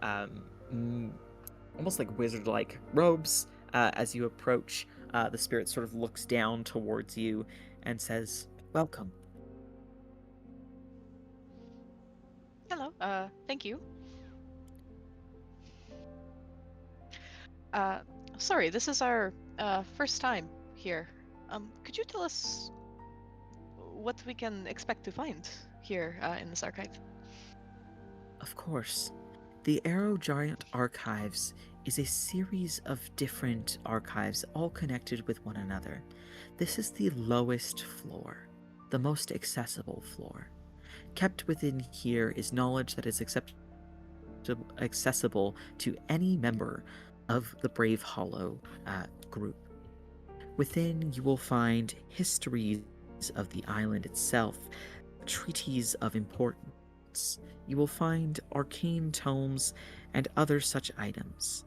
almost wizard-like robes. As you approach, the spirit sort of looks down towards you and says, "Welcome." Hello. Thank you. Sorry, this is our first time here. Could you tell us what we can expect to find here in this archive? Of course. The Aerojaunt Archives is a series of different archives all connected with one another. This is the lowest floor, the most accessible floor. Kept within here is knowledge that is accessible to any member of the Brave Hollow group. Within, you will find histories of the island itself, treaties of importance. You will find arcane tomes and other such items.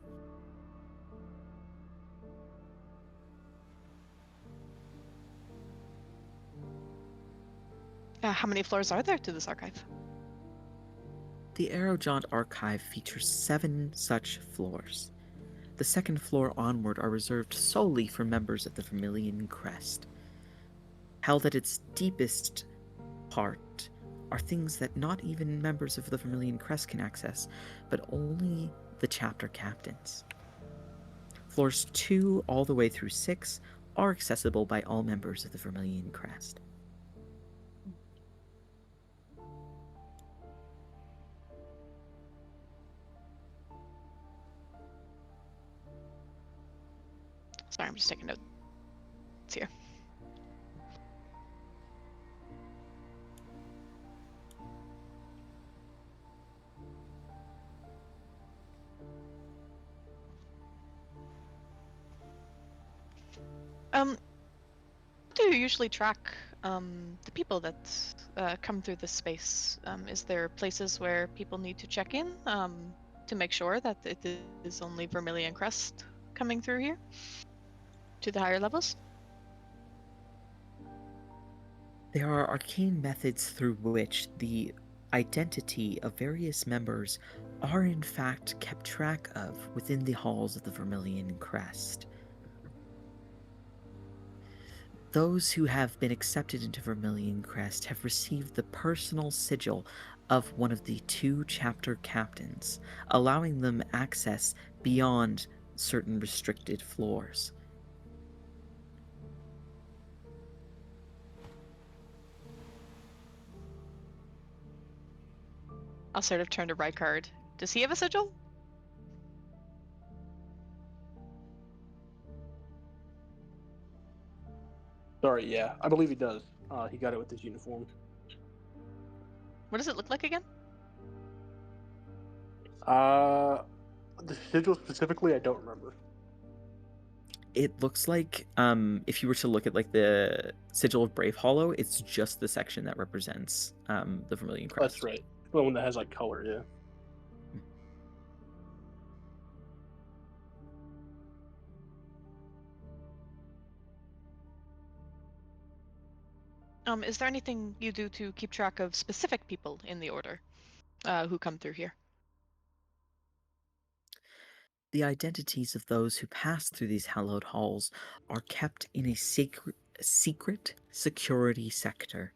How many floors are there to this archive? The Aerojaunt Archive features 7 such floors. The second floor onward are reserved solely for members of the Vermilion Crest. Held at its deepest part are things that not even members of the Vermilion Crest can access, but only the chapter captains. Floors 2 all the way through 6 are accessible by all members of the Vermilion Crest. Sorry, I'm just taking notes here. Do you usually track the people that come through this space? Is there places where people need to check in to make sure that it is only Vermilion Crest coming through here to the higher levels? There are arcane methods through which the identity of various members are in fact kept track of within the halls of the Vermilion Crest. Those who have been accepted into Vermilion Crest have received the personal sigil of one of the 2 chapter captains, allowing them access beyond certain restricted floors. I'll sort of turn to Rykard. Does he have a sigil? Sorry, yeah, I believe he does. He got it with his uniform. What does it look like again? The sigil specifically, I don't remember. It looks like, if you were to look at like the sigil of Brave Hollow, it's just the section that represents the Vermilion Crest. That's right. The one that has like color, yeah. Is there anything you do to keep track of specific people in the order who come through here? The identities of those who pass through these hallowed halls are kept in a secret security sector.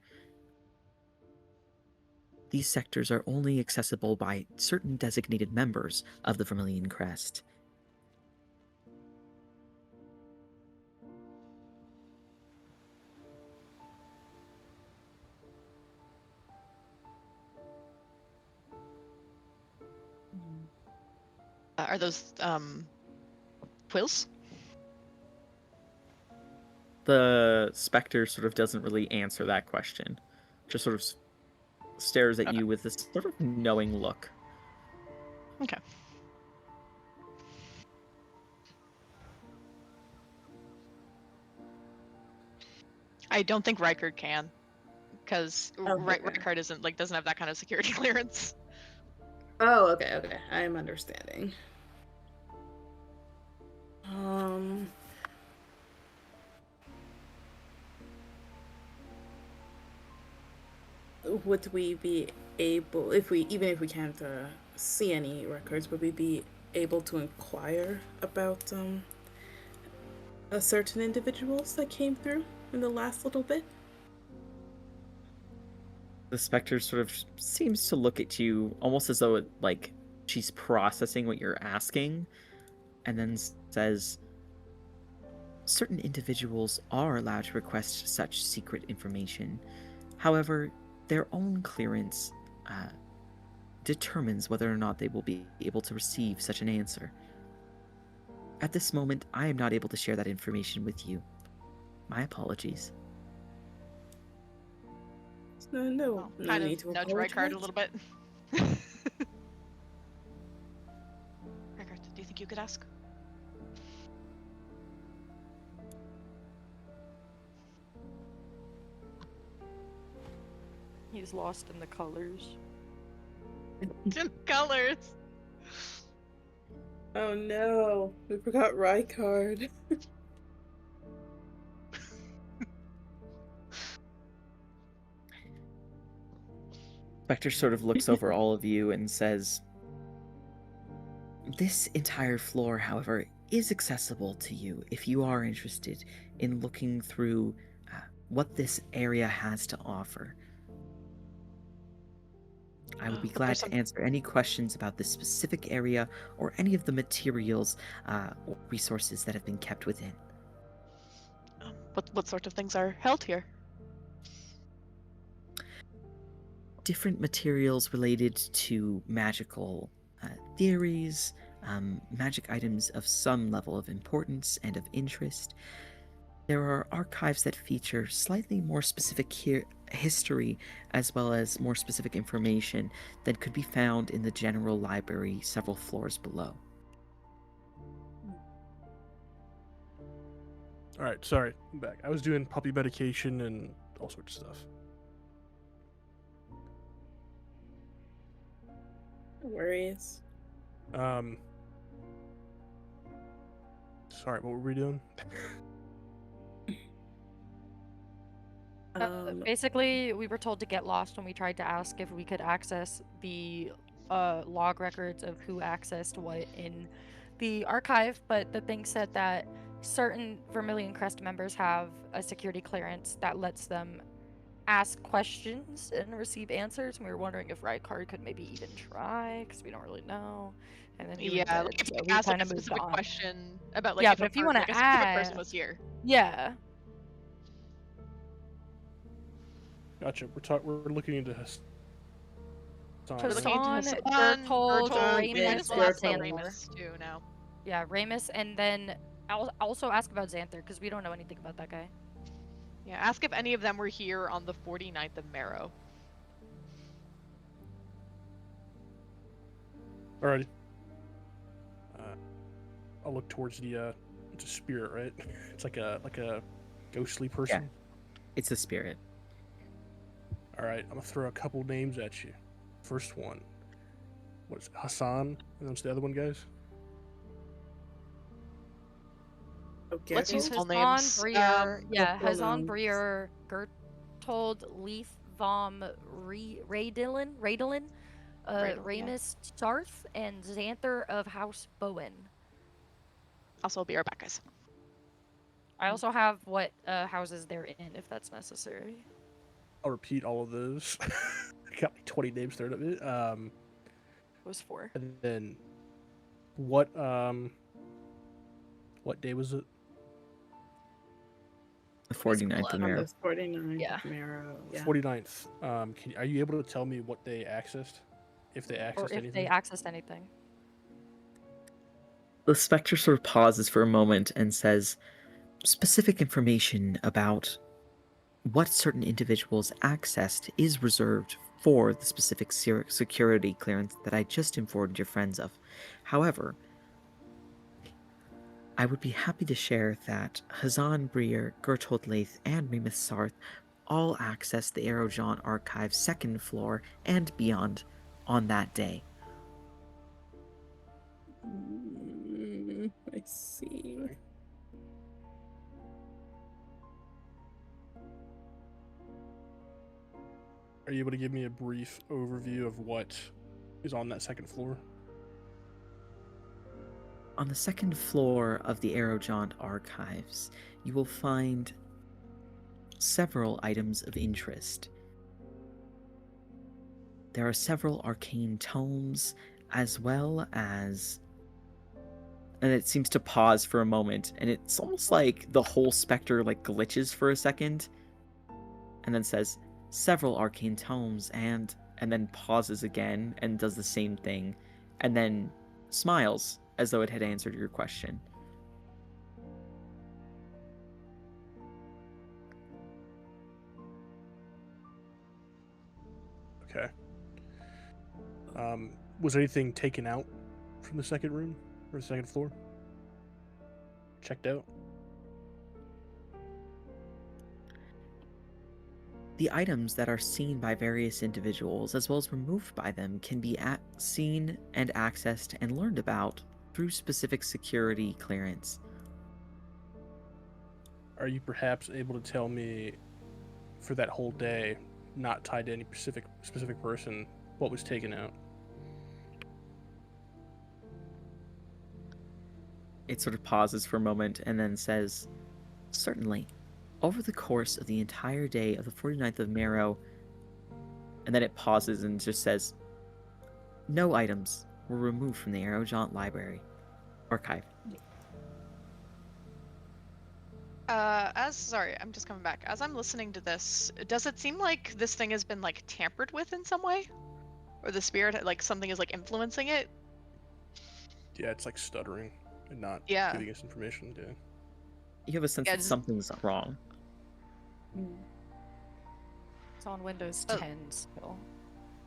These sectors are only accessible by certain designated members of the Vermilion Crest. Are those quills? The Spectre sort of doesn't really answer that question. Just sort of stares at you with this sort of knowing look. Okay. I don't think Rykard can, because Rykard doesn't have that kind of security clearance. Oh, okay. I am understanding. Would we be able, even if we can't see any records, would we be able to inquire about certain individuals that came through in the last little bit? The Spectre sort of seems to look at you almost as though like she's processing what you're asking, and then says, certain individuals are allowed to request such secret information. However, their own clearance determines whether or not they will be able to receive such an answer. At this moment, I am not able to share that information with you. My apologies. No Kind need of to nudge apologize. Rykard a little bit. Rykard, do you think you could ask? He's lost in the colors. Colors. Oh no, we forgot Rykard. Spectre sort of looks over all of you and says, this entire floor, however, is accessible to you if you are interested in looking through what this area has to offer. I would be glad to answer any questions about this specific area or any of the materials or resources that have been kept within. What sort of things are held here? Different materials related to magical theories, magic items of some level of importance and of interest. There are archives that feature slightly more specific history as well as more specific information that could be found in the general library several floors below. All right, sorry, I'm back. I was doing puppy medication and all sorts of stuff. No worries. Sorry, what were we doing? Basically, we were told to get lost when we tried to ask if we could access the log records of who accessed what in the archive, but the thing said that certain Vermilion Crest members have a security clearance that lets them ask questions and receive answers. And we were wondering if Rykard could maybe even try, because we don't really know. And then he was dead, Like if so you we ask like kind a of moved specific on. question about like Yeah, if but a if you person, wanna like a specific person ask- was here. Yeah. Gotcha. We're looking into Hassan. We're looking into Hassan, Hassan, Bertold, Bertold, Ramus, and and Xanther. Xanther. Ramus too now. Yeah, Ramus, and then I'll also ask about Xanther, because we don't know anything about that guy. Yeah, ask if any of them were here on the 49th of Marrow. Alrighty. I'll look towards the. It's a spirit, right? It's like a ghostly person. It's a spirit. All right, I'm gonna throw a couple names at you. First one. What's it, Hassan? And what's the other one, guys? Okay. Let's use full Hassan names. Breer, yeah, full Hassan names. Breer, Gertold, Leith, Vom, Raydilin, Raydil, yeah. Ramus Sarth, and Xanther of House Bowen. Also, be our back guys. I also have what houses they're in, if that's necessary. I'll repeat all of those. I got like 20 names thrown at me. It was 4. And then what day was it? The 49th of On Marrow. the 49th Yeah. Marrow. Yeah. 49th. Are you able to tell me what they accessed? If they accessed Or if anything? they accessed anything. The specter sort of pauses for a moment and says, specific information about what certain individuals accessed is reserved for the specific security clearance that I just informed your friends of. However, I would be happy to share that Hassan Breer, Gertold Leith, and Remus Sarth all accessed the Aerojon Archive's second floor and beyond on that day. I see. Okay. Are you able to give me a brief overview of what is on that second floor? On the second floor of the Aerojon Archives, you will find several items of interest. There are several arcane tomes, as well as... And it seems to pause for a moment, and it's almost like the whole specter like glitches for a second, and then says, several arcane tomes, and then pauses again and does the same thing, and then smiles as though it had answered your question. Okay. Was anything taken out from the second room or the second floor? Checked out? The items that are seen by various individuals, as well as removed by them, can be seen and accessed and learned about through specific security clearance. Are you perhaps able to tell me, for that whole day, not tied to any specific person, what was taken out? it sort of pauses for a moment and then says, "Certainly. Over the course of the entire day of the 49th of Marrow," and then it pauses and just says, "no items were removed from the Arrowjaunt Library archive." Sorry, I'm just coming back. As I'm listening to this, does it seem like this thing has been like tampered with in some way? Or the spirit, like something is like influencing it? Yeah, it's like stuttering and not Yeah. giving us information. Yeah. You have a sense Yeah, that does- something's wrong. It's on Windows Oh. 10 still.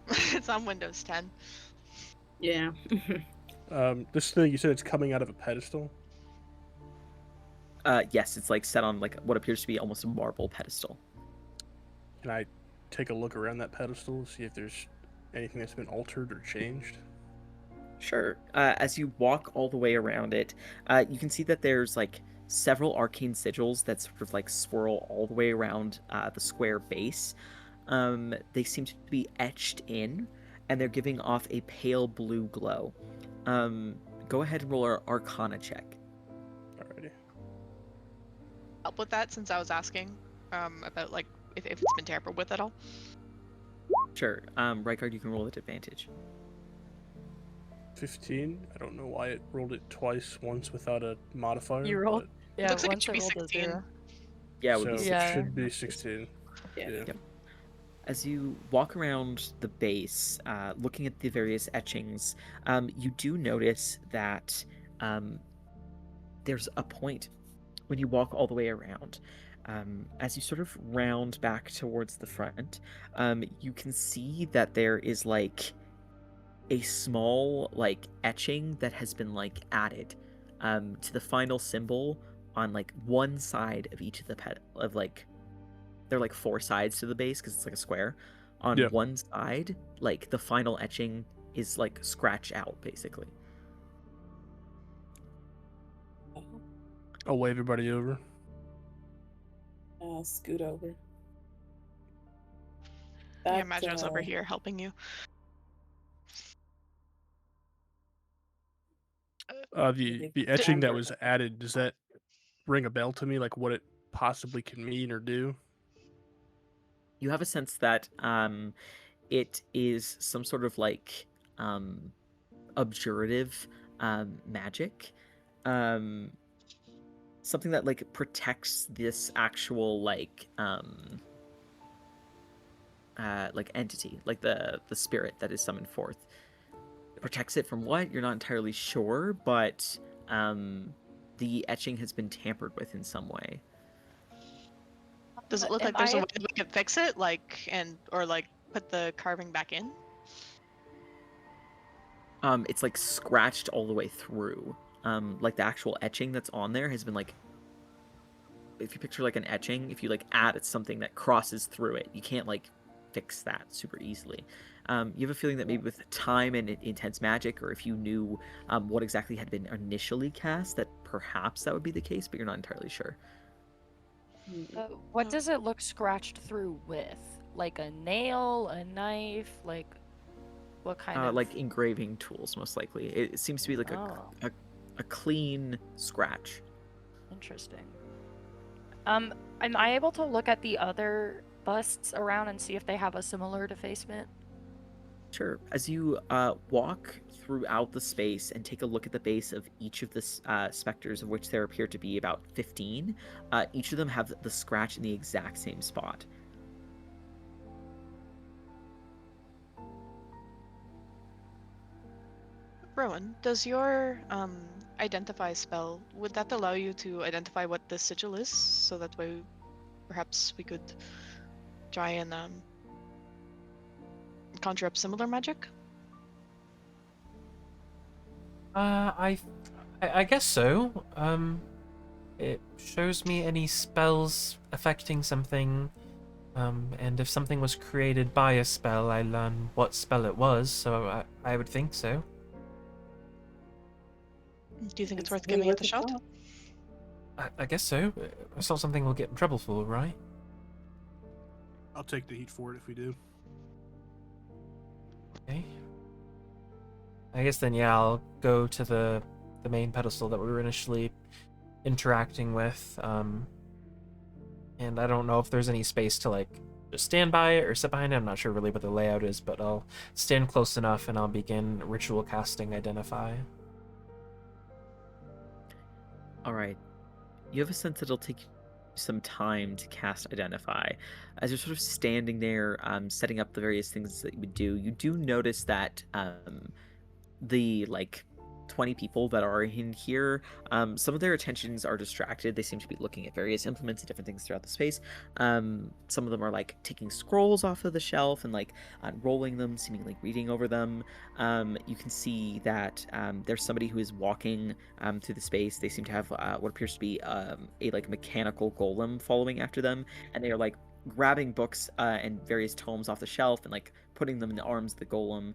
It's on Windows 10. Yeah. This thing, you said it's coming out of a pedestal. Yes, it's like set on like what appears to be almost a marble pedestal. Can I take a look around that pedestal to see if there's anything that's been altered or changed? Sure. As you walk all the way around it, you can see that there's like several arcane sigils that sort of like swirl all the way around the square base. They seem to be etched in, and they're giving off a pale blue glow. Go ahead and roll our Arcana check. Alrighty. Help with that since I was asking about like if it's been tampered with at all. Sure. Rykard, you can roll at advantage. 15. I don't know why it rolled it twice, once without a modifier. You rolled- but- Yeah, Looks like it once should it be rolled a 16. 0. Yeah, it so would be it Yeah. should be 16. Yeah. Yeah. As you walk around the base, looking at the various etchings, you do notice that there's a point when you walk all the way around. As you sort of round back towards the front, you can see that there is like a small like etching that has been like added to the final symbol on like one side of each of the of like there are like 4 sides to the base because it's like a square. On Yeah. one side, like the final etching is like scratched out basically. I'll wave everybody over. Scoot over. I That, imagine I was over here helping you. The etching that was added, does that ring a bell to me? Like what it possibly can mean or do? You have a sense that it is some sort of like abjurative magic, something that like protects this actual like entity, like the spirit that is summoned forth. It protects it from what? You're not entirely sure, but the etching has been tampered with in some way. Does it look Am like there's a I- way we can fix it, like or like put the carving back in? It's like scratched all the way through. Like the actual etching that's on there has been like, if you picture like an etching, if you like add something that crosses through it, you can't like fix that super easily. You have a feeling that maybe with time and intense magic, or if you knew what exactly had been initially cast, that perhaps that would be the case, but you're not entirely sure. What does it look scratched through with? Like a nail, a knife, like what kind of Like engraving tools, most likely. It seems to be like Oh. a clean scratch. Interesting. Am I able to look at the other busts around and see if they have a similar defacement? Sure. As you walk throughout the space and take a look at the base of each of the specters, of which there appear to be about 15, each of them have the scratch in the exact same spot. Rowan, does your identify spell, would that allow you to identify what the sigil is, so that way perhaps we could try and conjure up similar magic? I guess so. It shows me any spells affecting something, and if something was created by a spell, I learn what spell it was, so I would think so. Do you think it's worth Basically giving it what a shot? thought. I guess so. It's not something we'll get in trouble for, right? I'll take the heat for it if we do. Okay. I guess then, yeah, I'll go to the the main pedestal that we were initially interacting with. And I don't know if there's any space to like just stand by it or sit behind it. I'm not sure really what the layout is, but I'll stand close enough and I'll begin ritual casting Identify. All right. You have a sense that it'll take you some time to cast Identify. As you're sort of standing there, setting up the various things that you would do, you do notice that the 20 people that are in here, some of their attentions are distracted. They seem to be looking at various implements and different things throughout the space. Some of them are like taking scrolls off of the shelf and like unrolling them, seemingly reading over them. You can see that there's somebody who is walking through the space. They seem to have what appears to be a like mechanical golem following after them, and they are like grabbing books and various tomes off the shelf and like putting them in the arms of the golem.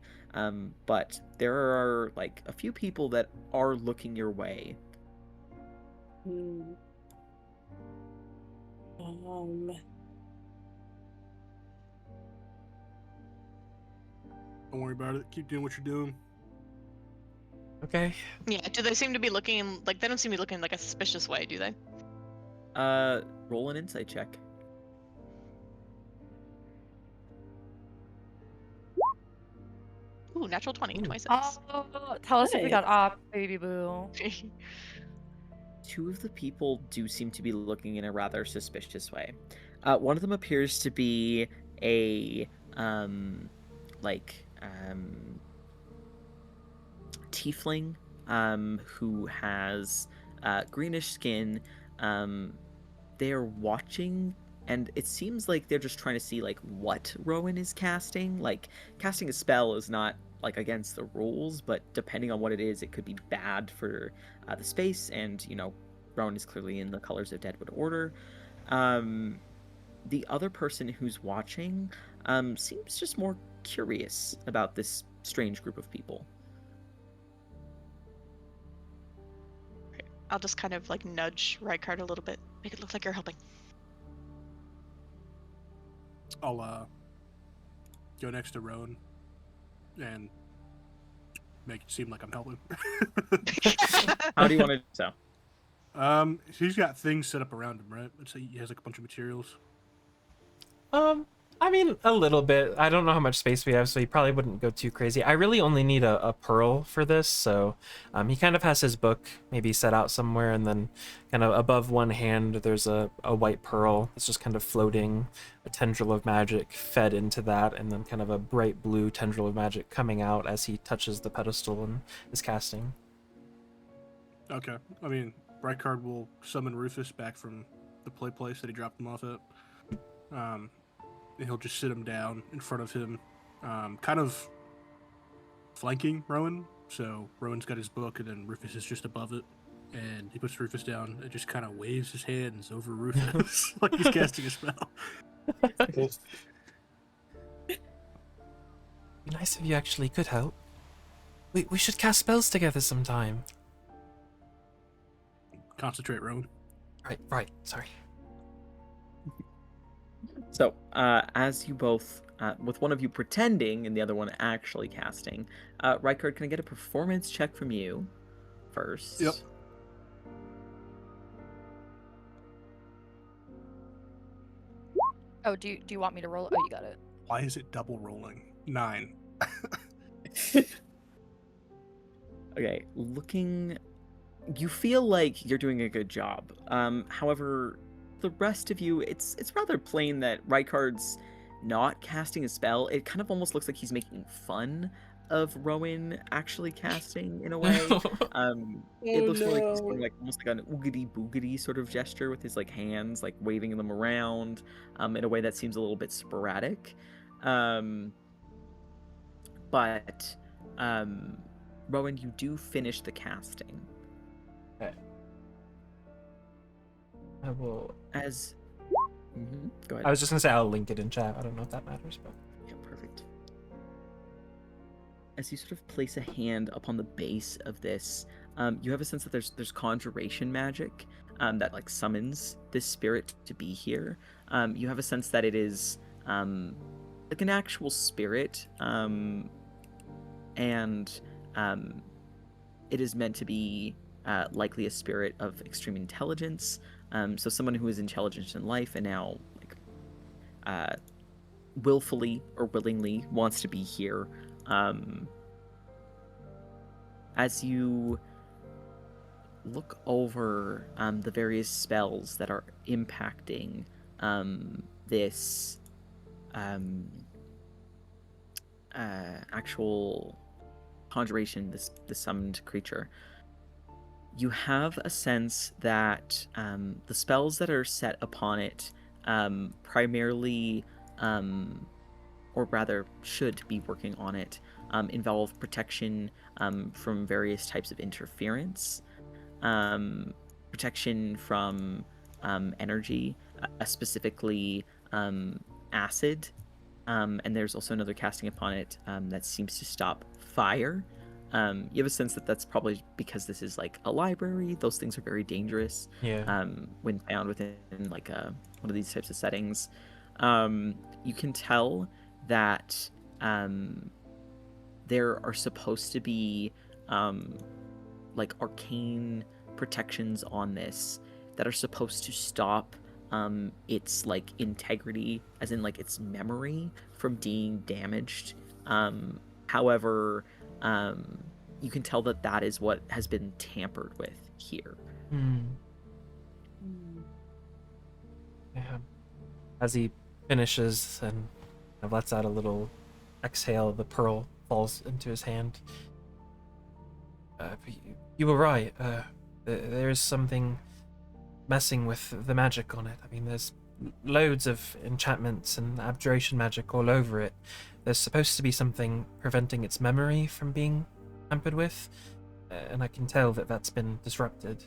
But there are like a few people that are looking your way. Hmm. Don't worry about it. Keep doing what you're doing. Okay. Yeah. Do they seem to be looking like they don't seem to be looking like a suspicious way, do they? Roll an insight check. Ooh, natural 20, 26. Oh, tell us if we got Nice. off, baby boo. Two of the people do seem to be looking in a rather suspicious way. One of them appears to be a tiefling who has greenish skin. They're watching, and it seems like they're just trying to see like what Rowan is casting. Like casting a spell is not like against the rules, but depending on what it is, it could be bad for the space. And Rowan is clearly in the colors of Deadwood Order. The other person who's watching seems just more curious about this strange group of people. I'll just kind of like nudge Rykard a little bit, make it look like you're helping. I'll go next to Rowan and make it seem like I'm helping. How do you want to do so? He's got things set up around him, right? Let's say he has like a bunch of materials. I mean, a little bit. I don't know how much space we have, so he probably wouldn't go too crazy. I really only need a pearl for this, so he kind of has his book maybe set out somewhere, and then kind of above one hand there's a white pearl. It's just kind of floating, a tendril of magic fed into that, and then kind of a bright blue tendril of magic coming out as he touches the pedestal and is casting. Okay. I mean, Rykard will summon Rufus back from the place that he dropped him off at. And he'll just sit him down in front of him, kind of flanking Rowan. So Rowan's got his book, and then Rufus is just above it. And he puts Rufus down and just kind of waves his hands over Rufus like he's casting a spell. Be nice if you actually could help. We should cast spells together sometime. Concentrate, Rowan. Right, sorry. So, as you both, with one of you pretending and the other one actually casting, Rykard, can I get a performance check from you first? Yep. Oh, do you want me to roll it? Oh, you got it. Why is it double rolling? 9. Okay, you feel like you're doing a good job. However, the rest of you, it's rather plain that Rykard's not casting a spell. It kind of almost looks like he's making fun of Rowan actually casting in a way. It looks more like he's doing like almost like an oogity boogity sort of gesture with his like hands, like waving them around, in a way that seems a little bit sporadic. But Rowan, you do finish the casting. Okay. I will. Go ahead. I was just gonna say I'll link it in chat. I don't know if that matters, but. Yeah, perfect. As you sort of place a hand upon the base of this, you have a sense that there's conjuration magic that like summons this spirit to be here. You have a sense that it is like an actual spirit, and it is meant to be likely a spirit of extreme intelligence. So someone who is intelligent in life and now willfully or willingly wants to be here. As you look over the various spells that are impacting this actual conjuration, this summoned creature, you have a sense that the spells that are set upon it primarily, or rather should be working on it, involve protection from various types of interference, protection from energy, specifically acid, and there's also another casting upon it that seems to stop fire. You have a sense that that's probably because this is like a library. Those things are very dangerous. Yeah. When found within like one of these types of settings. You can tell that there are supposed to be like arcane protections on this that are supposed to stop its like integrity, as in like its memory, from being damaged. However, you can tell that that is what has been tampered with here. Yeah. As he finishes and lets out a little exhale, the pearl falls into his hand. You were right. There's something messing with the magic on it. I mean, there's loads of enchantments and abjuration magic all over it. There's supposed to be something preventing its memory from being tampered with, and I can tell that that's been disrupted.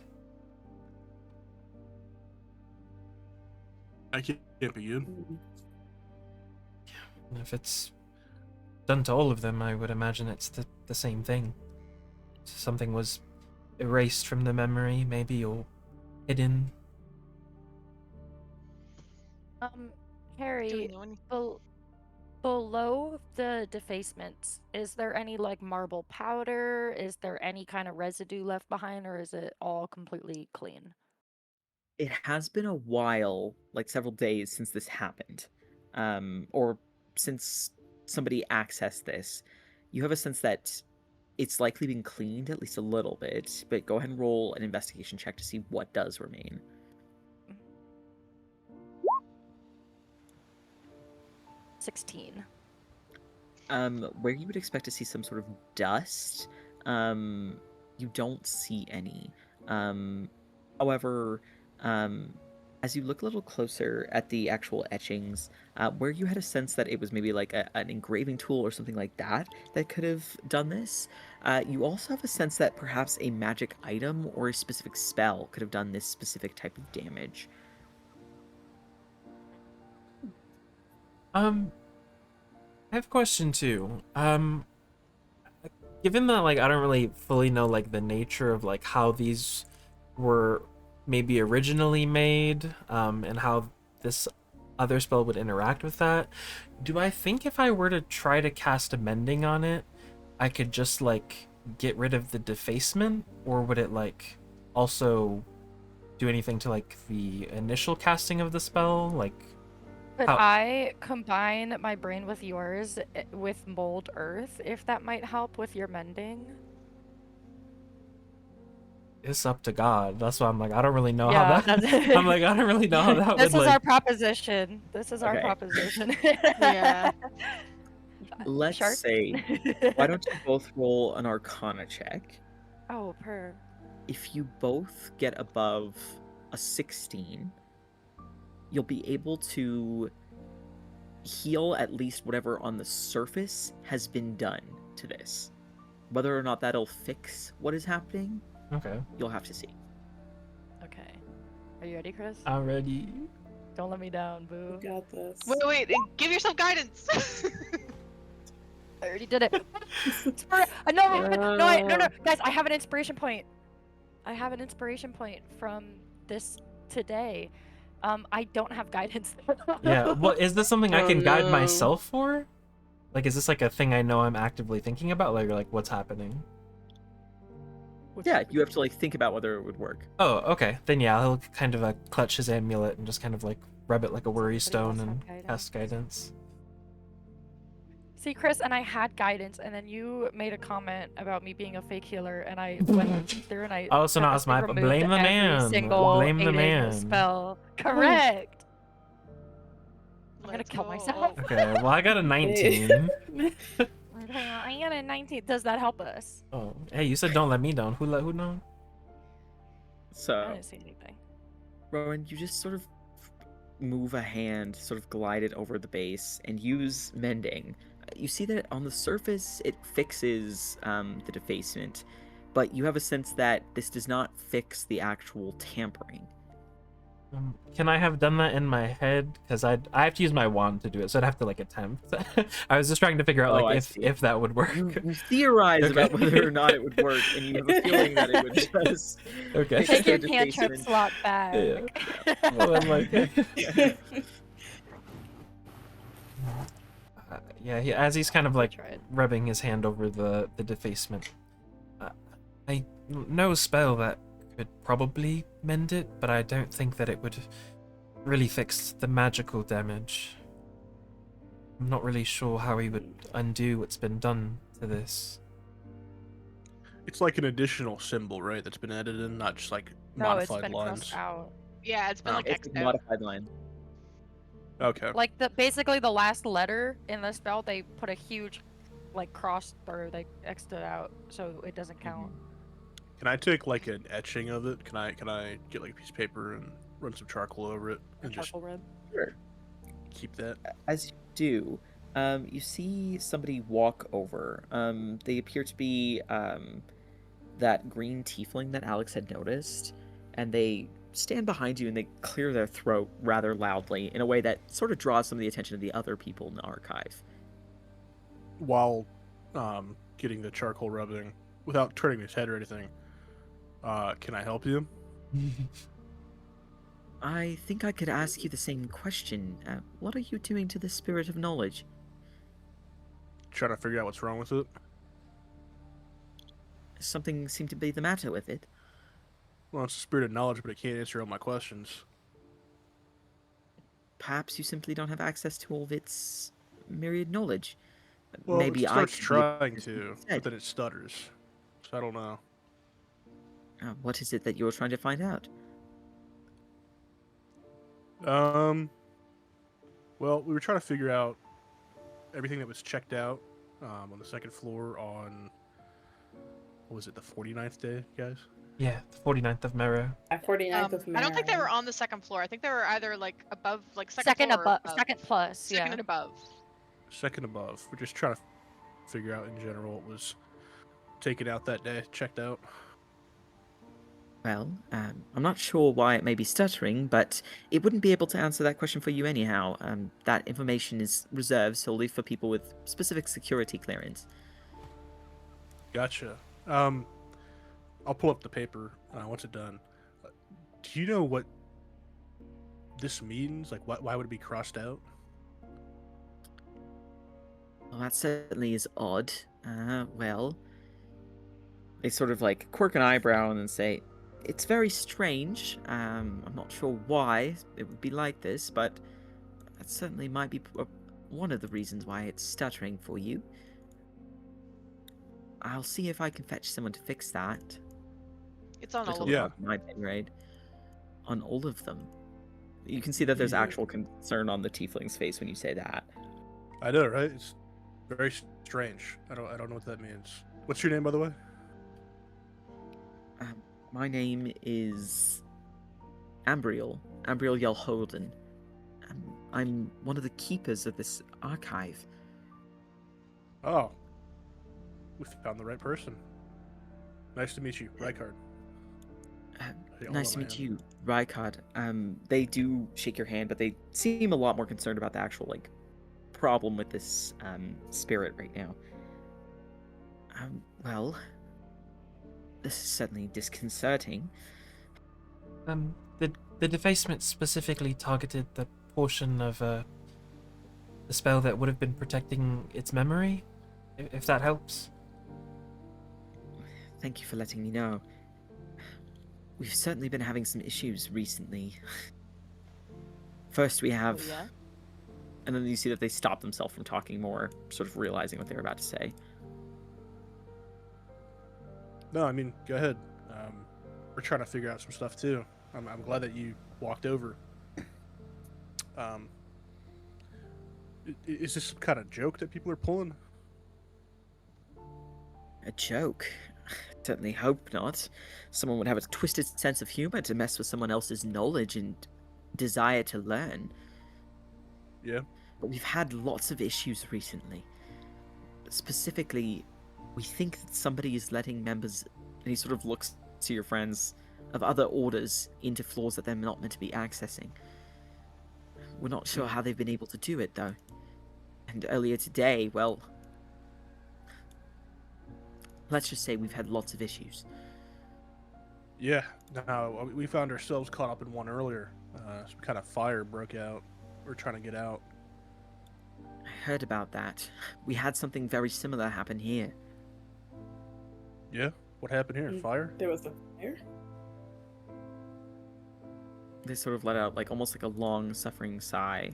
I can't be good. And if it's done to all of them, I would imagine it's the same thing. Something was erased from the memory, maybe, or hidden. Harry, below the defacements, is there any like marble powder? Is there any kind of residue left behind, or is it all completely clean? It has been a while, like several days since this happened, or since somebody accessed this. You have a sense that it's likely been cleaned at least a little bit, but go ahead and roll an investigation check to see what does remain. 16. Where you would expect to see some sort of dust, you don't see any. However, as you look a little closer at the actual etchings, where you had a sense that it was maybe like an engraving tool or something like that that could have done this, you also have a sense that perhaps a magic item or a specific spell could have done this specific type of damage. I have a question too. Given that like I don't really fully know like the nature of like how these were maybe originally made, and how this other spell would interact with that, do I think if I were to try to cast a mending on it, I could just like get rid of the defacement, or would it like also do anything to like the initial casting of the spell? Like, Could how- I combine my brain with yours with mold earth, if that might help with your mending? it's up to God. That's why I'm like, I don't really know Yeah, how that. that's- I'm like, I don't really know how that This would is like. our proposition. This is our Okay. proposition. Yeah. Let's Shark? say, why don't you both roll an Arcana check? Oh, per. If you both get above a 16, you'll be able to heal at least whatever on the surface has been done to this. Whether or not that'll fix what is happening, Okay. you'll have to see. Okay. Are you ready, Chris? I'm ready. Don't let me down, boo. You got this. Wait, give yourself guidance. I already did it. No, guys, I have an inspiration point. I have an inspiration point from this today. I don't have guidance. Yeah. Well, is this something I Oh, can guide no. myself for? Like, is this like a thing I know I'm actively thinking about? Like what's happening? Yeah, you have to like think about whether it would work. Oh, okay. Then yeah, he'll kind of clutch his amulet and just kind of like rub it like a worry Somebody stone else and have guidance? cast guidance. See, Chris, and I had guidance, and then you made a comment about me being a fake healer, and I went through and I Oh, so now it's purposely my removed blame the every man. single Blame the aiding man. spell. Correct. I'm gonna Let's kill go. myself. Okay, well I got a 19. I got a 19. Does that help us? Oh, hey, you said don't let me down. Who know? I So, didn't see anything. Rowan, you just sort of move a hand, sort of glide it over the base, and use mending. You see that on the surface it fixes the defacement, but you have a sense that this does not fix the actual tampering. Can I have done that in my head? Because I have to use my wand to do it, so I'd have to like attempt. I was just trying to figure out Oh, like I if see. that would work. You theorize Okay. about whether or not it would work, and you have a feeling that it would just Okay. fix Take your the cantrip defacement. slot back. Well, I'm like, as he's kind of like tried. rubbing his hand over the defacement. I know a spell that could probably mend it, but I don't think that it would really fix the magical damage. I'm not really sure how he would undo what's been done to this. It's like an additional symbol, right? That's been added in, not just like No, it's modified been lines. crossed out. Yeah, it's been Oh. like It's X'd a out. modified line. Okay. Like basically the last letter in the spell, they put a huge like cross through. They X'd it out so it doesn't count. Can I take like an etching of it? Can I get like a piece of paper and run some charcoal over it and just Charcoal red. Sure. keep that? As you do, you see somebody walk over. They appear to be that green tiefling that Alex had noticed, and they stand behind you and they clear their throat rather loudly in a way that sort of draws some of the attention of the other people in the archive. While getting the charcoal rubbing, without turning his head or anything, can I help you? I think I could ask you the same question. What are you doing to the spirit of knowledge? Trying to figure out what's wrong with it. Something seemed to be the matter with it. Well, it's a spirit of knowledge, but it can't answer all my questions. Perhaps you simply don't have access to all of its myriad knowledge. Well, Maybe it starts could be able trying to to, instead. but then it stutters. So I don't know. What is it that you're trying to find out? Well, we were trying to figure out everything that was checked out on the second floor on, what was it, the 49th day, guys? Yeah, the 49th of Merrow. At 49th of I don't think they were Merrow. on the second floor. I think they were either like above, like second Second floor or above, second plus. second Yeah. and above. Second above. We're just trying to figure out in general what was taken out that day, checked out. Well, I'm not sure why it may be stuttering, but it wouldn't be able to answer that question for you anyhow. That information is reserved solely for people with specific security clearance. Gotcha. I'll pull up the paper once it's done. Do you know what this means? Like, why would it be crossed out? Well, that certainly is odd. Well, they sort of like quirk an eyebrow and then say, "It's very strange. I'm not sure why it would be like this, but that certainly might be one of the reasons why it's stuttering for you. I'll see if I can fetch someone to fix that." It's on all Little of Yeah. them. on my pay grade. On all of them. You can see that there's Yeah. actual concern on the tiefling's face when you say that. I know, right? It's very strange. I don't know what that means. What's your name, by the way? My name is Ambriel Yelholden. I'm one of the keepers of this archive. Oh, we found the right person. Nice to meet you, Rykard. Nice to meet you, Rykard. They do shake your hand, but they seem a lot more concerned about the actual like problem with this spirit right now. Well, this is certainly disconcerting. The defacement specifically targeted the portion of the spell that would have been protecting its memory, if that helps. Thank you for letting me know. We've certainly been having some issues recently. First we have... yeah? And then you see that they stop themselves from talking more, sort of realizing what they were about to say. No, I mean, go ahead. We're trying to figure out some stuff too. I'm glad that you walked over. Is this some kind of joke that people are pulling? A joke? Certainly hope not. Someone would have a twisted sense of humor to mess with someone else's knowledge and desire to learn. Yeah. But we've had lots of issues recently. Specifically, we think that somebody is letting members, and he sort of looks to your friends, of other orders into floors that they're not meant to be accessing. We're not sure how they've been able to do it, though. And earlier today, well... let's just say we've had lots of issues. Yeah. No, we found ourselves caught up in one earlier. Some kind of fire broke out. We're trying to get out. I heard about that. We had something very similar happen here. Yeah? What happened here? Fire? There was a fire? They sort of let out, like, almost like a long, suffering sigh.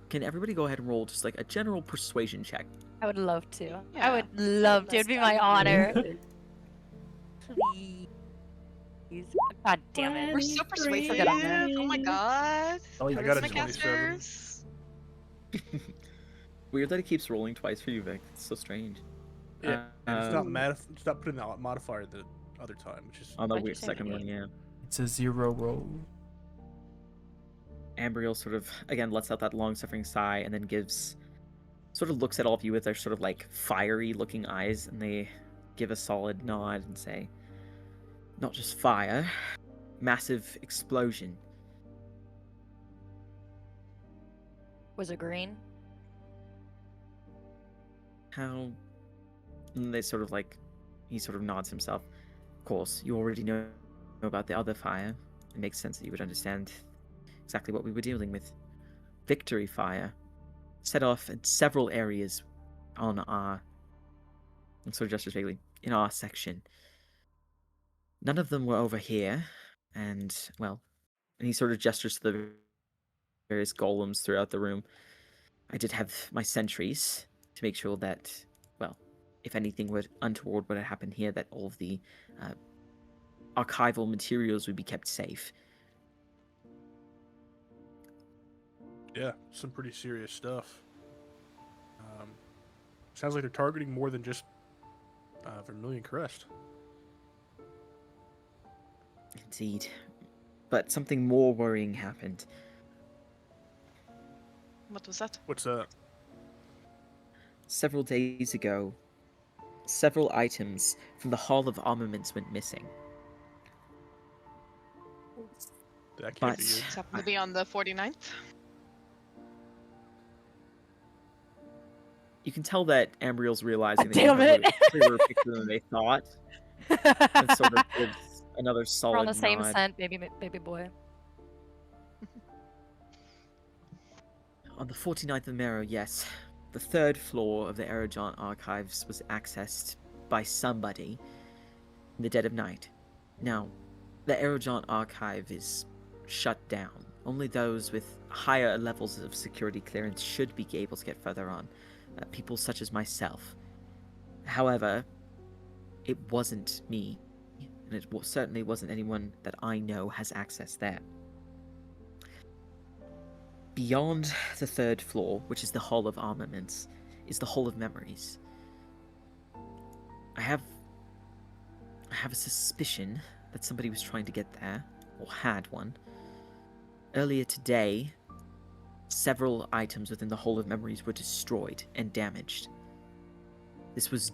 Can everybody go ahead and roll just, like, a general persuasion check? I would love to. I Yeah. would love to. It'd be my honor. Please. God damn it. We're so 23. persuasive. Oh my god. Oh, you I got a Charisma 27. casters. Weird that it keeps rolling twice for you, Vic. It's so strange. Yeah. And it's not Um, it's not putting that modifier the other time, which is On the Why'd you weird say second one, eight? yeah. It's a 0 roll. Ambriel sort of, again, lets out that long-suffering sigh and then sort of looks at all of you with their sort of, like, fiery-looking eyes, and they give a solid nod and say, not just fire, massive explosion. Was it green? How... And they sort of, like, he sort of nods himself. Of course, you already know about the other fire. It makes sense that you would understand exactly what we were dealing with. Victory fire set off in several areas on our, and sort of gestures vaguely, in our section. None of them were over here, and, well, and he sort of gestures to the various golems throughout the room. I did have my sentries to make sure that, well, if anything untoward would have happened here, that all of the archival materials would be kept safe. Yeah, some pretty serious stuff. Sounds like they're targeting more than just Vermilion Crest. Indeed. But something more worrying happened. What was that? What's that? Several days ago, several items from the Hall of Armaments went missing. That can't But be good. This happened to be on the 49th. you can tell that Ambriel's realizing that Damn you have it. a clearer picture than they thought, and sort of gives another solid We're on the same nod. scent, baby boy. On the 49th of Mero, yes. The third floor of the Aerojaunt archives was accessed by somebody in the dead of night. Now, the Aerojaunt archive is shut down. Only those with higher levels of security clearance should be able to get further on. People such as myself. However, it wasn't me, and it certainly wasn't anyone that I know has access there. Beyond the third floor, which is the Hall of Armaments, is the Hall of Memories. I have a suspicion that somebody was trying to get there, or had one. Earlier today, several items within the Hall of Memories were destroyed and damaged. This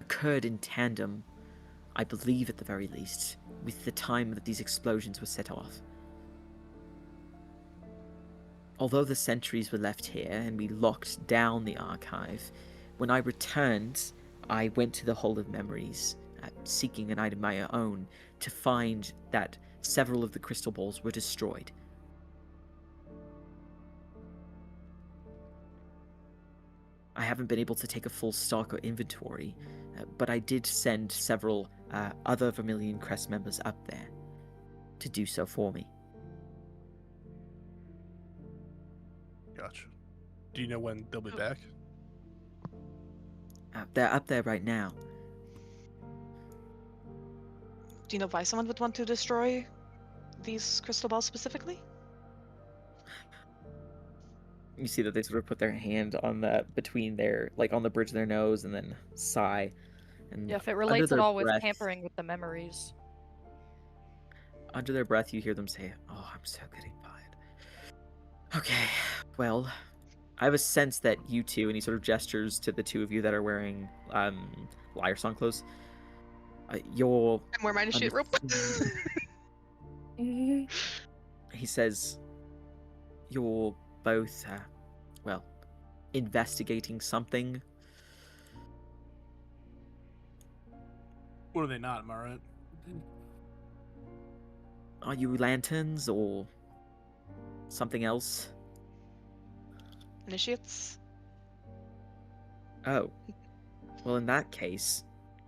occurred in tandem, I believe at the very least, with the time that these explosions were set off. Although the sentries were left here and we locked down the archive, when I returned, I went to the Hall of Memories, seeking an item of my own, to find that several of the crystal balls were destroyed. I haven't been able to take a full stock or inventory, but I did send several other Vermilion Crest members up there to do so for me. Gotcha. Do you know when they'll be back? They're up there right now. Do you know why someone would want to destroy these crystal balls specifically? You see that they sort of put their hand on between their, like on the bridge of their nose, and then sigh. And Yeah, if it under relates at their all with breath- tampering with the memories. Under their breath, you hear them say, "Oh, I'm so getting tired." Okay, well, I have a sense that you two, and he sort of gestures to the two of you that are wearing Liar Song clothes. You're. I'm wearing my initiate rope. He says, "You're both, well, investigating something." What are they not? Am I right? Are you lanterns or something else? Initiates? Oh. Well, in that case,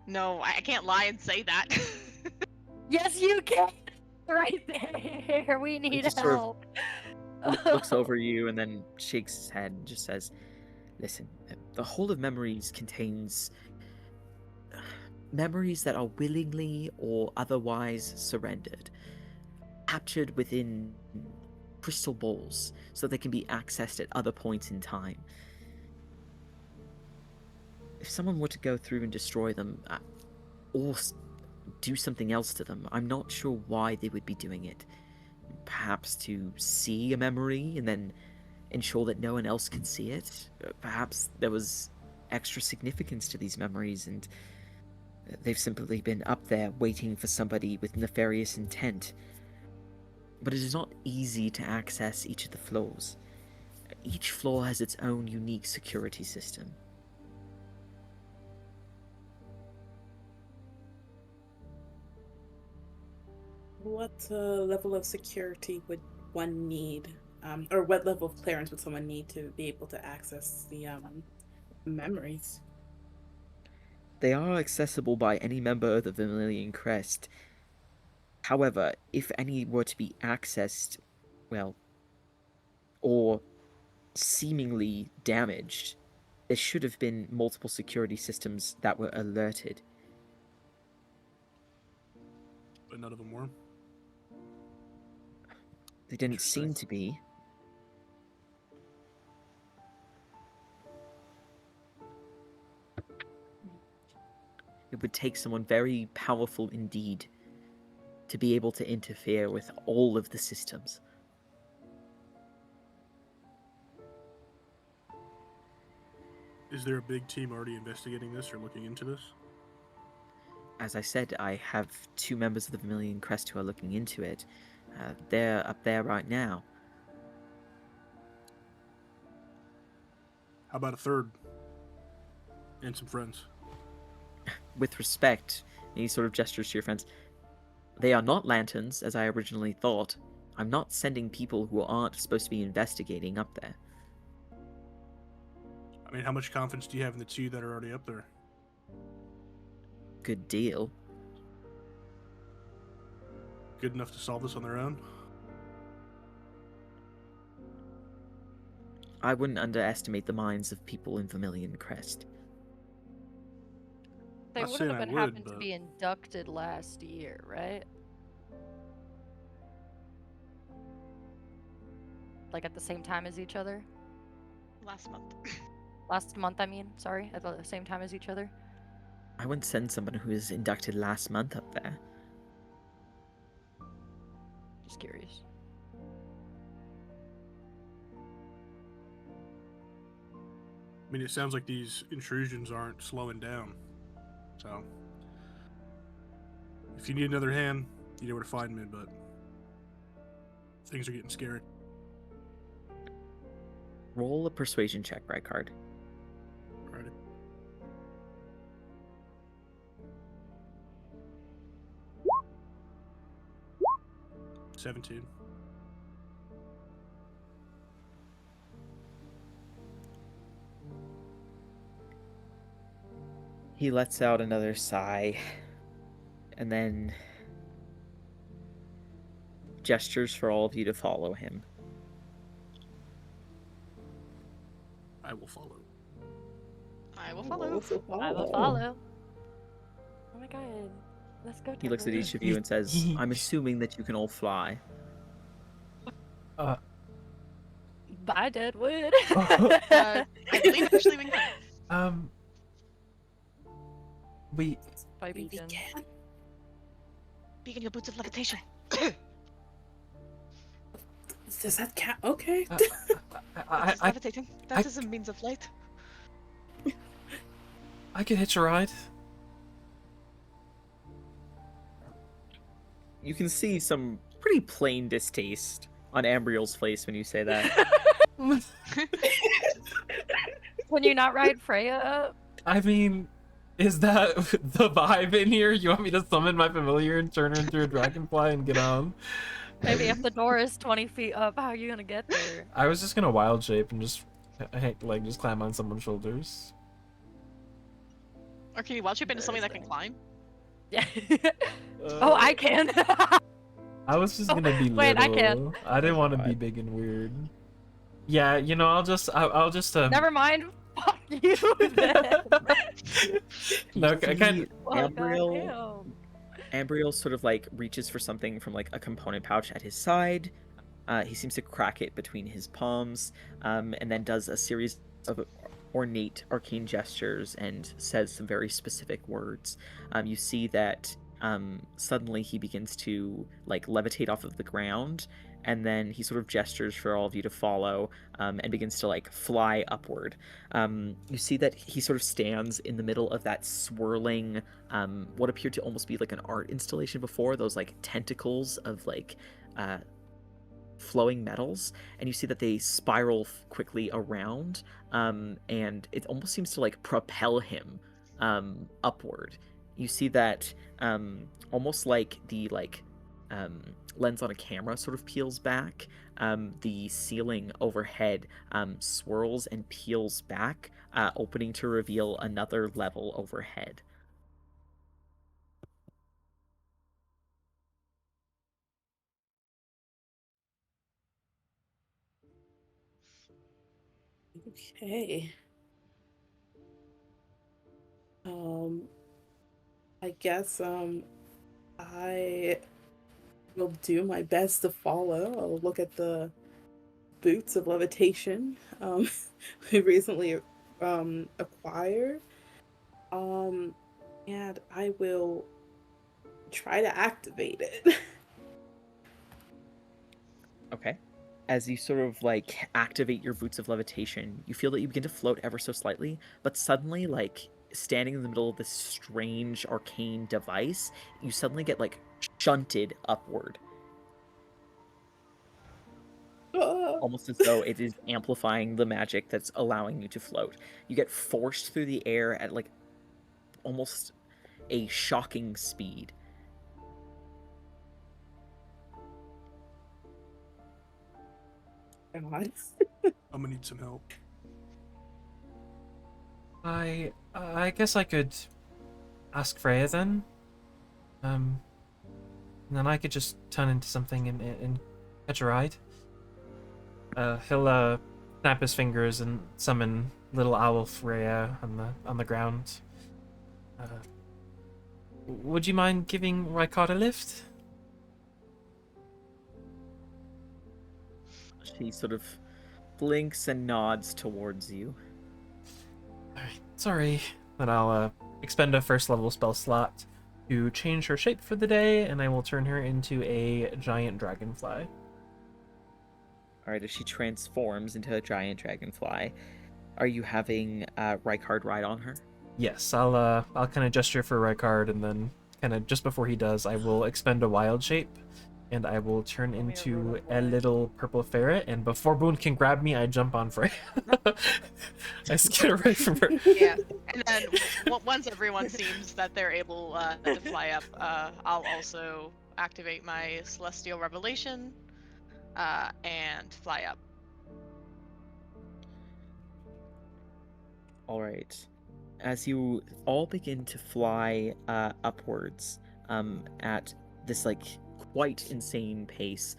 No, I can't lie and say that. Yes, you can! Right there! We need just sort of help! looks over you and then shakes his head and just says, "Listen, the Hall of Memories contains memories that are willingly or otherwise surrendered, captured within crystal balls so they can be accessed at other points in time. If someone were to go through and destroy them, or do something else to them, I'm not sure why they would be doing it. Perhaps to see a memory and then ensure that no one else can see it. Perhaps there was extra significance to these memories and they've simply been up there waiting for somebody with nefarious intent. But it is not easy to access each of the floors. Each floor has its own unique security system." What level of security would one need, or what level of clearance would someone need to be able to access the memories? They are accessible by any member of the Vermilion Crest. However, if any were to be accessed, well, or seemingly damaged, there should have been multiple security systems that were alerted. But none of them were. They didn't seem to be. It would take someone very powerful indeed to be able to interfere with all of the systems. Is there a big team already investigating this or looking into this? As I said, I have two members of the Vermilion Crest who are looking into it. They're up there right now. How about a third? And some friends. With respect, and he sort of gestures to your friends, they are not lanterns, as I originally thought. I'm not sending people who aren't supposed to be investigating up there. I mean, how much confidence do you have in the two that are already up there? Good deal. Good enough to solve this on their own? I wouldn't underestimate the minds of people in Vermilion Crest. They Not wouldn't saying have I been would, happened to but- be inducted last year, right? Like at the same time as each other? Last month. Last month, I mean, sorry, at the same time as each other? I wouldn't send someone who was inducted last month up there. Just curious. I mean, it sounds like these intrusions aren't slowing down. So, if you need another hand, you know where to find me, but things are getting scary. Roll a persuasion check, Rykard. Alrighty. $17. He lets out another sigh and then gestures for all of you to follow him. I will follow. I will I'll follow. also I will follow. follow. Oh my god. Let's go. He looks at Temple. each of you and says, I'm assuming that you can all fly. Bye, Deadwood. I believe actually we can. We Bye, We Beacon. can. Beacon, your boots of levitation. Does that count? Okay. That's I levitating. That I- is a means of flight. I could hitch a ride. You can see some pretty plain distaste on Ambriel's face when you say that. Can you not ride Freya up? I mean, is that the vibe in here? You want me to summon my familiar and turn her into a dragonfly and get on? Maybe if the door is 20 feet up, how are you gonna get there? I was just gonna wild shape and just like just climb on someone's shoulders. Or can you wild shape into something that can climb? Yeah. Oh, I can. I was just gonna be Wait, I can. little. I didn't want to be big and weird. Yeah, you know, I'll just Never mind. Fuck you then. No, I kind Well, Ambriel, goddamn. Ambriel sort of like reaches for something from like a component pouch at his side. He seems to crack it between his palms, and then does a series of ornate arcane gestures and says some very specific words. You see that suddenly he begins to like levitate off of the ground, and then he sort of gestures for all of you to follow, and begins to like fly upward. You see that he sort of stands in the middle of that swirling, what appeared to almost be like an art installation before, those like tentacles of like flowing metals, and you see that they spiral quickly around, and it almost seems to like propel him upward. You see that almost like the lens on a camera sort of peels back, the ceiling overhead swirls and peels back, opening to reveal another level overhead. Okay. I guess I will do my best to follow. I'll look at the boots of levitation we recently acquired. And I will try to activate it. Okay. As you sort of like activate your boots of levitation, you feel that you begin to float ever so slightly, but suddenly, like standing in the middle of this strange arcane device, you suddenly get like shunted upward, almost as though it is amplifying the magic that's allowing you to float. You get forced through the air at like almost a shocking speed. God. I'm gonna need some help. I guess I could ask Freya then. And then I could just turn into something and catch a ride. He'll snap his fingers and summon little owl Freya on the ground. Would you mind giving Rykard a lift? She sort of blinks and nods towards you. Alright, sorry. Then I'll expend a first level spell slot to change her shape for the day, and I will turn her into a giant dragonfly. Alright, as she transforms into a giant dragonfly, are you having Rykard ride on her? Yes, I'll kind of gesture for Rykard, and then kind of just before he does, I will expend a wild shape, and I will turn into a little purple ferret, and before Boone can grab me, I jump on Freya. I skid away from her. Yeah, and then once everyone seems that they're able to fly up, I'll also activate my Celestial Revelation and fly up. Alright. as you all begin to fly upwards at this like quite insane pace,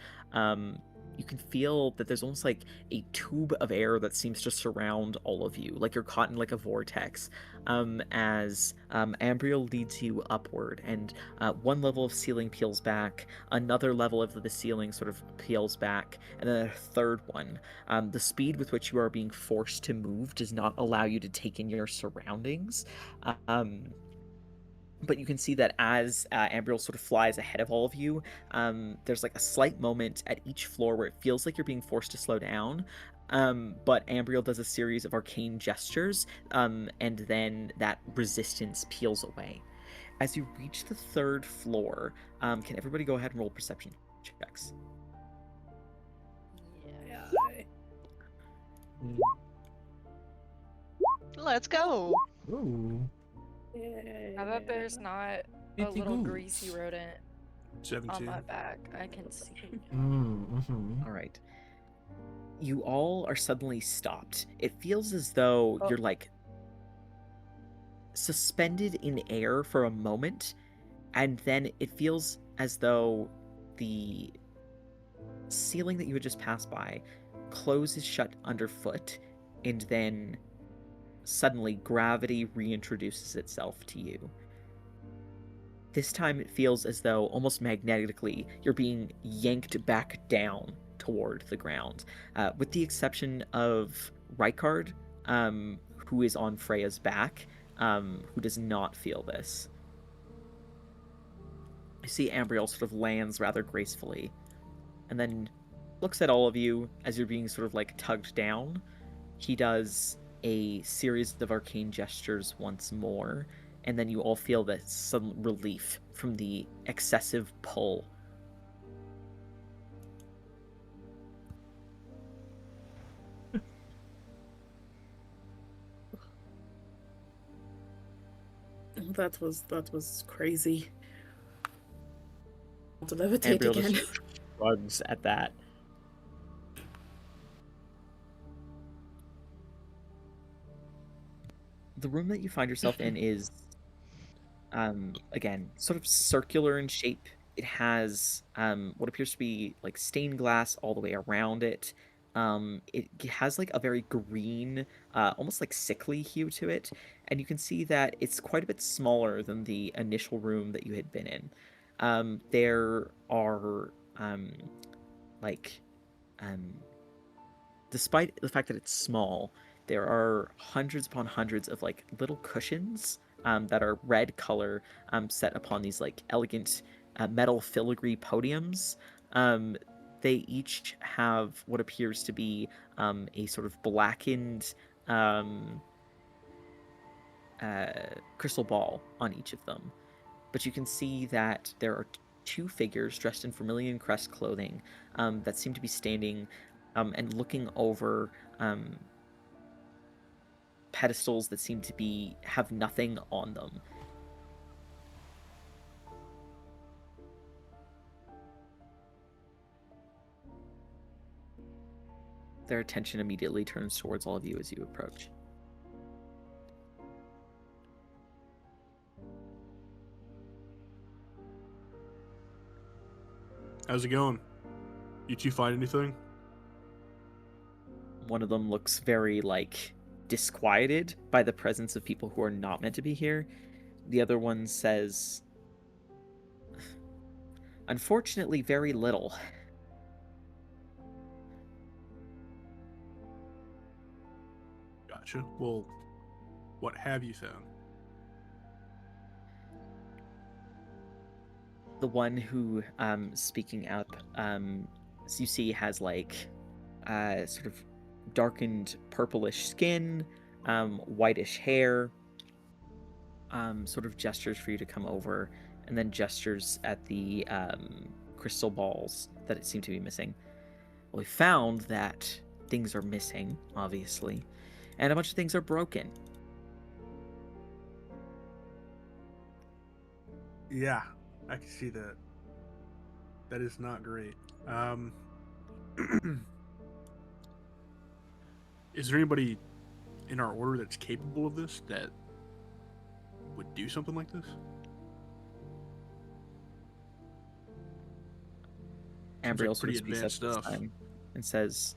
you can feel that there's almost like a tube of air that seems to surround all of you, like you're caught in like a vortex, as Ambriel leads you upward, and one level of ceiling peels back, another level of the ceiling sort of peels back, and then a third one. The speed with which you are being forced to move does not allow you to take in your surroundings. But you can see that as Ambriel sort of flies ahead of all of you, there's like a slight moment at each floor where it feels like you're being forced to slow down. But Ambriel does a series of arcane gestures, and then that resistance peels away. As you reach the third floor, can everybody go ahead and roll perception checks? Yeah. Let's go. Ooh. I bet there's not a Itty little goose. greasy rodent on 17. my back. I can see. Mm-hmm. All right. You all are suddenly stopped. It feels as though Oh. you're like suspended in air for a moment, and then it feels as though the ceiling that you had just passed by closes shut underfoot, and then suddenly gravity reintroduces itself to you. This time it feels as though almost magnetically you're being yanked back down toward the ground, with the exception of Rykard, who is on Freya's back, who does not feel this. You see Ambriel sort of lands rather gracefully, and then looks at all of you as you're being sort of like tugged down. He does a series of arcane gestures once more, and then you all feel this sudden relief from the excessive pull. That was crazy. To levitate Ambriel again. just shrugs at that. The room that you find yourself in is, again, sort of circular in shape. It has what appears to be like stained glass all the way around it. It has like a very green, almost like sickly hue to it, and you can see that it's quite a bit smaller than the initial room that you had been in. There are despite the fact that it's small, there are hundreds upon hundreds of like little cushions that are red color, set upon these like elegant metal filigree podiums. They each have what appears to be a sort of blackened crystal ball on each of them. But you can see that there are two figures dressed in vermilion crest clothing that seem to be standing and looking over pedestals that seem to have nothing on them. Their attention immediately turns towards all of you as you approach. How's it going? You two find anything? One of them looks very, like, disquieted by the presence of people who are not meant to be here. The other one says, unfortunately, very little. Gotcha. Well, what have you found? The one who, speaking up, as you see, has, like, sort of darkened purplish skin, whitish hair, sort of gestures for you to come over, and then gestures at the crystal balls that it seemed to be missing. Well, we found that things are missing, obviously, and a bunch of things are broken. Yeah, I can see that. That is not great. Is there anybody in our order that's capable of this? That would do something like this? Ambriel pretty sort of speaks advanced up this stuff. time and says,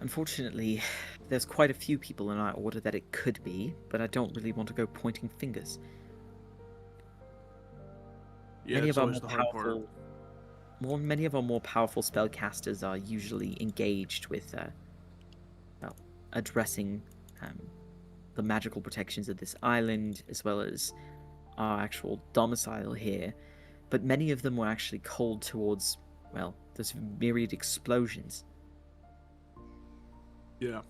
"Unfortunately, there's quite a few people in our order that it could be, but I don't really want to go pointing fingers. Yeah, Many it's of our always more the hard part. powerful, many of our more powerful spellcasters are usually engaged with, well, addressing the magical protections of this island, as well as our actual domicile here. But many of them were actually called towards, well, those myriad explosions. Yeah.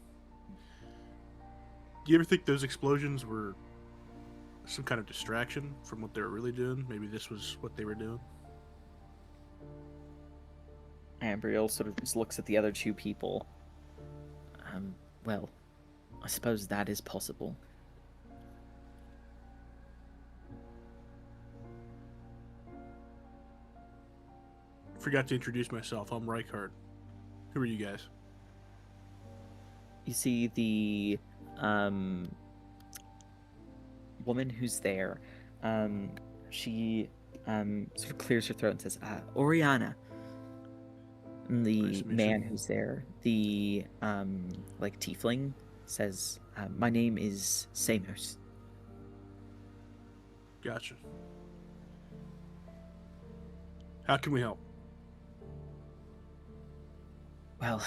Do you ever think those explosions were some kind of distraction from what they were really doing? Maybe this was what they were doing? Ambriel sort of just looks at the other two people. Well, I suppose that is possible. Forgot to introduce myself. I'm Reichard. Who are you guys? You see the woman who's there. She sort of clears her throat and says, Oriana. And the Nice to meet man you. who's there, the like tiefling, says, my name is Samos. Gotcha. How can we help? Well,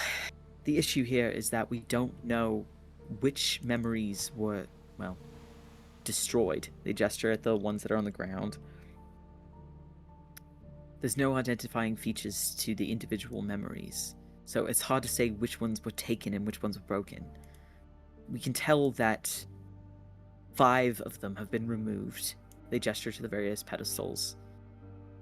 the issue here is that we don't know which memories were, well, destroyed. They gesture at the ones that are on the ground. There's no identifying features to the individual memories, so it's hard to say which ones were taken and which ones were broken. We can tell that 5 of them have been removed. They gesture to the various pedestals,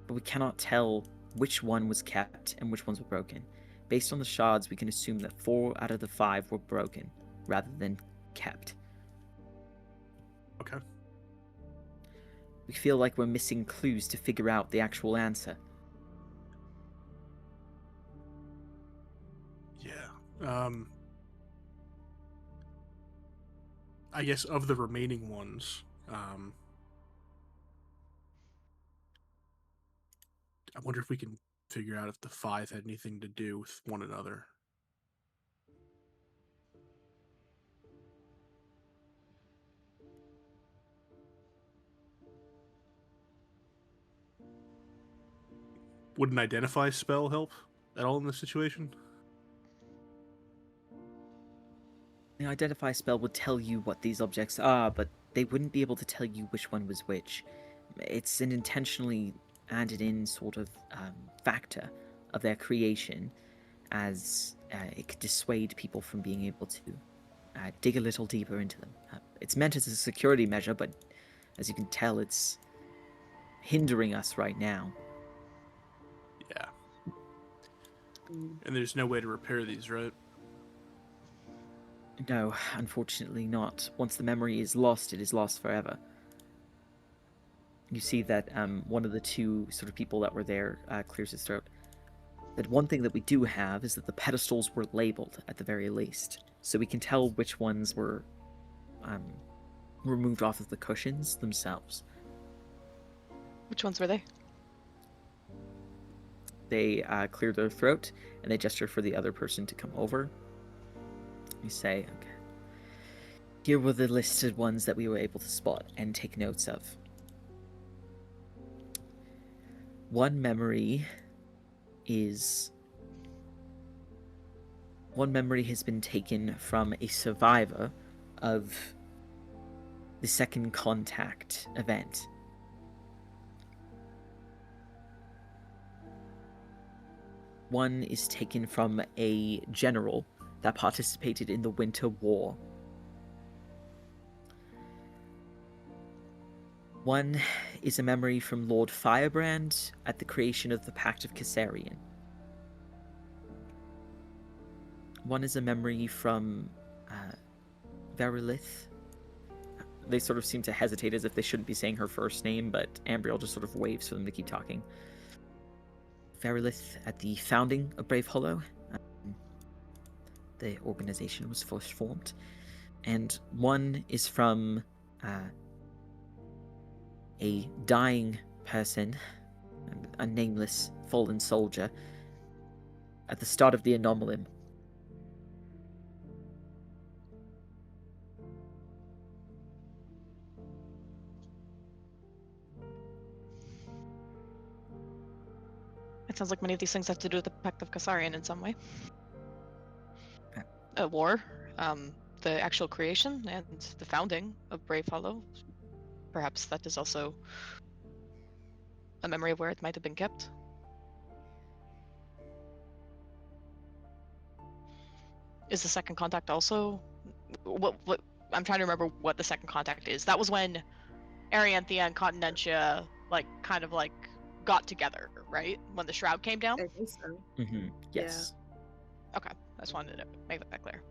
but we cannot tell which one was kept and which ones were broken. Based on the shards, we can assume that 4 out of the 5 were broken, rather than kept. Okay. We feel like we're missing clues to figure out the actual answer. Yeah. I guess of the remaining ones, I wonder if we can figure out if the 5 had anything to do with one another. Would an identify spell help at all in this situation? The identify spell would tell you what these objects are, but they wouldn't be able to tell you which one was which. It's an intentionally added in sort of factor of their creation, as it could dissuade people from being able to dig a little deeper into them. It's meant as a security measure, but as you can tell, it's hindering us right now. Yeah. And there's no way to repair these, right? No, unfortunately not. Once the memory is lost, it is lost forever. You see that one of the two sort of people that were there clears his throat. That one thing that we do have is that the pedestals were labeled, at the very least. So we can tell which ones were removed off of the cushions themselves. Which ones were they? They clear their throat, and they gesture for the other person to come over. You say, okay, here were the listed ones that we were able to spot and take notes of. One memory has been taken from a survivor of the Second Contact event. One is taken from a general that participated in the Winter War. One is a memory from Lord Firebrand at the creation of the Pact of Caesarion. One is a memory from Verilith. They sort of seem to hesitate as if they shouldn't be saying her first name, but Ambriel just sort of waves for them to keep talking. Verilith at the founding of Brave Hollow. The organization was first formed. And one is from a dying person, a nameless fallen soldier, at the start of the Anomalum. It sounds like many of these things have to do with the Pact of Kasarian in some way. Yeah. A war, the actual creation and the founding of Brave Hollow. Perhaps that is also a memory of where it might have been kept. Is the second contact also what I'm trying to remember what the second contact is. That was when Arianthea and Continentia kind of got together, right? When the shroud came down? I think so. Mm-hmm. Yes. Okay. I just wanted to make that clear.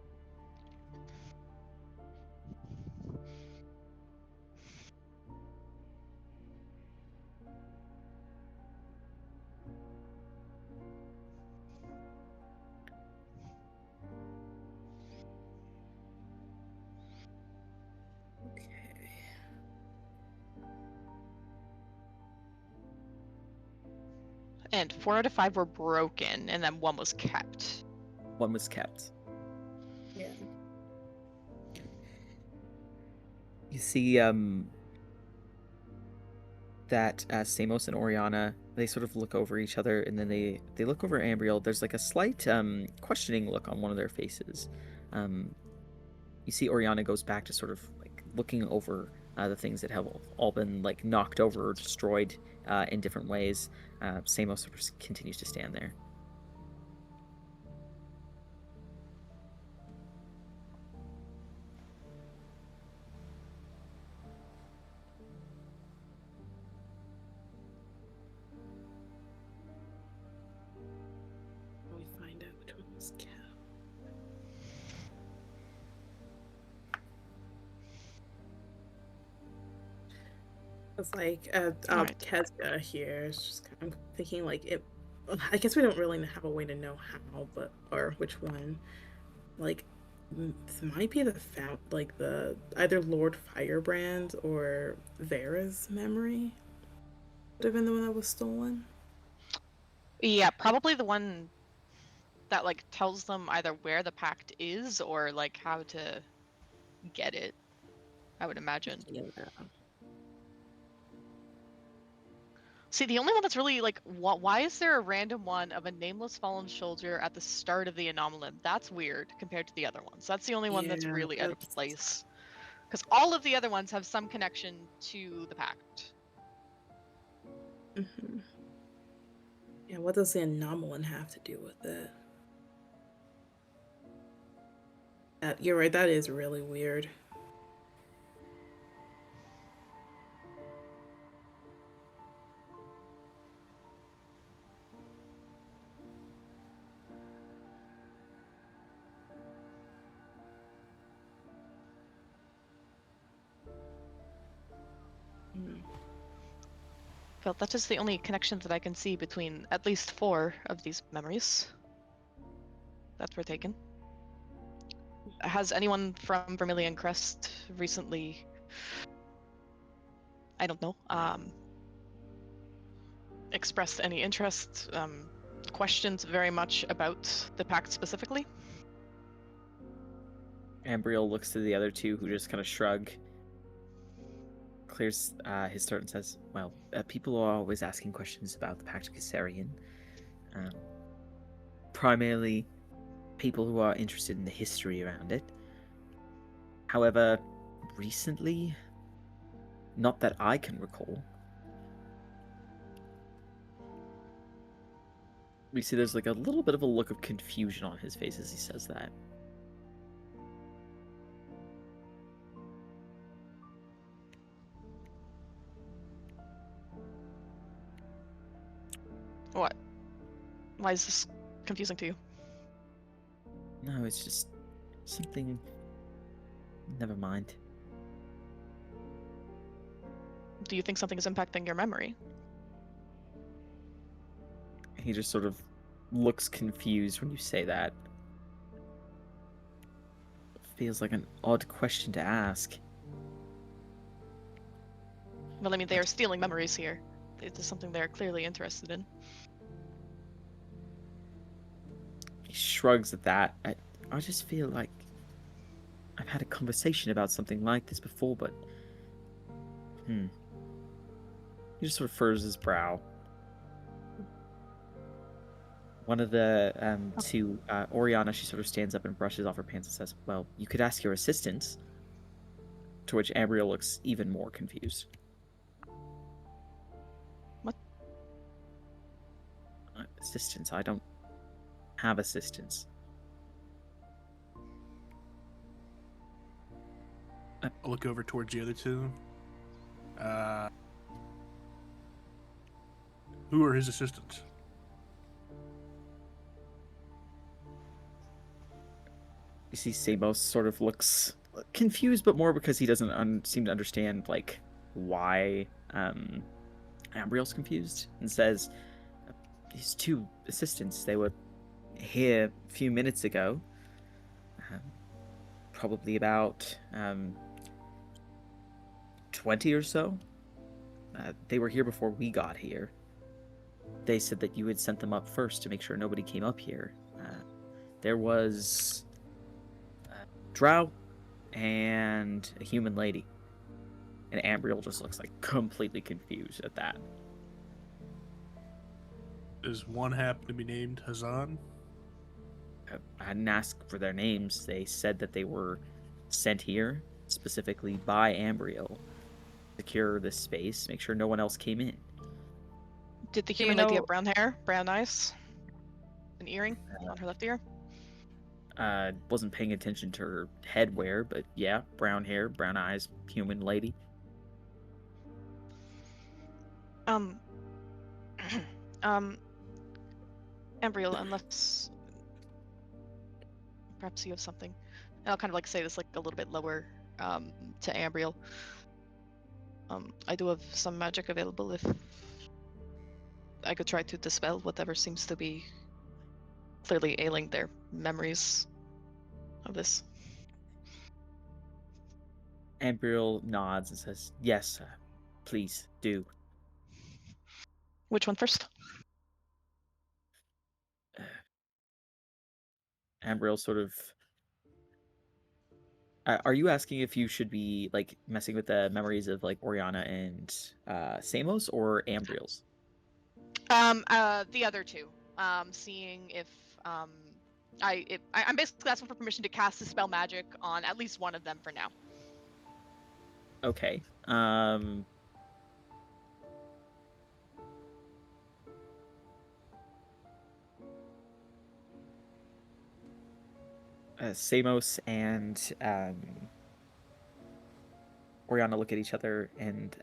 And 4 out of 5 were broken, and then 1 was kept. One was kept. Yeah. You see, that Samos and Oriana, they sort of look over each other, and then they look over Ambriel. There's like a slight questioning look on one of their faces. You see Oriana goes back to sort of like looking over the things that have all been like knocked over or destroyed in different ways. Samos sort of continues to stand there. We find out which one was kept. It's like Alright. Kezia here. It's just I'm thinking like it. I guess we don't really have a way to know how, but or which one. Like, this might be the like the either Lord Firebrand or Vera's memory. Would have been the one that was stolen. Yeah, probably the one that tells them either where the pact is or how to get it, I would imagine. Yeah. See, the only one that's really why is there a random one of a nameless fallen soldier at the start of the Anomalum? That's weird compared to the other ones. That's the only one that's Yeah, really out of that's- place. Because all of the other ones have some connection to the pact. Mhm. Yeah, what does the anomaly have to do with it? You're right, that is really weird. Hmm. Well, that is the only connection that I can see between at least 4 of these memories that were taken. Has anyone from Vermilion Crest recently, I don't know, expressed any interest, questions very much about the pact specifically? Ambriel looks to the other two, who just kind of shrug, clears his throat, and says, "Well, people are always asking questions about the Pact of Kasarian. Primarily, people who are interested in the history around it. However, recently, not that I can recall." We see there's like a little bit of a look of confusion on his face as he says that. What? Why is this confusing to you? No, it's just something. Never mind. Do you think something is impacting your memory? He just sort of looks confused when you say that. Feels like an odd question to ask. Well, I mean, they are stealing memories here. It is something they're clearly interested in. He shrugs at that. I just feel like I've had a conversation about something like this before, but he just sort of furrows his brow. One of the two, Oriana, she sort of stands up and brushes off her pants and says, "Well, you could ask your assistants." To which Ambriel looks even more confused. What? Assistants? I don't have assistants. I'll look over towards the other two. Who are his assistants? You see Samos sort of looks confused, but more because he doesn't seem to understand, like, why Ambriel's confused, and says, his two assistants, they were here a few minutes ago. Probably about 20 or so. They were here before we got here. They said that you had sent them up first to make sure nobody came up here. There was Drow and a human lady. And Ambriel just looks like completely confused at that. Does one happen to be named Hazan? I didn't ask for their names. They said that they were sent here specifically by Ambriel. Secure this space, make sure no one else came in. Did the Do you human lady know- have brown hair, brown eyes, an earring on her left ear? Wasn't paying attention to her headwear, but yeah, brown hair, brown eyes, human lady. Ambriel, unless perhaps you have something. And I'll kind of like say this like a little bit lower to Ambriel. I do have some magic available if I could try to dispel whatever seems to be clearly ailing their memories of this. Ambriel nods and says, "Yes, please do." Which one first? Ambriel sort of... are you asking if you should be, like, messing with the memories of, like, Oriana and Samos, or Ambriel's? The other two. Seeing if I'm basically asking for permission to cast Dispel Magic on at least one of them for now. Okay. Samos and Oriana look at each other, and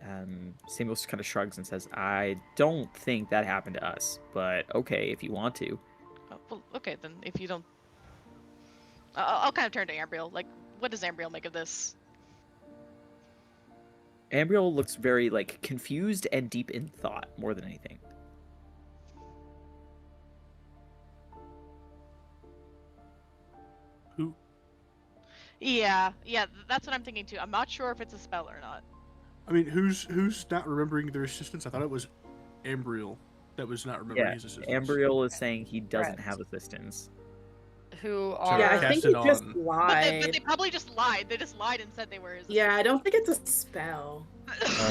Samos kind of shrugs and says, "I don't think that happened to us, but okay, if you want to." Oh, well, okay, then if you don't... I'll kind of turn to Ambriel. Like, what does Ambriel make of this? Ambriel looks very, like, confused and deep in thought, more than anything. Who? Yeah, that's what I'm thinking too. I'm not sure if it's a spell or not. I mean, who's not remembering their assistants? I thought it was Ambriel that was not remembering his assistants. Ambriel is saying he doesn't Correct. have assistants. Who So are Yeah, I cast think it he just on- But lied. they probably just lied. They just lied and said they were his. Yeah, I don't think it's a spell.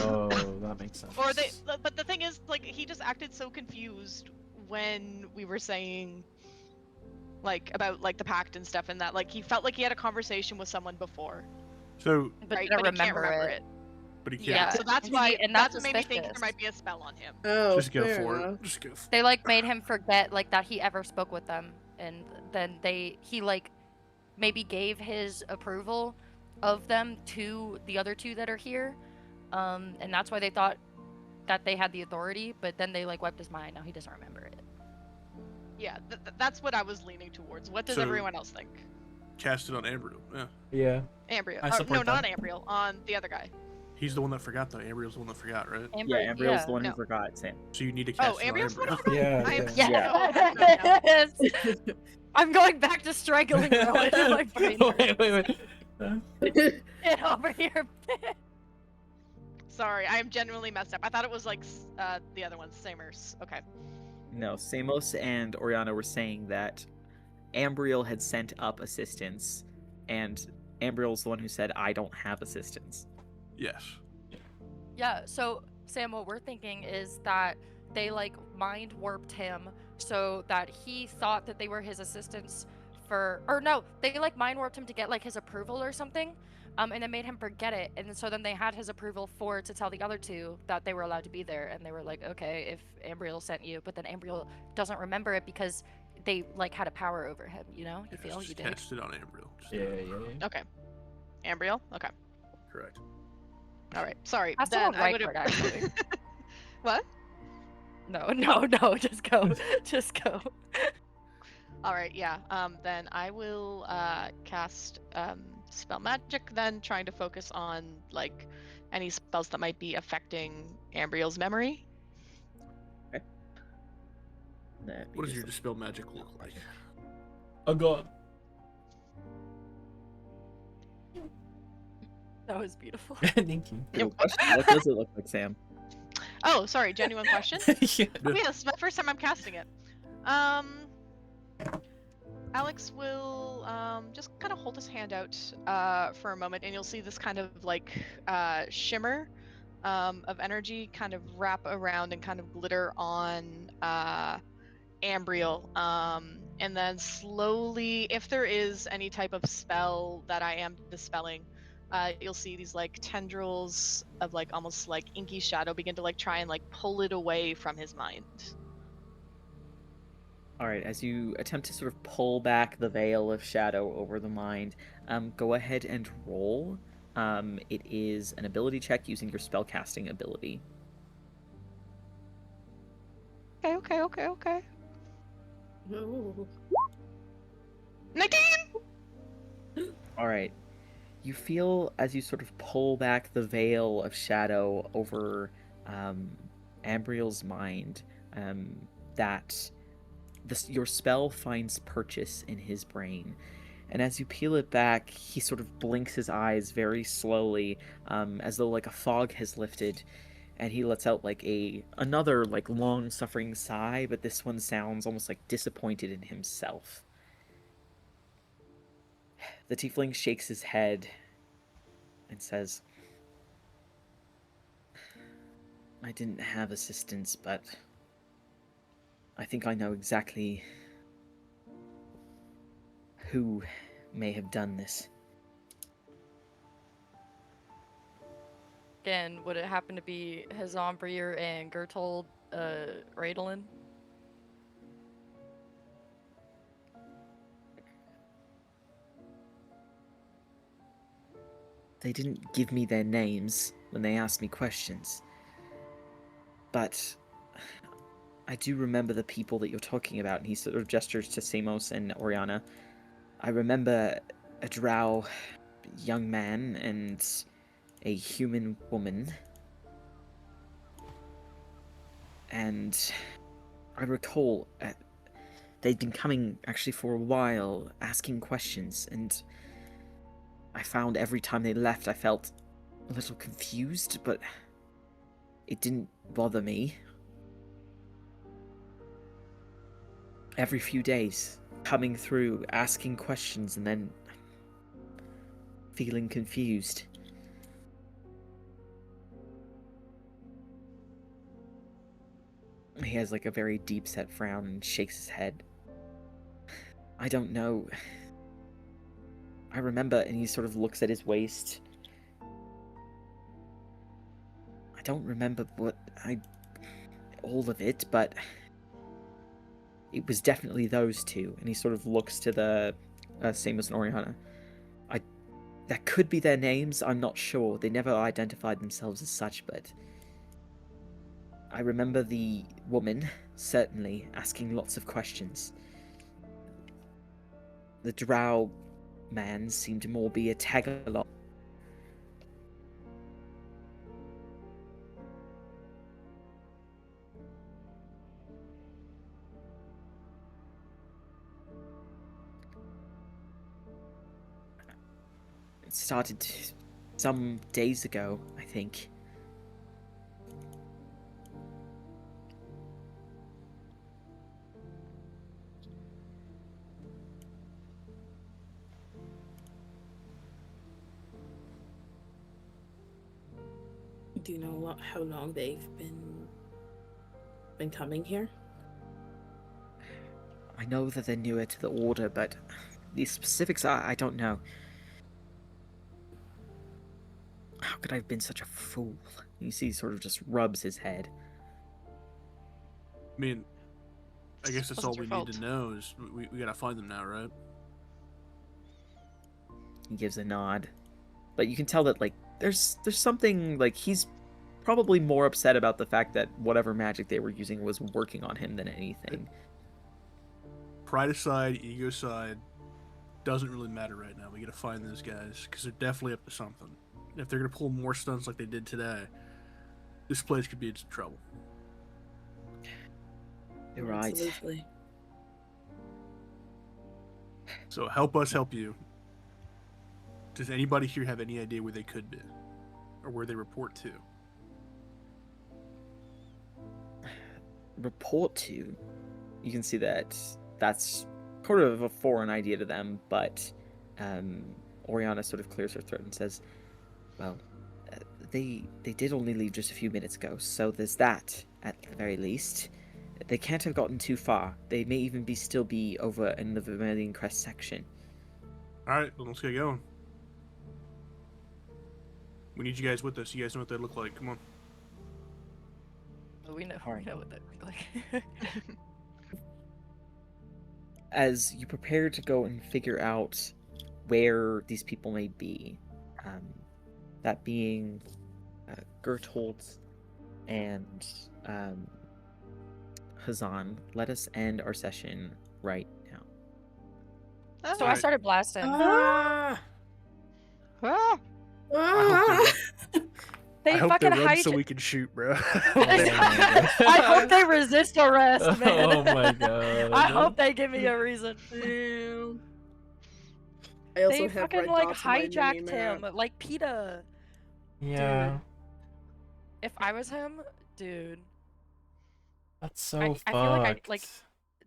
Oh, that makes sense. Or they, but the thing is, like, he just acted so confused when we were saying, like, about like the pact and stuff, and that, like, he felt like he had a conversation with someone before, So, but right? didn't But he can't remember remember it. it. but he can't. Yeah, so that's why, And that's that's what made me think there suspicious. might be a spell on him. Oh, Just go fair for enough. it. Just go. For They like made him forget like that he ever spoke with them, and then he like maybe gave his approval of them to the other two that are here, and that's why they thought that they had the authority. But then they like wiped his mind. Now he doesn't remember it. Yeah, that's what I was leaning towards. What does So- everyone else think? Cast it on Ambriel. Yeah. Yeah. Ambriel. I No, support not that. Ambriel. On the other guy. He's the one that forgot, though. Ambriel's the one that forgot, right? Yeah, Ambriel's the one no. who forgot, Sam. So you need to Oh, cast it on Ambriel's the one who Ambriel. forgot? Yeah, I am yeah. so Yes. I'm going back to struggling. My brain hurts. wait. Get over here. Sorry, I am genuinely messed up. I thought it was like the other one, Samers. Okay. No, Samos and Oriana were saying that Ambriel had sent up assistance, and Ambriel's the one who said, I don't have assistance. Yes. Yeah, so Sam, what we're thinking is that they like mind warped him so that he thought that they were his assistants or no, they like mind warped him to get like his approval or something. And then made him forget it. And so then they had his approval to tell the other two that they were allowed to be there. And they were like, okay, if Ambriel sent you, but then Ambriel doesn't remember it because they like had a power over him, you know? You feel? You Just did. cast it on Ambriel. Yeah. Okay. Ambriel? Okay. Correct. All right. Sorry. That's then the I right would've- word, actually. What? No, just go. Just go. All right. Yeah. Then I will cast spell magic. Then trying to focus on like any spells that might be affecting Ambriel's memory. What does your dispel magic look like? Oh god. That was beautiful. Thank you. Good question. What does it look like, Sam? Oh, sorry. Genuine question. Yeah. Oh yeah, this is my first time I'm casting it. Alex will just kind of hold his hand out for a moment, and you'll see this kind of like shimmer of energy kind of wrap around and kind of glitter on Ambriel. And then slowly, if there is any type of spell that I am dispelling, you'll see these like tendrils of like almost like inky shadow begin to like try and like pull it away from his mind. All right, as you attempt to sort of pull back the veil of shadow over the mind, go ahead and roll. It is an ability check using your spellcasting ability. Okay. Ooh. 19! All right. You feel as you sort of pull back the veil of shadow over Ambriel's mind that your spell finds purchase in his brain. And as you peel it back, he sort of blinks his eyes very slowly, as though like a fog has lifted, and he lets out like another like long-suffering sigh, but this one sounds almost like disappointed in himself. The tiefling shakes his head and says, I didn't have assistance, but I think I know exactly who may have done this. Again, would it happen to be Hazambrier and Gertold Radolin? They didn't give me their names when they asked me questions. But I do remember the people that you're talking about, and he sort of gestures to Samos and Oriana. I remember a drow young man and a human woman. And I recall they'd been coming actually for a while, asking questions, and I found every time they left I felt a little confused, but it didn't bother me. Every few days, coming through, asking questions, and then feeling confused. He has like a very deep-set frown and shakes his head. I don't know. I remember, and he sort of looks at his waist. I don't remember all of it, but it was definitely those two. And he sort of looks to the Samos and Oriana. That could be their names, I'm not sure. They never identified themselves as such, but I remember the woman, certainly, asking lots of questions. The drow man seemed to more be a tag-along. It started some days ago, I think. Do you know how long they've been coming here? I know that they're newer to the order, but the specifics I don't know. How could I have been such a fool? You see, he sort of just rubs his head. I mean, I guess that's Wasn't all your we need to fault. know is we gotta find them now, right? He gives a nod, but you can tell that like there's something like he's probably more upset about the fact that whatever magic they were using was working on him than anything. Pride aside, ego aside, doesn't really matter right now. We gotta find those guys because they're definitely up to something. If they're gonna pull more stunts like they did today, this place could be in some trouble. You're right. Absolutely. So help us help you. Does anybody here have any idea where they could be, or where they report to? Report to. You can see that that's sort of a foreign idea to them, but Oriana sort of clears her throat and says, well, they did only leave just a few minutes ago, so there's that, at the very least. They can't have gotten too far. They may even still be over in the Vermilion Crest section. Alright, then let's get going. We need you guys with us. You guys know what they look like. Come on. We know Alright. what that look like. As you prepare to go and figure out where these people may be, that being Gerthold and Hazan, let us end our session right now. So I started blasting. Ah! Ah! Ah! They I hope fucking they run hijacked. so we can shoot, bro. I hope they resist arrest, man. Oh my god. I hope they give me a reason. Damn. I also They have fucking red like dots on my hijacked mini-map. him, like PETA. Yeah. If I was him, dude, That's so I fucked. feel like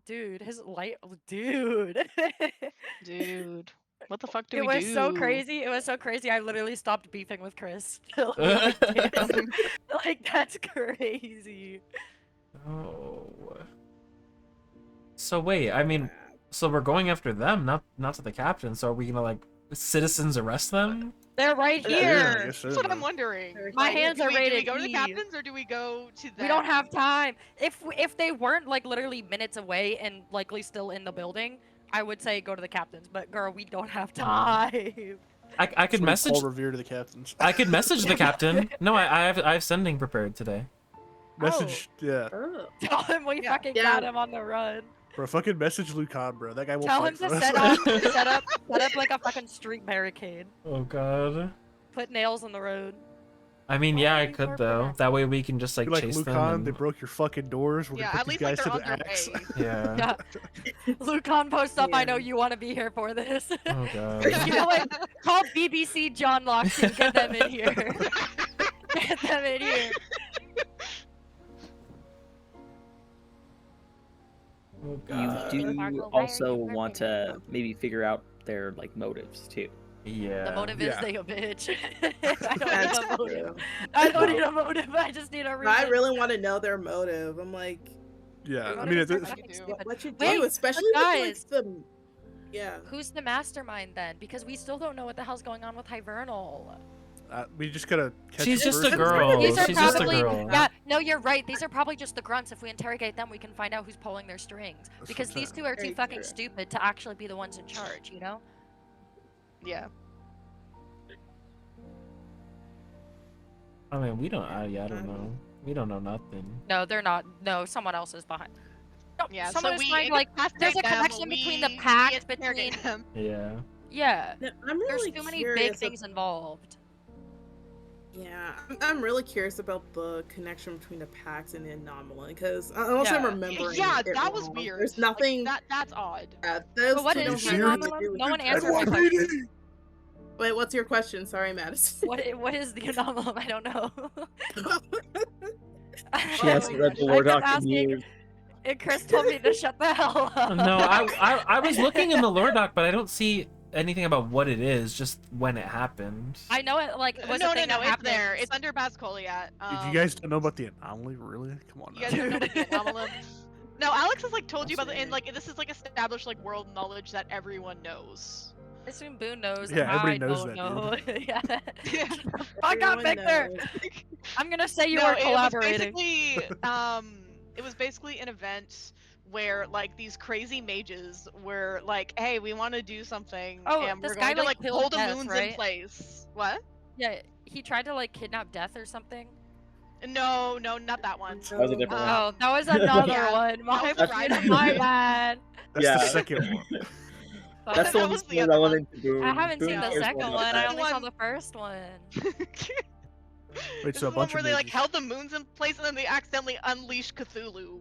dude, his light, dude. Dude, what the fuck do It we was do? so crazy. It was so crazy. I literally stopped beefing with Chris. Like, damn. Like, that's crazy. Oh. So wait, I mean, so we're going after them, not to the captain. So are we gonna like citizens arrest them? They're right Yeah, I here. guess so, That's what I'm man. wondering. My Like, hands do are we, Do we rated go to the E. captains or do we go to them? We don't have time. If they weren't like literally minutes away and likely still in the building, I would say go to the captains. But girl, we don't have time. I could So we message. Paul Revere to the captains. I could message the captain. No, I have sending prepared today. Message, yeah. Oh. Tell him we Yeah. fucking Yeah. got him on the run. Bro, fucking message Lucan, bro. That guy will Tell fight him for to us. set up like a fucking street barricade. Oh god. Put nails in the road. I mean, yeah, I Why could more though. pronounced? That way we can just like Be like, chase Lucan, them. they And... broke your fucking doors. We're Yeah, gonna at put these least like guys they're on to the their axe. way. Yeah. Lucan posts up. I know Yeah. you want to be here for this. Oh god. You know what? Call BBC John Locke and get them in here. Get them in here. Oh You god. do Marco, why are also you want burping? to maybe figure out their like motives too. Yeah. The motive is Yeah. they a bitch. I don't That's need a motive. true. I don't need a motive. I just need a reason. I really want to know their motive. I'm like, Yeah, What I mean, is their it's, fucking do. stupid? what you do, Wait, especially but with like the, yeah. Who's the mastermind then? Because we still don't know what the hell's going on with Hivernal. we just gotta catch She's her just first a and then girl. go These are She's just a probably girl. yeah. No, you're right. These are probably just the grunts. If we interrogate them, we can find out who's pulling their strings. what Because I'm these saying. two are too Very fucking true. stupid to actually be the ones in charge. You know? Yeah. I mean, we don't. I don't know. We don't know nothing. No, they're not. No, someone else is behind. No, Yeah. someone so is we trying to like. There's a incapacitate them, connection between the we pact interrogate between. them. Yeah. Yeah. No, I'm There's really too many curious big things involved. Yeah, I'm really curious about the connection between the packs and the anomaly because unless I'm Yeah. remembering, Yeah, it that was wrong, weird. There's Like, nothing. that's odd. Those But what two is don't the have anything to anomaly? do with No one each answered other. my question. Wait, what's your question? Sorry, Madison. What is the anomaly? I don't know. She hasn't read the I Lord kept Doc in asking, years. and Chris told me to shut the hell up. No, I was looking in the lore doc, but I don't see anything about what it is, just when it happened. I know it like was no, a thing that it's there. happened. It's under Bascoliat. Did you guys don't know about the anomaly? Really? Come on You now. guys don't know about the anomaly? No, Alex has like told you about the and like this is like established like world knowledge that everyone knows. I assume Boone knows. Yeah, I everybody knows don't that, know. Yeah. Yeah. Fuck up, Everyone Victor. knows. I'm gonna say you No, were collaborating. It was basically an event where like these crazy mages were like, "Hey, we want to do something, Oh, and this we're guy, going to like, like killed pull the Death, moons right? in place." What? Yeah, he tried to like kidnap Death or something. No, not that one. That was a different one. Oh, that was another Yeah, one. My, was Ryder. my bad. That's Yeah. the second one. That's the That one was that's the more other one. relevant to Boone. I haven't Boone seen the cares second more one. about I that. only saw One- the first one. Wait, This so a is the one bunch where of they like mages. held the moons in place and then they accidentally unleashed Cthulhu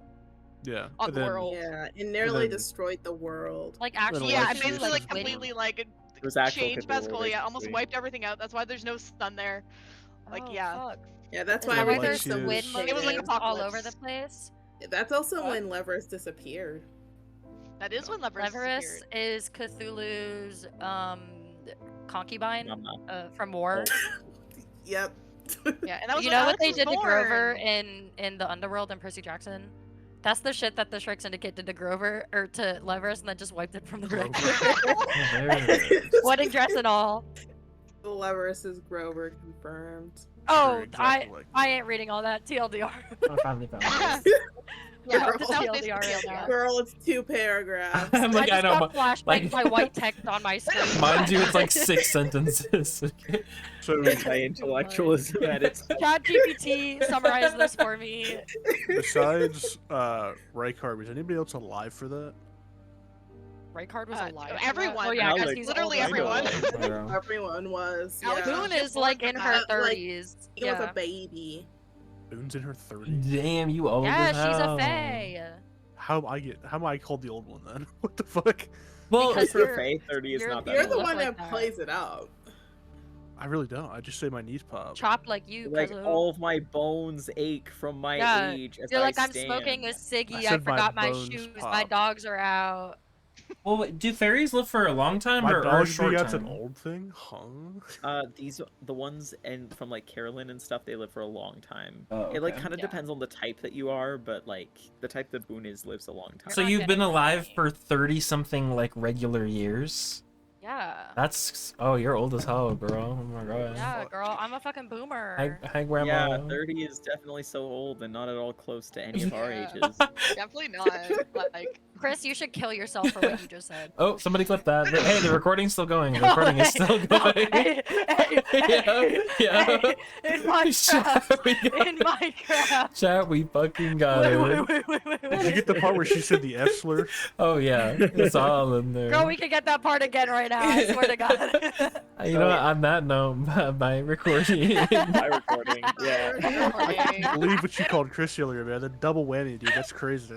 Yeah. on and the then- world. Yeah, it nearly then- destroyed the world. Like Then actually, Yeah, Alexis and is basically like just completely like It was actual changed Cthulhu, Bascolia, almost basically. wiped everything out. That's why there's no sun there. Like, oh, yeah. Fuck. Yeah, that's Is why that why everything there's Alexius- so squid It was like moons apocalypse. all over the place? That's also What? when Levers disappeared. That is when Leverus Leverus disappeared. is Cthulhu's concubine Mama. from War. Yep. Yeah, and that was You when know what Alex they was did to Grover born. in the Underworld and Percy Jackson? That's the shit that the Shrek Syndicate did to Grover or to Leverus and then just wiped it from the record. Oh, there it is. Wedding dress and all. Levers is Grover confirmed. Oh, exactly like I ain't reading all that. TLDR. I finally found it. Yeah, Girl. just That was TLDR basically real it, now. Girl, it's 2 paragraphs. I'm like, I I just know, got flashbanged like- by white text on my screen. mind you, it's like 6 sentences. Okay. So Anti-intellectualism at its ChatGPT summarized this for me. besides Rykard, was anybody else alive for that? Rykard was alive. for that? everyone. Oh yeah, 'cause Alex- he's Literally older. everyone. Everyone was. Alex Yeah. Boone Yeah. is like in her Like, 30s. He was Yeah, a baby. Boone's in her 30s. Damn, you old yeah, as she's a hell. fae. How am I called the old one then? What the fuck? Well, Because for you're- Faye, 30 is you're- not that You're You the look one like that that. plays it out. I really don't. I just say my knees pop. Chopped like you. Like Kazu. all of my bones ache from my Yeah, age as You're like, I I'm stand. smoking a ciggy. I said my forgot my bones shoes. My pop. dogs are out. well, wait, do fairies live for a long time My or a dog short being that's time? an old thing? Huh? The ones and from like Carolyn and stuff, they live for a long time. Oh, It like okay. kind of Yeah. depends on the type that you are, but like the type that Boone is lives a long time. So not you've been getting alive money. for 30 something like regular years? Yeah. That's you're old as hell, bro. Oh my god. Yeah, girl. I'm a fucking boomer. Hi, grandma. Yeah, 30 is definitely so old and not at all close to any of our Yeah. ages. Definitely not. Like, Chris, you should kill yourself for what you just said. Oh, somebody clip that. Hey, the recording's still going. The recording is still No, going. hey, Yeah. In Minecraft. We got In it. Minecraft. Chat, we fucking got Wait, it. wait. Did you get the part where she said the F slur? Oh yeah, it's all in there. Girl, we can get that part again right now. I swear to God. You know what? On that note, my recording. My recording, yeah. I can't believe what you called Chris earlier, man. The double whammy, dude. That's crazy.